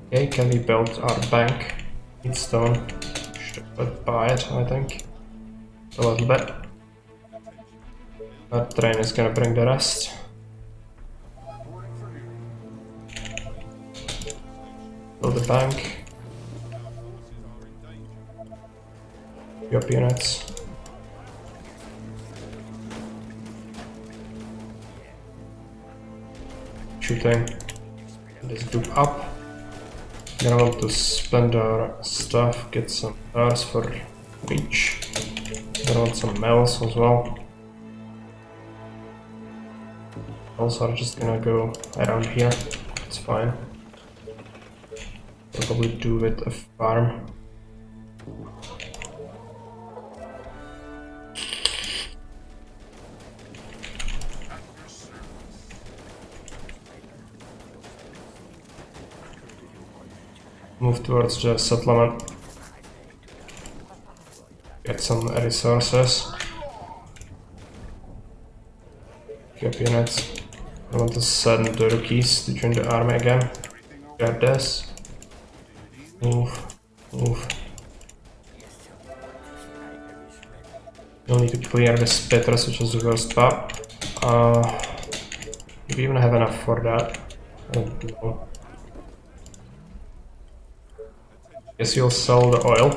Okay, can we build our bank? Need stone. Should buy it, I think. A little bit. That train is gonna bring the rest. Build the bank. Up units. Shooting this group up. Gonna want to spend our stuff, get some earth for each. Gonna want some metals as well. Also, I'm just gonna go around here. It's fine. Probably do with a farm. Move towards the settlement. Get some resources. Keep units. I want to send the rookies to join the army again. Grab this. Move. Move. You'll need to clear this Petrus, which is the worst part. Do we even have enough for that? I don't know. Guess you'll sell the oil.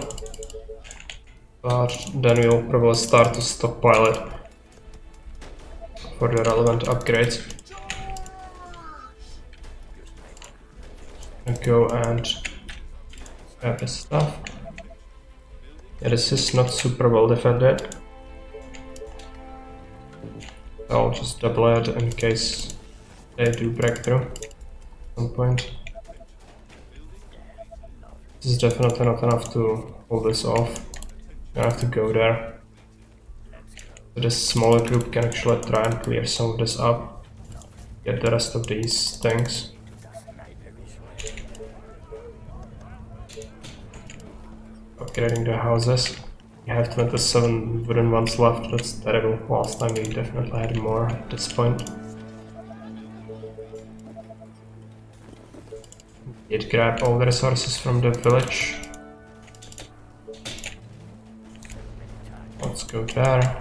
But then we'll probably start to stockpile it for the relevant upgrades. I'll go and grab this stuff. Yeah, this is not super well defended. I'll just double it in case they do break through at some point. This is definitely not enough to hold this off. I have to go there. So this smaller group can actually try and clear some of this up. Get the rest of these things. Upgrading the houses. We have 27 wooden ones left, that's terrible. Last time we definitely had more at this point. Did grab all the resources from the village. Let's go there.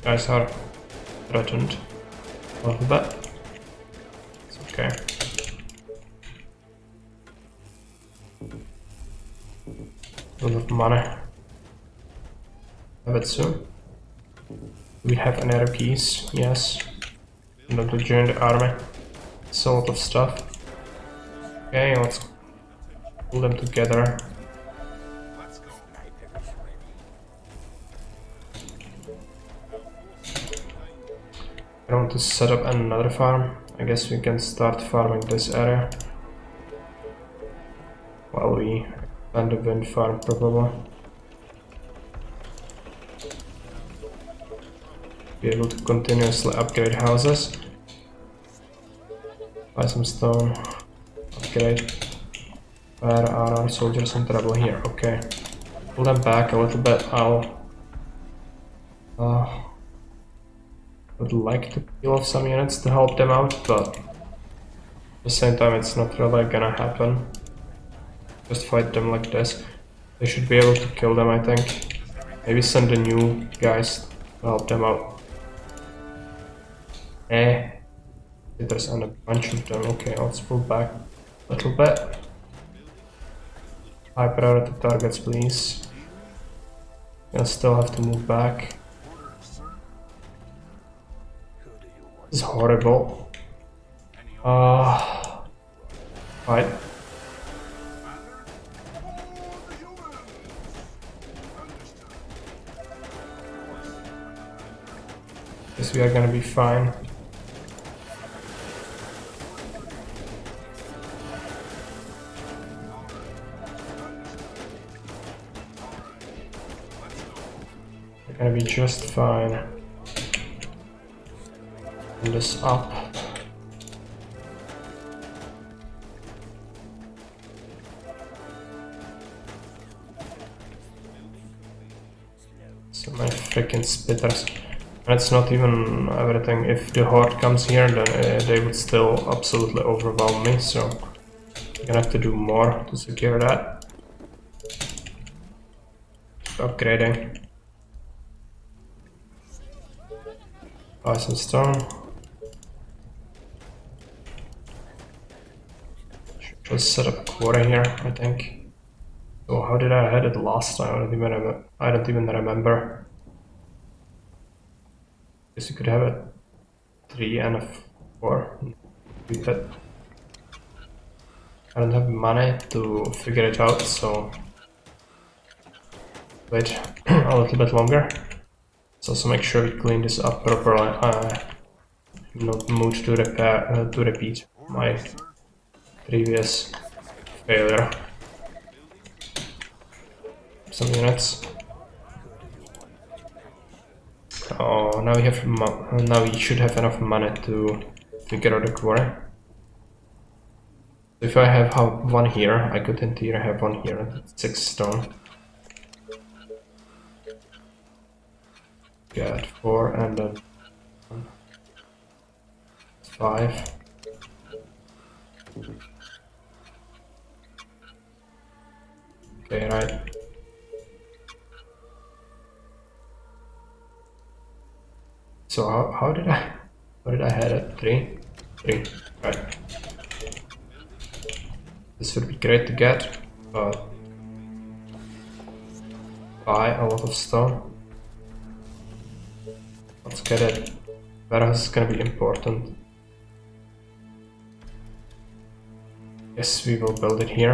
Guys are threatened a little bit. It's okay. A lot of money. Have it soon. We have an arrow keys, yes. Not to join the army. It's a lot of stuff. Okay, let's pull them together. Let's go. I want to set up another farm. I guess we can start farming this area while we expand the wind farm probably. Be able to continuously upgrade houses. Buy some stone. Upgrade. Where are our soldiers in trouble here? Okay. Pull them back a little bit. Would like to kill off some units to help them out, but at the same time it's not really gonna happen. Just fight them like this. They should be able to kill them, I think. Maybe send the new guys to help them out. There's a bunch of them. Okay, let's pull back a little bit. High priority targets, please. I'll still have to move back. This is horrible. Right. Guess we are gonna be fine. We're gonna be just fine. Pull this up. So many freaking spitters. And it's not even everything. If the horde comes here, then they would still absolutely overwhelm me. So I'm gonna have to do more to secure that. Upgrading. Buy some stone. Should just set up a quarry here, I think. So how did I had it last time? I don't even remember. Guess you could have a 3 and a 4. Keep it. I don't have money to figure it out, so wait a little bit longer. Let's also make sure we clean this up properly. I'm not mood to repeat my previous failure. Some units. Oh, now we have now we should have enough money to figure out the quarry. If I have one here, I could in theory have one here. That's 6 stone. Get 4 and then 5. Okay, right. So how did I had it? 3? 3, right. This would be great to get, but buy a lot of stone. Let's get it. Warehouse is gonna be important. Yes, we will build it here.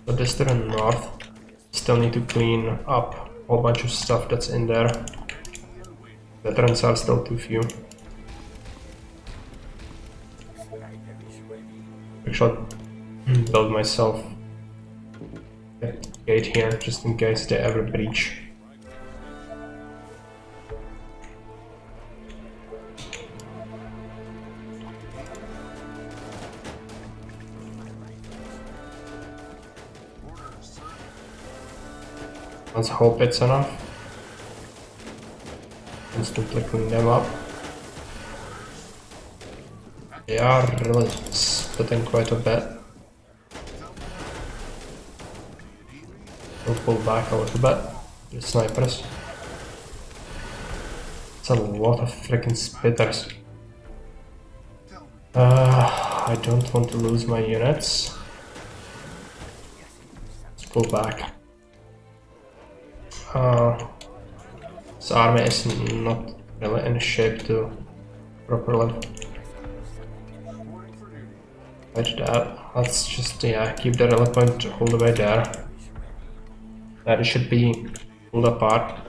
But this to the north. Still need to clean up a whole bunch of stuff that's in there. Veterans are still too few. Actually, build myself a gate here just in case they ever breach. Let's hope it's enough. Instantly clean them up. They are really splitting quite a bit. We'll pull back a little bit. The snipers. It's a lot of freaking spitters. I don't want to lose my units. Let's pull back. This army is not really in shape to properly fight that. Let's just keep the rally point all the way there. That should be pulled apart.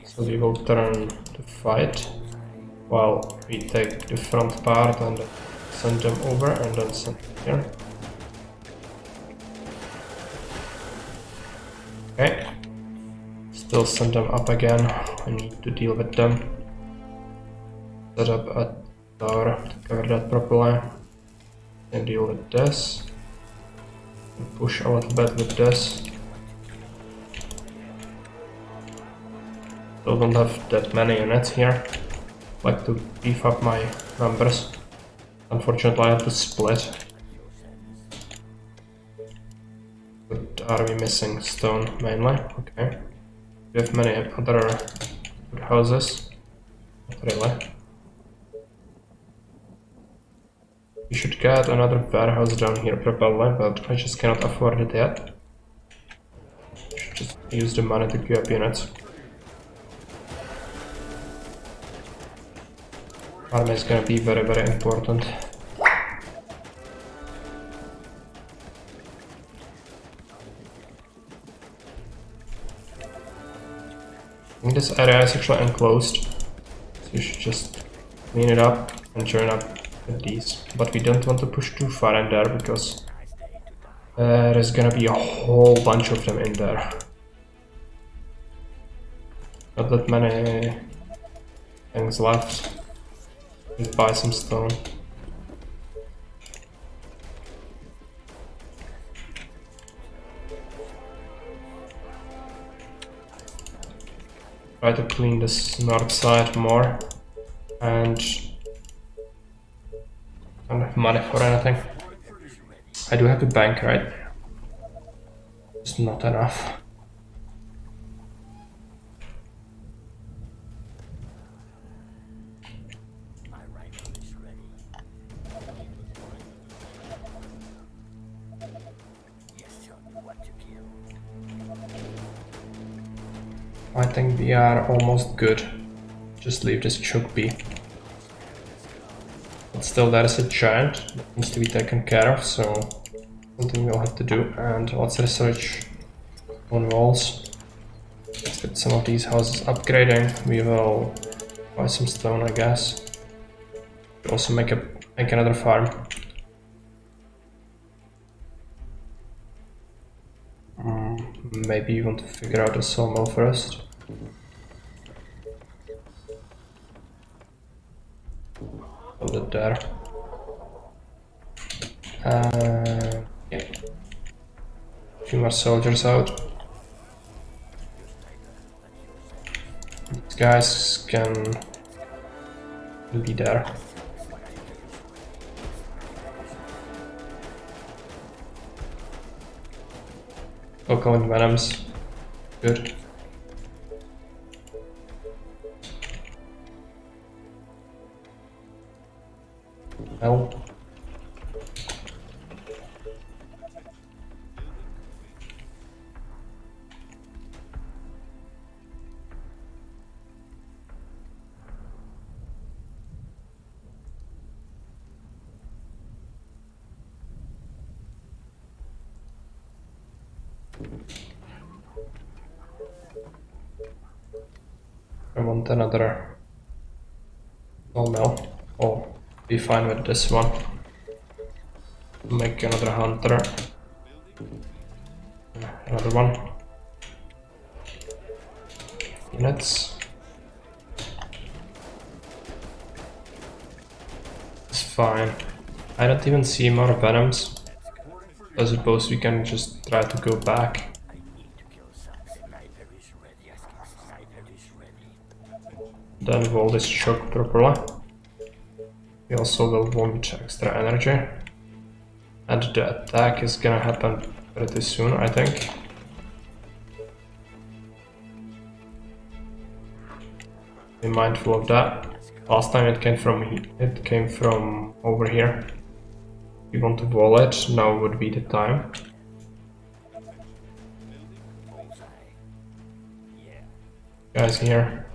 So we will turn to fight while we take the front part and send them over and then send them here. Okay. Still send them up again. I need to deal with them. Set up a tower to cover that properly. And deal with this. And push a little bit with this. Still don't have that many units here. Like to beef up my numbers. Unfortunately I have to split. But are we missing stone mainly? Okay. We have many other good houses. Not really. We should get another warehouse down here probably, but I just cannot afford it yet. Should just use the money to queue up units. Army is gonna be very, very important. I think this area is actually enclosed, so you should just clean it up and join up with these. But we don't want to push too far in there because there's gonna be a whole bunch of them in there. Not that many things left. Just buy some stone. Try to clean this north side more, and I don't have money for anything. I do have a bank right there. It's not enough. I think we are almost good. Just leave this choke be. But still there is a giant that needs to be taken care of, so something we'll have to do. And let's research on walls. Let's get some of these houses upgrading. We will buy some stone, I guess. We'll also make another farm. Maybe you want to figure out a sawmill first. Build it there. Yeah. A few more soldiers out. These guys can be there. Cocoa and venoms. Good. Well. I want another sawmill. Oh, be fine with this one. Make another hunter. Another one. Units. It's fine. I don't even see more venoms. I suppose we can just try to go back. Then wall this choke properly. We also will want extra energy. And the attack is gonna happen pretty soon, I think. Be mindful of that. Last time it came from over here. We want to wall it, now would be the time. guys here.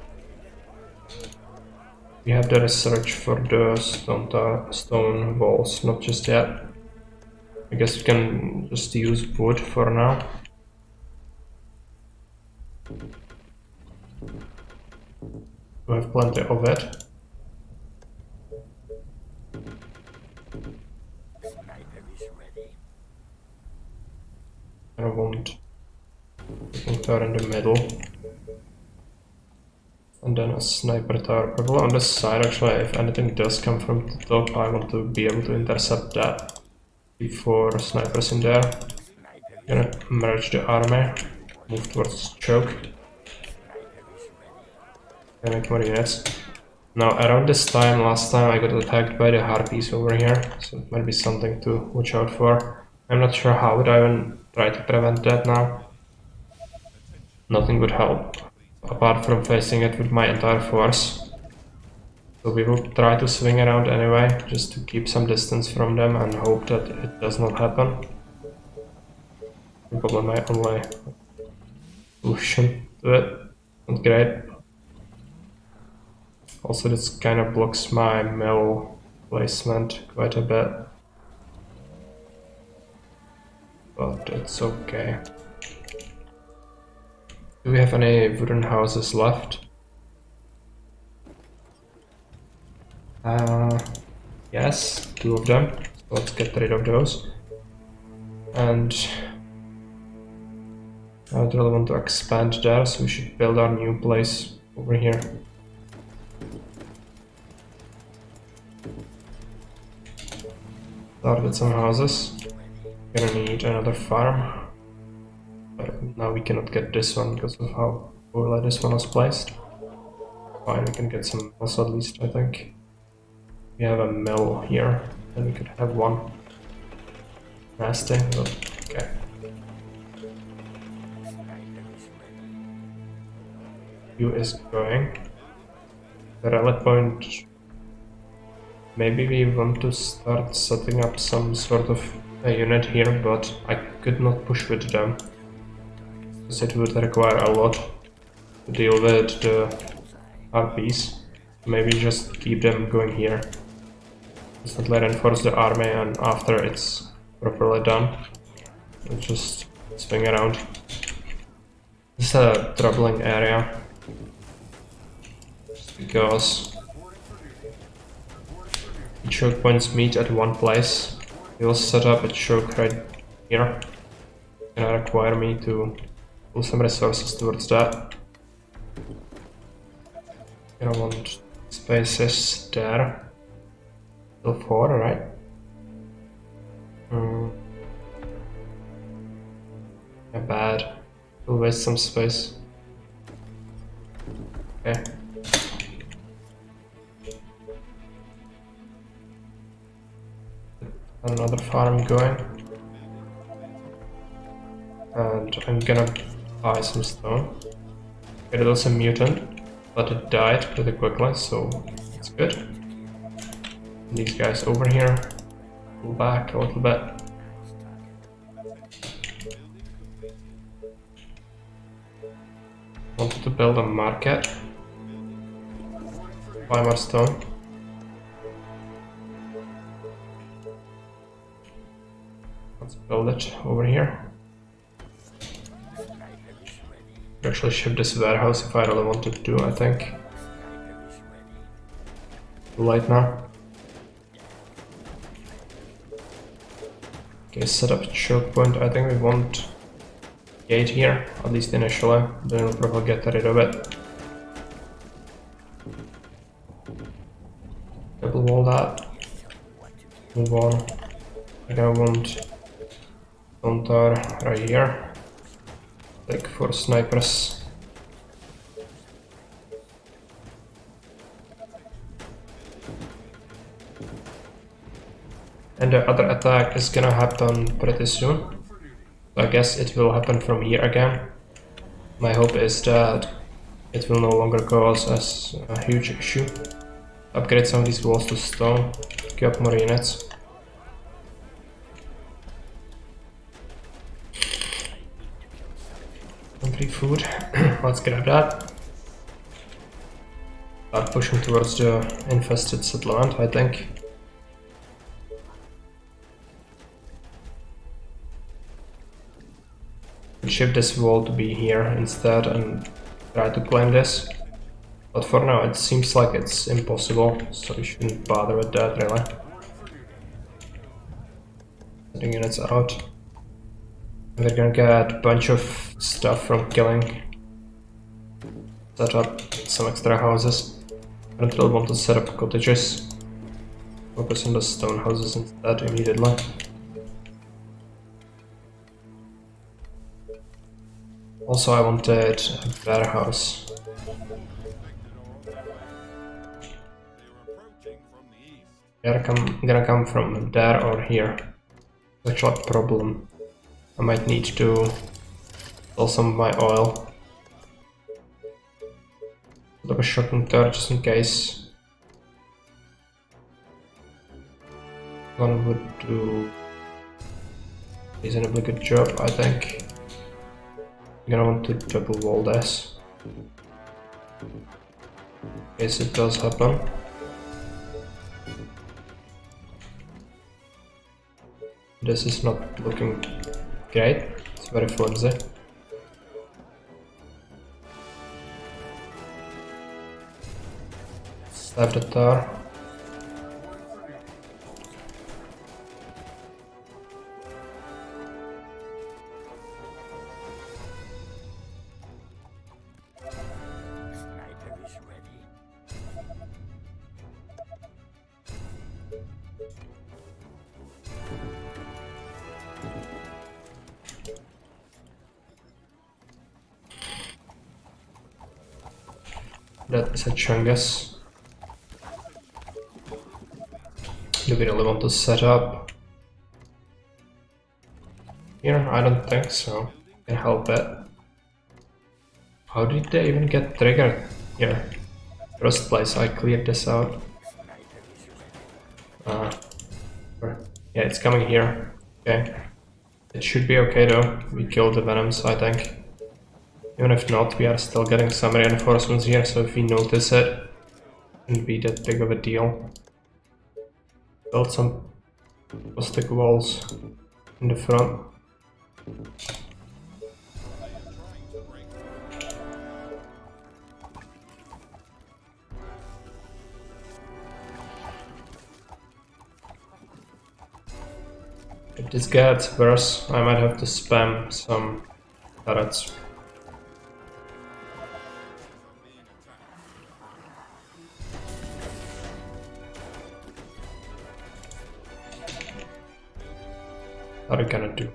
We have the research for the stone walls, not just yet. I guess we can just use wood for now. We have plenty of it. I want a tower in the middle. And then a sniper tower probably on this side. Actually, if anything does come from the top, I want to be able to intercept that before snipers in there. Gonna merge the army, move towards choke. And make more units. Now around this time, last time I got attacked by the harpies over here, so it might be something to watch out for. I'm not sure how would I even try to prevent that now. Nothing would help, apart from facing it with my entire force. So we will try to swing around anyway, just to keep some distance from them and hope that it does not happen. Probably my only solution to it. Not great. Also, this kind of blocks my mill placement quite a bit. But it's okay. Do we have any wooden houses left? Yes, 2 of them. So let's get rid of those. And I would really want to expand there, so we should build our new place over here. Start with some houses. Gonna need another farm. But now we cannot get this one because of how poorly this one was placed. Fine, we can get some else at least, I think. We have a mill here, then we could have one. Nasty, but okay. U is going. The rally point. Maybe we want to start setting up some sort of a unit here, but I could not push with them. Because it would require a lot to deal with the RPs. Maybe just keep them going here. Instantly reinforce the army, and after it's properly done, we'll just swing around. This is a troubling area. Just because the choke points meet at one place. We'll set up a choke right here. It's gonna require me to pull some resources towards that. I want spaces there. Still 4, right? Yeah, bad. We'll waste some space. Okay. Another farm going. And I'm gonna buy some stone. It was a mutant, but it died pretty quickly, so it's good. These guys over here, pull back a little bit. Wanted to build a market. Buy more stone. Let's build it over here. Actually ship this warehouse if I really wanted to, I think. Too late now. Okay, set up a choke point. I think we want gate here, at least initially, then we'll probably get rid of it. Double wall that. Move on. I want stone tower right here. Like for snipers. And the other attack is gonna happen pretty soon. So I guess it will happen from here again. My hope is that it will no longer cause us a huge issue. Upgrade some of these walls to stone, queue up more units. Hungry food, let's grab that. Start pushing towards the infested settlement, I think. Shift this wall to be here instead and try to claim this. But for now it seems like it's impossible, so we shouldn't bother with that really. Sending units out. We're gonna get a bunch of stuff from killing. Set up some extra houses. I don't really want to set up cottages. Focus on the stone houses instead immediately. Also I wanted a warehouse. They're gonna come from there or here. It's actually a problem. I might need to sell some of my oil. Put a shotgun turret just in case. One would do a reasonably good job, I think. I'm gonna want to double wall this. In case it does happen. This is not looking great, it's very flimsy. Stab the tar. That is a Chungus. Do we really want to set up here? I don't think so. Can help it. How did they even get triggered here? First place, I cleared this out. Yeah, it's coming here. Okay. It should be okay though. We killed the Venoms, I think. Even if not, we are still getting some reinforcements here, so if we notice it, it shouldn't be that big of a deal. Build some plastic walls in the front. If this gets worse, I might have to spam some turrets. What are we gonna do?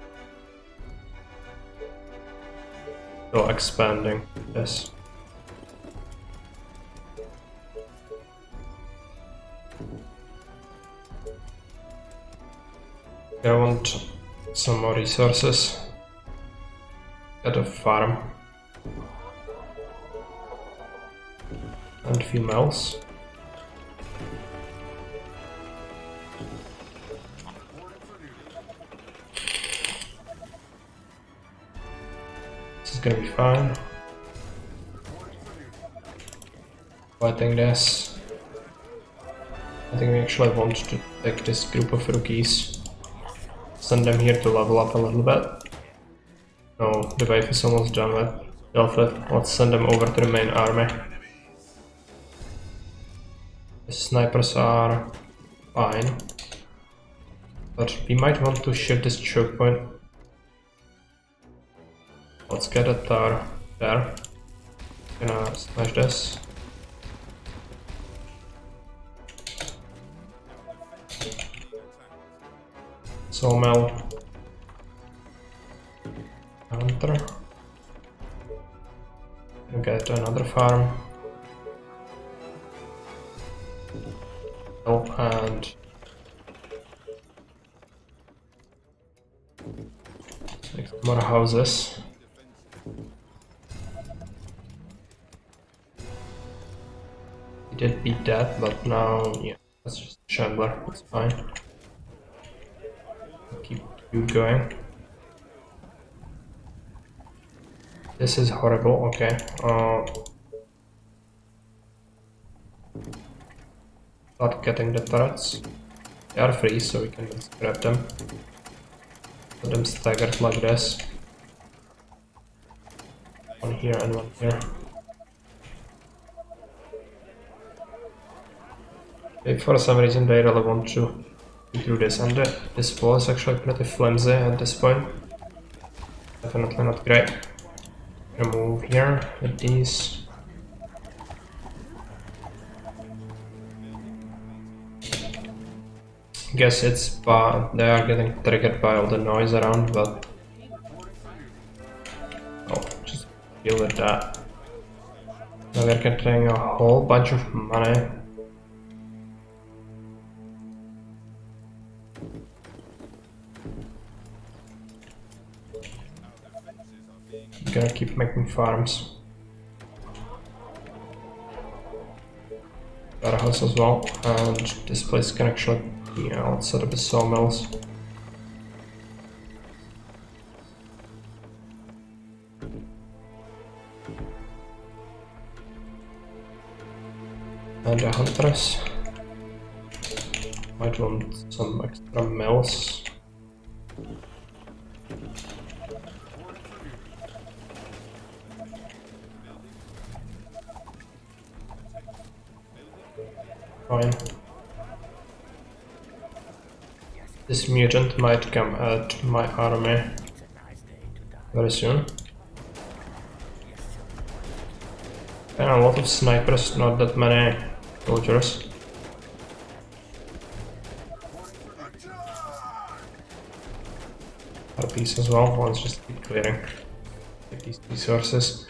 Still expanding this. I want some more resources. Get a farm. And females. This is gonna be fine. Fighting this. I think we actually want to take this group of rookies. Send them here to level up a little bit. No, the wave is almost done with. Let's send them over to the main army. The snipers are fine. But we might want to shift this choke point. Let's get a tar there. Gonna smash this. Sawmill. Hunter. And get another farm. Oh, and make more houses. We did beat that, but now, yeah, that's just a shambler. It's fine. Keep you going. This is horrible. Okay. start getting the turrets. They are free, so we can just grab them. Put them staggered like this. One here and one here. If for some reason they really want to do this, and this wall is actually pretty flimsy at this point. Definitely not great. Remove here with these. Guess it's they are getting triggered by all the noise around, but oh, just deal with that. Now we're getting a whole bunch of money. Gonna keep making farms. Warehouse as well, and this place can actually, yeah, let's set up the sawmills. And the hunters might want some extra mills. Fine. This mutant might come at my army very soon. And a lot of snipers, not that many soldiers. RPs as well, let's just keep clearing. Get these resources.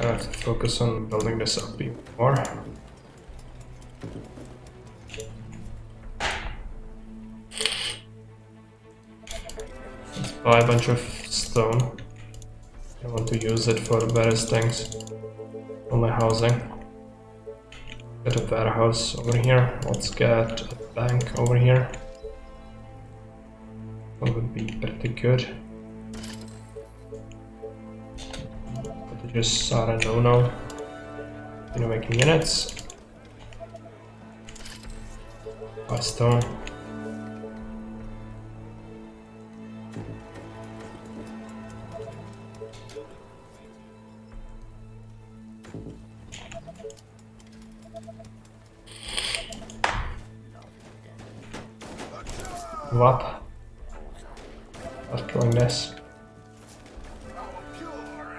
I have to focus on building this up even more. Let's buy a bunch of stone. I want to use it for various things. Only housing. Get a warehouse over here. Let's get a bank over here. That would be pretty good. Just are a no-no. You know, making units. Buy stone. Move up. Start killing this.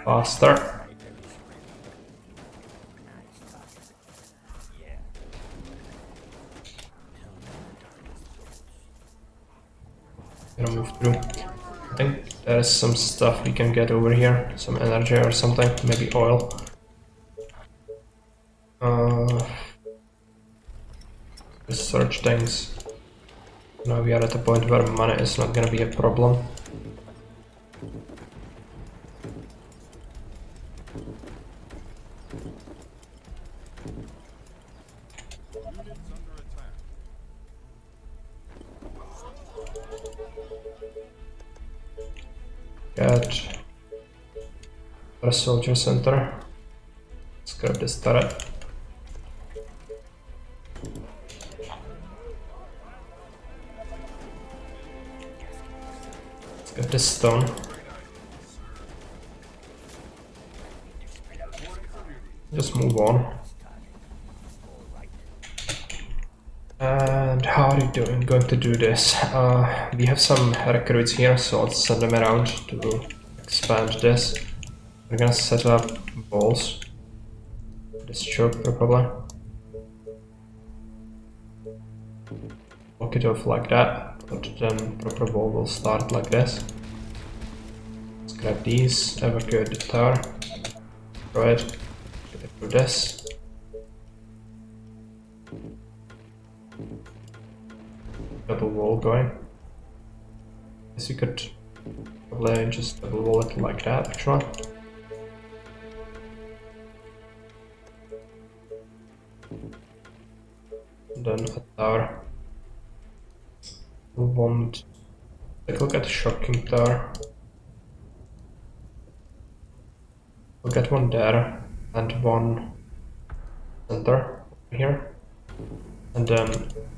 Faster. Gonna move through. I think there's some stuff we can get over here, some energy or something, maybe oil. Just search things. Now we are at a point where money is not gonna be a problem. Get a soldier center. Let's grab this turret. Let's get this stone. Just move on. And how are you going to do this? We have some recruits here, so let's send them around to expand this. We're gonna set up walls. This choke probably. Block it off like that, but then proper wall will start like this. Let's grab these, evacuate the tower. Go ahead, get it through this. Double wall going. Guess you could probably just double wall it like that actually. And then a tower. We want take a look at the shocking tower. We'll get one there and one center here. And then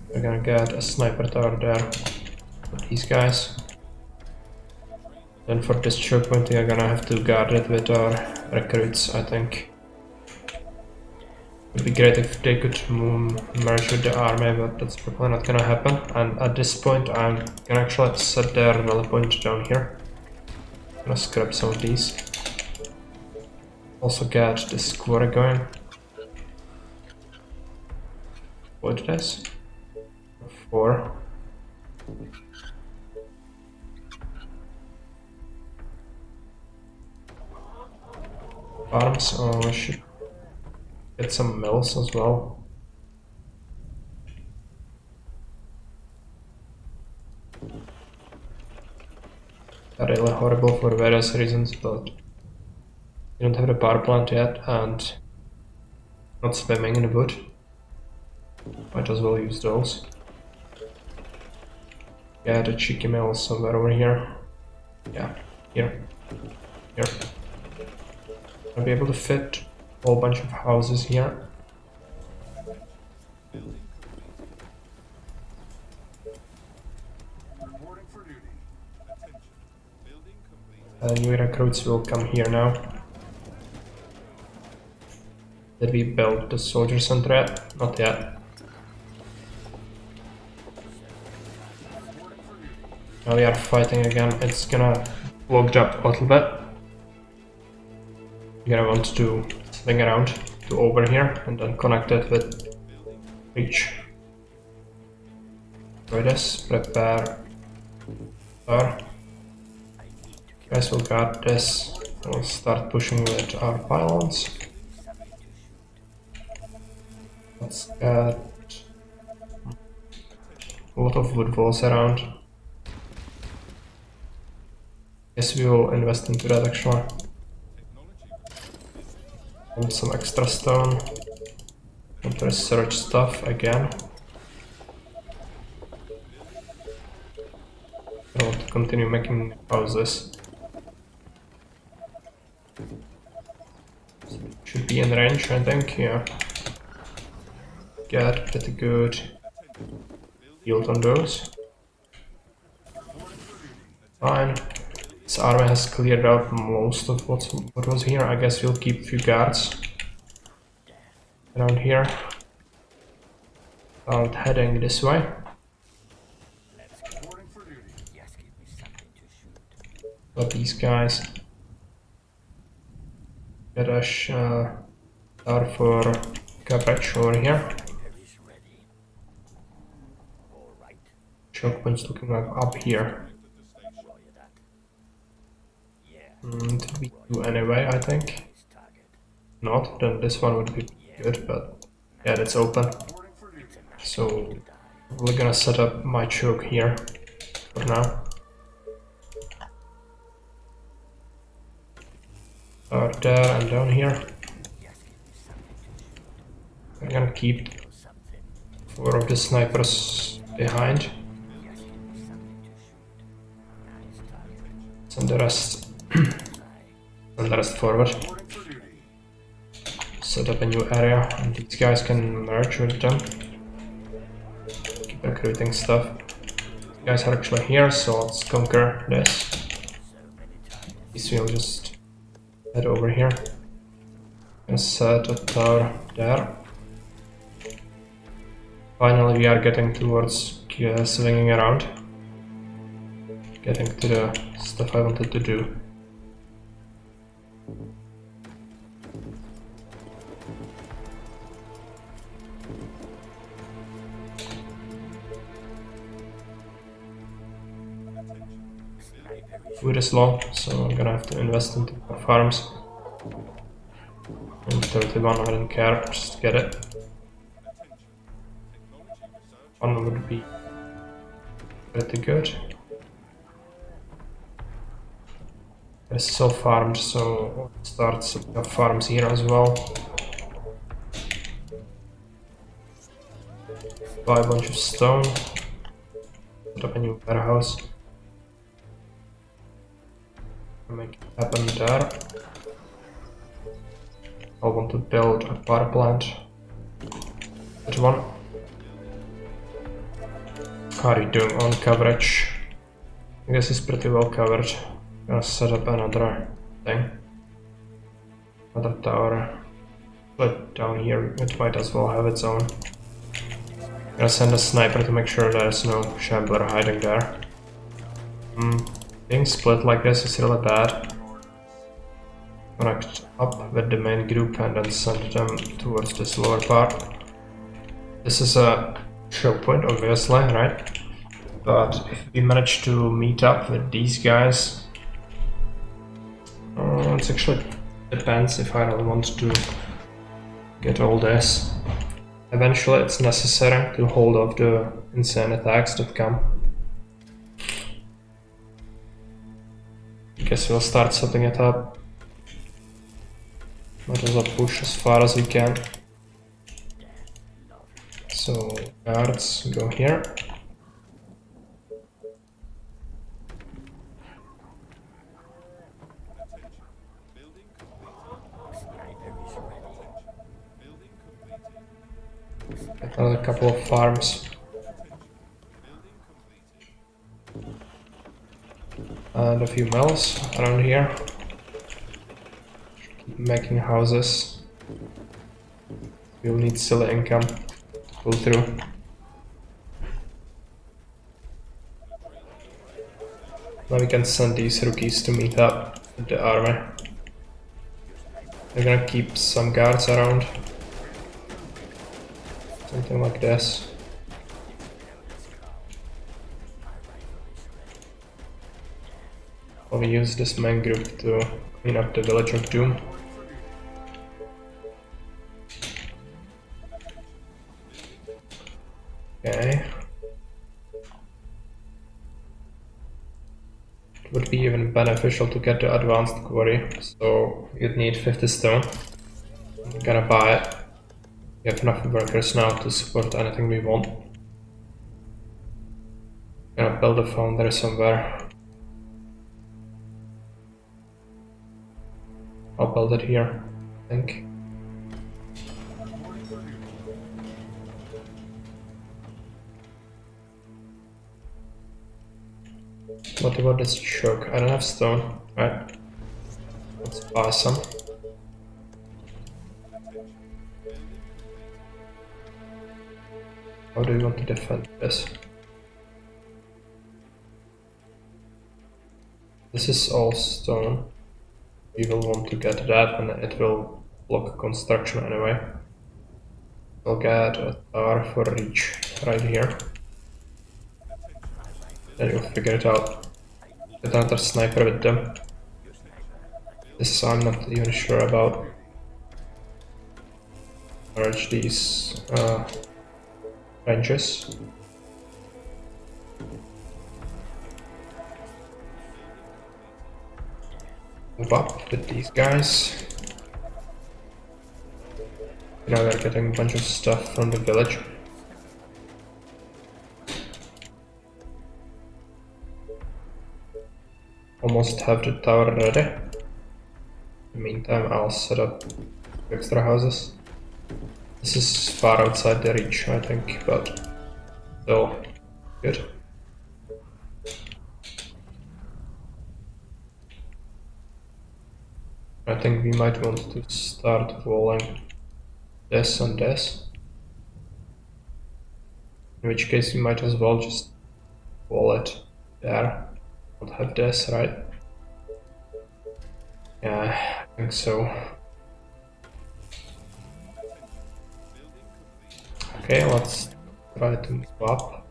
we're gonna get a sniper tower there for these guys. Then for this choke point, we're gonna have to guard it with our recruits, I think. It would be great if they could merge with the army, but that's probably not gonna happen. And at this point, I'm gonna actually set their rally point down here. I'm gonna scrap some of these. Also get this quarry going. What it is? 4. Farms, oh, I should get some mills as well. Really horrible for various reasons, but we don't have the power plant yet and not swimming in the wood. Might as well use those. Yeah, the cheeky mill somewhere over here. Yeah, here. Here. I'll be able to fit a whole bunch of houses here. Reporting for duty. Attention. Building complete. New recruits will come here now. Did we build the soldier center yet? Not yet. Now we are fighting again. It's gonna blocked up a little bit. You're gonna want to swing around to over here and then connect it with reach. Try this, prepare. Guys will guard this. We'll start pushing with our pylons. Let's get a lot of wood walls around. Yes, we will invest into that actually. And some extra stone. And research stuff again. I want to continue making houses. Should be in range, I think, yeah. Get pretty good yield on those. Fine. This army has cleared out most of what was here. I guess we'll keep a few guards around here. Start heading this way. Got these guys. Get a tower for cabbage over here. Choke points looking like up here. We do anyway, I think. Not, then this one would be good, but yeah, that's open. So we're gonna set up my choke here for now. Start there and down here. We're gonna keep 4 of the snipers behind. Send the rest forward. Set up a new area and these guys can merge with them. Keep recruiting stuff. These guys are actually here, so let's conquer this. These will just head over here and set a tower there. Finally we are getting towards swinging around. Getting to the stuff I wanted to do. Wood is low, so I'm gonna have to invest into more farms. And 31, I didn't care, just get it. One would be pretty good. It's so farmed, so start setting up farms here as well. Buy a bunch of stone. Set up a new warehouse. Make it happen there. I want to build a power plant That one. How are you doing on coverage? I guess it's pretty well covered. Gonna set up another thing. Another tower. But down here it might as well have its own. Gonna send a sniper to make sure there's no shambler hiding there. Being split like this is really bad. Connect up with the main group and then send them towards this lower part. This is a choke point, obviously, right? But if we manage to meet up with these guys, it actually depends if I don't want to get all this. Eventually it's necessary to hold off the insane attacks that come. I guess we'll start setting it up. Might as well push as far as we can. So guards go here. Get another couple of farms. And a few mills around here. Keep making houses. We'll need silly income to pull through. Now we can send these rookies to meet up with the army. They're gonna keep some guards around. Something like this. I'll use this main group to clean up the village of Doom. Okay. It would be even beneficial to get the advanced quarry, so you'd need 50 stone. I'm gonna buy it. We have enough workers now to support anything we want. Gonna build a foundry somewhere. I'll build it here, I think. What about this choke? I don't have stone, right? Let's buy some. How do you want to defend this? This is all stone. We will want to get that and it will block construction anyway. We'll get a tower for reach right here. Then you'll figure it out. Get another sniper with them. This I'm not even sure about. Merge these ranges. Move up with these guys. Now we're getting a bunch of stuff from the village. Almost have the tower ready. In the meantime, I'll set up extra houses. This is far outside the reach, I think, but still good. I think we might want to start walling this and this. In which case we might as well just wall it there. Not have this, right? Yeah, I think so. Okay, let's try to move up.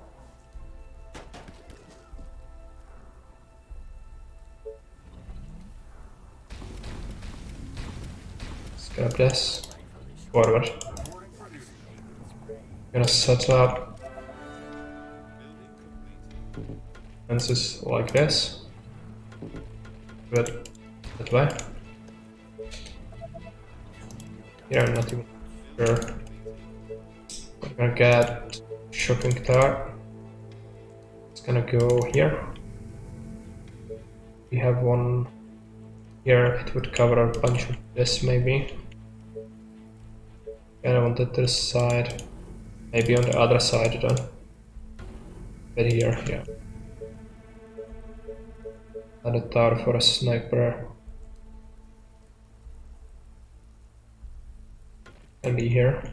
Let's grab this. Forward. Gonna set up fences like this. Good. That way. Here I'm not even sure. We're gonna get shopping tower. It's gonna go here. We have one here, it would cover a bunch of this maybe. And I wanted this side. Maybe on the other side then. But here, yeah. And a tower for a sniper. Can be here.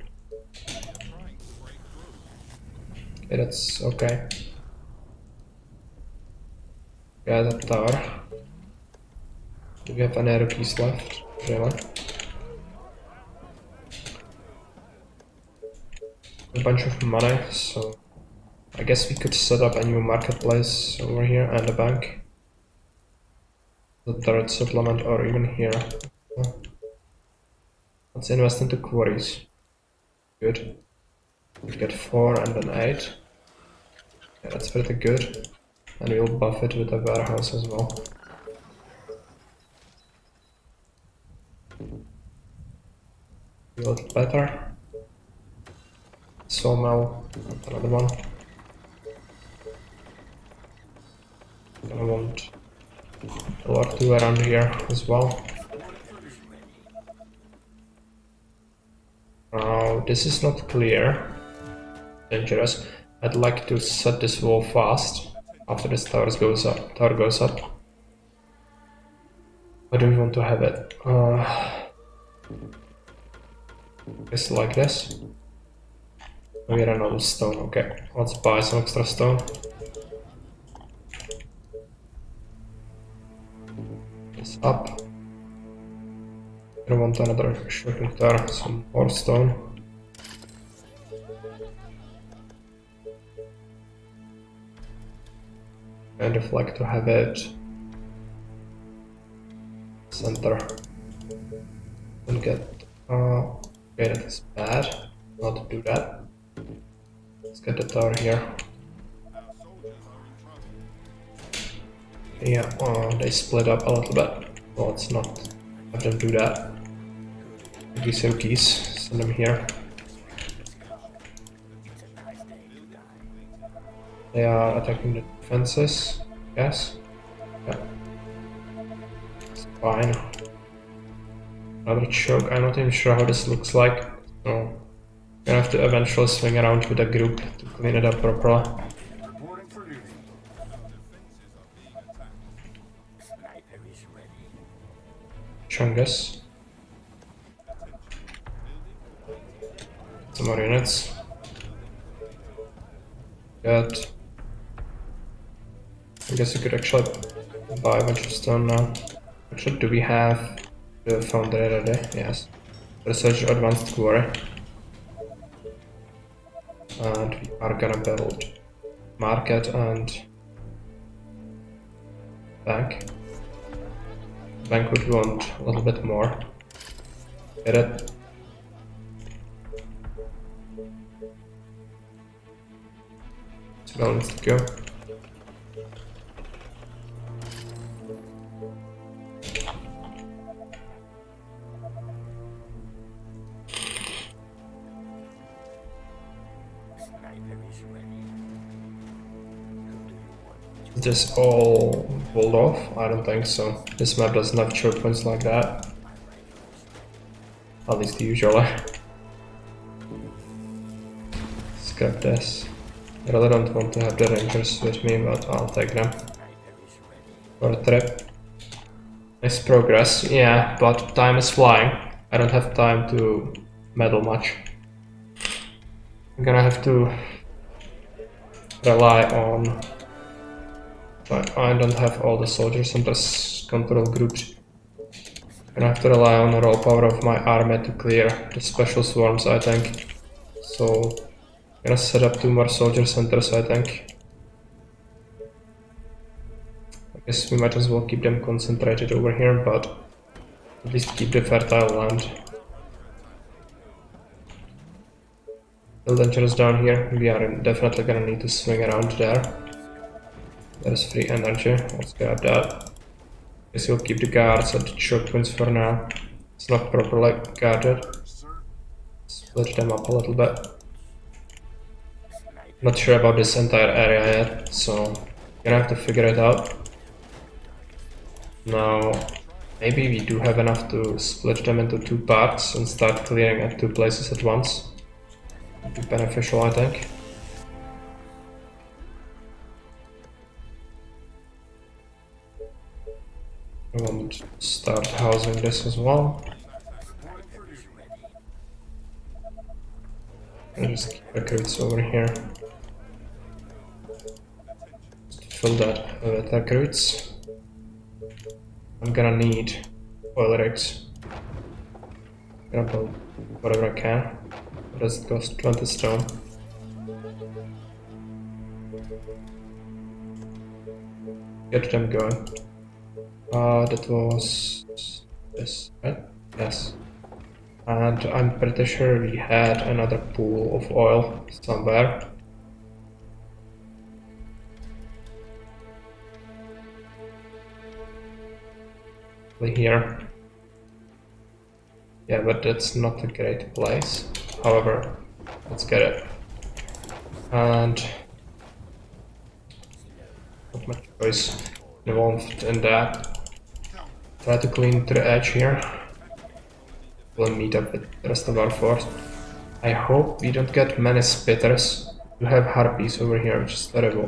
Okay, that's okay. Yeah, that tower. Do we have any arrow keys left? Really? A bunch of money, so I guess we could set up a new marketplace over here and a bank. The third supplement or even here. Let's invest into quarries. Good. We get 4 and then 8. Yeah, that's pretty good. And we'll buff it with a warehouse as well. A little better. Sawmill, another one. I want a lot to around here as well. Now, this is not clear. Dangerous. I'd like to set this wall fast after this tower goes up. Where do we want to have it? Guess like this. We ran out of stone. Okay, let's buy some extra stone. This up. I want another shopping tower, some more stone. Kind of like to have it center. Don't get okay, that is bad. Not to do that. Let's get the tower here. Yeah, they split up a little bit. Well, let's not have them do that. Maybe some keys, send them here. They are attacking the defenses, yes. Yeah. It's fine. Another choke, I'm not even sure how this looks like. So, gonna have to eventually swing around with a group to clean it up properly. Reporting for duty. Chungus. Some more units. Good. I guess we could actually buy a bunch of stone now. Actually, do we have the foundry ready? Yes. Research advanced quarry. And we are gonna build market and bank. Bank would want a little bit more. Get it? So let's go. Is this all walled off? I don't think so. This map doesn't have choke points like that. At least usually. Scrap this. I really don't want to have the rangers with me, but I'll take them. For a trip. Nice progress, yeah, but time is flying. I don't have time to meddle much. I'm gonna have to rely on... I don't have all the soldier centers control groups. I'm gonna have to rely on the raw power of my army to clear the special swarms, I think. So, I'm gonna set up 2 more soldier centers, I think. I guess we might as well keep them concentrated over here, but at least keep the fertile land. Build dangerous down here. We are definitely gonna need to swing around there. There's free energy. Let's grab that. Guess we'll keep the guards at the choke points for now. It's not properly guarded. Split them up a little bit. Not sure about this entire area yet, so gonna have to figure it out. Now, maybe we do have enough to split them into 2 parts and start clearing at 2 places at once. Would be beneficial, I think. I want to start housing this as well. And just keep recruits over here. Just fill that with recruits. I'm gonna need oil rigs. I'm gonna build whatever I can. What does it cost? 20 stone. Get them going. That was this, right? Yes. And I'm pretty sure we had another pool of oil somewhere. Here. Yeah, but that's not a great place. However, let's get it. And not much choice involved in that. Try to clean to the edge here. We'll meet up with the rest of our force. I hope we don't get many spitters. We have harpies over here, which is terrible.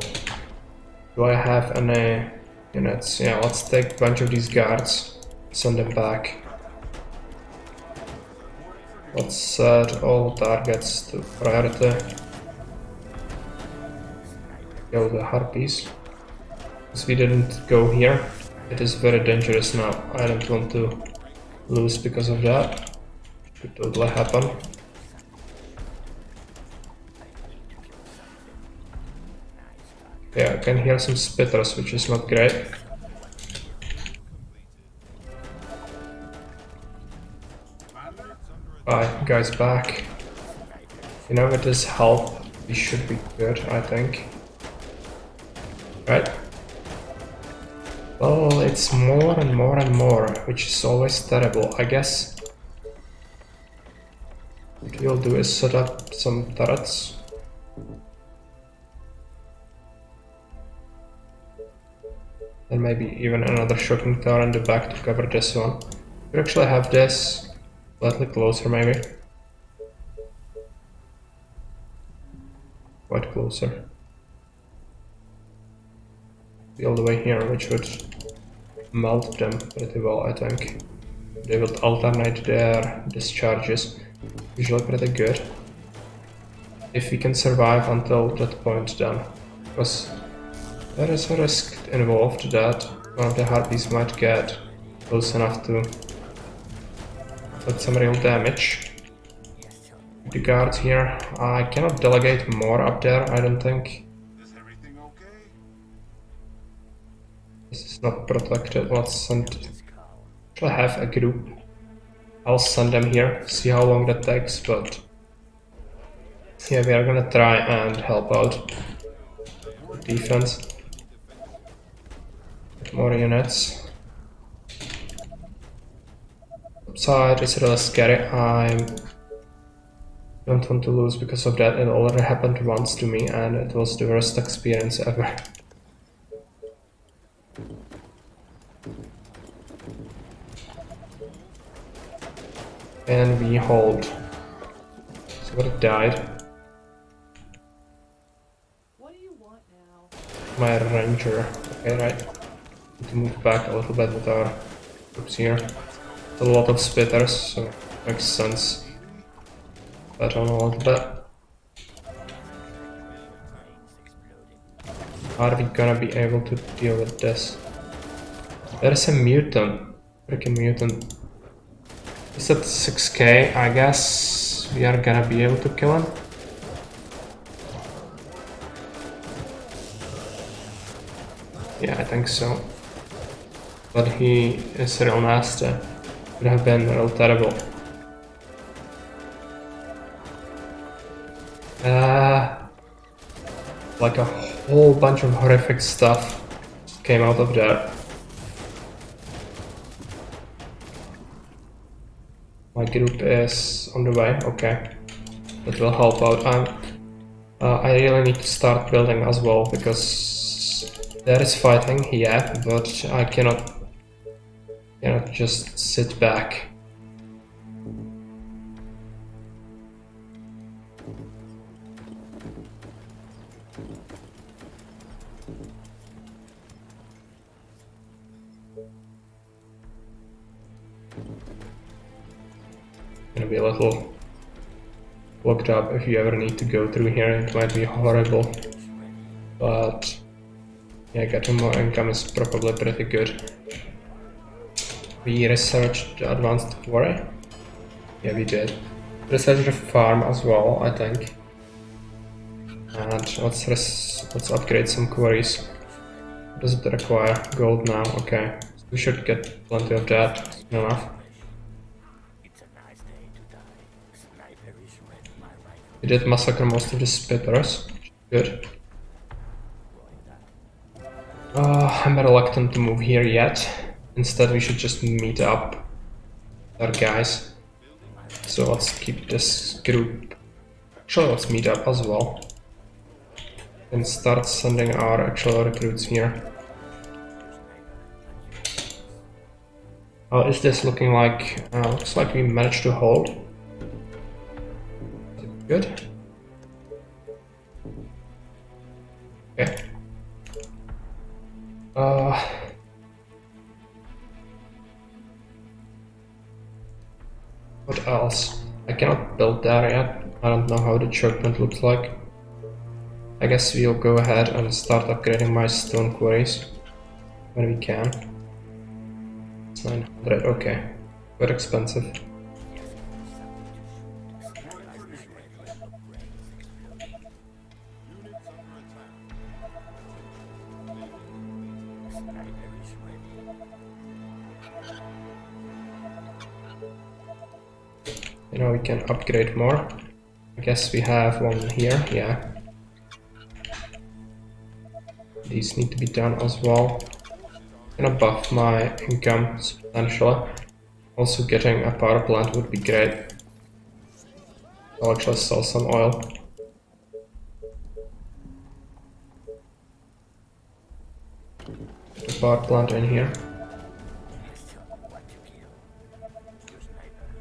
Do I have any units? Yeah, let's take a bunch of these guards, send them back. Let's set all targets to priority. Kill the harpies. Because we didn't go here, it is very dangerous now. I don't want to lose because of that. Could totally happen. Yeah, I can hear some spitters, which is not great. Alright, guys, back. You know, with this help, we should be good, I think. Right? Well, it's more and more and more, which is always terrible. I guess what we'll do is set up some turrets. And maybe even another shocking tower in the back to cover this one. We actually have this slightly closer, maybe. Quite closer. Be all the way here, which would melt them pretty well, I think. They would alternate their discharges. Usually pretty good. If we can survive until that point, then. Because there is a risk involved that one of the harpies might get close enough to put some real damage. The guards here, I cannot delegate more up there, I don't think. Is everything okay? This is not protected. Let's send. Actually, have a group. I'll send them here, see how long that takes, but yeah, we are gonna try and help out the defense. Get more units. Upside is really scary. I don't want to lose because of that. It already happened once to me, and it was the worst experience ever. And we hold. So what, it died. What do you want now? My ranger. Okay, right. Need to move back a little bit with our troops here. A lot of spitters, so makes sense. But on a little bit. Are we gonna be able to deal with this? There's a mutant. Freaking mutant. Is that 6k? I guess we are gonna be able to kill him. Yeah, I think so. But he is real nasty. Would have been real terrible. Like a whole bunch of horrific stuff came out of there. My group is on the way, okay. That will help out. I really need to start building as well, because there is fighting, yeah, but I cannot just sit back. Gonna be a little locked up if you ever need to go through here. It might be horrible, but yeah, getting more income is probably pretty good. We researched the advanced quarry. Yeah, we did. Research the farm as well, I think. And let's upgrade some quarries. Does it require gold now? Okay, we should get plenty of that. Soon enough. We did massacre most of the spitters. Good. I'm reluctant to move here yet. Instead, we should just meet up with our guys. So let's keep this group. Actually, let's meet up as well. And start sending our actual recruits here. How is this looking like? Looks like we managed to hold. Is it good? Okay. What else? I cannot build there yet. I don't know how the chokement looks like. I guess we'll go ahead and start upgrading my stone quarries when we can. It's 900, okay. Quite expensive. You know, we can upgrade more. I guess we have one here, yeah. These need to be done as well. I'm gonna buff my income substantially. Also getting a power plant would be great. I'll actually sell some oil. Get a power plant in here.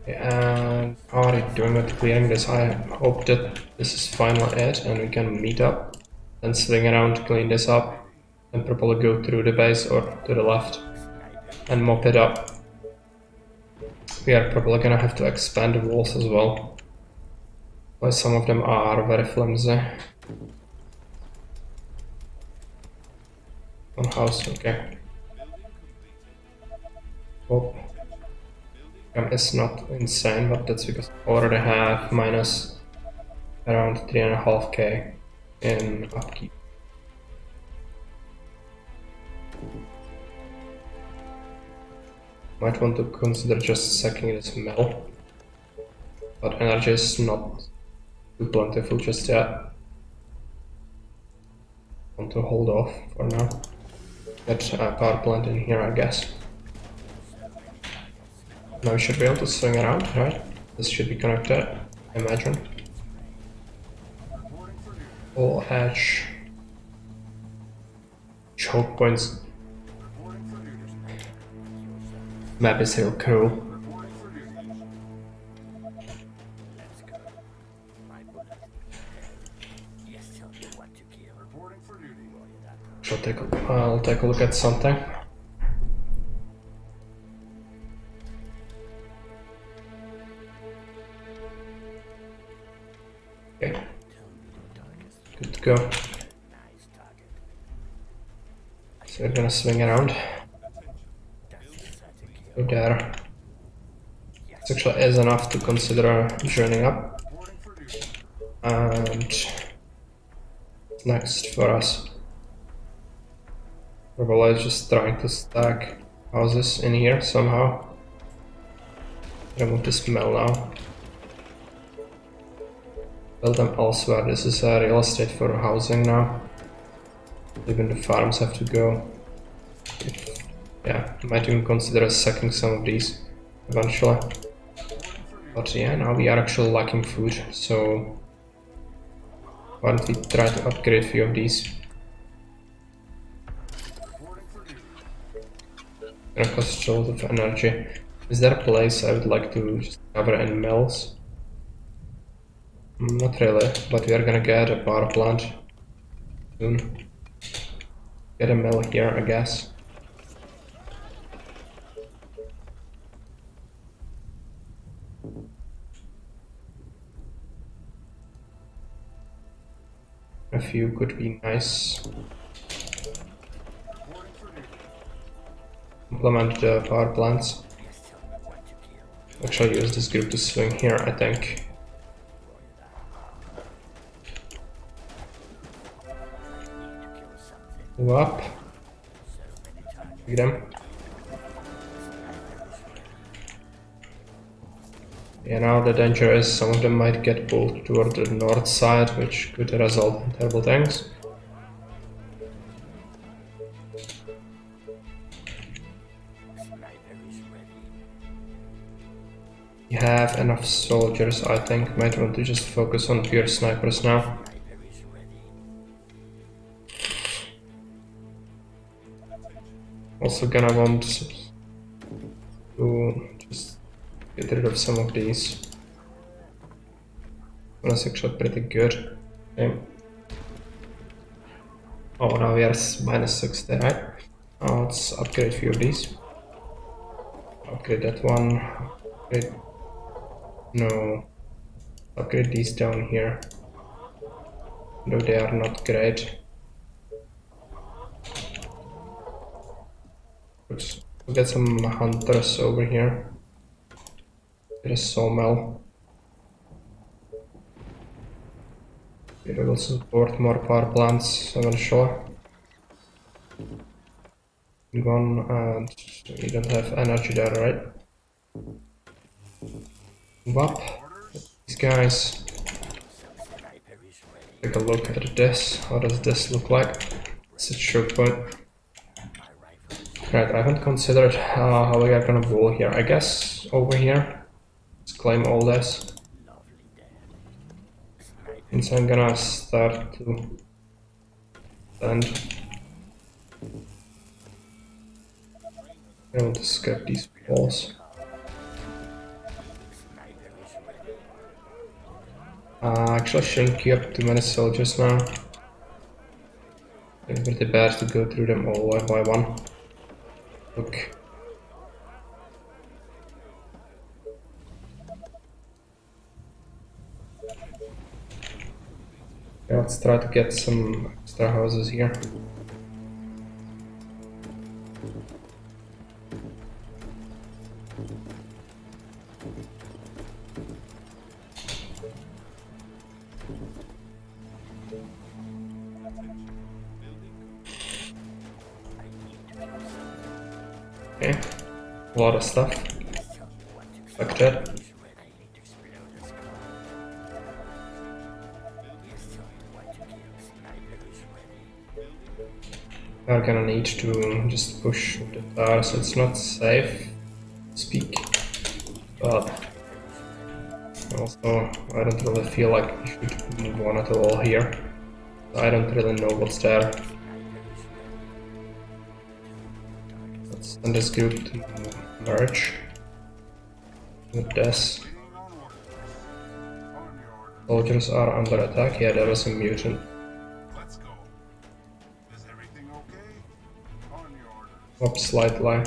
And how are you doing with clearing this? I hope that this is finally it and we can meet up and swing around, clean this up, and probably go through the base or to the left and mop it up. We are probably gonna have to expand the walls as well, but some of them are very flimsy. One house, okay. Oh. It's not insane, but that's because I already have minus around 3.5k in upkeep. Might want to consider just sacking this mill, but energy is not too plentiful just yet. Want to hold off for now. Get a power plant in here, I guess. Now we should be able to swing around, right? This should be connected, I imagine. All edge. Choke points. Map is still cool. I'll take a look at something. Okay. Good to go. So we're gonna swing around. Go there. This actually is enough to consider joining up. And next for us. Probably just trying to stack houses in here somehow. Remove this mill now. Build them elsewhere. This is real estate for housing now. Even the farms have to go. Yeah, I might even consider sacking some of these eventually. But yeah, now we are actually lacking food, so why don't we try to upgrade a few of these? Gonna cost a lot of energy. Is there a place I would like to just cover in mills? Not really, but we are gonna get a power plant soon. Get a mill here, I guess. a few could be nice. Reporting for duty. Implement the power plants. Actually use this group to swing here, I think. Move up. Pick them. Yeah, now the danger is some of them might get pulled toward the north side, which could result in terrible things. You have enough soldiers, I think. Might want to just focus on pure snipers now. Also gonna want to just get rid of some of these. That's actually pretty good. Okay. Oh, now we are -60, right? Let's upgrade a few of these. Upgrade that one. Upgrade. No. Upgrade these down here. Though they are not great. Oops. We'll get some hunters over here. Get a sawmill. It will support more power plants eventually. Gone, and you don't have energy there, right? Move up. These guys. Take a look at this. How does this look like? It's a choke point. Right, I haven't considered how we are gonna wall here. I guess over here. Let's claim all this. And so I'm gonna start to send. I want to skip these walls. Actually shouldn't queue up too many soldiers now. It's pretty bad to go through them all one by one. Look. Okay, let's try to get some extra houses here. Okay, a lot of stuff. Like that. We're gonna need to just push the tower, so it's not safe to speak. But also, I don't really feel like we should move on at all here. I don't really know what's there. Let's send this group to merge with this. Soldiers are under attack. Yeah, there was a mutant. Let's go. Is everything okay? On your orders. Up slightly.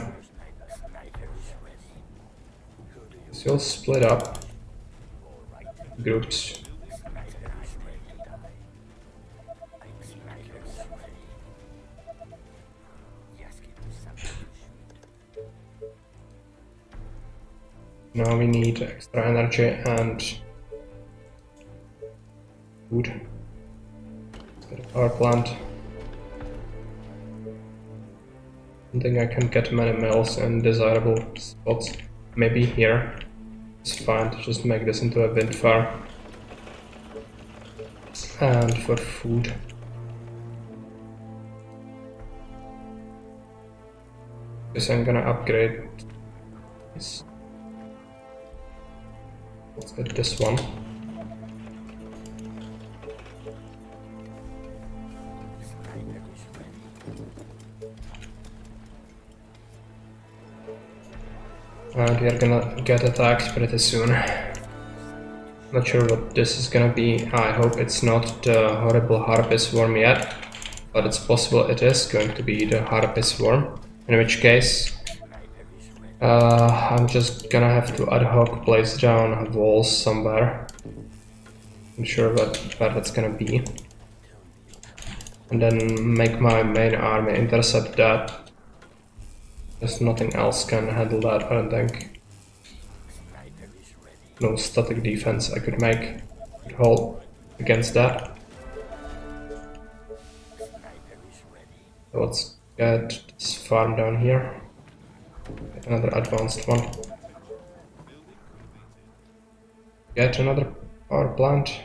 So you'll split up groups. Now we need extra energy and food. Let's get a power plant. I think I can get many mills in desirable spots. Maybe here. It's fine to just make this into a wind farm. And for food. Guess I'm gonna upgrade this. Let's get this one. And we are gonna get attacked pretty soon. Not sure what this is gonna be. I hope it's not the horrible Harpy Worm yet, but it's possible it is going to be the Harpy Worm. In which case, I'm just gonna have to ad hoc place down walls somewhere. I'm sure where that's gonna be. and then make my main army intercept that. Because nothing else can handle that, I don't think. No static defense I could make could hold against that. So let's get this farm down here. Another advanced one. Get another power plant.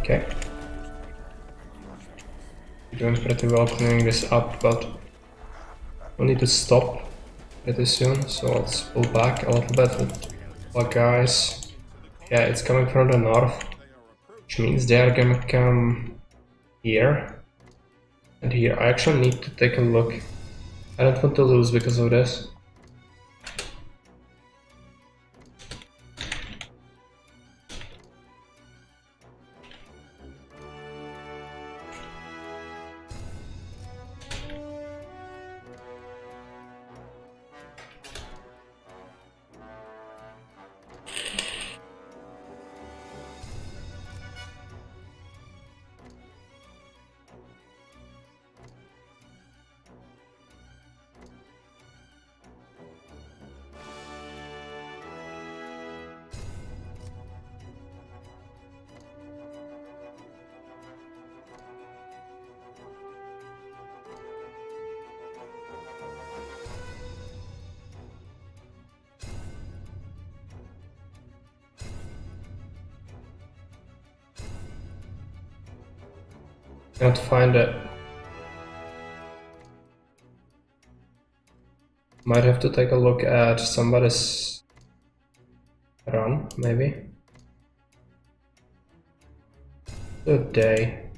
Okay. Doing pretty well cleaning this up, but we'll need to stop pretty soon, so let's pull back a little bit. But guys, yeah, it's coming from the north, which means they are gonna come here and here. I actually need to take a look. I don't want to lose because of this. Can't find it. Might have to take a look at somebody's run, maybe. Good day.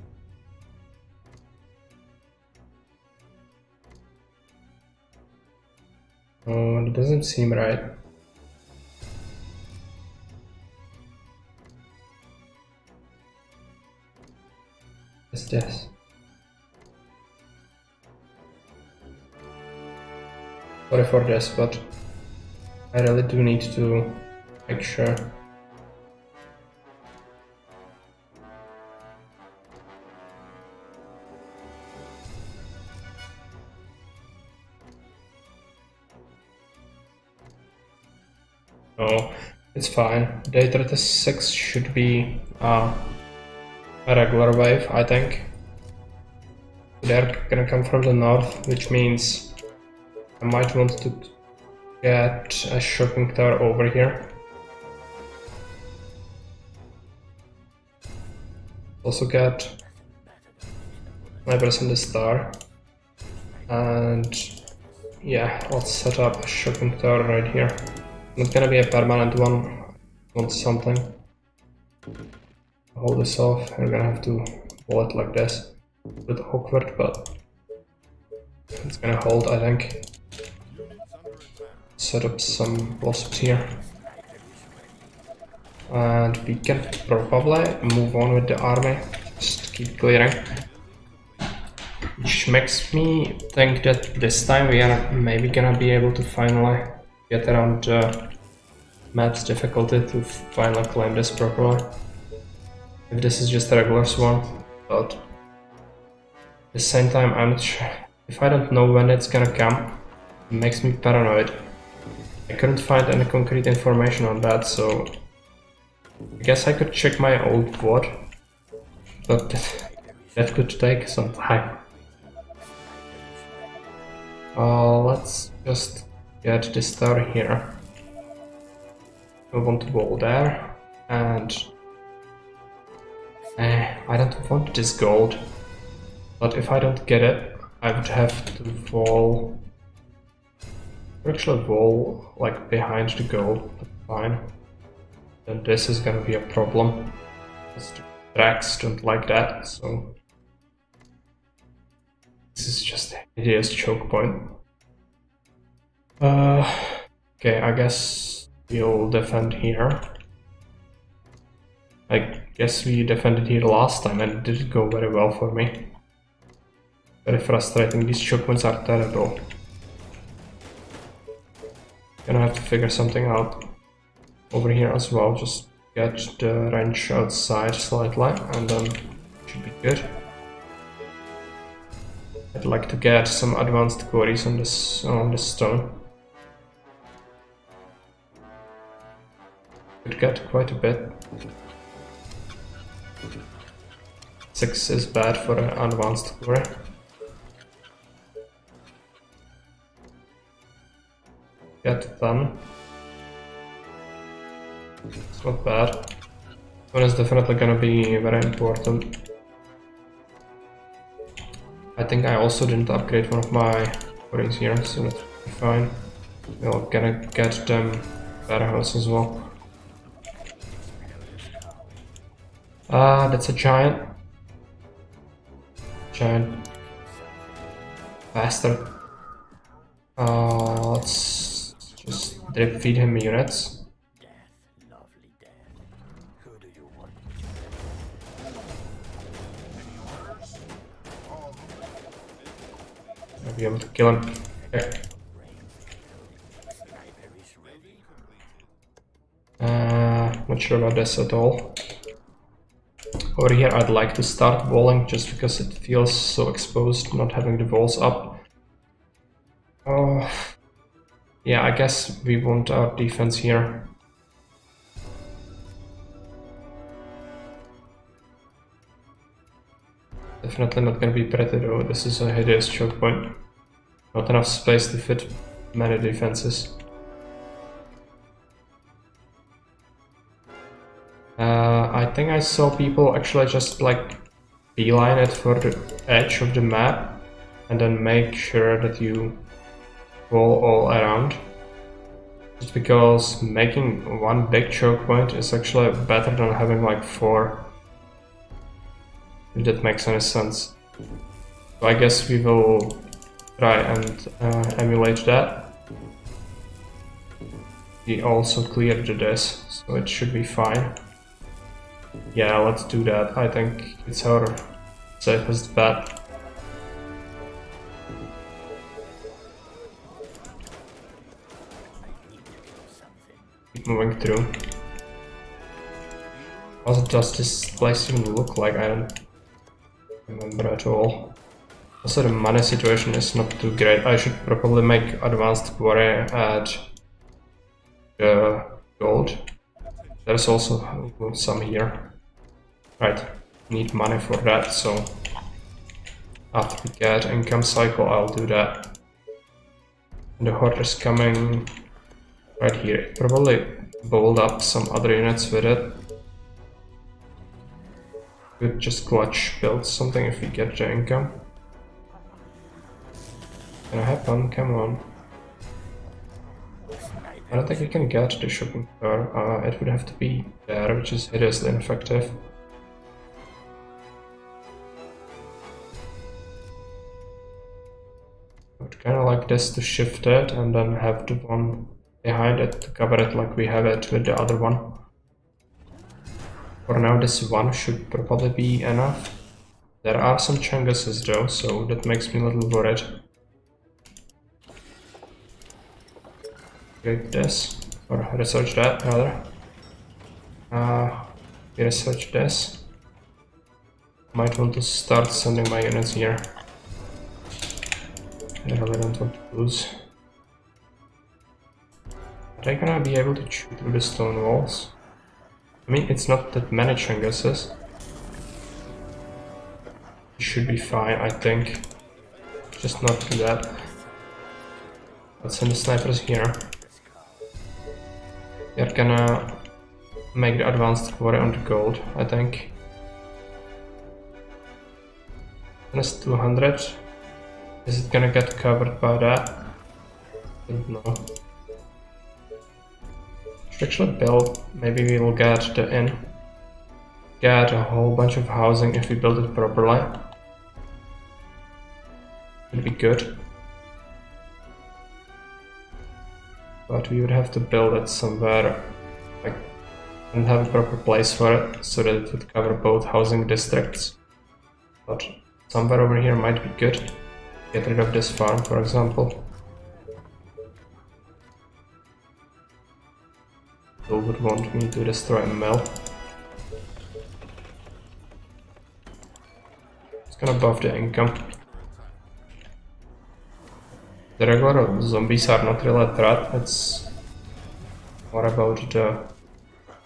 Oh, it doesn't seem right. What's this? Sorry for this, but I really do need to make sure. Oh, it's fine. Day 36 should be a regular wave, I think. They're gonna come from the north, which means I might want to get a shopping tower over here. Also get snipers in the star. And yeah, let's set up a shopping tower right here. Not gonna be a permanent one. I want something. Hold this off. We're gonna have to hold it like this. A bit awkward, but it's gonna hold, I think. Set up some wasps here. And we can probably move on with the army. Just keep clearing. Which makes me think that this time we are maybe gonna be able to finally get around map's difficulty to finally claim this properly. If this is just a regular swarm, but at the same time I'm not sure. If I don't know when it's gonna come, it makes me paranoid. I couldn't find any concrete information on that, so I guess I could check my old VOD, but that could take some time. Let's just get this tower here. Move on to wall there, and I don't want this gold, but if I don't get it, I would have to wall. Actually, wall like behind the gold. That's fine. Then this is gonna be a problem. Because the tracks don't like that, so this is just a hideous choke point. Okay, I guess we'll defend here. I guess we defended here last time and it didn't go very well for me. Very frustrating, these choke points are terrible. Gonna have to figure something out. over here as well. Just get the wrench outside slightly, and then should be good. I'd like to get some advanced quarries on this stone. Could get quite a bit. 6 is bad for an advanced quarry. Get done. It's not bad. One is definitely gonna be very important. I think I also didn't upgrade one of my quarries here, so that's fine. We're gonna get them warehouse as well. That's a giant. Giant bastard. Let's just drip feed him units. Lovely death. Who do you want? I'll be able to kill him. Okay. Not sure about this at all. Over here I'd like to start walling just because it feels so exposed not having the walls up. Oh, yeah, I guess we want our defense here. Definitely not gonna be pretty though. This is a hideous choke point. Not enough space to fit many defenses. I think I saw people actually just like beeline it for the edge of the map and then make sure that you wall all around. Just because making one big choke point is actually better than having like 4. If that makes any sense. So I guess we will try and emulate that. We also cleared this, so it should be fine. Yeah, let's do that. I think it's our safest bet. Keep moving through. What does this place even look like? I don't remember at all. Also, the money situation is not too great. I should probably make advanced quarry at the gold. There's also some here. Right, need money for that, so after we get income cycle I'll do that. And the horde is coming right here. Probably bold up some other units with it. Could just clutch build something if we get the income. Gonna happen, come on. I don't think we can get the shopping car. It would have to be there, which is hideously ineffective. I would kinda like this to shift it and then have the one behind it to cover it like we have it with the other one. For now this one should probably be enough. There are some Chunguses though, so that makes me a little worried. Break this, or research that rather. Research this. Might want to start sending my units here. I really don't want to lose. Are they gonna be able to shoot through the stone walls? I mean, it's not that many Chunguses. It should be fine, I think. Just not do that. Let's send the snipers here. They're gonna make the advanced quarry on the gold, I think. That's 200. Is it gonna get covered by that? I don't know. Should actually build, maybe we will get the inn. Get a whole bunch of housing if we build it properly. It'd be good. But we would have to build it somewhere, like, and have a proper place for it, so that it would cover both housing districts. But somewhere over here might be good. Get rid of this farm, for example. Bill would want me to destroy a mill. It's gonna buff the income. The regular zombies are not really a threat, it's more about the,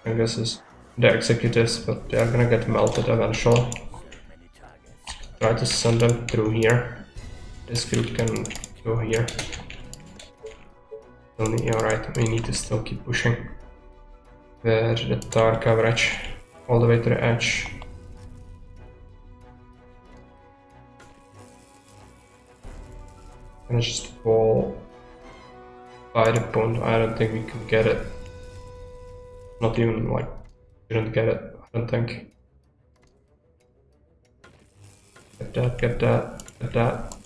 I guess, is the executives, but they are gonna get melted eventually. Try to send them through here. This group can go here. Alright, we need to still keep pushing with the tower coverage all the way to the edge. And just wall by the pond. I don't think we can get it. Not even like, didn't get it, I don't think. Get that, get that, get that.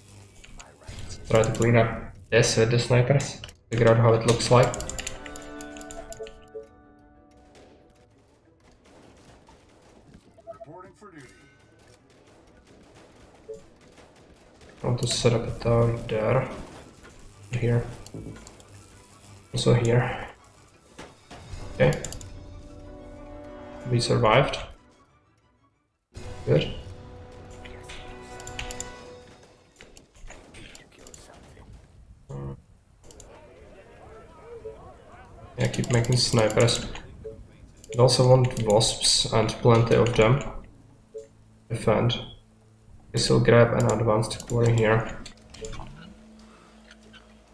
Let's try to clean up this with the snipers. Figure out how it looks like. Reporting for duty. I want to set up a tower there. Here. Also here. Okay. We survived. Good. Yeah, keep making snipers. We also want wasps and plenty of them. Defend. Guess we'll grab an advanced quarry here.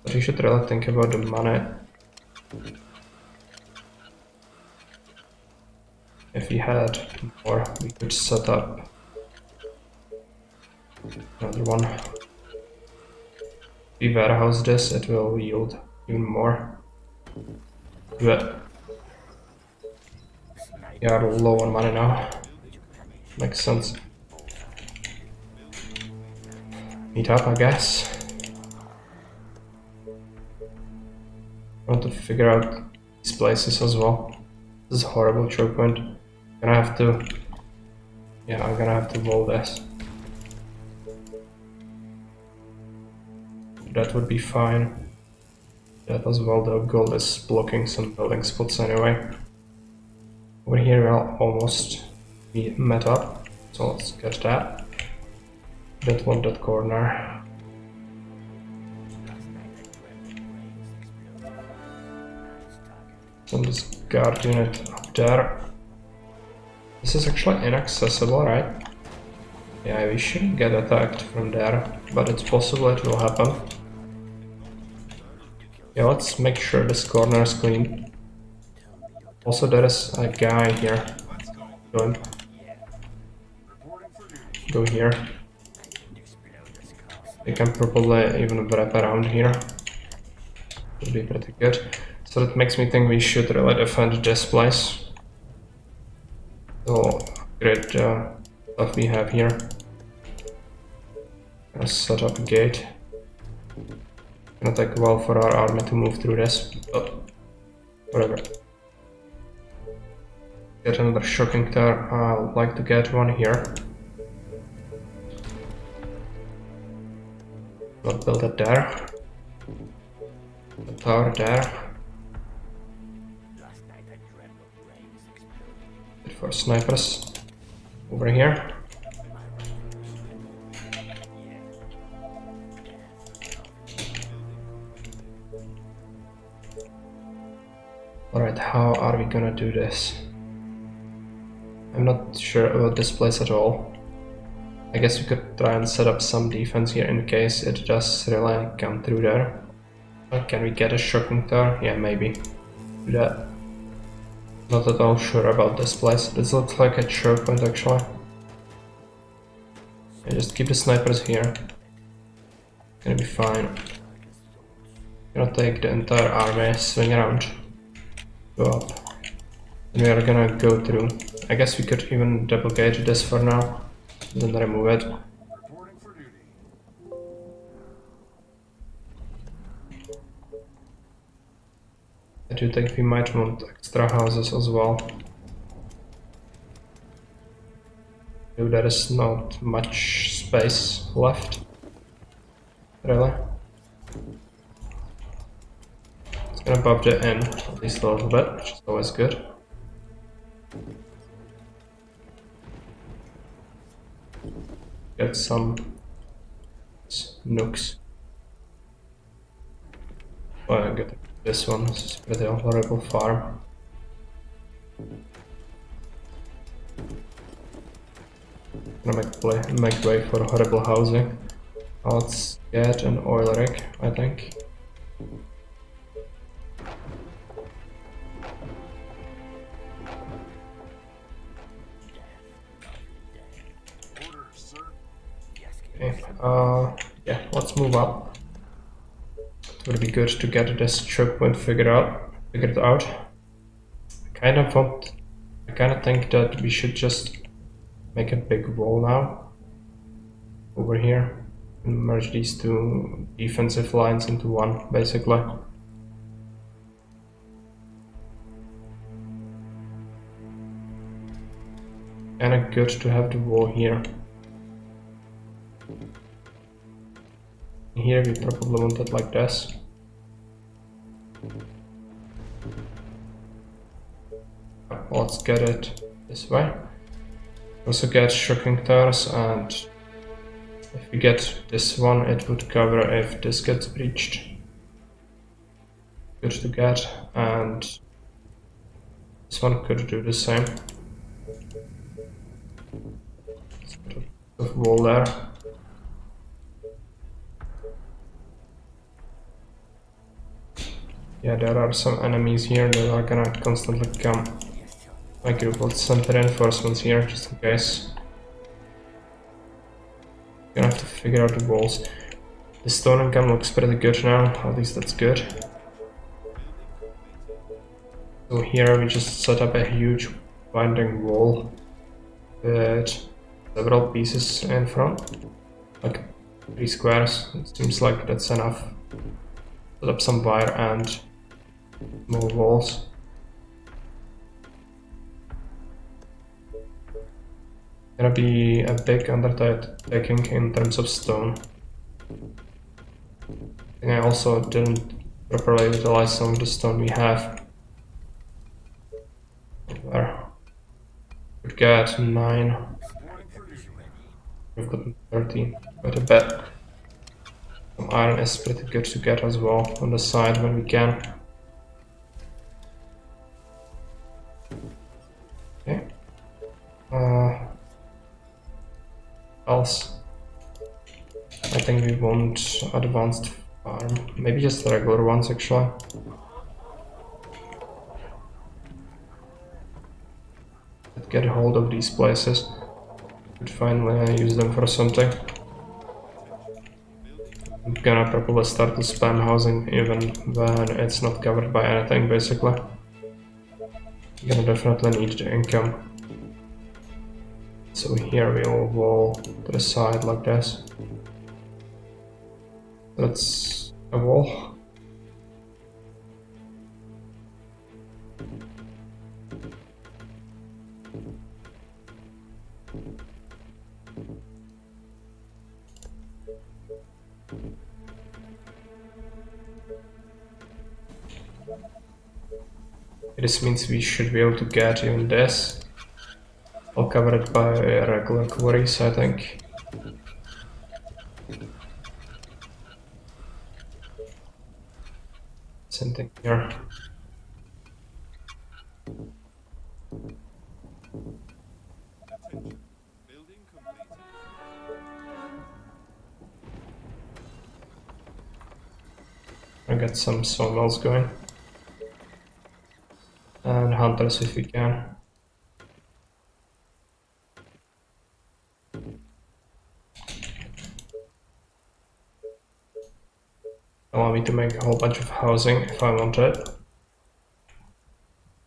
But we should really think about the money. If we had more, we could set up another one. If we warehouse this, it will yield even more. Do it. We are low on money now. Makes sense. Meet up, I guess. I want to figure out these places as well. This is a horrible choke point. I'm gonna have to... Yeah, I'm gonna have to wall this. That would be fine. That as well, the gold is blocking some building spots anyway. Over here we'll almost be met up, so let's get that. Don't want that corner. Send this guard unit up there. This is actually inaccessible, right? Yeah, we shouldn't get attacked from there, but it's possible it will happen. Yeah, let's make sure this corner is clean. Also, there is a guy here. Go in. Go here. We can probably even wrap around here. Would be pretty good. So that makes me think we should really defend this place. So upgrade stuff we have here. Gonna set up a gate. Gonna take a while for our army to move through this, but whatever. Get another shocking tower. I'd like to get one here. Not build it there. The tower there. Good for snipers. Over here. Alright, how are we gonna do this? I'm not sure about this place at all. I guess we could try and set up some defense here in case it does really come through there. Can we get a shocking tower? Yeah, maybe. Do that. Not at all sure about this place. This looks like a choke point actually. Yeah, just keep the snipers here. Gonna be fine. Gonna take the entire army, swing around, go up. And we are gonna go through. I guess we could even duplicate this for now. Then remove it. Reporting for duty. I do think we might want extra houses as well. Though there is not much space left. Really. Gonna buff the inn at least a little bit, which is always good. Get some nooks. Oh, I get this one. This is a pretty horrible farm. Gonna make way for horrible housing. Let's get an oil rig, I think. Orders, sir. Okay, yeah, let's move up. It would be good to get this choke point figured out. I kind of think that we should just make a big wall now over here and merge these two defensive lines into one, basically. Kind of good to have the wall here. Here we probably want it like this. Let's get it this way. Also get shocking towers, and if we get this one, it would cover if this gets breached. Good to get, and this one could do the same. Let's put a bit of wall there. Yeah, there are some enemies here that are gonna constantly come. My group will send reinforcements here just in case. Gonna have to figure out the walls. The stone income looks pretty good now, at least that's good. So here we just set up a huge winding wall with several pieces in front, like 3 squares. It seems like that's enough. Put up some wire and more walls. Gonna be a big undertaking in terms of stone. I think I also didn't properly utilize some of the stone we have. There. We've got 9. We've got 13. Quite a bit. Some iron is pretty good to get as well on the side when we can. Okay. Else, I think we want advanced farm. Maybe just regular ones actually. Let's get a hold of these places. Could finally use them for something. I'm gonna probably start to spam housing even when it's not covered by anything, basically. Gonna definitely need the income. So here we'll wall to the side like this. That's a wall. This means we should be able to get even this. I'll cover it by regular quarries, I think. Same thing here. Attention. Building completed. I'll get some sawmills going. And hunters if we can. Allow me to make a whole bunch of housing if I want it.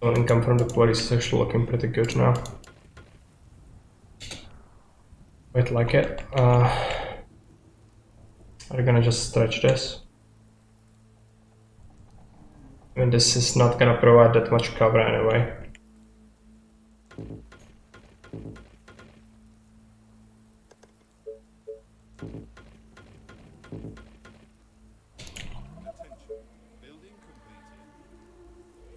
So income from the quarries is actually looking pretty good now. Quite like it. Are we gonna just stretch this? I mean, this is not gonna provide that much cover anyway. Attention. Building completed.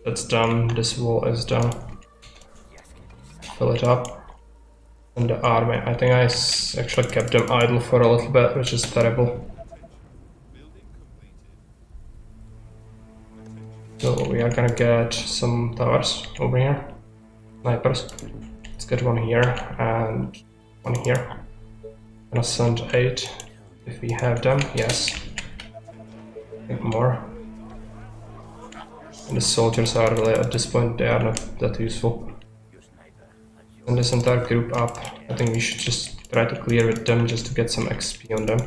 That's done. This wall is done. Fill it up. And the army. I think I actually kept them idle for a little bit, which is terrible. So we are gonna get some towers over here. Snipers. Let's get one here and one here. Gonna send 8 if we have them. Yes. I think more. And the soldiers are really, at this point, they are not that useful. Send this entire group up. I think we should just try to clear with them just to get some XP on them.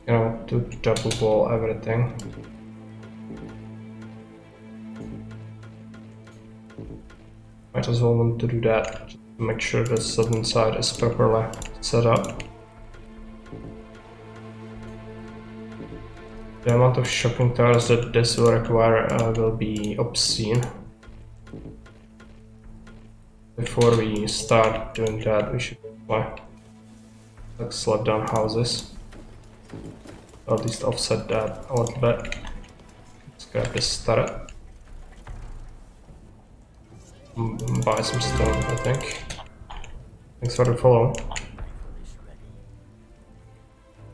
You know, to double wall everything. Might as well want to do that to make sure the southern side is properly set up. The amount of shocking towers that this will require will be obscene. Before we start doing that, we should slap down houses. Or at least offset that a little bit. Let's grab this turret. Buy some stone, I think. Thanks for the follow.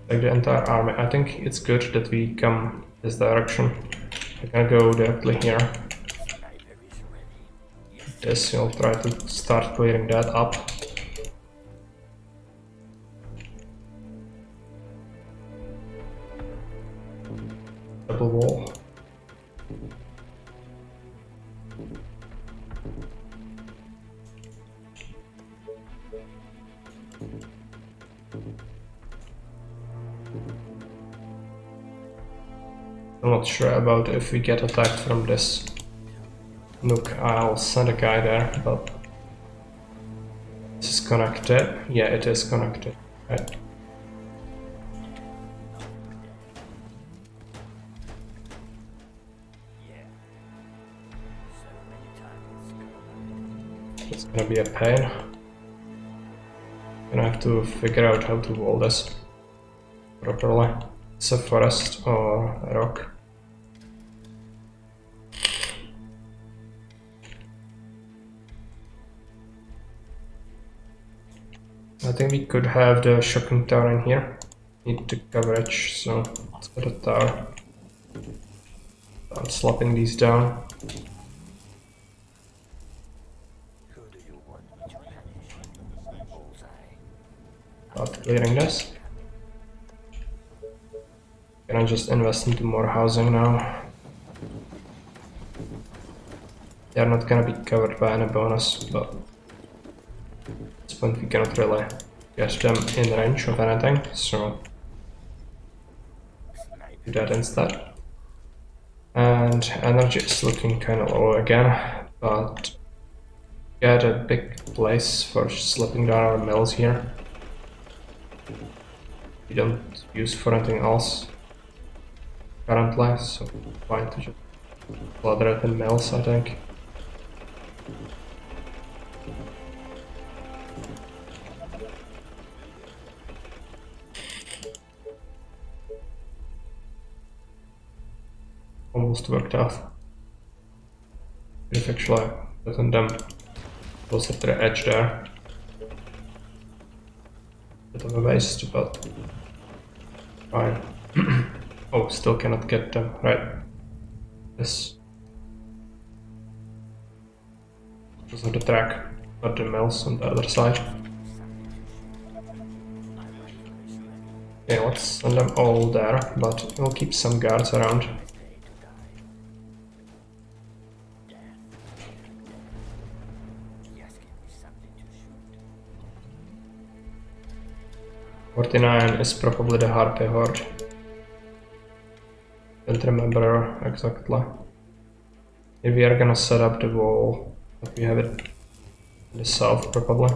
Take the entire army. I think it's good that we come this direction. We're gonna go directly here. This, we'll try to start clearing that up. Double wall. I'm not sure about if we get attacked from this. Look, I'll send a guy there, but this is connected. Yeah, it is connected. Right. It's gonna be a pain. Gonna have to figure out how to wall this properly. It's a forest or a rock. I think we could have the shocking tower in here. Need the coverage, so let's get a tower. I'm slapping these down. Start clearing this. Can I just invest into more housing now? They are not gonna be covered by any bonus, but at this point we cannot really get them in range of anything, so do that instead. And energy is looking kind of low again, but get a big place for slipping down our mills here. We don't use for anything else currently, so fine to just flutter it in mills, I think. Almost worked out. We've actually gotten them closer to the edge there. Bit of a waste, but fine. Oh, still cannot get them. Right. This. Those are the track, not the mills on the other side. Okay, let's send them all there, but we'll keep some guards around. "49 is probably the Harpy Horde. Don't remember exactly. If we are gonna set up the wall, but we have it in the south probably.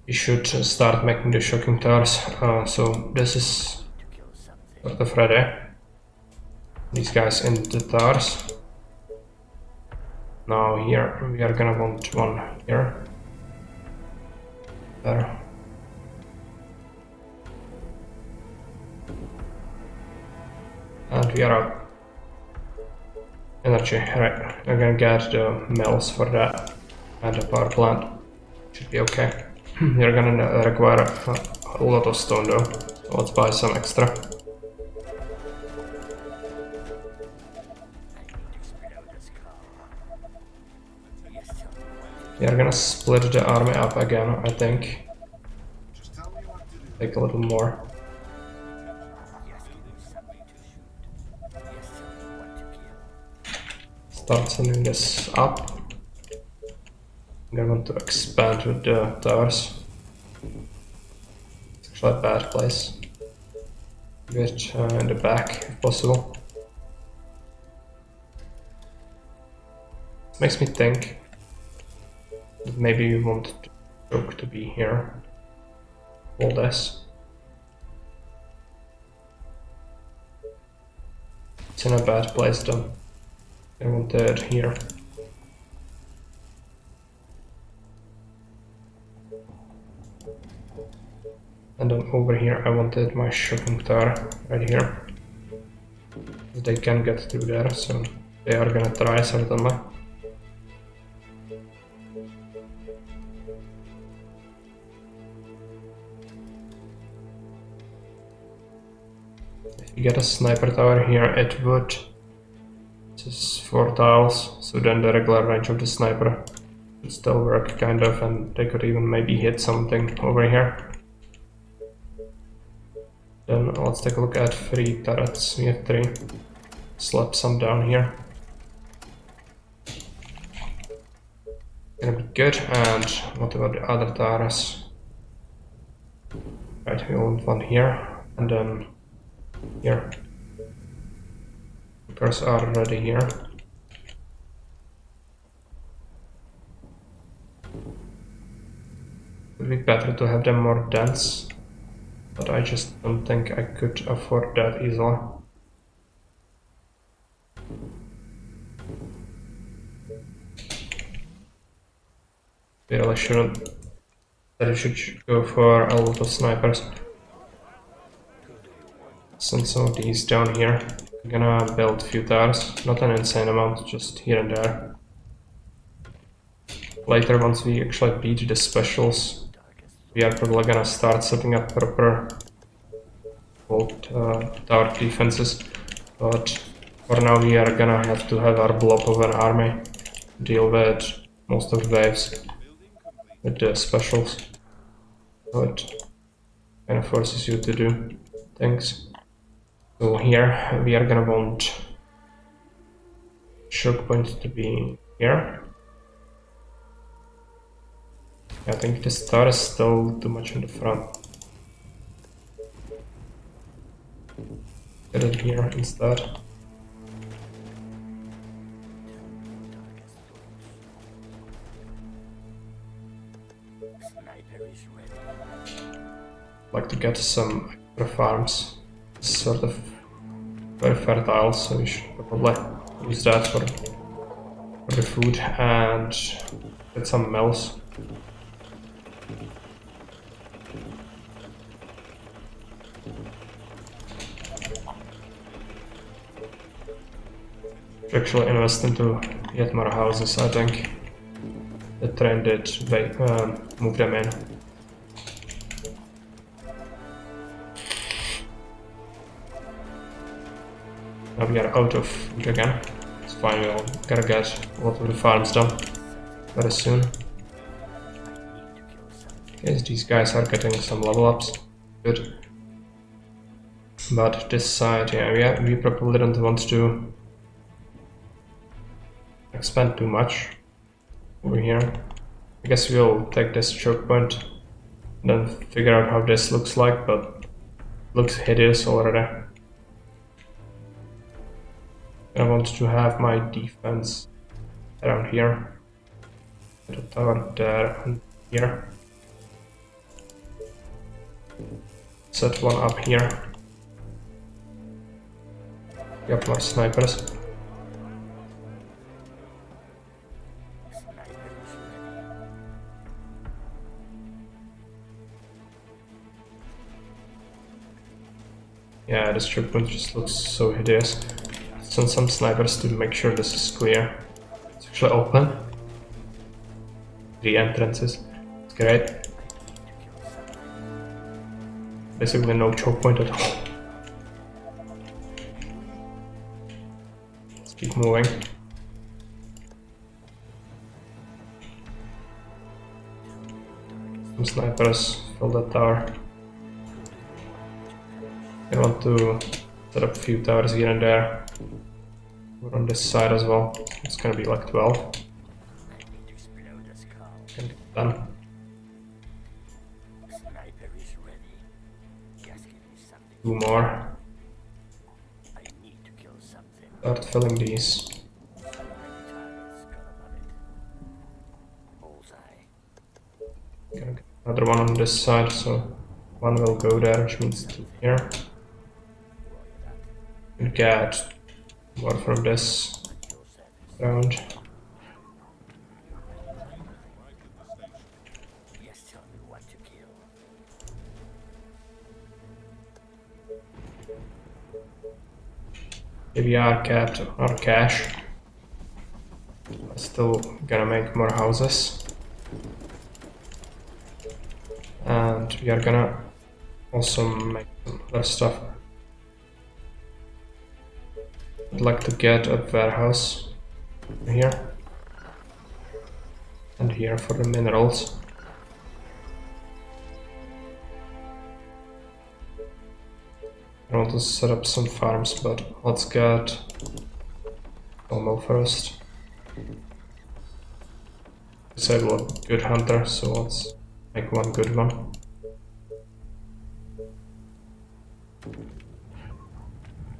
We should start making the shocking towers. So this is sort of ready. These guys in the towers. Now here we are gonna want one here. There. And we are out. Energy, right. I'm gonna get the mills for that. And the power plant. Should be okay. You're gonna require a lot of stone though. So let's buy some extra. I need to spread out this car. Yes, tell me what to You're gonna split the army up again, I think. Just tell me what to do. Take a little more. Yes, give me something to shoot. Yes, tell me what to kill. Start sending this up. I'm gonna want to expand with the towers. It's actually a bad place. Get in the back if possible. Makes me think that maybe we want the choke to be here. All this. It's in a bad place though. I want it here. And then over here I wanted my shocking tower right here. They can get through there, so they are gonna try certainly. If you get a sniper tower here, it would. This is 4 tiles, so then the regular range of the sniper should still work kind of, and they could even maybe hit something over here. Then let's take a look at 3 turrets. We have 3. Slap some down here. Gonna be good. And what about the other towers? Right, we want one here, and then here. Workers are already here. Would be better to have them more dense. But I just don't think I could afford that easily. We really shouldn't. That should go for a lot of snipers. Send some of these down here. I'm gonna build a few towers, not an insane amount, just here and there. Later, once we actually beat the specials, we are probably gonna start setting up proper tower defenses, but for now we are gonna have to have our blob of an army to deal with most of the waves with the specials. So it kind of forces you to do things. So here we are gonna want choke point to be here. I think this tower is still too much in the front. Get it here instead. Sniper is ready. Like to get some extra farms. It's sort of very fertile, so we should probably use that for the food and get some mills. Actually invest into yet more houses, I think. The train did move them in. Now we are out of food again. It's fine, we'll gotta get a lot of the farms done very soon. Okay, these guys are getting some level ups. Good. But this side, yeah, we probably don't want to expand too much over here. I guess we'll take this choke point and then figure out how this looks like, but it looks hideous already. I want to have my defense around here. The tower there and here. Set one up here. Get more snipers. Yeah, this choke point just looks so hideous. Send some snipers to make sure this is clear. It's actually open. 3 entrances. It's great. Basically no choke point at all. Let's keep moving. Some snipers fill that tower. I want to set up a few towers here and there. We're on this side as well. It's gonna be like 12. I need to explode the skull. Can get done. Sniper is ready. Just give me something. 2 more. I need to kill something. Start filling these. Target's gonna love it. Bullseye. Gonna get another one on this side, so 1 will go there, which means 2 here. And get more from this round. Yes, tell me what to kill. Maybe Arcat or Cash. Still gonna make more houses. And we are gonna also make some other stuff. I'd like to get a warehouse here and here for the minerals. I want to set up some farms, but let's get normal first. Disable a good hunter, so let's make 1 good one.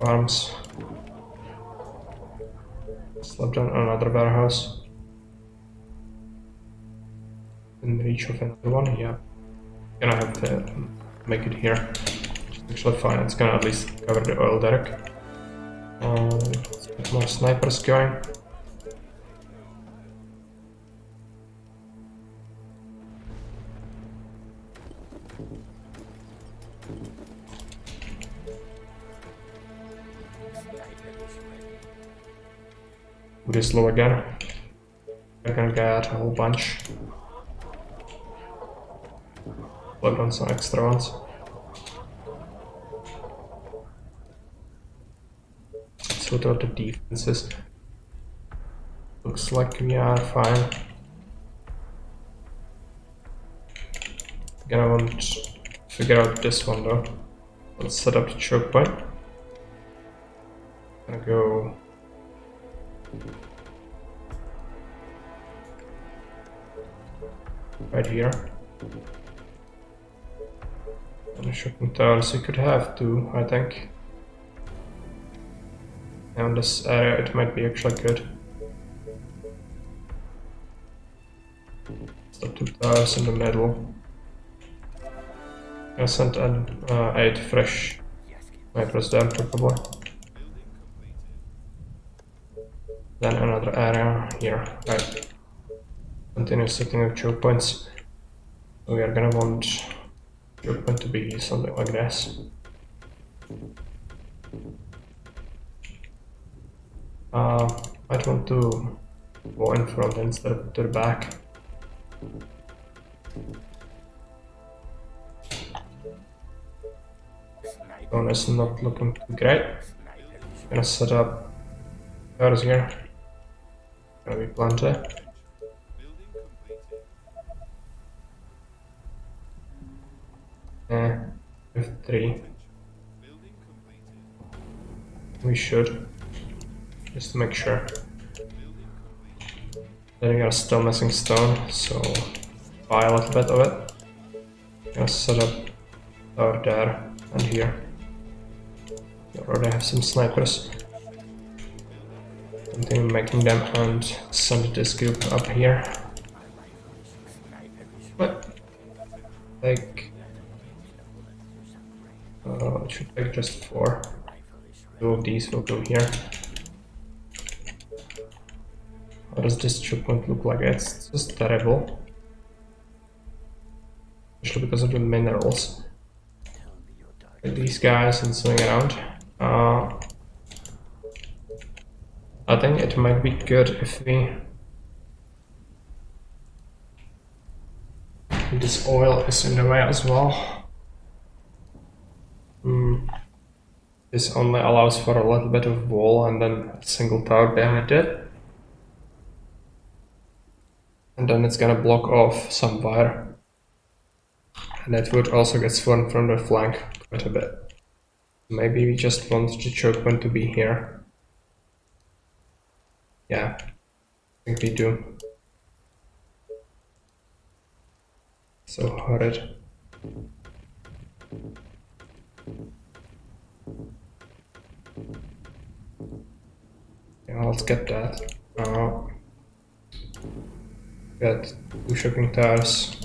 Farms. Slap down another warehouse. In reach of another one, yeah. Gonna have to make it here. Actually fine, it's gonna at least cover the oil derrick. Let's get more snipers going. Do this low again. We're gonna get a whole bunch. Load on some extra ones. Sort out the defenses. Looks like we are fine. Gonna want to figure out this one though. Let's set up the choke point. Gonna go right here. And the shooting towers, you could have 2, I think. And this area, it might be actually good. Stop 2 towers in the middle. I sent 8 fresh snipers there, probably. Then another area here, right. Continue setting up choke points. We are gonna want choke point to be something like this. Might want to go in front instead of to the back. One is not looking too great. Gonna set up cars here. Gonna be plenty. With 3. We should. Just to make sure. Then we are still missing stone, so buy a little bit of it. Gonna set up over there and here. We already have some snipers. Continue making them and send this group up here. What? Like it should take just 4. 2 of these will go here. How does this choke point look like? It's just terrible. Especially because of the minerals. Tell me your dark Like these guys and swing around. I think it might be good if we... This oil is in the way as well. This only allows for a little bit of wall and then a single tower behind it. And then it's gonna block off some wire. And that wood also gets thrown from the flank quite a bit. Maybe we just want the choke point to be here. Yeah, I think we do. So horrid. Yeah, let's get that. Get 2 shocking towers.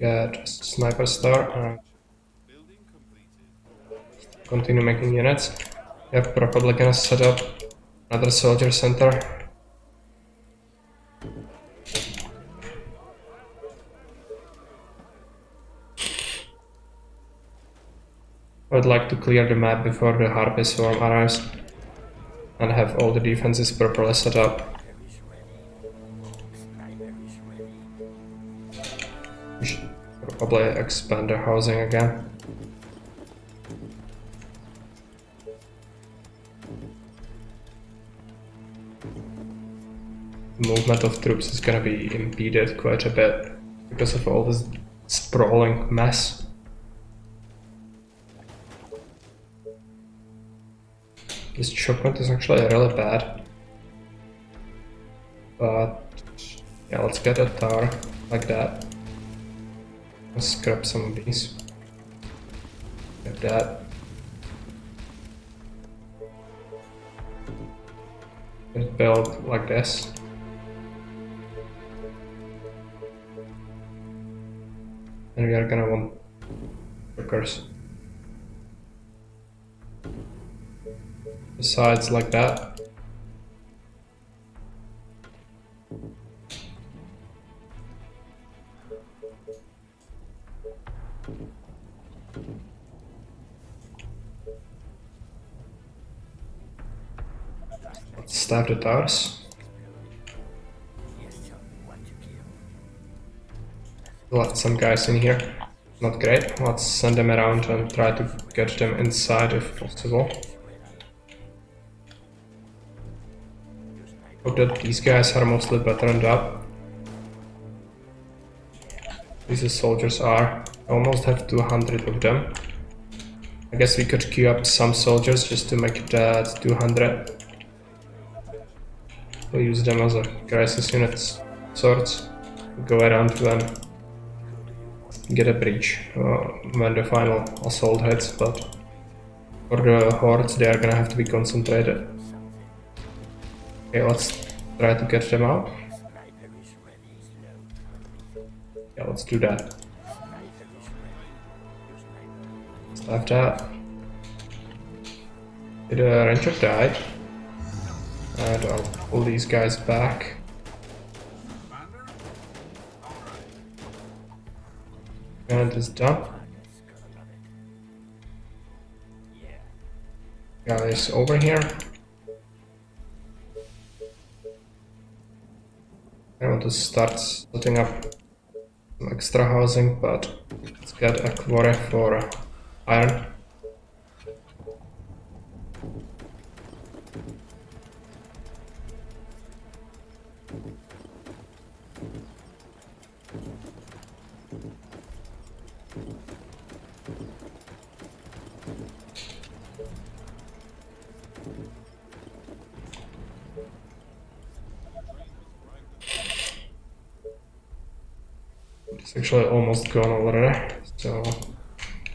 Get sniper star and Building completed. continue making units. We're probably gonna set up another soldier center. I would like to clear the map before the Harpy swarm arrives and have all the defenses properly set up. We should probably expand the housing again. The movement of troops is gonna be impeded quite a bit because of all this sprawling mess. This choke point is actually really bad. But yeah, let's get a tower like that. Let's scrap some of these. Get that. Get it built like this. And we are gonna want workers. Besides like that. Let's start the towers. Left some guys in here. Not great. Let's send them around and try to get them inside if possible. Hope that these guys are mostly buttoned up. These soldiers are. I almost have 200 of them. I guess we could queue up some soldiers just to make that 200. We'll use them as a crisis unit sorts. Go around when get a breach when the final assault hits, but for the hordes they are gonna have to be concentrated. Okay, let's try to get them out. Yeah, let's do that. Let's have that. Did a ranger die? And I'll pull these guys back. Commander? Alright. And it's done. Guys, over here. I want to start setting up some extra housing, but let's get a quarry for iron. It's actually almost gone already, so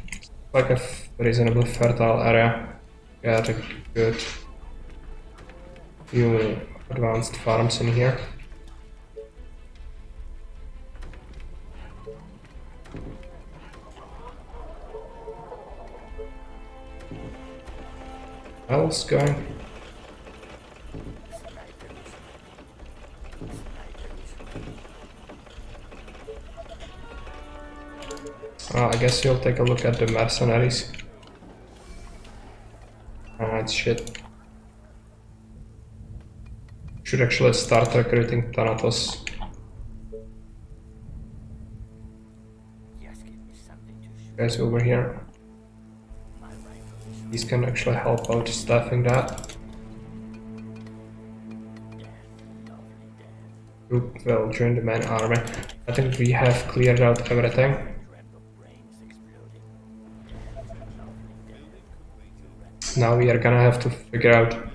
it's like a reasonably fertile area. Got a good few advanced farms in here. Else going? I guess you'll take a look at the mercenaries. It's shit. Should actually start recruiting Thanatos. Yes, give me something to shoot. Guys over here. My rifle is These can actually help out staffing that. dead. Lovely dead. Group will join the main army. I think we have cleared out everything. Dreamt of brains exploding. Dead. Lovely dead. Now we are gonna have to figure out Sniper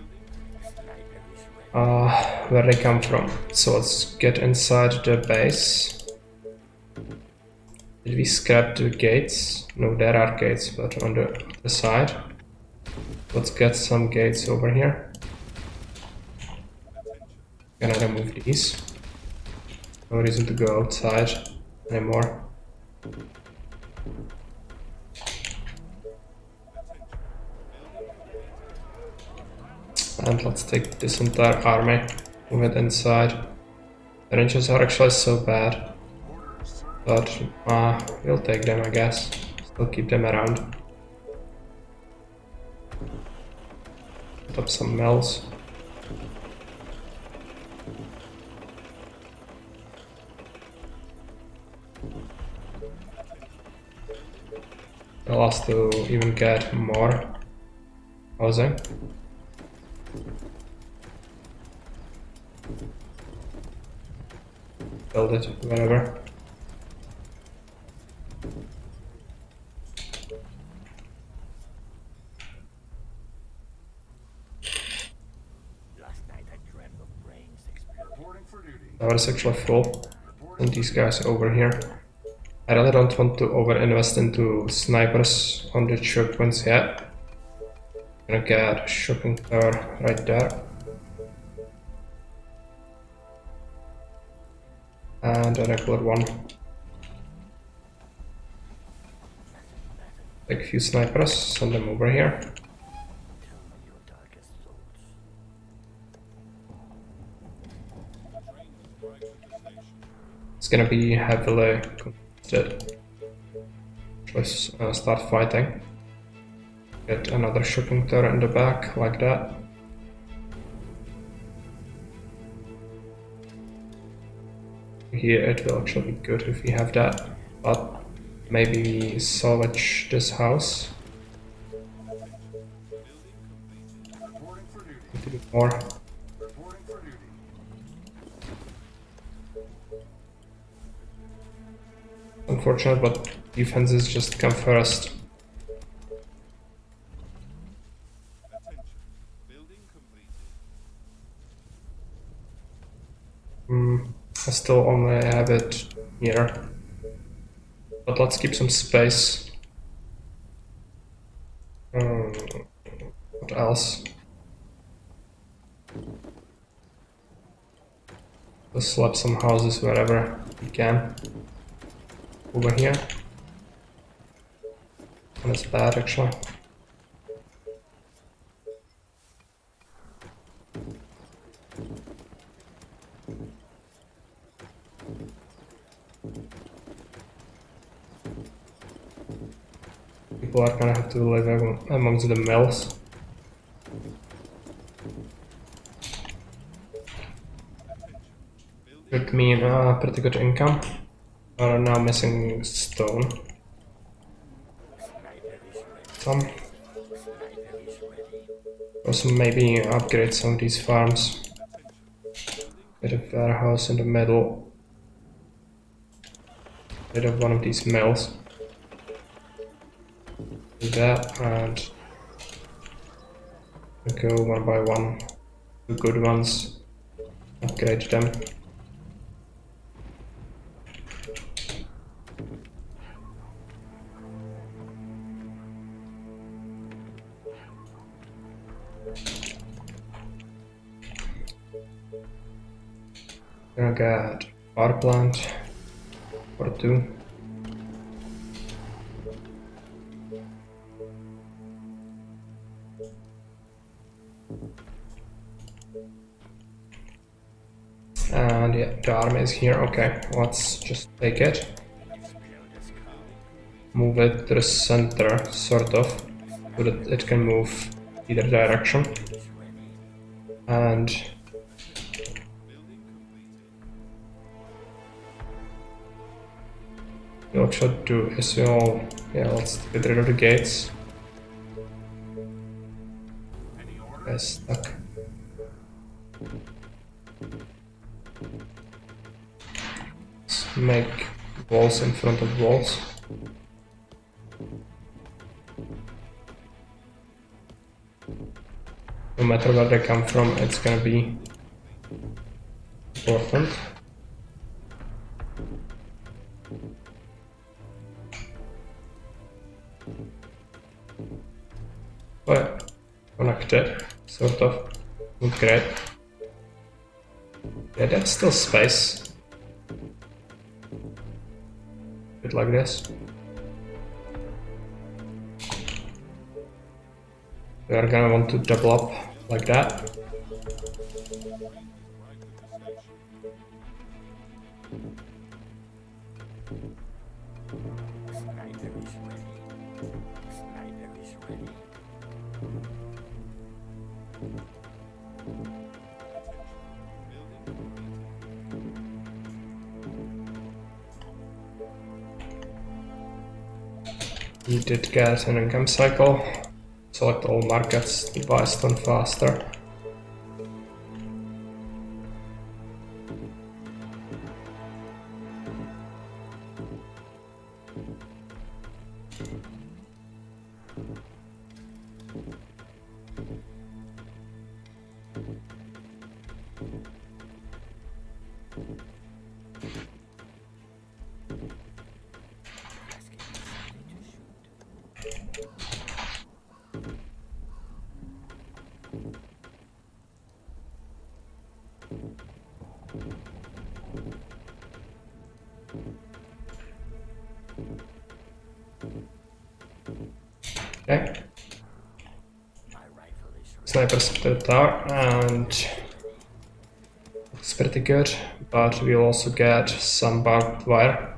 is ready. where they come from. So let's get inside the base. Did we scrap the gates? No, there are gates, but on the side. Let's get some gates over here. Gonna remove these. No reason to go outside anymore. And let's take this entire army, move it inside. The rangers are actually so bad, but we'll take them, I guess. Still keep them around. Put up some mills. Allow us to even get more housing. Build it, wherever. Last night I dreamt of brains exploding. Reporting for duty. Tower is actually full. And these guys over here. I really don't want to over-invest into snipers on the choke points yet. Gonna get a shocking tower right there. And a regular one. Take a few snipers, send them over here. Tell me your darkest thoughts. It's gonna be heavily contested. Let's start fighting. Get another shocking tower in the back, like that. Here it will actually be good if we have that, but maybe we salvage this house. Reporting for duty. Need to do more. Reporting for duty. Unfortunate, but defenses just come first. Attention. Building completed. I still only have it here, but let's keep some space. What else? Let's slap some houses wherever we can. Over here. And it's bad actually. People are gonna have to live amongst the mills. Should mean pretty good income. Are now missing stone. Sniper is ready. Some. Sniper is ready. Also maybe upgrade some of these farms. Get a warehouse in the middle. Rid of one of these mills. Do that and go one by one. The good ones. Upgrade them. Gonna get power plant or two. And yeah, the army is here. Okay, let's just take it. Explode as cow. move it to the center, sort of, so that it can move either direction. And what should do is we'll, yeah, let's get rid of the gates. Guy's stuck. Let's make walls in front of walls. No matter where they come from, it's gonna be important. But connected, sort of. Not great. Yeah, that's still space. Bit like this. We are gonna want to double up like that. Sniper is ready. Sniper is ready. We did get an income cycle. Select all markets to buy stone faster. Asking somebody to shoot. Okay. My rifle is ready. Snipers to the tower, and it's pretty good, but we'll also get some barbed wire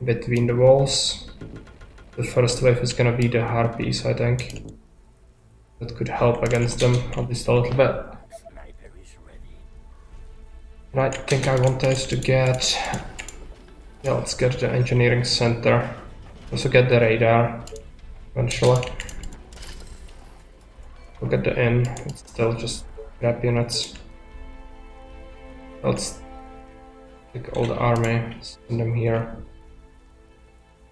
between the walls. The first wave is gonna be the harpies, I think. That could help against them at least a little bit. Sniper is ready. And I think I wanted to get... Yeah, let's get the engineering center. Also get the radar, eventually. We'll get the inn, it's still just crap units. Let's take all the army, send them here.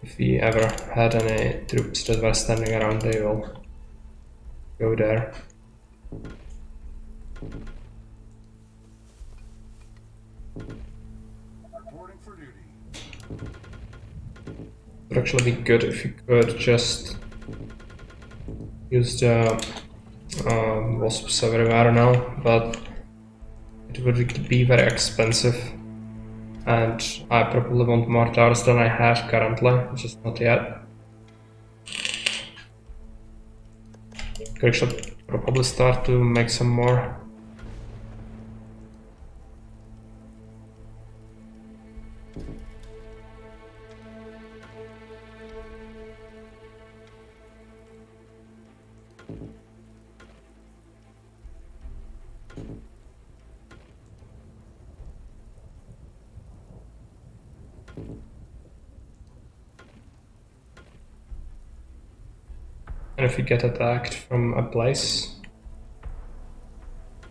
If we ever had any troops that were standing around, they will go there. Reporting for duty. It would actually be good if you could just use the wasps everywhere now, but it would be very expensive. And I probably want more towers than I have currently, just not yet. I should probably start to make some more. And if we get attacked from a place,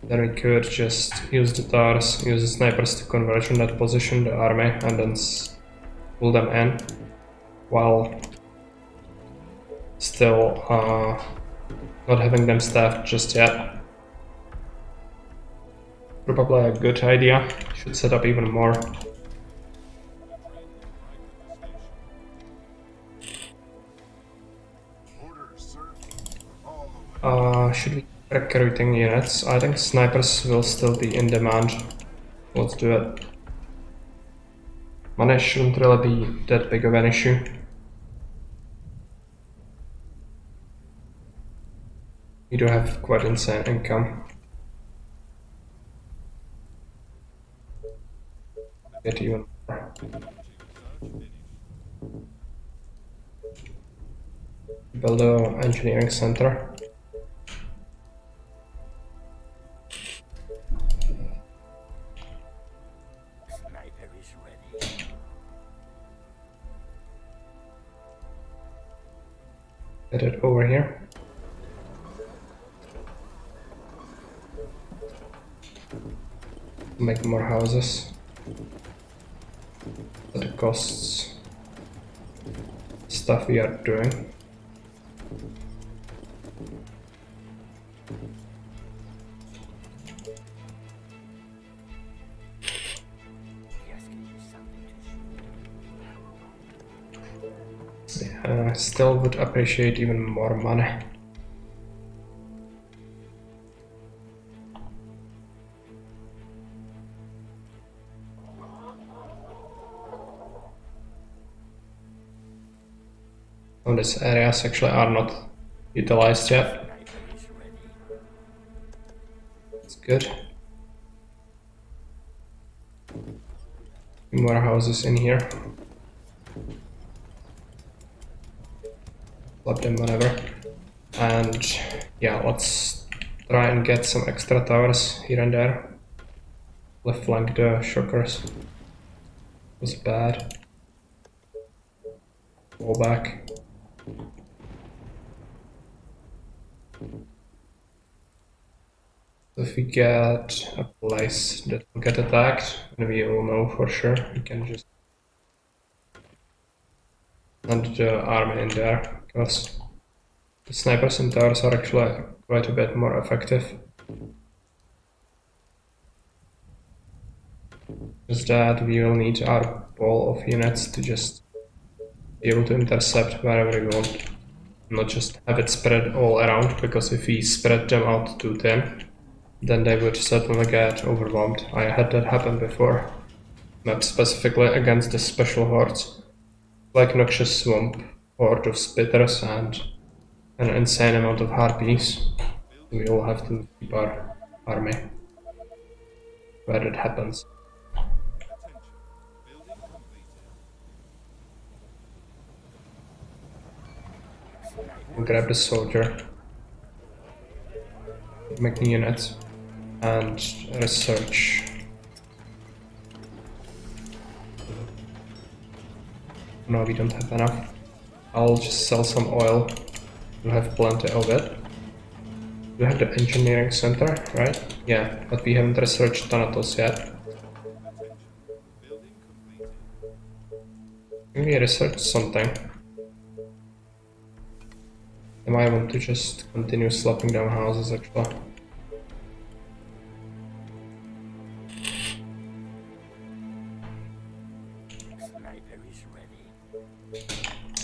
then we could just use the towers, use the snipers to converge on that position, the army, and then pull them in, while still not having them staffed just yet. Probably a good idea. Should set up even more. Orders, sir. All the way. Should we recruiting units? I think snipers will still be in demand. Let's do it. Money shouldn't really be that big of an issue. We do have quite insane income. Get even more. build a engineering center. Sniper is ready. Get it over here. Make more houses. But it costs stuff we are doing. Just give you something to shoot. Yeah, I still would appreciate even more money. Oh, these areas actually are not utilized yet. Sniper is ready. That's good. More houses in here. Flip them whenever. And yeah, let's try and get some extra towers here and there. Left flank the shockers. Was bad. Fall back. If we get a place that will get attacked, and we will know for sure, we can just send the army in there, because the snipers and towers are actually quite a bit more effective. Just that we will need our ball of units to just be able to intercept wherever we want, not just have it spread all around, because if we spread them out too thin, then they would certainly get overwhelmed. I had that happen before. Map specifically against the special hordes, like Noxious Swamp, horde of spitters, and an insane amount of harpies. We all have to keep our army where it happens. Attention. Building completed. We'll grab the soldier, making units, and research. No, we don't have enough. I'll just sell some oil. We'll have plenty of it. We have the engineering center, right? Yeah, but we haven't researched Thanatos yet. Building completed. Maybe we researched something. I might want to just continue slapping down houses actually. Sniper is ready.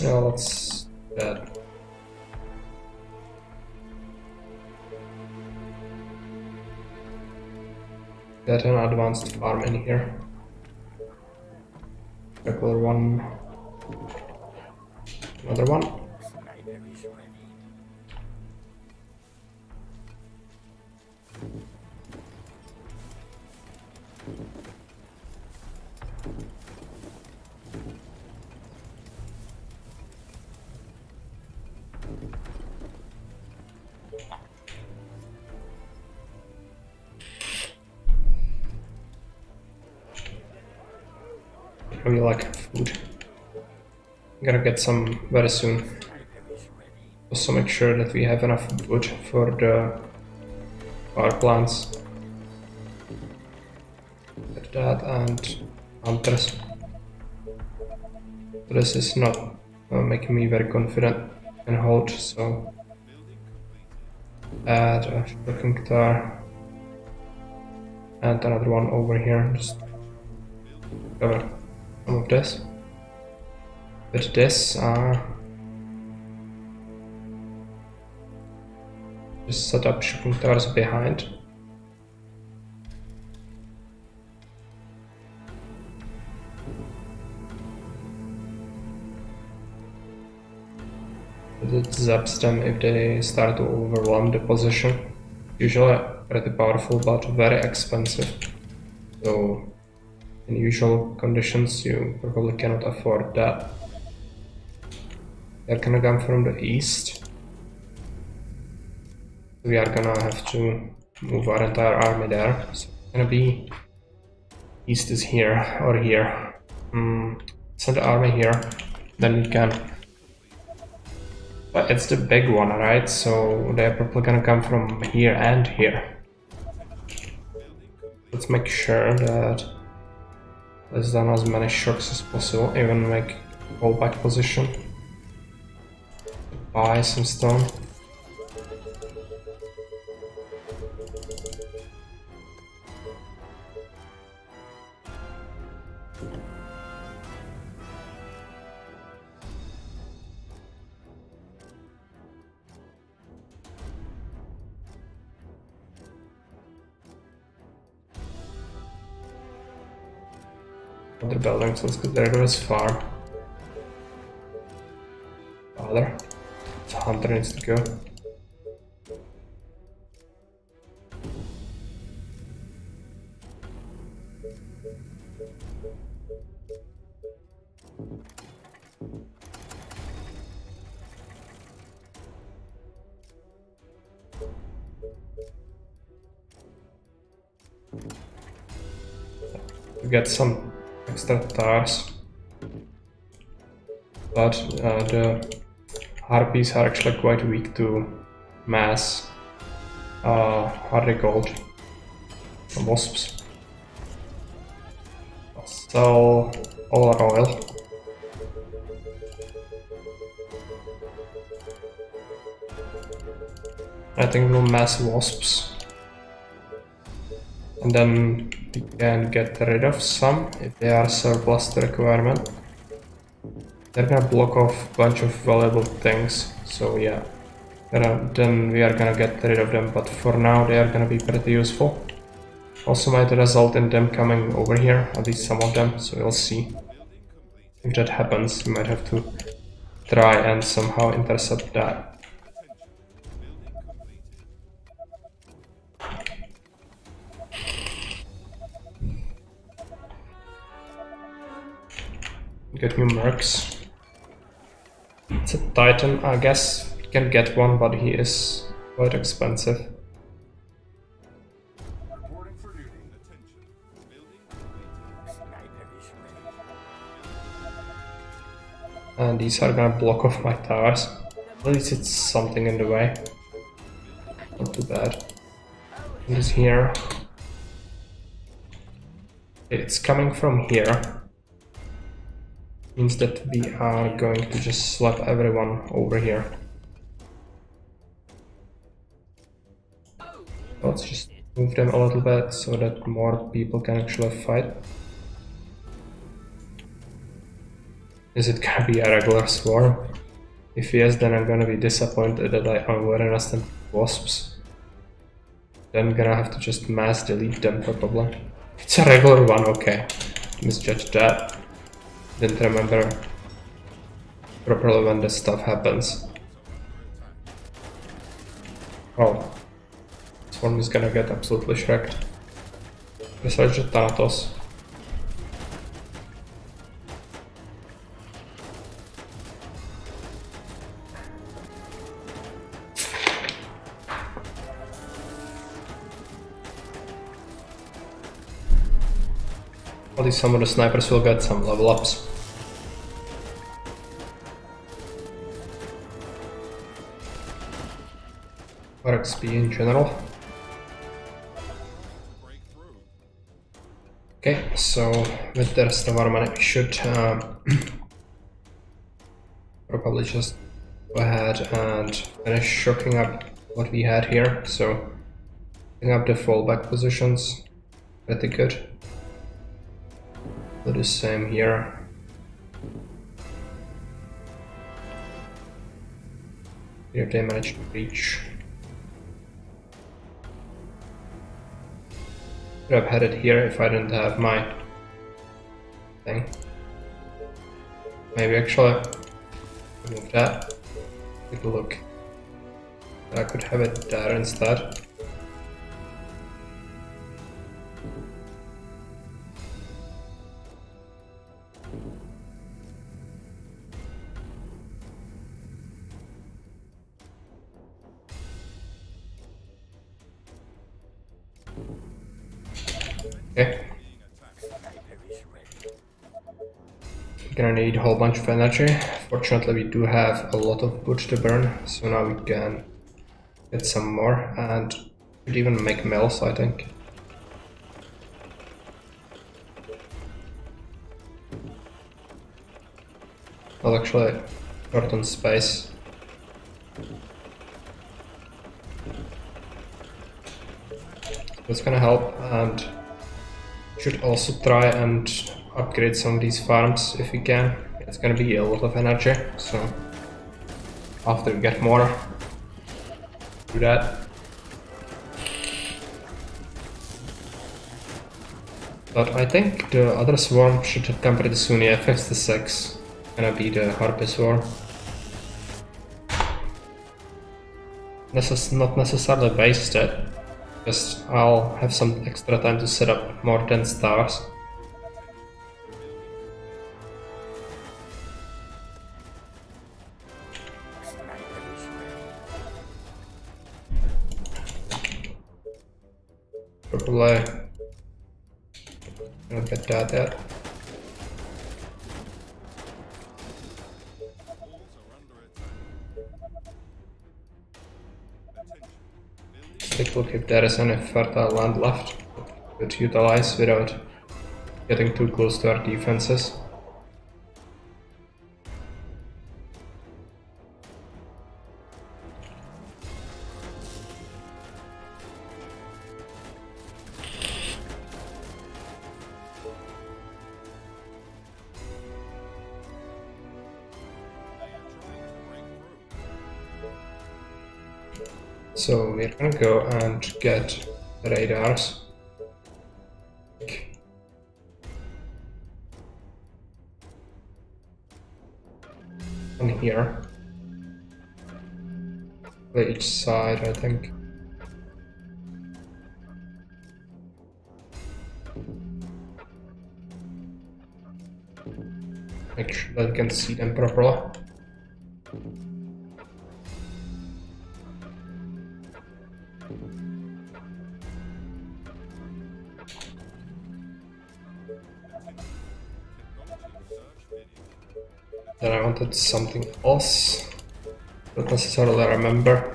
Yeah, let's do that. Get an advanced farm in here. Regular one. Another one. Sniper is ready. I really like food. Gotta get some very soon. Sniper is ready. Also make sure that we have enough wood for the power plants. Get that and hunters. This is not making me very confident in hold, so add a shocking tar and another one over here. Just cover some of this. With this, just set up shocking towers behind. It zaps them if they start to overwhelm the position. Usually pretty powerful but very expensive. So in usual conditions you probably cannot afford that. They're gonna come from the east. We are gonna have to move our entire army there. So it's gonna be east is here or here. Send the army here, then we can. But it's the big one, right? So they're probably gonna come from here and here. Let's make sure that let's done as many shocks as possible, even make fallback position. Buy some stone. Other buildings, let's go there to his farm. Father. The hunter needs to go. We get some extra tars, but the harpies are actually quite weak to mass hardy gold wasps. I'll sell all our oil. I think we'll mass wasps, and then we can get rid of some if they are surplus to requirement. They're gonna block off a bunch of valuable things, so yeah. Then we are gonna get rid of them, but for now they are gonna be pretty useful. Also might result in them coming over here, at least some of them, so we'll see. If that happens, we might have to try and somehow intercept that. Get new mercs. It's a Titan, I guess we can get one, but he is quite expensive. Reporting for duty. Attention. Building complete. Sniper is ready. And these are gonna block off my towers. At least it's something in the way. Not too bad. It is here. It's coming from here. Means that we are going to just slap everyone over here. Let's just move them a little bit so that more people can actually fight. Is it gonna be a regular swarm? If yes, then I'm gonna be disappointed that I only resistant wasps. Then I'm gonna have to just mass delete them probably. It's a regular one, okay. Misjudged that. Didn't remember properly when this stuff happens. Oh. Swarm is gonna get absolutely shreked. Research the Thanatos. At least some of the snipers will get some level ups. Or XP in general. Okay, so with the rest of our money we should probably just go ahead and finish shocking up what we had here. So picking up the fallback positions, pretty good. Do the same here. Here they managed to reach. Could have had it here if I didn't have my thing. Maybe actually remove that. Take a look. I could have it there instead. Okay. Sniper is ready. We're gonna need a whole bunch of energy. Fortunately, we do have a lot of wood to burn, so now we can get some more and could even make mills, I think. Well, actually, short on space. That's gonna help, and should also try and upgrade some of these farms if we can. It's gonna be a lot of energy, so after we get more, do that. But I think the other swarm should come pretty soon. Yeah, 56 gonna be the Harpy swarm. Not necessarily wasted, just I'll have some extra time to set up more dense towers. Sniper is ready. Probably gonna get that yet. Take a look if there is any fertile land left to utilize without getting too close to our defenses. So we're gonna go and get radars. On here. For each side, I think. Make sure that you can see them properly. Then I wanted something else. Not necessarily remember.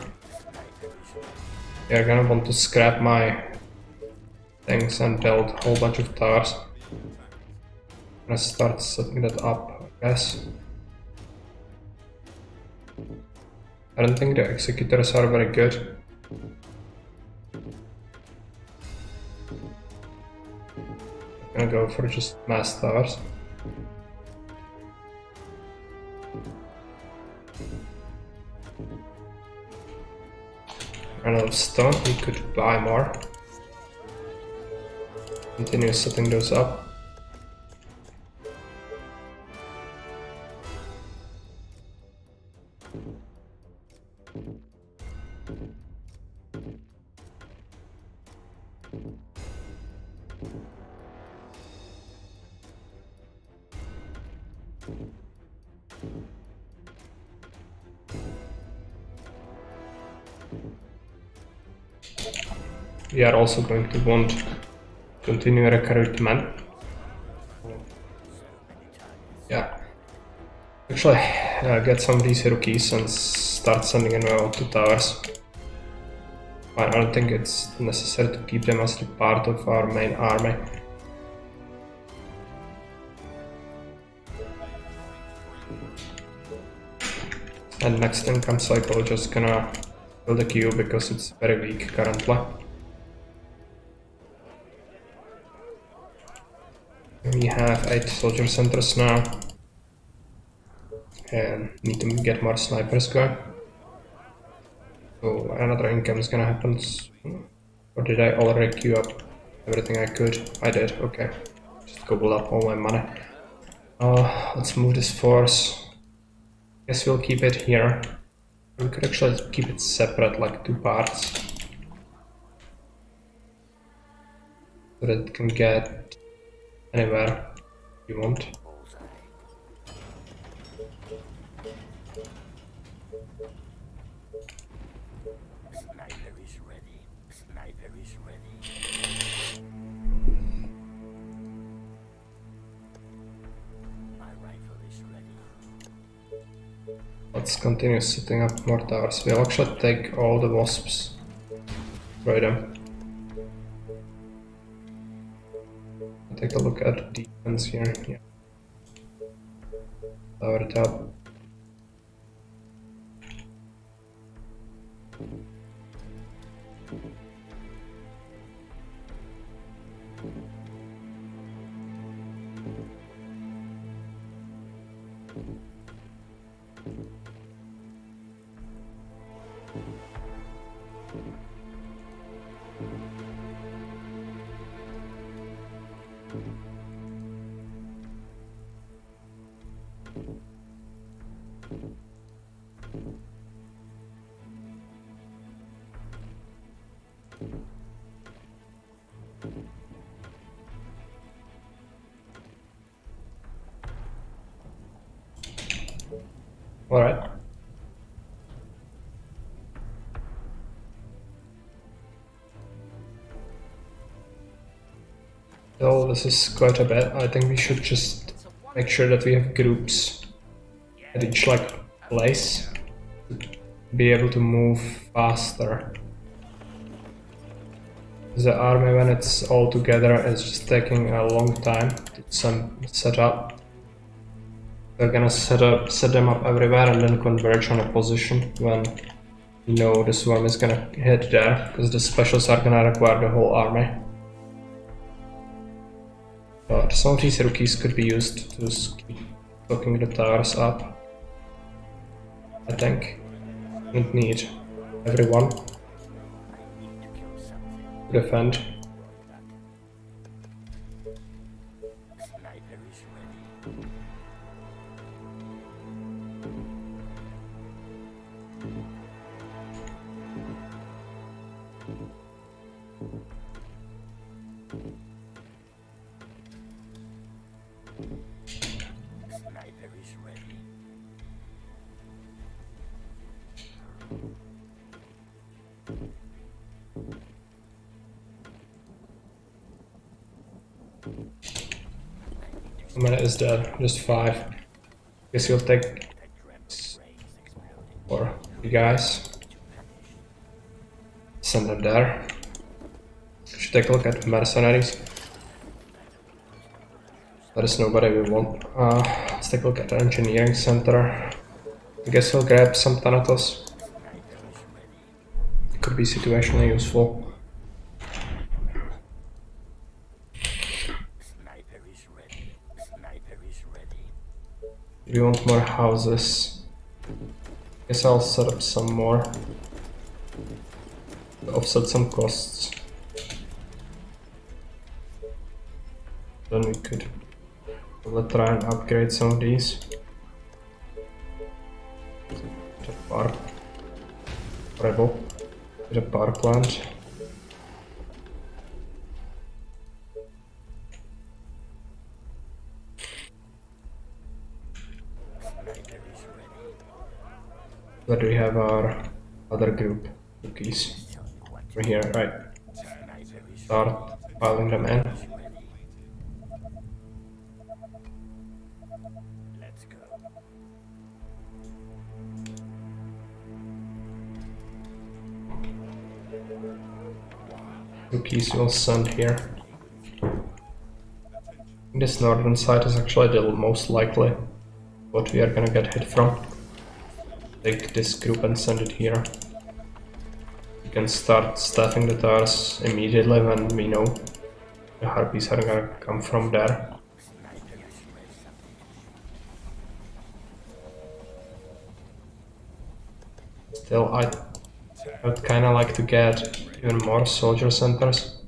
You're gonna want to scrap my things and build a whole bunch of towers. I'm gonna start setting that up, I guess. I don't think the executors are very good. I'm gonna go for just mass towers. Run out of stone, we could buy more. Continue setting those up. We are also going to want continue recruitment. Yeah. Actually, get some of these rookies and start sending them out to towers. I don't think it's necessary to keep them as a part of our main army. And next income cycle, just gonna build a queue because it's very weak currently. We have 8 soldier centers now. And need to get more snipers going. So another income is gonna happen soon. Or did I already queue up everything I could? I did, okay. Just gobbled up all my money. Let's move this force. Guess we'll keep it here. We could actually keep it separate, like 2 parts. So that it can get anywhere you want. Sniper is ready. Sniper is ready. Let's continue setting up more towers. We'll actually take all the wasps. Destroy them. Take a look at the defense here. Yeah. Tower it up. Alright. So this is quite a bit. I think we should just make sure that we have groups at each like place to be able to move faster. The army, when it's all together, is just taking a long time to set up. We're gonna set them up everywhere and then converge on a position when you know the swarm is gonna hit there, because the specials are gonna require the whole army. But some of these rookies could be used to keep looking the towers up. I think. Don't need everyone to defend. Sniper is ready. Sniper is ready. How many is there? Just 5. Guess you'll take 4 you guys. Send them there. Should take a look at mercenaries. There is nobody we want. Let's take a look at the engineering center. I guess we'll grab some Thanatos. It could be situationally useful. Sniper is ready. Sniper is ready. We want more houses. Guess I'll set up some more. To offset some costs. Then we could probably try and upgrade some of these. The park. Rebel. The parkland. Where do we have our other group? Cookies. We're here, right? Start piling them in. Let's go. Cookies will send here. This northern side is actually the most likely what we are gonna get hit from. Take this group and send it here. We can start staffing the towers immediately when we know the harpies are gonna come from there. Still, I'd kinda like to get even more soldier centers.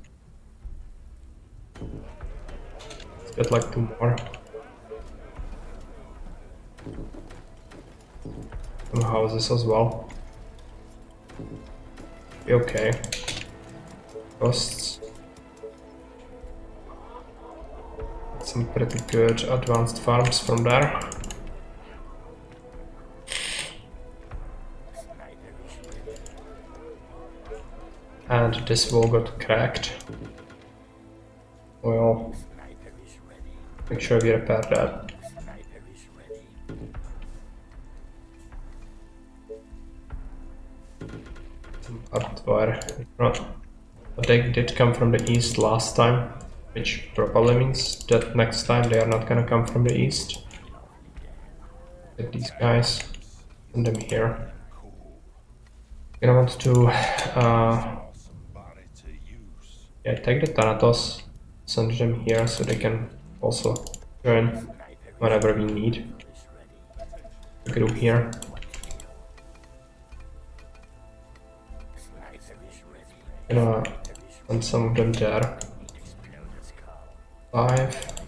Let's get like 2 more. Some houses as well. Be okay. Costs. Some pretty good advanced farms from there. And this wall got cracked. Well, make sure we repair that. fire in front. But they did come from the east last time, which probably means that next time they are not gonna come from the east. Get these guys, send them here. Gonna want to Somebody to use. yeah, take the Thanatos, send them here so they can also join whenever we need. The group here. Gonna send some of them there. 5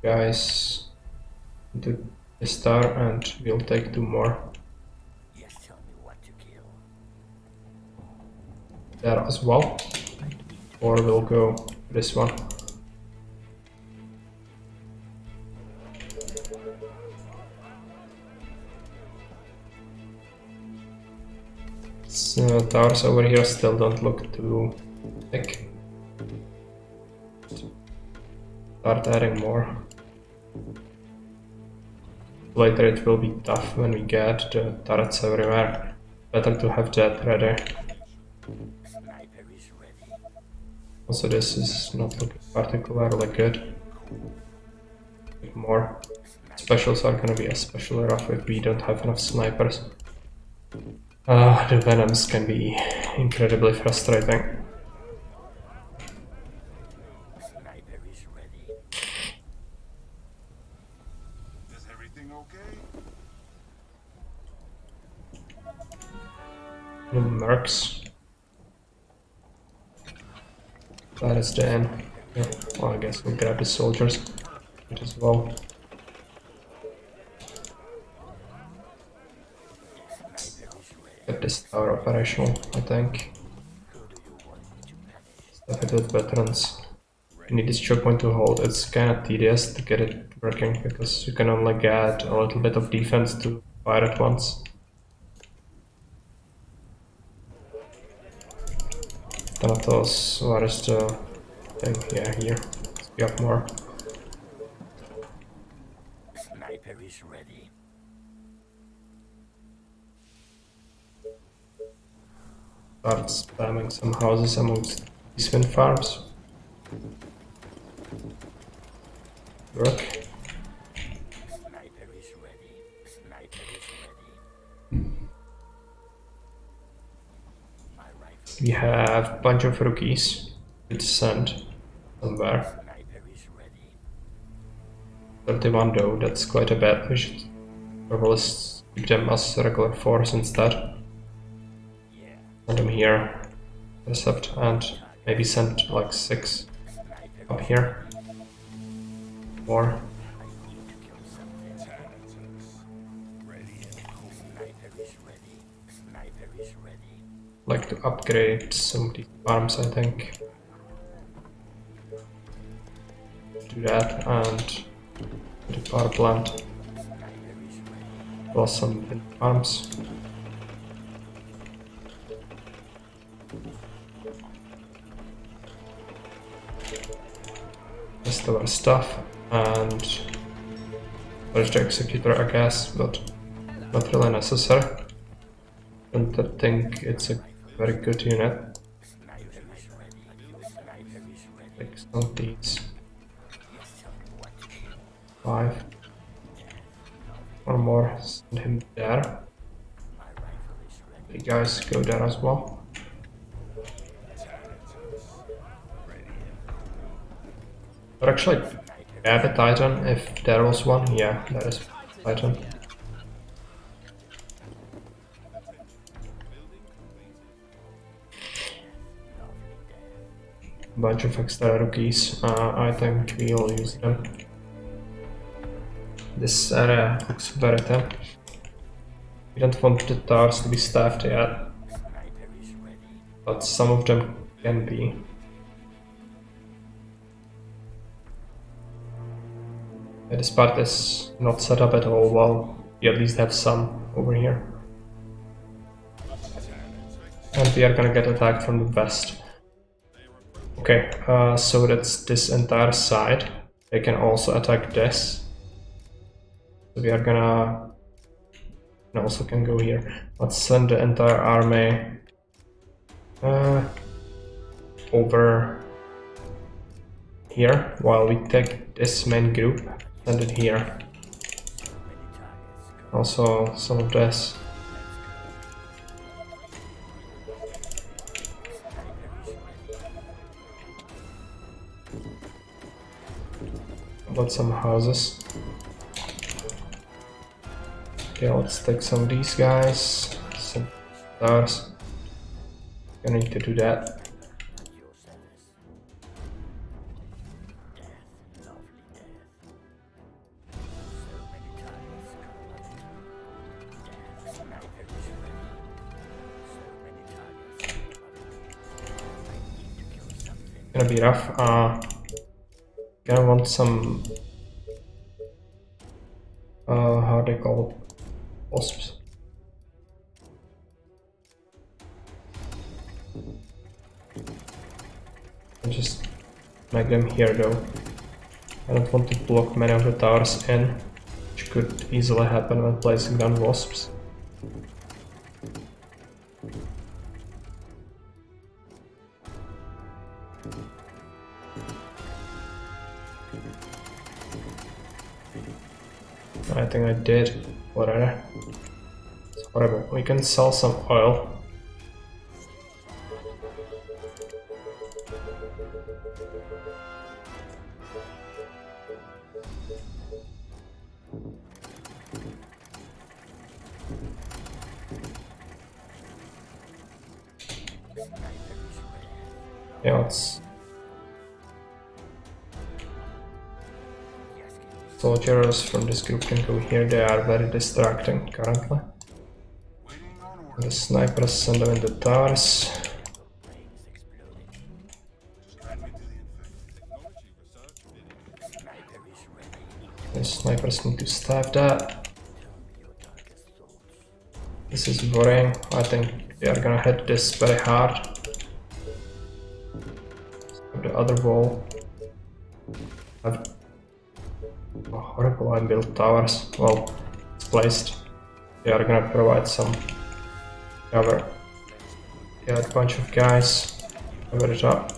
guys into the star, and we'll take 2 more Yes, tell me what to kill. there as well. Or we'll go this one. So towers over here still don't look too thick. Start adding more. Later it will be tough when we get the turrets everywhere. Better to have that ready. Sniper is ready. Also this is not looking particularly good. Bit more. Specials are gonna be especially rough if we don't have enough snipers. The Venoms can be incredibly frustrating. Sniper is ready. Is everything okay? The Mercs. That is the end. Yeah, well, I guess we'll grab the soldiers as well. Get this tower operational, I think. Stuff it with veterans. We need this choke point to hold. It's kinda tedious to get it working because you can only get a little bit of defense to fire at once. Thanatos, where is the thing? Yeah, here. Let's be up more. Sniper is ready. Start spamming some houses amongst these wind farms. Work. Sniper is ready. Sniper is ready. My rifle. We have a bunch of rookies to send somewhere. Sniper is ready. 31 though, that's quite a bit. We should probably keep them as a regular force instead. Yeah. Send them here, intercept, and maybe send like 6 up here. More. Ready and cool. Sniper is ready. Sniper is ready. Like to upgrade some of these farms, I think. Do that and the power plant. Plus some wind farms. Rest of our stuff, and there's the executor, I guess, but not really necessary. Don't think it's a very good unit. Like some of these. 5. One more, send him there. You guys go there as well. Or actually, grab a Titan if there was one. Yeah, there is a Titan. Bunch of extra rookies. I think we'll use them. This area looks very thin. We don't want the towers to be staffed yet, but some of them can be. Yeah, this part is not set up at all well. We at least have some over here. And we are gonna get attacked from the west. Okay, so that's this entire side. They can also attack this. So we are gonna... and also can go here. Let's send the entire army over here while we take this main group, send it here. Also some of this. About some houses. Okay, let's take some of these guys. Some stars. I need to do that. Gonna be rough. Gonna want some how they call it? Wasps. And just make them here though. I don't want to block many of the towers in, which could easily happen when placing down wasps. I think I did. Whatever. It's horrible. We can sell some oil. Yeah, let's... Soldiers from this group can go here. They are very distracting currently. The snipers send them in the towers. The snipers need to stab that. This is worrying. I think they are gonna hit this very hard. The other wall. Oh, horrible, I built towers. Well, it's placed. They are gonna provide some cover. Yeah, a bunch of guys. Cover it up.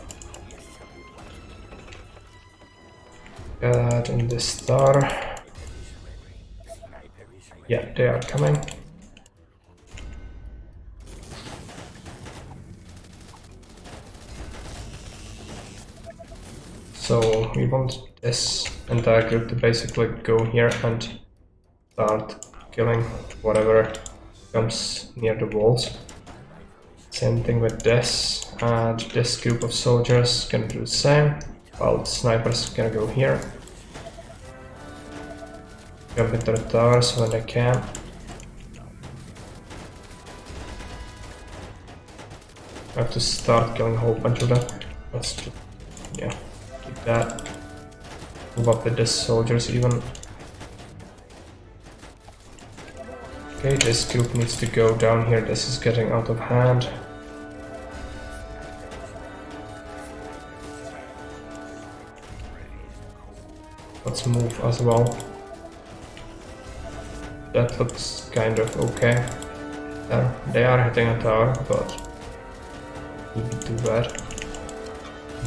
Get that in this tower. Yeah, they are coming. So we want this entire group to basically go here and start killing whatever comes near the walls. Same thing with this, and this group of soldiers can do the same, while the snipers can go here. Jump into the towers when they can. I have to start killing a whole bunch of them. Let's just, yeah, keep that. Move up with the soldiers even. Okay, this group needs to go down here. This is getting out of hand. Let's move as well. That looks kind of okay. They are hitting a tower, but would be too bad.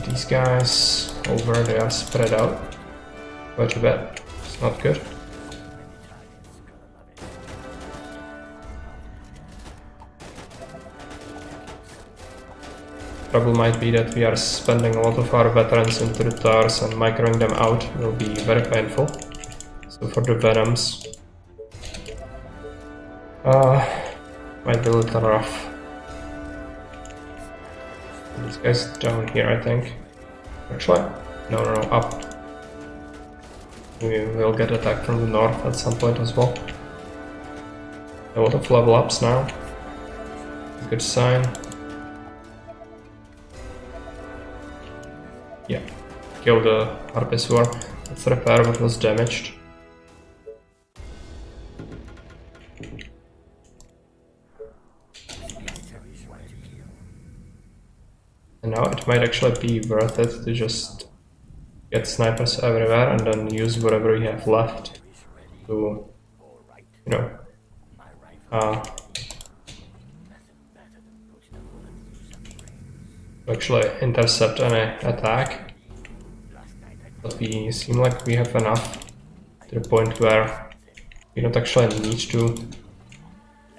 These guys over, they are spread out quite a bit. It's not good. Trouble might be that we are spending a lot of our veterans into the towers, and microing them out will be very painful. So for the venoms, might be a little rough. These guys down here, I think. Actually, no, up. We will get attacked from the north at some point as well. A lot of level ups now. Good sign. Yeah, kill the Harpyswar. Let's repair what was damaged. And now it might actually be worth it to just get snipers everywhere and then use whatever you have left to, you know, to actually intercept any attack. But we seem like we have enough to the point where we don't actually need to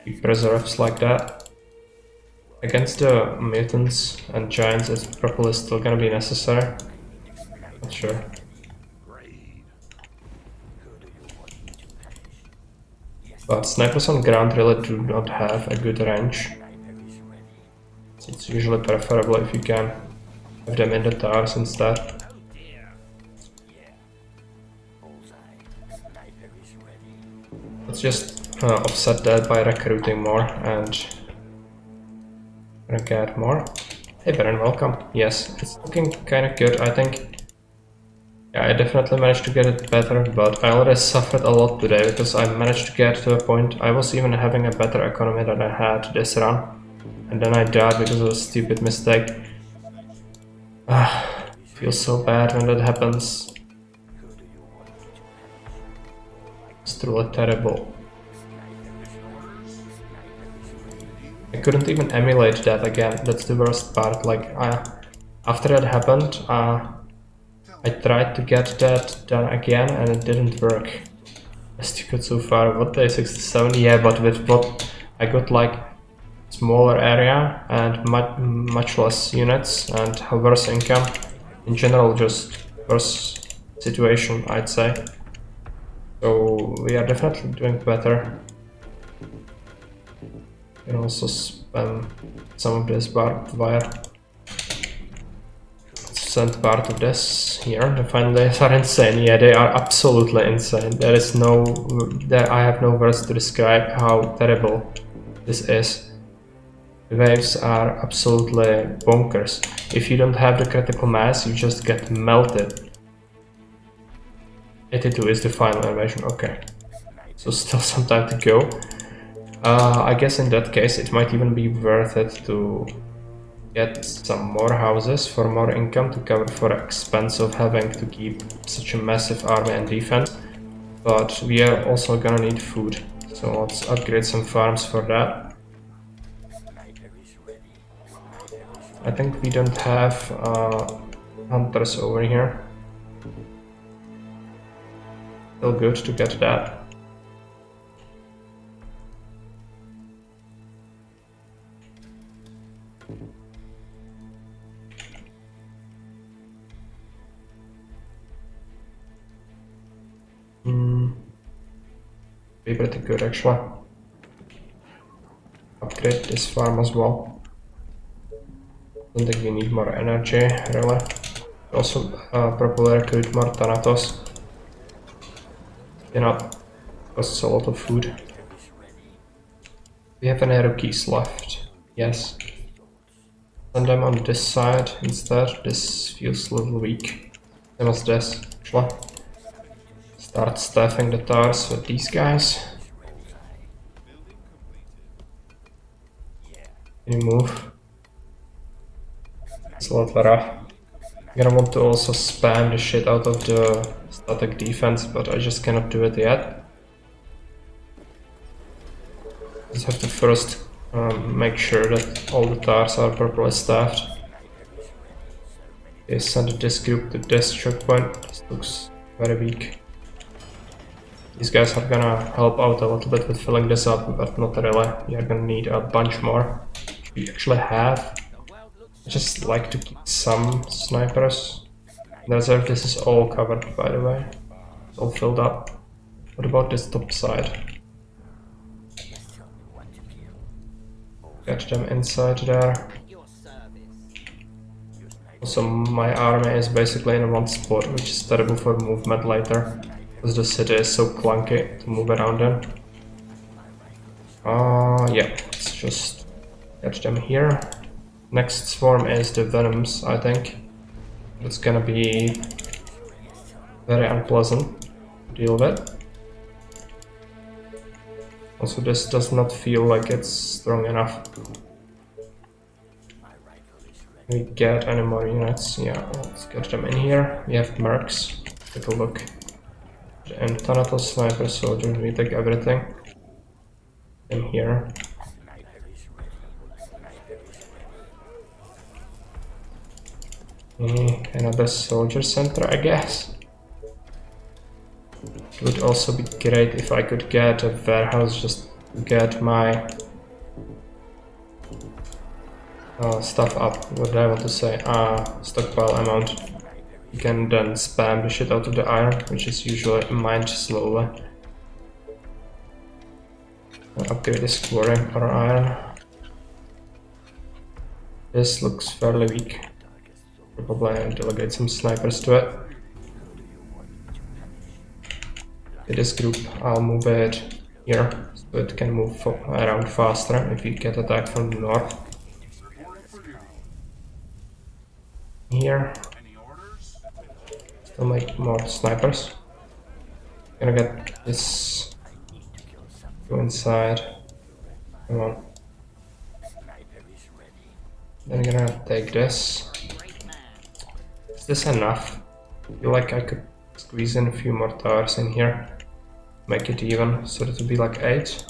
keep preserves like that. Against the mutants and giants, it's probably still gonna be necessary. Not sure. But snipers on ground really do not have a good range. So it's usually preferable if you can have them in the towers instead. Let's just offset that by recruiting more and get more. Hey Baron, welcome. Yes, it's looking kind of good, I think. Yeah, I definitely managed to get it better, but I already suffered a lot today because I managed to get to a point I was even having a better economy than I had this run. And then I died because of a stupid mistake. Feels so bad when that happens. It's truly terrible. I couldn't even emulate that again, that's the worst part. Like, after that happened, I tried to get that done again and it didn't work. As you got so far, what day 67? Yeah, but with what I got, like smaller area and much less units and worse income. In general, just worse situation, I'd say. So we are definitely doing better. You can also spam some of this barbed wire. Send part of this here. The final days are insane. Yeah, they are absolutely insane. There is no... I have no words to describe how terrible this is. The waves are absolutely bonkers. If you don't have the critical mass, you just get melted. 82 is the final animation. Okay. So still some time to go. I guess in that case it might even be worth it to get some more houses for more income to cover for the expense of having to keep such a massive army and defense. But we are also gonna need food, so let's upgrade some farms for that. I think we don't have hunters over here. Still good to get that. Be pretty good actually. Upgrade this farm as well. Don't think we need more energy really. Also probably recruit more Thanatos. You know, costs a lot of food. We have any rookies left? Yes. Send them on this side instead. This feels a little weak. Same as this actually. Start staffing the towers with these guys. Can you move? It's a little rough. I'm gonna want to also spam the shit out of the static defense, but I just cannot do it yet. Just have to first make sure that all the towers are properly staffed. Okay, send this group to this checkpoint. This looks very weak. These guys are gonna help out a little bit with filling this up, but not really. We are gonna need a bunch more. We actually have. I just like to keep some snipers. The reserve, this is all covered by the way. It's all filled up. What about this top side? Get them inside there. Also my army is basically in one spot, which is terrible for movement later. Because the city is so clunky to move around in. Yeah, let's just get them here. Next swarm is the Venoms, I think. It's gonna be very unpleasant to deal with. Also, this does not feel like it's strong enough. Can we get any more units? Yeah, let's get them in here. We have mercs. Take a look. And Thanatos, sniper, soldier, we take everything in here. Another soldier center, I guess. It would also be great if I could get a warehouse just to get my stuff up. What did I want to say? Stockpile amount. You can then spam the shit out of the iron, which is usually mined slowly. Upgrade this quarry or iron. This looks fairly weak. Probably delegate some snipers to it. In this group, I'll move it here so it can move around faster if you get attacked from the north. Reporting for duty. Here, Any orders? still make more snipers. Gonna get this. Go inside. Come on. Then I'm gonna take this. Is this enough? I feel like I could squeeze in a few more towers in here. Make it even, so that it would be like 8.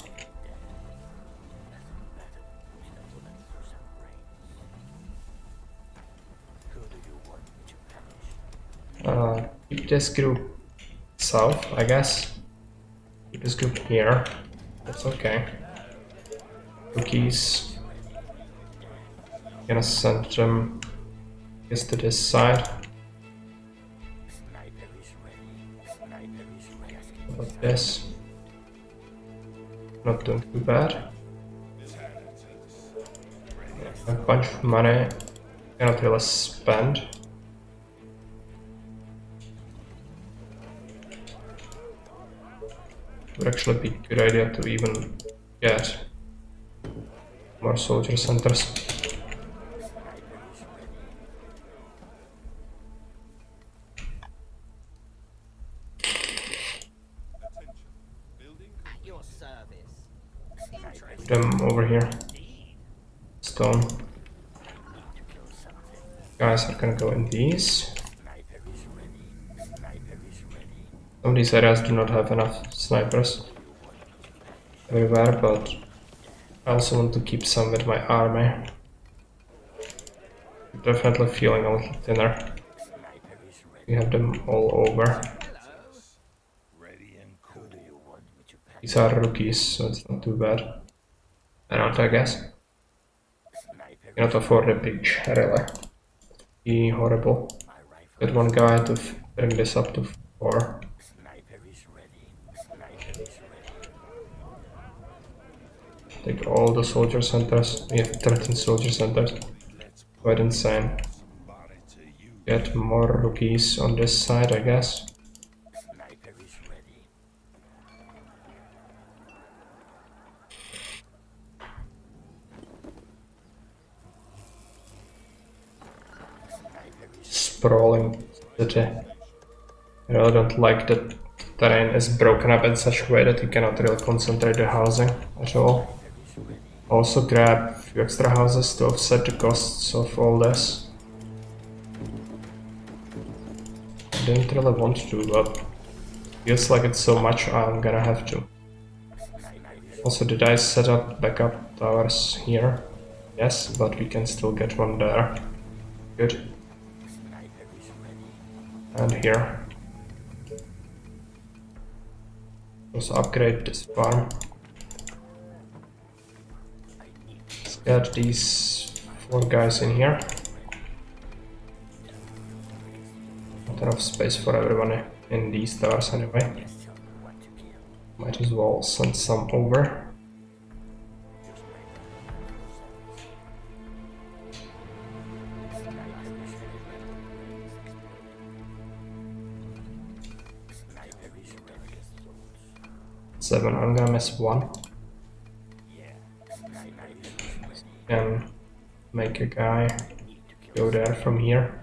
Keep this group south, I guess. Keep this group here. That's okay. Cookies. Gonna send them to this side. How about this? Not doing too bad. A bunch of money. Cannot really spend. Would actually be a good idea to even get more soldier centers. At your service. Put them over here. Stone. Guys are gonna go in these. Some of these areas do not have enough snipers everywhere, but I also want to keep some with my army. Definitely feeling a little thinner. We have them all over. Ready and cool. These are rookies, so it's not too bad. Around, I guess. Cannot afford a bridge, really. Be horrible. Get one guy to bring this up to 4. Take all the soldier centers. We have 13 soldier centers. Quite insane. Get more rookies on this side, I guess. Sprawling city. I really don't like that the terrain is broken up in such a way that you cannot really concentrate the housing at all. Also grab a few extra houses to offset the costs of all this. I didn't really want to, but feels like it's so much I'm gonna have to. Also, did I set up backup towers here? Yes, but we can still get one there. Good. And here. Also upgrade this farm. Let's get these 4 guys in here. Not enough space for everyone in these towers anyway. Might as well send some over. Seven, I'm gonna miss 1. Can make a guy go there from here.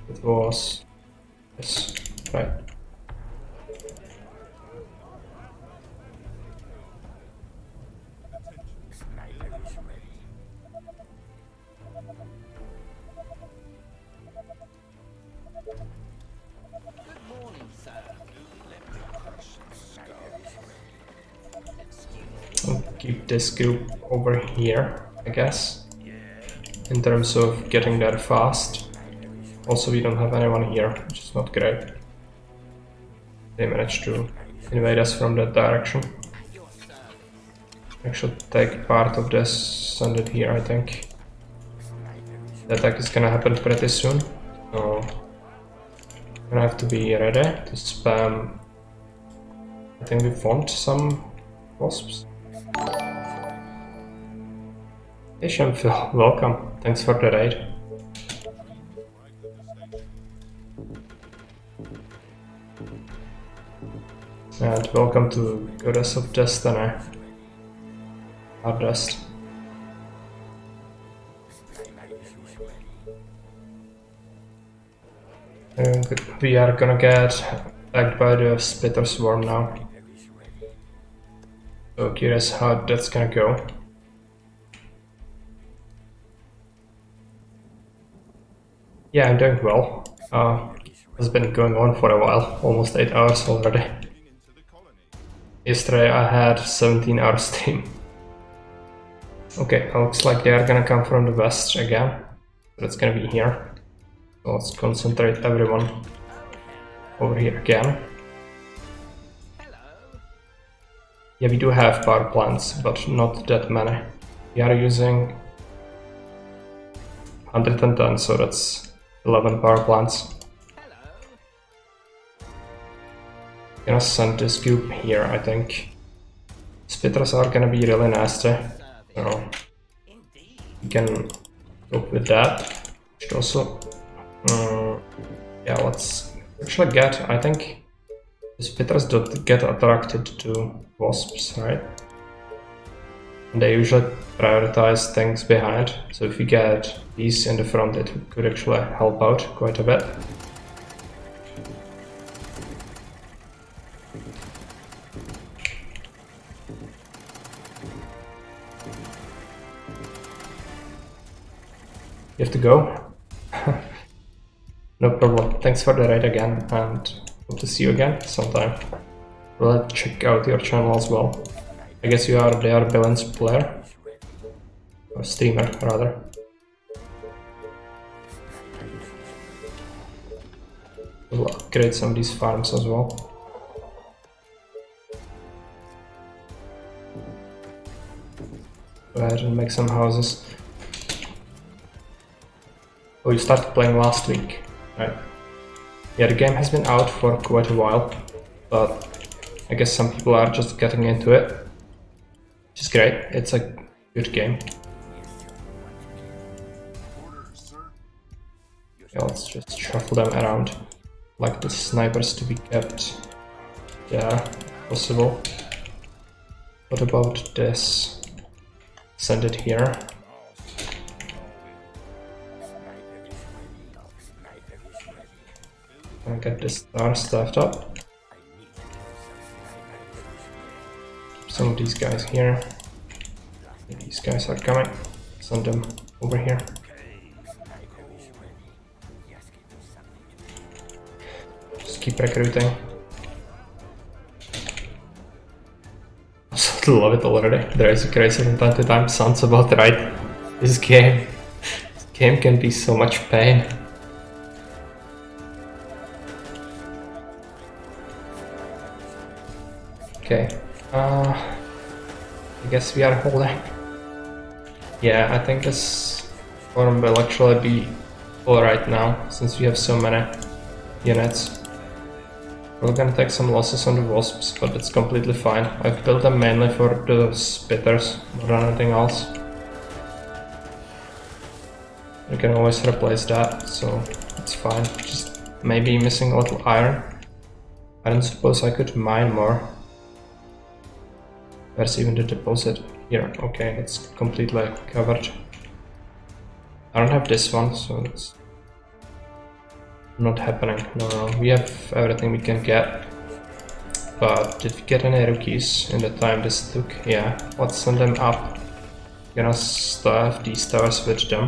It was this, right? Good morning, sir. I'll keep this group over here, I guess. In terms of getting there fast. Also, we don't have anyone here, which is not great. They managed to invade us from that direction. I should take part of this, send it here, I think. The attack is gonna happen pretty soon, so I'm gonna have to be ready to spam. I think we found some wasps. Hey Shamphil, welcome. Thanks for the raid. And welcome to Goddess of Destiny. Hardest. And we are gonna get attacked by the Spitter Swarm now. So curious how that's gonna go. Yeah, I'm doing well. It's been going on for a while, almost 8 hours already. Yesterday I had 17-hour stream. Okay, looks like they are gonna come from the west again. So it's gonna be here. So let's concentrate everyone over here again. Yeah, we do have power plants, but not that many. We are using 110, so that's 11 power plants. Gonna send this cube here, I think. Spitters are gonna be really nasty, so we can cope with that. Should also, yeah, let's actually get. I think the Spitters don't get attracted to wasps, right? And they usually prioritize things behind. So if we get these in the front, it could actually help out quite a bit. You have to go? No problem. Thanks for the raid again, and hope to see you again sometime. We'll check out your channel as well. I guess you are their Balance player? Or streamer, rather. We'll upgrade some of these farms as well. Go ahead and make some houses. Oh, you started playing last week, right? Yeah, the game has been out for quite a while, but I guess some people are just getting into it, which is great. It's a good game. Yeah, let's just shuffle them around, like the snipers to be kept there, if possible. What about this? Send it here. I'll get this star stuffed up. Some of these guys here. These guys are coming. Send them over here. Just keep recruiting. I absolutely love it already. There is a crazy from time to time. Sounds about right. This game can be so much pain. Okay, I guess we are holding. Yeah, I think this form will actually be alright now, since we have so many units. We're gonna take some losses on the wasps, but it's completely fine. I've built them mainly for the spitters, more than anything else. We can always replace that, so it's fine. Just maybe missing a little iron. I don't suppose I could mine more. Where's even the deposit? Here, okay, it's completely covered. I don't have this one, so it's not happening. No, we have everything we can get. But did we get any rookies in the time this took? Yeah, let's send them up. Gonna staff these towers with them.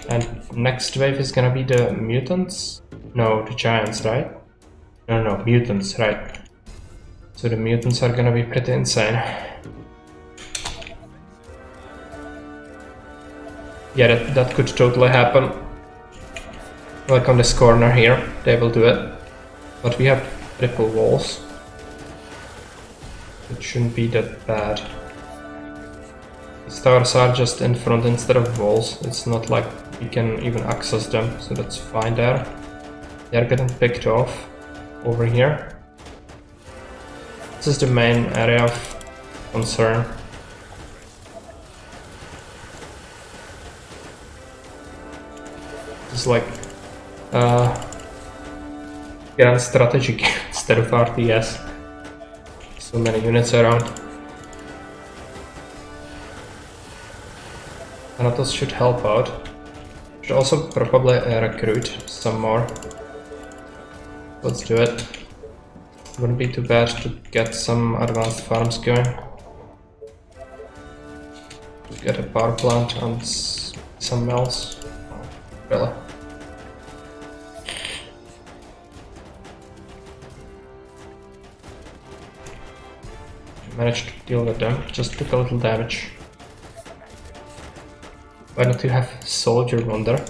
And next wave is gonna be the mutants? No, the giants, right? No, mutants, right. So the mutants are gonna be pretty insane. Yeah, that could totally happen. Like on this corner here, they will do it. But we have triple walls. It shouldn't be that bad. Stars are just in front instead of walls. It's not like we can even access them, so that's fine there. They are getting picked off over here. This is the main area of concern. It's like grand strategic instead of RTS. So many units around. Thanatos should help out. Should also probably recruit some more. Let's do it. Wouldn't be too bad to get some advanced farms going. Get a power plant and some mills. Oh, really? Managed to deal with them, just took a little damage. Why not you have Soldier Wonder?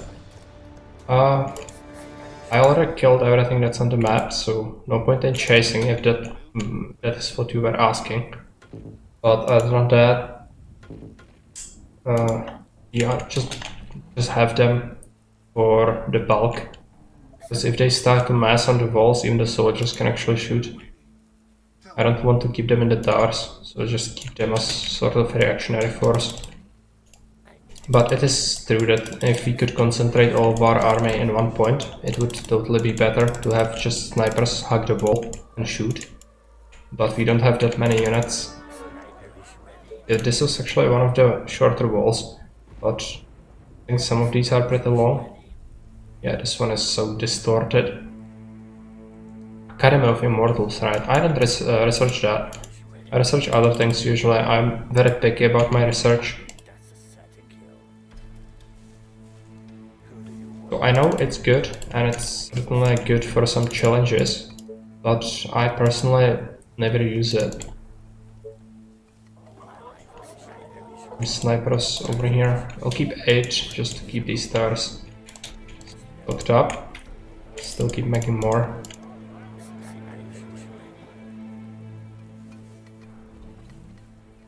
I already killed everything that's on the map, so no point in chasing if that is what you were asking. But other than that, yeah, just have them for the bulk. Because if they start to mass on the walls, even the soldiers can actually shoot. I don't want to keep them in the towers, so just keep them as sort of reactionary force. But it is true that if we could concentrate all of our army in one point, it would totally be better to have just snipers hug the wall and shoot. But we don't have that many units. Yeah, this is actually one of the shorter walls, but I think some of these are pretty long. Yeah, this one is so distorted. Academy of Immortals, right? I didn't research that. I research other things usually. I'm very picky about my research. So I know it's good, and it's certainly good for some challenges, but I personally never use it. Snipers over here. I'll keep 8 just to keep these stars hooked up. Still keep making more.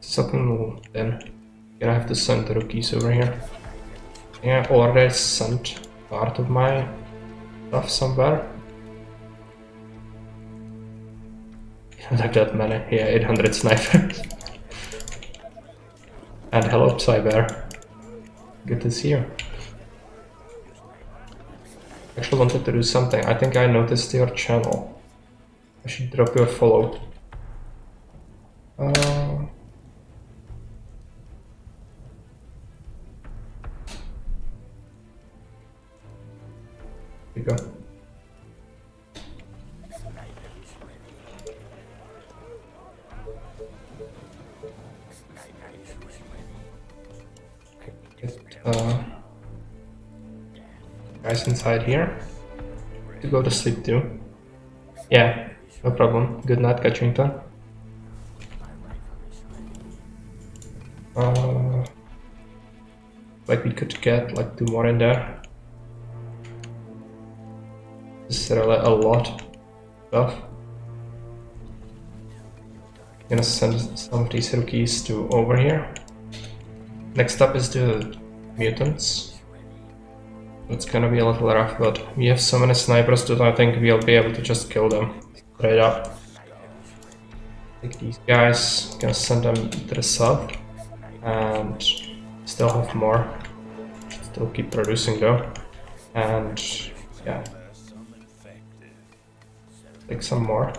Something then. Gonna have to send the rookies over here. Yeah, already sent part of my stuff somewhere. Like that many. Yeah, 800 snipers. And hello, Cyber. Good to see you. Actually wanted to do something. I think I noticed your channel. I should drop you a follow. Here we go. Guys inside here to go to sleep too. Yeah, no problem. Good night, Katrinta. Like we could get like 2 more in there. This is really a lot of stuff. Gonna send some of these rookies to over here. Next up is the mutants. It's gonna be a little rough, but we have so many snipers that I think we'll be able to just kill them straight up. Take these guys, gonna send them to the south, and still have more. Still keep producing though, and yeah, take some more.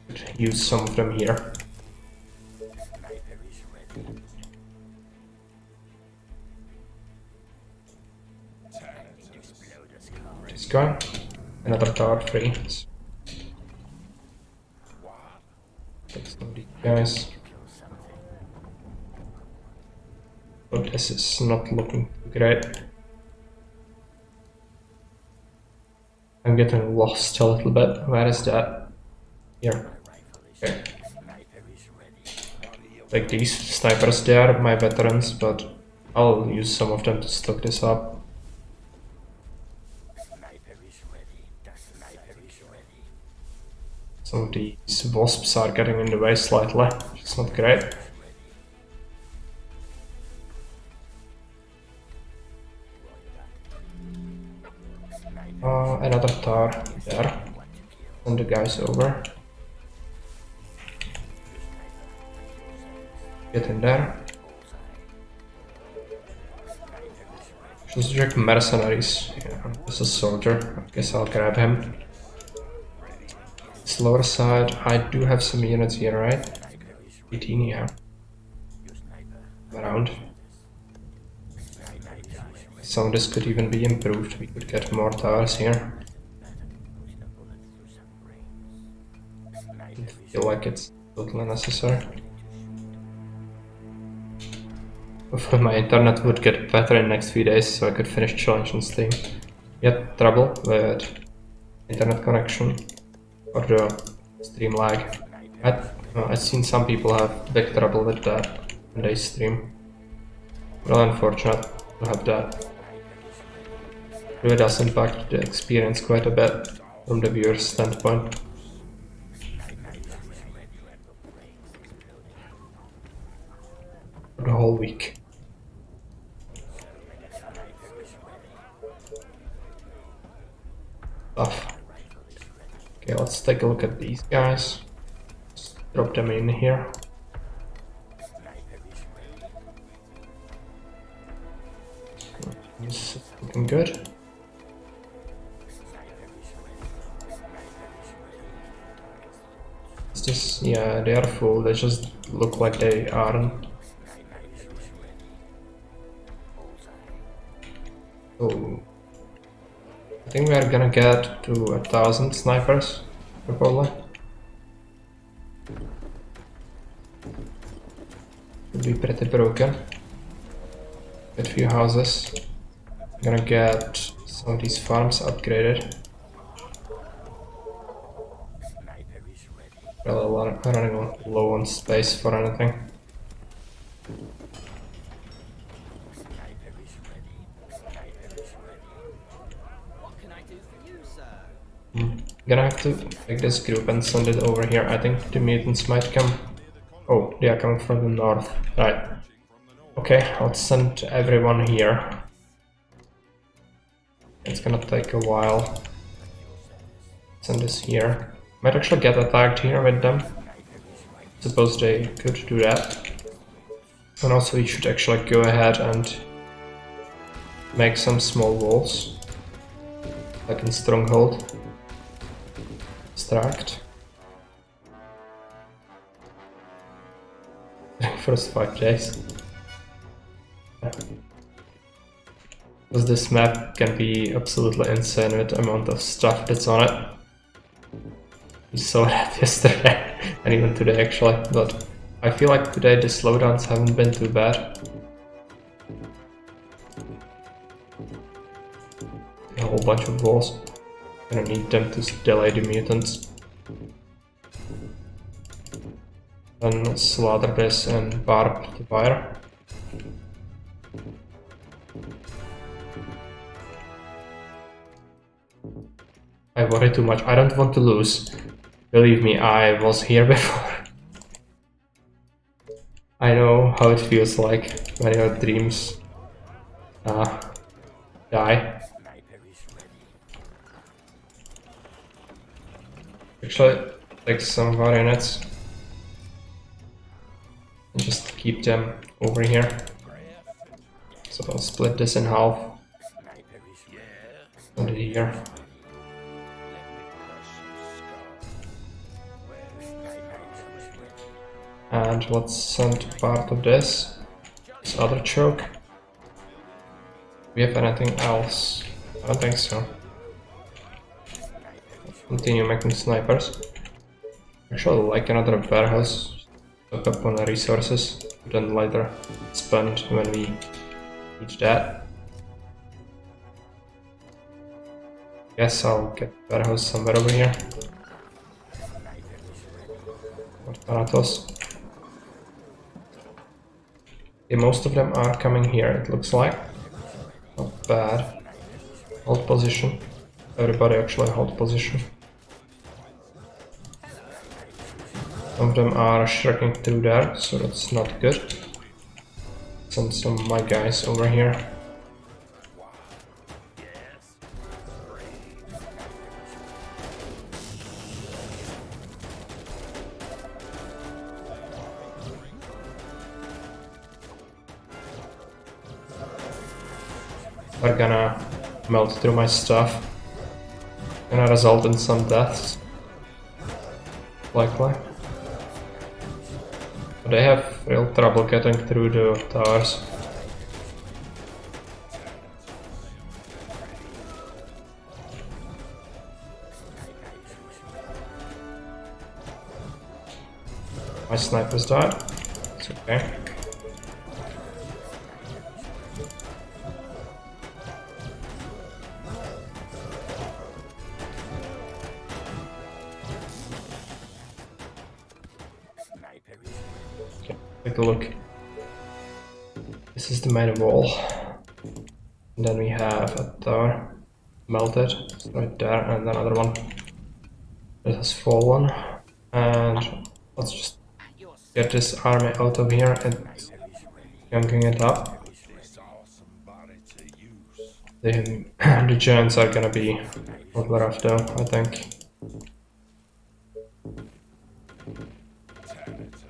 Could use some of them here. Just going. Another tower free. Take some of these guys. But this is not looking too great. I'm getting lost a little bit. Where is that? Here. Okay. Like these snipers, they are my veterans, but I'll use some of them to stock this up. Some of these wasps are getting in the way slightly, which is not great. Another tower there. Send the guys over. Get in there. Just check mercenaries. Yeah, there's a soldier. I guess I'll grab him. This lower side, I do have some units here, right? 18, yeah. Around. Some of this could even be improved. We could get more towers here. I feel like it's totally necessary. Hopefully my internet would get better in the next few days so I could finish challenge on Steam. Yet trouble with internet connection or the stream lag. I've seen some people have big trouble with that when they stream. Well, unfortunate to have that. It really does impact the experience quite a bit from the viewer's standpoint. For the whole week. Tough. Okay, let's take a look at these guys. Just drop them in here. This is looking good. It's just, yeah, they are full, they just look like they aren't. So, I think we are gonna get to 1,000 snipers, probably. Could be pretty broken. Get a few houses. Gonna get some of these farms upgraded. Really running low on space for anything. Gonna have to take this group and send it over here. I think the mutants might come. Oh, they are coming from the north. Right. Okay, I'll send everyone here. It's gonna take a while. Send this here. Might actually get attacked here with them. Suppose they could do that. And also we should actually go ahead and make some small walls. Like in Stronghold. Extract. First 5 days. Because this map can be absolutely insane with the amount of stuff that's on it. We saw that yesterday, and even today actually, but I feel like today the slowdowns haven't been too bad. A whole bunch of walls. Gonna need them to delay the mutants. Then slaughter this and barb the wire. I worry too much. I don't want to lose. Believe me, I was here before. I know how it feels like when your dreams die. Actually, take some of our units and just keep them over here. So I'll split this in half. Put it here. And let's send part of this other choke. Do we have anything else? I don't think so. Continue making snipers. Actually, like another warehouse. Stock up on the resources, then later spend when we need that. Guess I'll get warehouse somewhere over here. Or Thanatos. Okay, most of them are coming here, it looks like. Not bad. Hold position. Everybody actually hold position. Some of them are shrinking through there, so that's not good. Send some of my guys over here. They're gonna melt through my stuff. Gonna result in some deaths. Likely. But they have real trouble getting through the towers. My snipers died. It's okay. Okay, take a look. This is the main wall. And then we have a tower melted. It's right there, and another one that has fallen. And let's just get this army out of here and gunking it up. The giants are gonna be not rough though, I think.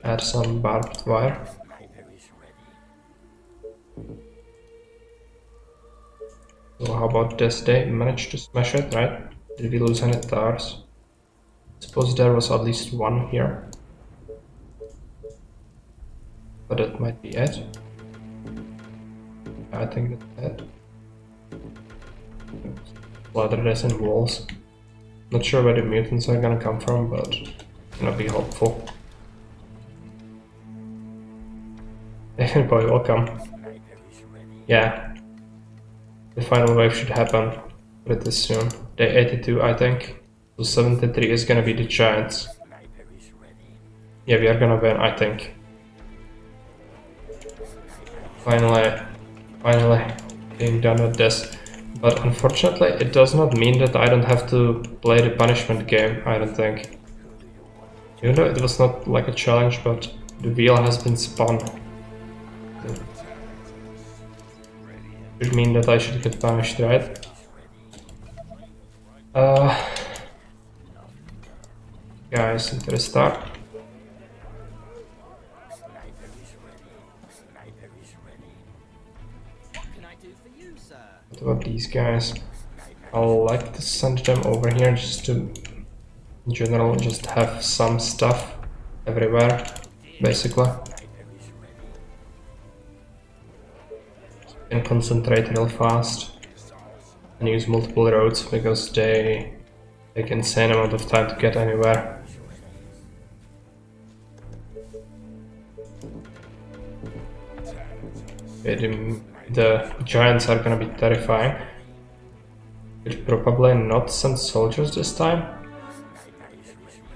Add some barbed wire. So how about this? They managed to smash it, right? Did we lose any towers? Suppose there was at least one here. But that might be it. I think that's it. Slather this in walls. Not sure where the mutants are gonna come from, but it's gonna be helpful. Hey boy, welcome. Yeah. The final wave should happen pretty soon. Day 82, I think. So 73 is gonna be the giants. Yeah, we are gonna win, I think. Finally being done with this. But unfortunately, it does not mean that I don't have to play the punishment game, I don't think. Even though it was not like a challenge, but the wheel has been spun. It would mean that I should get punished, right? Guys, into the start. What about these guys? I'll like to send them over here just to, in general, just have some stuff everywhere, basically. And concentrate real fast and use multiple roads because they take insane amount of time to get anywhere. Okay, the giants are gonna be terrifying. We'll probably not send soldiers this time.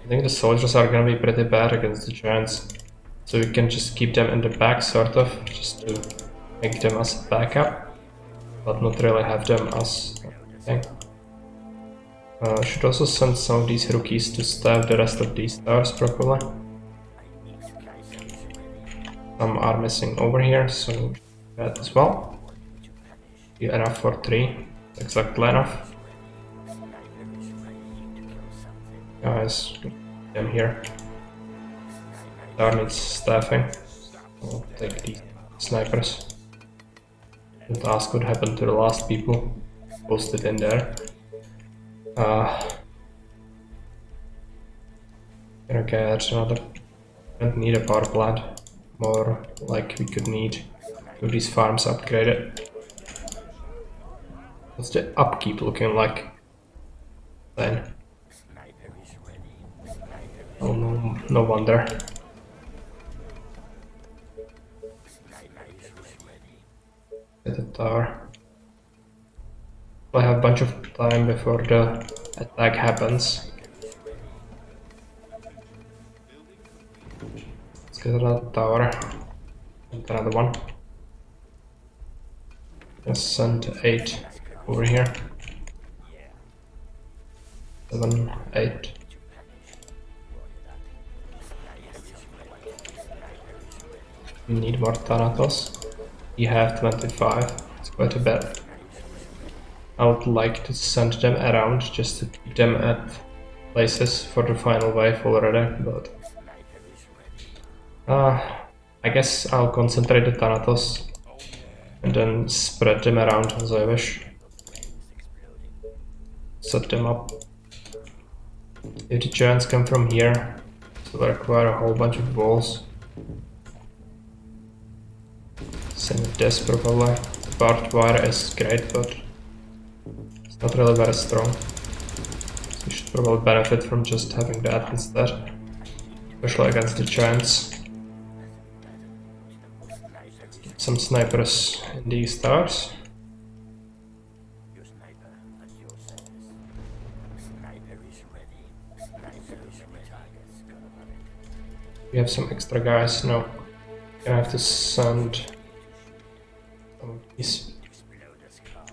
I think the soldiers are gonna be pretty bad against the giants, so we can just keep them in the back, sort of, just to make them as a backup, but not really have them as a thing. Should also send some of these rookies to stab the rest of these towers properly. Some are missing over here, so that as well. Be enough for 3, exactly enough. Guys, them here. Tower needs staffing. I'll take these snipers. Don't ask what happened to the last people posted in there. Gonna get another. Don't need a power plant. More like we could need to these farms upgraded. What's the upkeep looking like then? Oh no, no wonder. Get the tower. I have a bunch of time before the attack happens. Let's get another tower. And another one. Just send 8 over here. 7, 8. We need more Thanatos. We have 25. It's quite a bit. I would like to send them around just to keep them at places for the final wave already, but I guess I'll concentrate the Thanatos and then spread them around as I wish. Set them up. If the giants come from here, it will require a whole bunch of walls. Same with this probably. The barbed wire is great, but it's not really very strong. So you should probably benefit from just having that instead. Especially against the giants. Some snipers in these towers. Your sniper at your service. Sniper is ready. Sniper is ready. Targets gonna run it. We have some extra guys. No. Gonna have to send some of these. Exploder's call.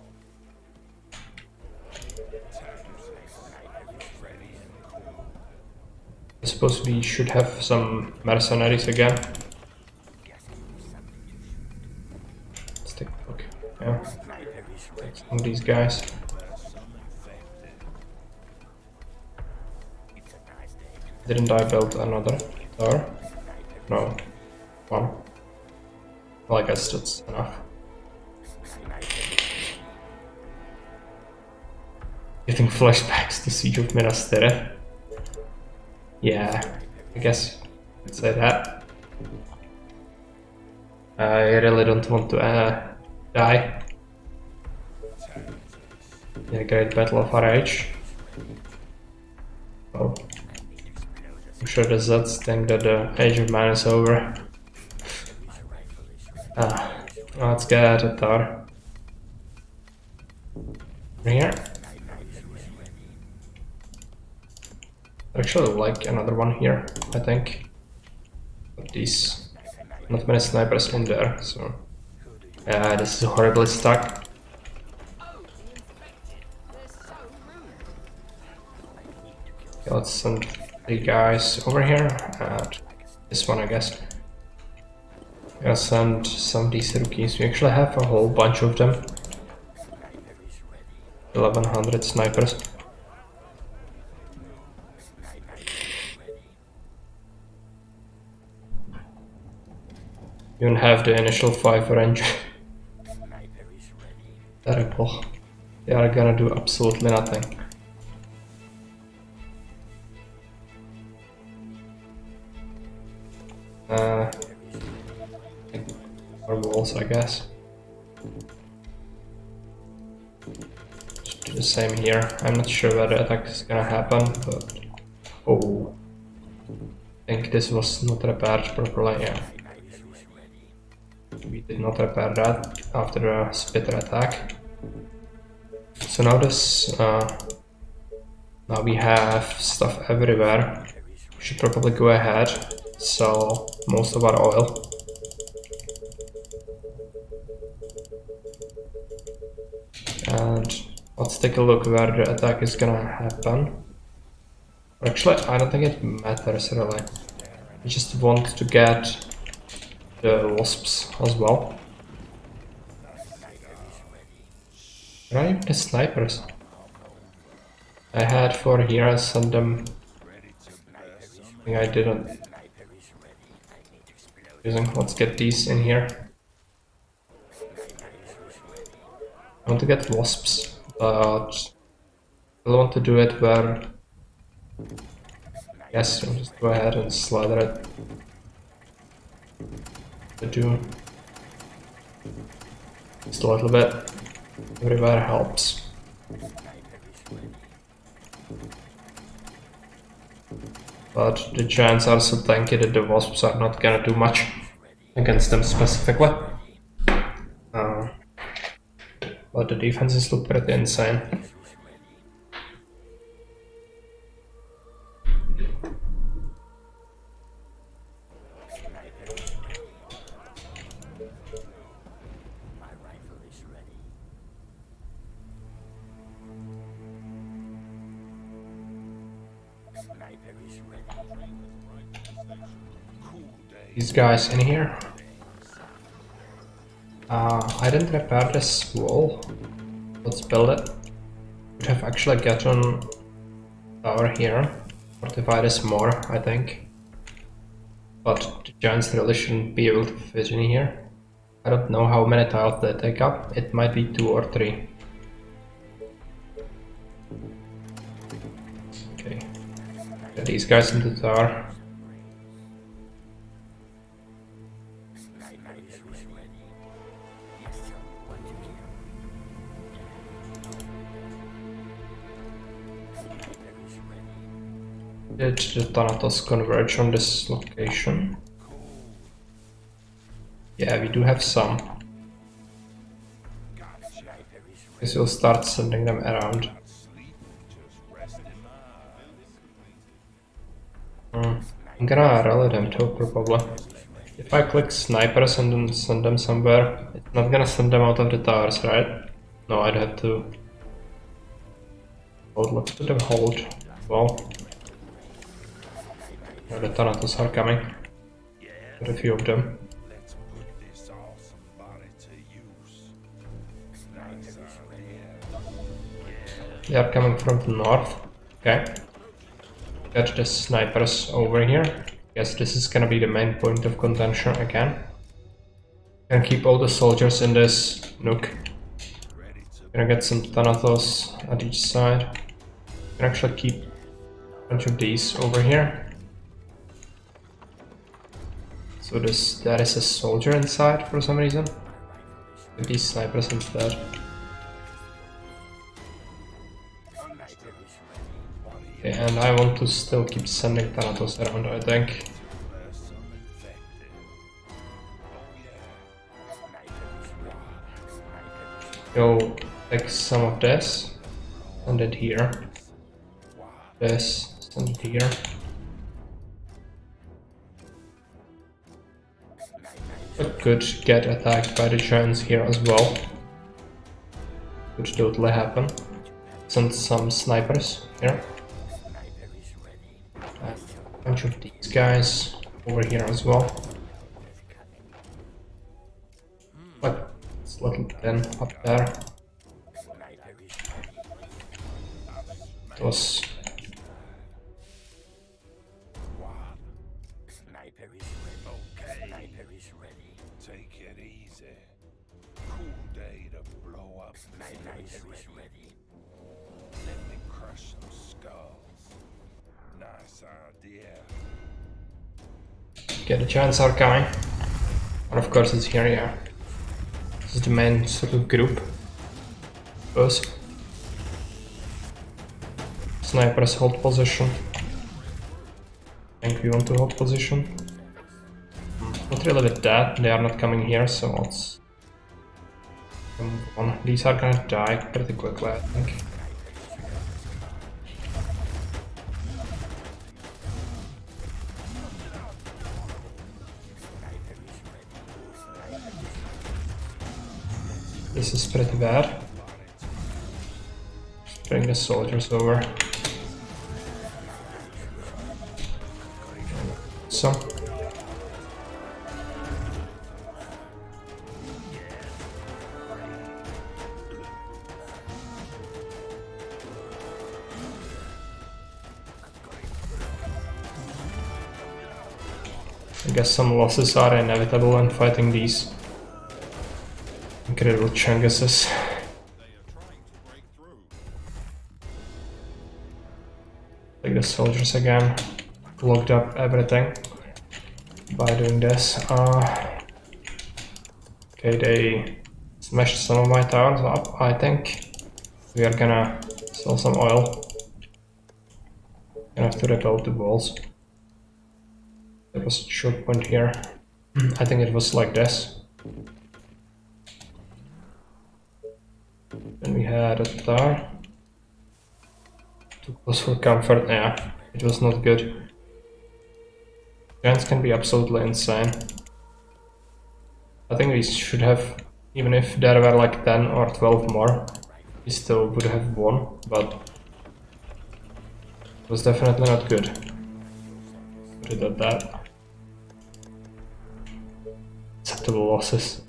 I suppose we should have some mercenaries again. Let's take a look. Yeah. Take some of these guys. Didn't I build another tower? No. One. Well, I guess that's enough. Getting flashbacks to Siege of Minas Tirith. Yeah, I guess you could say that. I really don't want to die. Yeah, Great Battle of RH. Oh. I'm sure the Zeds think that the Age of Man is over. Let's get at the tower. Here. I actually like another one here, I think. But these, not many snipers in there, so this is horribly stuck. Okay, let's send the guys over here, and this one I guess. Gonna send some of these rookies. We actually have a whole bunch of them. 1100 snipers. Even have the initial 5 range. Terrible. They are gonna do absolutely nothing. Or walls, I guess. Just do the same here. I'm not sure where the attack is gonna happen, but oh, I think this was not repaired properly. Yeah, we did not repair that after the spitter attack. So now this, now we have stuff everywhere. We should probably go ahead, sell most of our oil. And let's take a look where the attack is gonna happen. Actually, I don't think it matters really. I just want to get the wasps as well. Where are even the snipers? I had 4 here, I sent them. I think I didn't. Let's get these in here. I want to get wasps, but I want to do it where... Yes, I'll just go ahead and slather it. To do just a little bit. Everywhere helps. But the giants are so tanky that the wasps are not gonna do much against them specifically. But the defenses look pretty insane. These guys in here. I didn't repair this wall. Let's build it. Would have actually gotten tower here. Fortify this more, I think. But the giants really shouldn't be able to fit in here. I don't know how many tiles they take up. It might be 2 or 3. Okay. Get these guys into the tower. Sniper is ready. Yes, sir. What to kill? Sniper is ready. Did the Thanatos converge on this location? Yeah, we do have some. Sniper is ready. Guess we'll start sending them around. I'm gonna rally them too, probably. If I click snipers and then send them somewhere, it's not gonna send them out of the towers, right? No, I'd have to hold. Let's put them hold. Well, yeah, the Thanatos are coming. Got a few of them. Let's put this awesome body to use. Nice idea. They are coming from the north. Okay. Get the snipers over here. Guess this is gonna be the main point of contention again. Can keep all the soldiers in this nook. Gonna get some Thanatos at each side. Can actually keep a bunch of these over here. So there is a soldier inside for some reason. Get these snipers instead. Okay, and I want to still keep sending Thanatos around, I think. Go take some of this, send it here. This, send it here. But could get attacked by the giants here as well. Could totally happen. Send some snipers here. A bunch of these guys over here as well. But it's looking thin up there. It was Sniper is ready. Sniper is ready. Take it easy. Cool day to blow up. Sniper is ready. Let me crush some skulls. Nice idea. okay, the giants are coming. And of course it's here, yeah. This is the main sort of group. First. Snipers hold position. I think we want to hold position. Not really with that, they are not coming here, so let's move on. These are gonna die pretty quickly, I think. This is pretty bad. Bring the soldiers over. So. I guess some losses are inevitable when fighting these incredible Chunguses. Take the soldiers again. Locked up everything by doing this. Okay, they smashed some of my towers up, I think. We are gonna sell some oil. Gonna have to rebuild the walls. There was a choke point here. I think it was like this. Then we had a tower. Too close for comfort, yeah, it was not good. Giants can be absolutely insane. I think we should have, even if there were like 10 or 12 more, we still would have won, but it was definitely not good. Put it at that. Acceptable losses.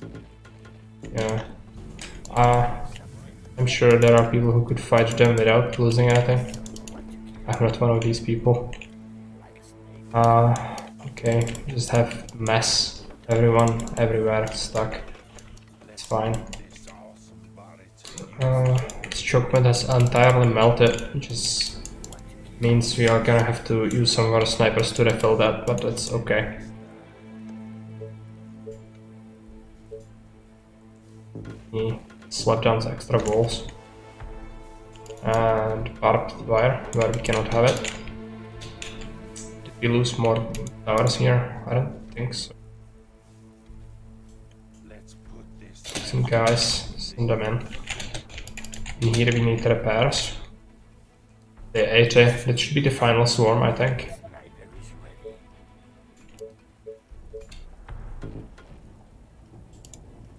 Yeah. I'm sure there are people who could fight them without losing anything. I'm not one of these people. Okay, just have mess. Everyone, everywhere, stuck. It's fine. This choke point has entirely melted, which is means we are gonna have to use some more snipers to refill that, but that's okay. He slap down extra walls. And barbed wire, where we cannot have it. Did we lose more towers here? I don't think so. Some guys, send them in. And here we need repairs. The 80, that should be the final swarm, I think.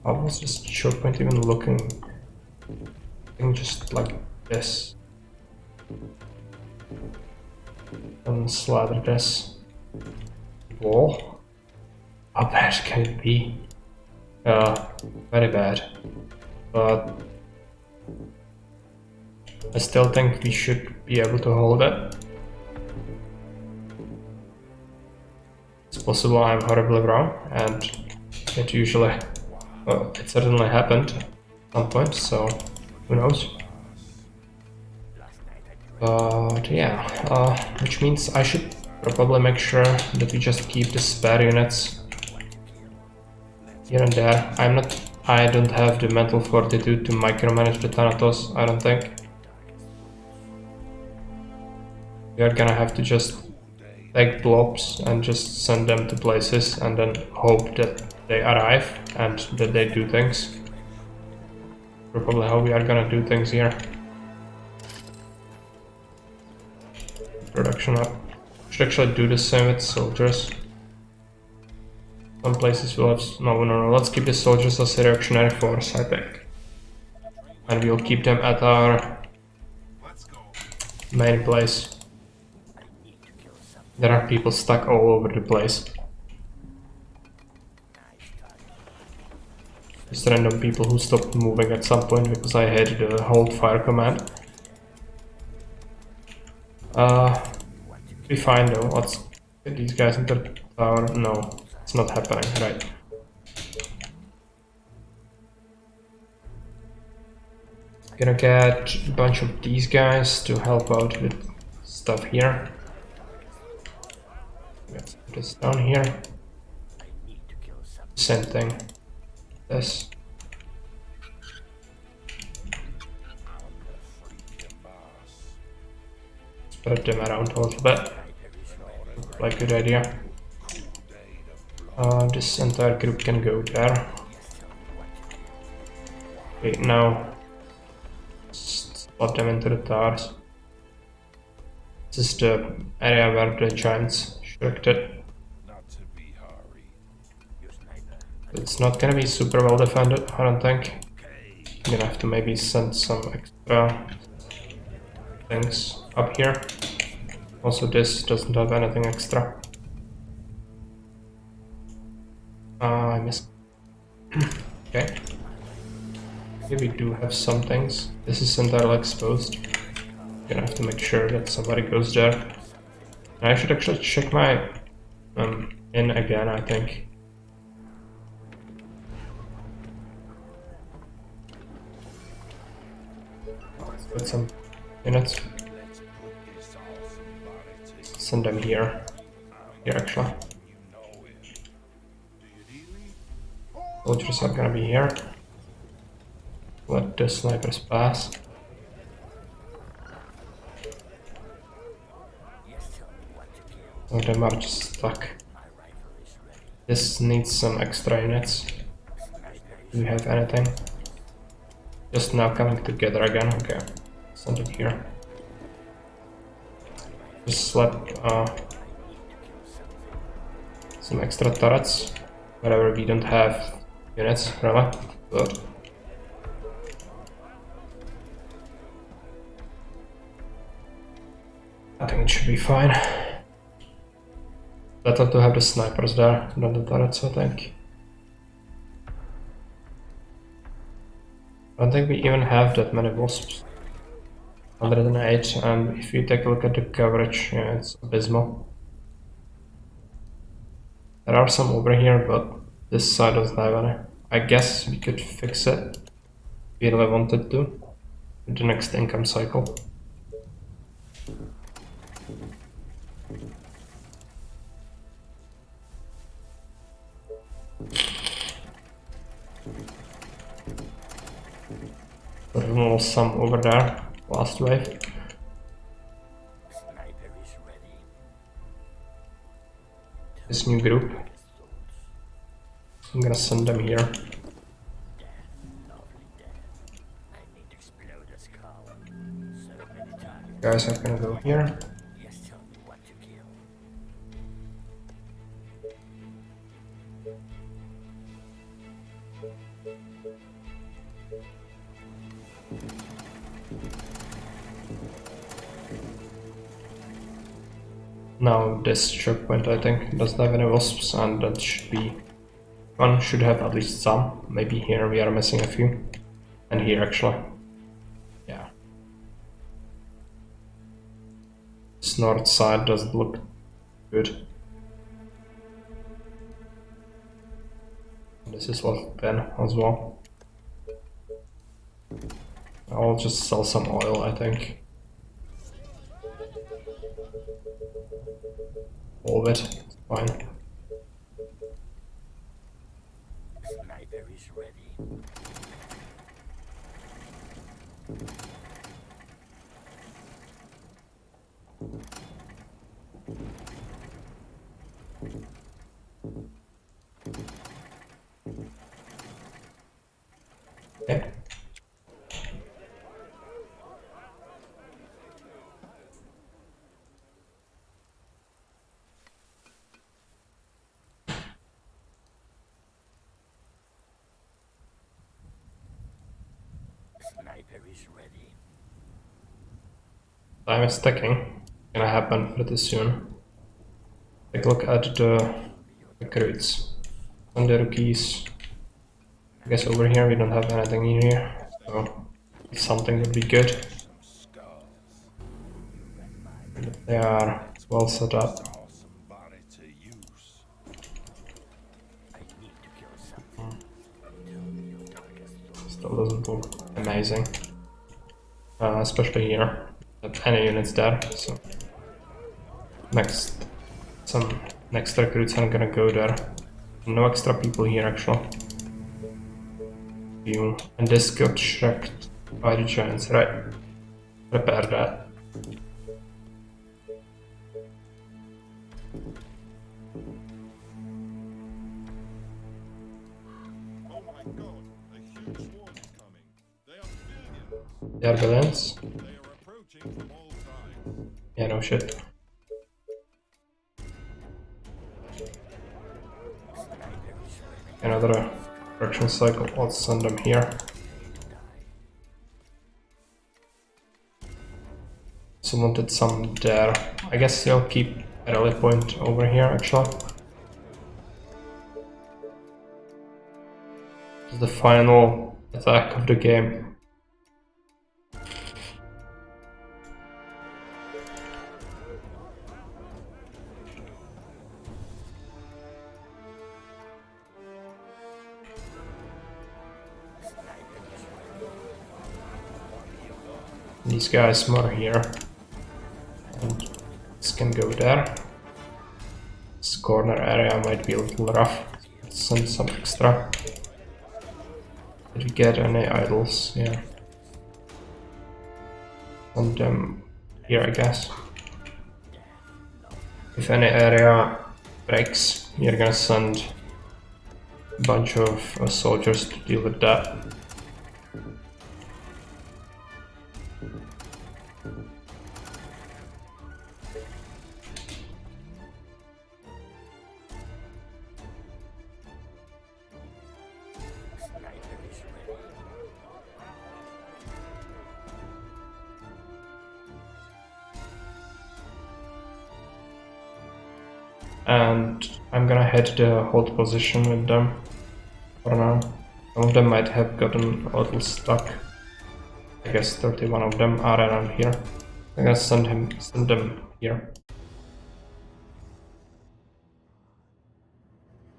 How was this choke point even looking? I think just like this. And slather this wall. How bad can it be? Very bad. But I still think we should be able to hold it. It's possible I'm horribly wrong, and it usually, well, it certainly happened at some point, so who knows. But yeah, which means I should probably make sure that we just keep the spare units here and there. I don't have the mental fortitude to micromanage the Thanatos, I don't think. We are gonna have to just take blobs and just send them to places and then hope that they arrive and that they do things. Probably how we are gonna do things here. Production up. Should actually do the same with soldiers. Some places will have... No, let's keep the soldiers as a reactionary force, I think. And we'll keep them at our main place. There are people stuck all over the place. Just random people who stopped moving at some point because I had the hold fire command. Be fine though. Let's get these guys into the tower. No, it's not happening, right? Gonna get a bunch of these guys to help out with stuff here. Let's put this down here. Same thing. This. Spread them around a little bit. Like a good idea. This entire group can go there. Okay, now slot them into the towers. This is the area where the giants shrieked. It's not gonna be super well defended, I don't think. I'm gonna have to maybe send some extra things up here. Also, this doesn't have anything extra. I missed. Okay. Here we do have some things. This is entirely exposed. Gonna have to make sure that somebody goes there. I should actually check my in again, I think. Put some units. Send them here. Here actually. Soldiers are gonna be here. Let the snipers pass. Some of them are just stuck. This needs some extra units. Do we have anything? Just now coming together again. Okay, send it here. Just slap some extra turrets wherever we don't have units, really. Good. I think it should be fine. Better to have the snipers there than the turrets, I think. I don't think we even have that many wasps. 108, and if you take a look at the coverage, yeah, it's abysmal. There are some over here, but this side doesn't have any. I guess we could fix it if we really wanted to with the next income cycle. There was some over there, last wave. Sniper is ready. This new group. I'm gonna send them here. Death, lovely death. I need to explode a skull. So many targets. Guys are gonna go here. Just tell me what to kill. Now this choke point, I think, doesn't have any wasps, and that should be... one should have at least some. Maybe here we are missing a few. And here actually. Yeah. This north side doesn't look good. This is level 10 as well. I'll just sell some oil, I think. All of it, it's fine. Sniper is ready. Okay. Sniper is ready. Time is ticking. Gonna happen pretty soon. Take a look at the recruits and the rookies. I guess over here we don't have anything in here, so something would be good. They are well set up. Somebody to use. I need to kill something. Tell me your target. Still doesn't look amazing, especially here. Not any units there. So some next recruits are gonna go there. No extra people here actually. And this got shreked by the giants, right? Repair that. Oh my god, a huge swarm is coming. They are billions. They are villains. They are approaching from all sides. Yeah, no shit. Another correction cycle, I'll send them here. Someone did some there. I guess they'll keep a rally point over here actually. This is the final attack of the game. These guys more here. And this can go there. This corner area might be a little rough. Let's send some extra. Did we get any idols? Yeah. Send them here, I guess. If any area breaks, you're gonna send a bunch of soldiers to deal with that. And I'm gonna head the hold position with them for now. Some of them might have gotten a little stuck. I guess 31 of them are around here. I'm gonna send them here.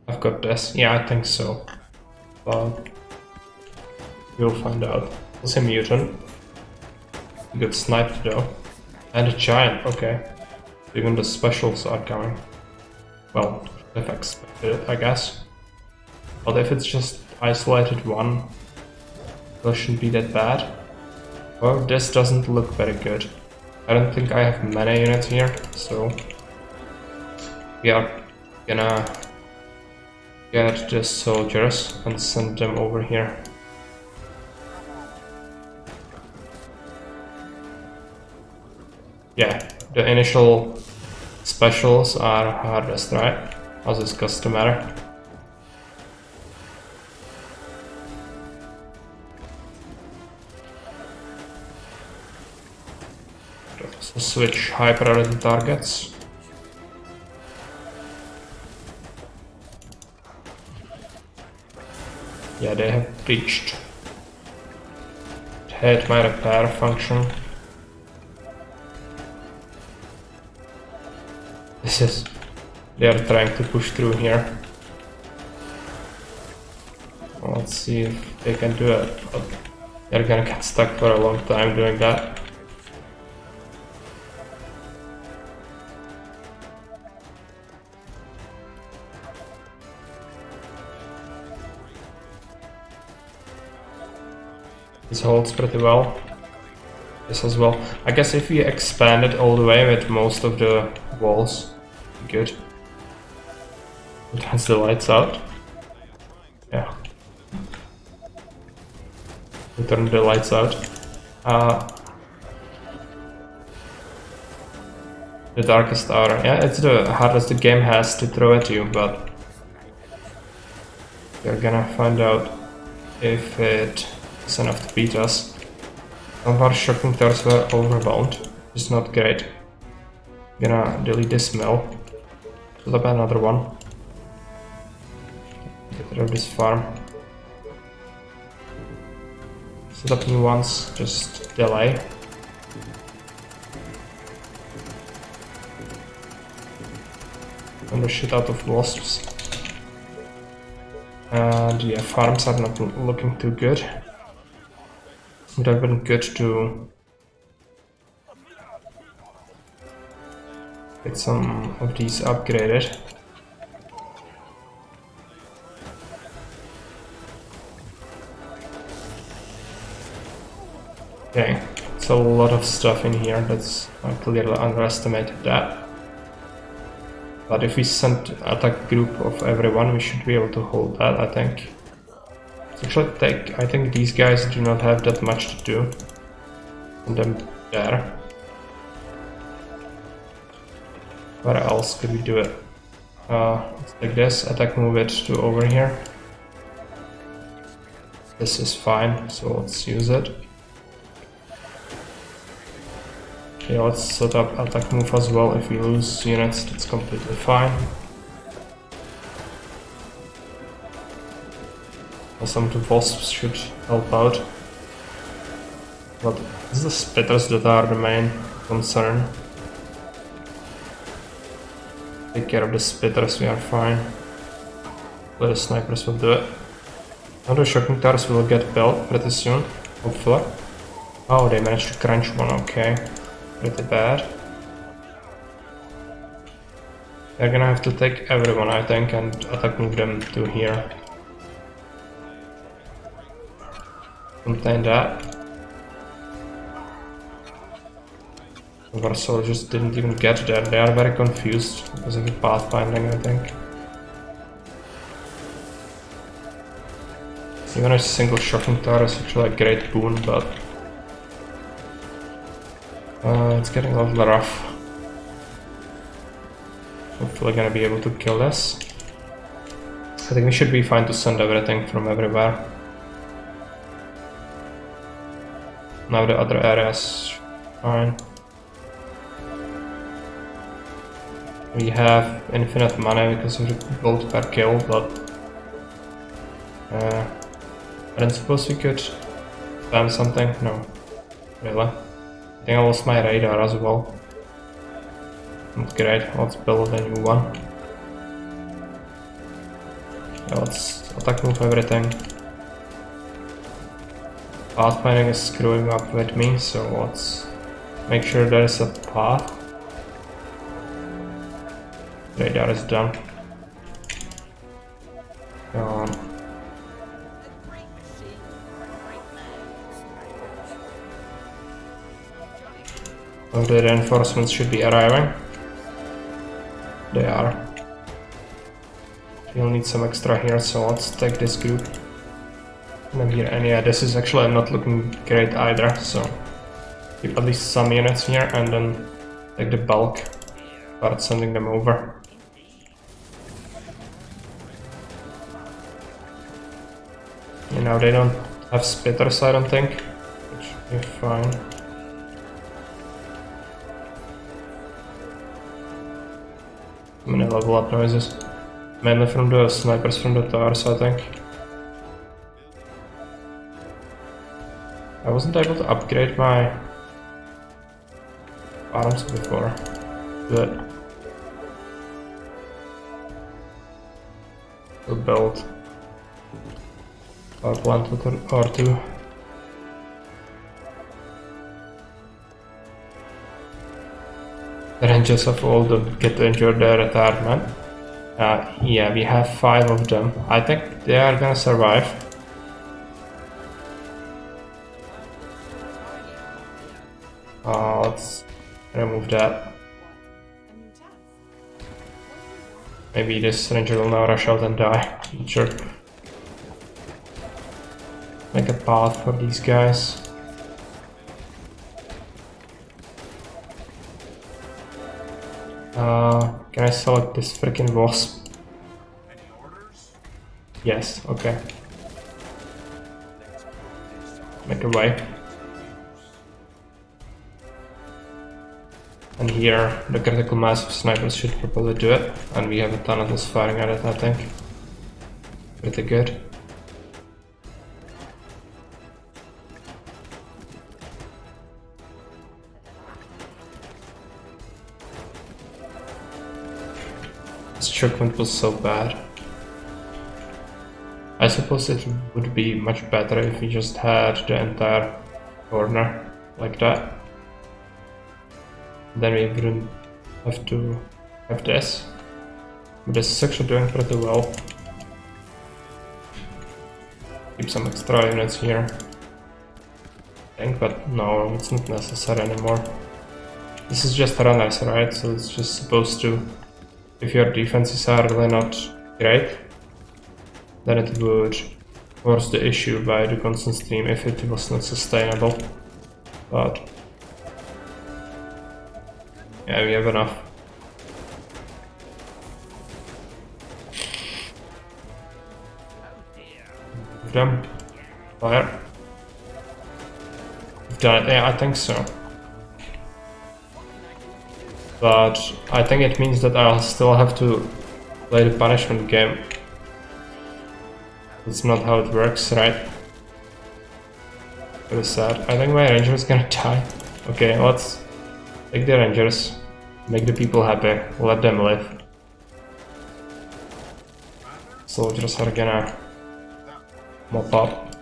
I've got this. Yeah, I think so. But we'll find out. It's a mutant. He got sniped though. And a giant, okay. Even the specials are coming. Well, I've expected it, I guess. But if it's just isolated one, it shouldn't be that bad. Well, this doesn't look very good. I don't think I have many units here, so we are gonna get the soldiers and send them over here. Yeah, the initial specials are hardest, right? As is customary. So switch high priority targets. Yeah, they have breached. It had my repair function. This is... they are trying to push through here. Well, let's see if they can do it. But they're gonna get stuck for a long time doing that. This holds pretty well. This as well. I guess if we expand it all the way with most of the walls, good. It has the lights out. Yeah. We turn the lights out. The darkest hour. Yeah, it's the hardest the game has to throw at you, but we're gonna find out if it is enough to beat us. Some of our shocking towers were overbound. It's not great. Gonna delete this mill. Put up another one. Get rid of this farm. Set up new ones, just delay. And the shit out of wasps. And yeah, farms are not looking too good. It would have been good to get some of these upgraded. Okay, it's a lot of stuff in here. I clearly underestimated that. But if we send attack group of everyone, we should be able to hold that, I think. Actually, I think these guys do not have that much to do. Send them there. Where else could we do it? Let's take this, attack move it to over here. This is fine, so let's use it. Okay, let's set up attack move as well. If we lose units, that's completely fine. Some of the wasps should help out. But it's the spitters that are the main concern. Take care of the spitters, we are fine. Let the snipers will do it. Now the shocking towers will get built pretty soon, hopefully. Oh, they managed to crunch one, okay. Pretty bad. They're gonna have to take everyone, I think, and attack move them to here. Contain that. Our soldiers didn't even get there. They are very confused because of the pathfinding, I think. Even a single shocking tower is actually a great boon, but it's getting a little rough. Hopefully gonna be able to kill this. I think we should be fine to send everything from everywhere. Now the other areas, fine. We have infinite money because of the gold per kill, but I don't suppose we could spam something? No. Really? I think I lost my radar as well. Not great, let's build a new one. Yeah, let's attack move everything. Pathfinding is screwing up with me, so let's make sure there is a path. Radar is done. All the reinforcements should be arriving. They are. We'll need some extra here, so let's take this group. And then here, and yeah, this is actually not looking great either, so keep at least some units here and then take the bulk, start sending them over. You know, they don't have spitters, I don't think, which should be fine. Many level up noises. Mainly from the snipers from the towers, I think. I wasn't able to upgrade my arms before. Good. We'll build power plant or two. The Rangers of all get to enjoy their retirement. Yeah, we have 5 of them. I think they are gonna survive. Let's remove that. Maybe this Ranger will now rush out and die. Not sure. Make a path for these guys. Can I select this freaking wasp? Any orders? Yes, okay. Make a way. And here, the critical mass of snipers should probably do it. And we have a ton of us firing at it, I think. Pretty good. This chokepoint was so bad. I suppose it would be much better if we just had the entire corner like that. Then we wouldn't have to have this. But this is actually doing pretty well. Keep some extra units here. I think, but no, it's not necessary anymore. This is just runners, right? So it's just supposed to... If your defenses are really not great, then it would force the issue by the constant stream if it was not sustainable. But yeah, we have enough. Move them. Fire. We've done it. Yeah, I think so. But I think it means that I'll still have to play the punishment game. That's not how it works, right? Really sad. I think my ranger is gonna die. Okay, let's take the rangers, make the people happy, let them live. Soldiers are gonna mop up.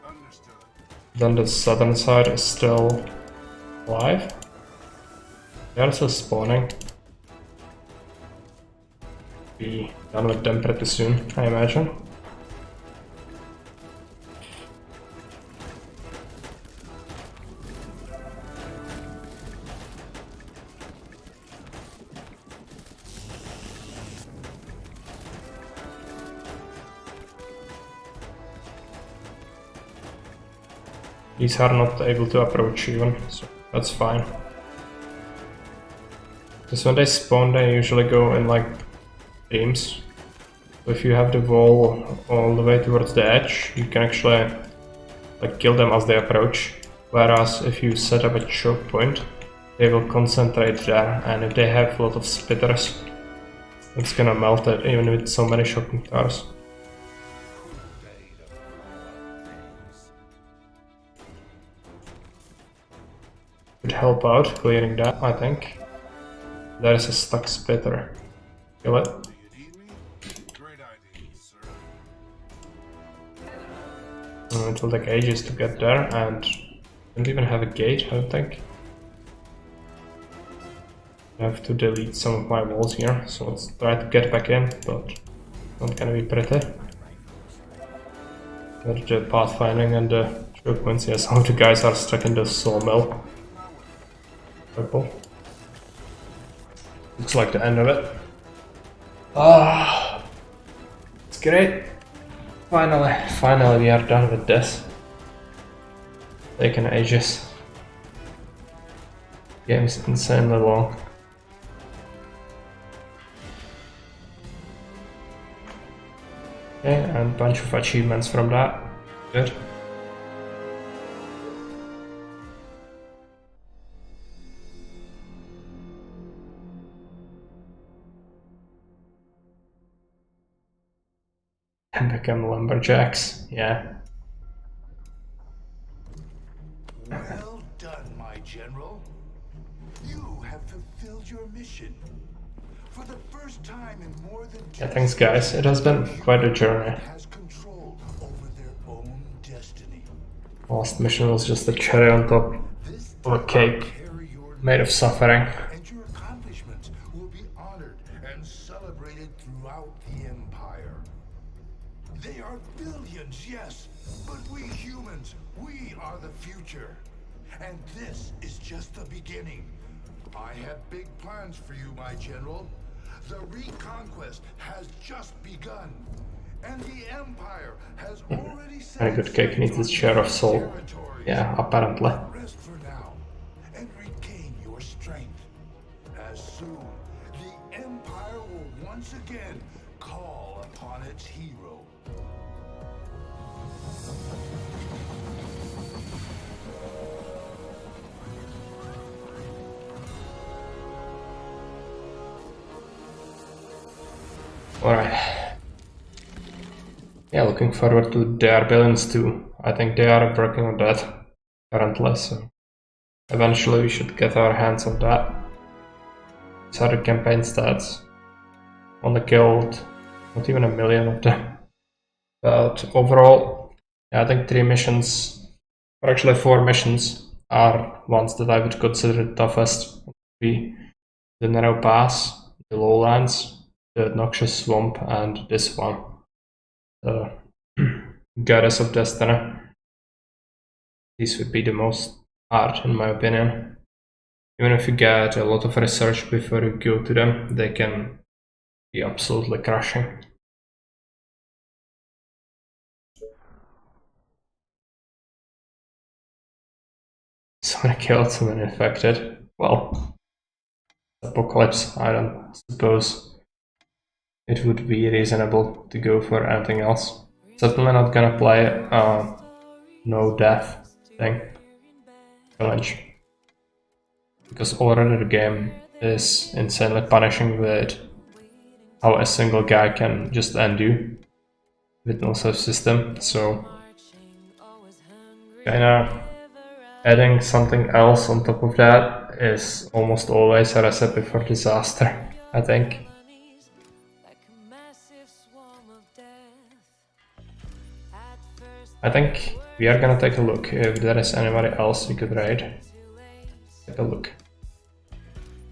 Understood. Then the southern side is still alive. They're also spawning. Be done with them pretty soon, I imagine. These are not able to approach even, so that's fine. Because when they spawn, they usually go in like teams. So if you have the wall all the way towards the edge, you can actually like kill them as they approach. Whereas if you set up a choke point, they will concentrate there, and if they have a lot of spitters, it's gonna melt it even with so many shocking towers. could help out clearing that, I think. There is a stuck splitter. Kill it. Do you need me? Great idea, sir. It will take ages to get there, and I don't even have a gate, I don't think. I have to delete some of my walls here, so let's try to get back in, but not gonna be pretty. There's the pathfinding and the choke points. Yeah, some of the guys are stuck in the sawmill. Purple. Looks like the end of it. Ah, it's great. Finally we are done with this. Taken ages. Game is insanely long. Okay, and a bunch of achievements from that. Good. And become lumberjacks, yeah. Well done, my general. You have fulfilled your mission. For the first time in more than Yeah, thanks guys, it has been quite a journey. has control over their own destiny. Last mission was just a cherry on top This of a cake carry your made of suffering. and your accomplishments will be honored and celebrated throughout the Empire. They are billions, yes, but we humans, we are the future. And this is just the beginning. I have big plans for you, my general. The reconquest has just begun. And the Empire has already set Very good cake needs its share of soul. territories. Yeah, apparently. Rest for now and regain your strength. As soon, the Empire will once again call upon its hero. Alright. Yeah, looking forward to their billions too. I think they are working on that currently, so eventually we should get our hands on that. These are the campaign stats. On the guild, not even 1 million of them. But overall, yeah, I think 3 missions, or actually 4 missions, are ones that I would consider the toughest. The Narrow Pass, the Lowlands, the Noxious Swamp, and this one, the Goddess of Destiny. These would be the most hard in my opinion. Even if you get a lot of research before you go to them, they can be absolutely crushing. So many killed, so many infected. Well, Apocalypse, I don't suppose it would be reasonable to go for anything else. Certainly not gonna play no death thing challenge, because already the game is insanely punishing with how a single guy can just end you with no such system. So kinda adding something else on top of that is almost always a recipe for disaster, I think. I think we are gonna take a look if there is anybody else we could raid. Take a look.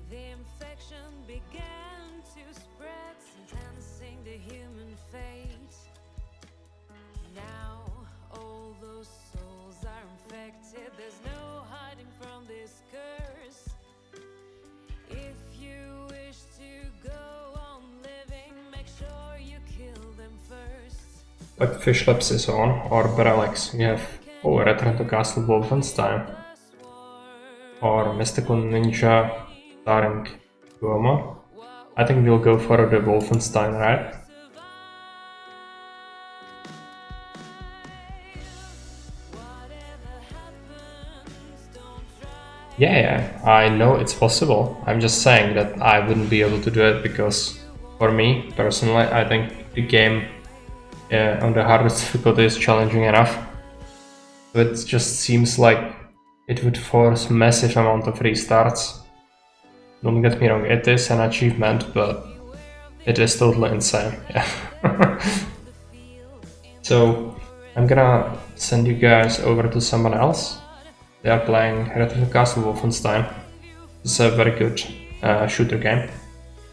The infection began to spread, enhancing the human fate. Now all those souls are infected. There's no hiding from this curse. If you wish to go on living, make sure you kill them first. Like Fish Labs is on, or Beralex. We have Return to Castle Wolfenstein, or Mystical Ninja starring Guomo. I think we'll go for the Wolfenstein, right? Yeah, I know it's possible. I'm just saying that I wouldn't be able to do it because, for me personally, I think the game on the hardest difficulty is challenging enough. So it just seems like it would force massive amount of restarts. Don't get me wrong, it is an achievement, but it is totally insane. Yeah. So I'm gonna send you guys over to someone else. They are playing Return to Castle Wolfenstein. It's a very good shooter game.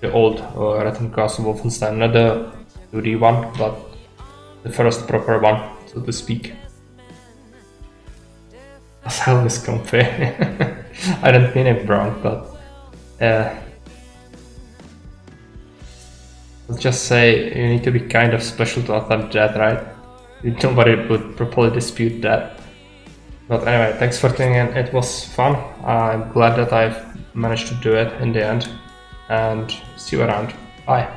The old Return to Castle Wolfenstein, not the 2D one, but the first proper one, so to speak. As hell is comfy. I don't mean it wrong, but let's just say you need to be kind of special to attempt that, right? Nobody would probably dispute that. But anyway, thanks for tuning in. It was fun. I'm glad that I've managed to do it in the end. And see you around. Bye.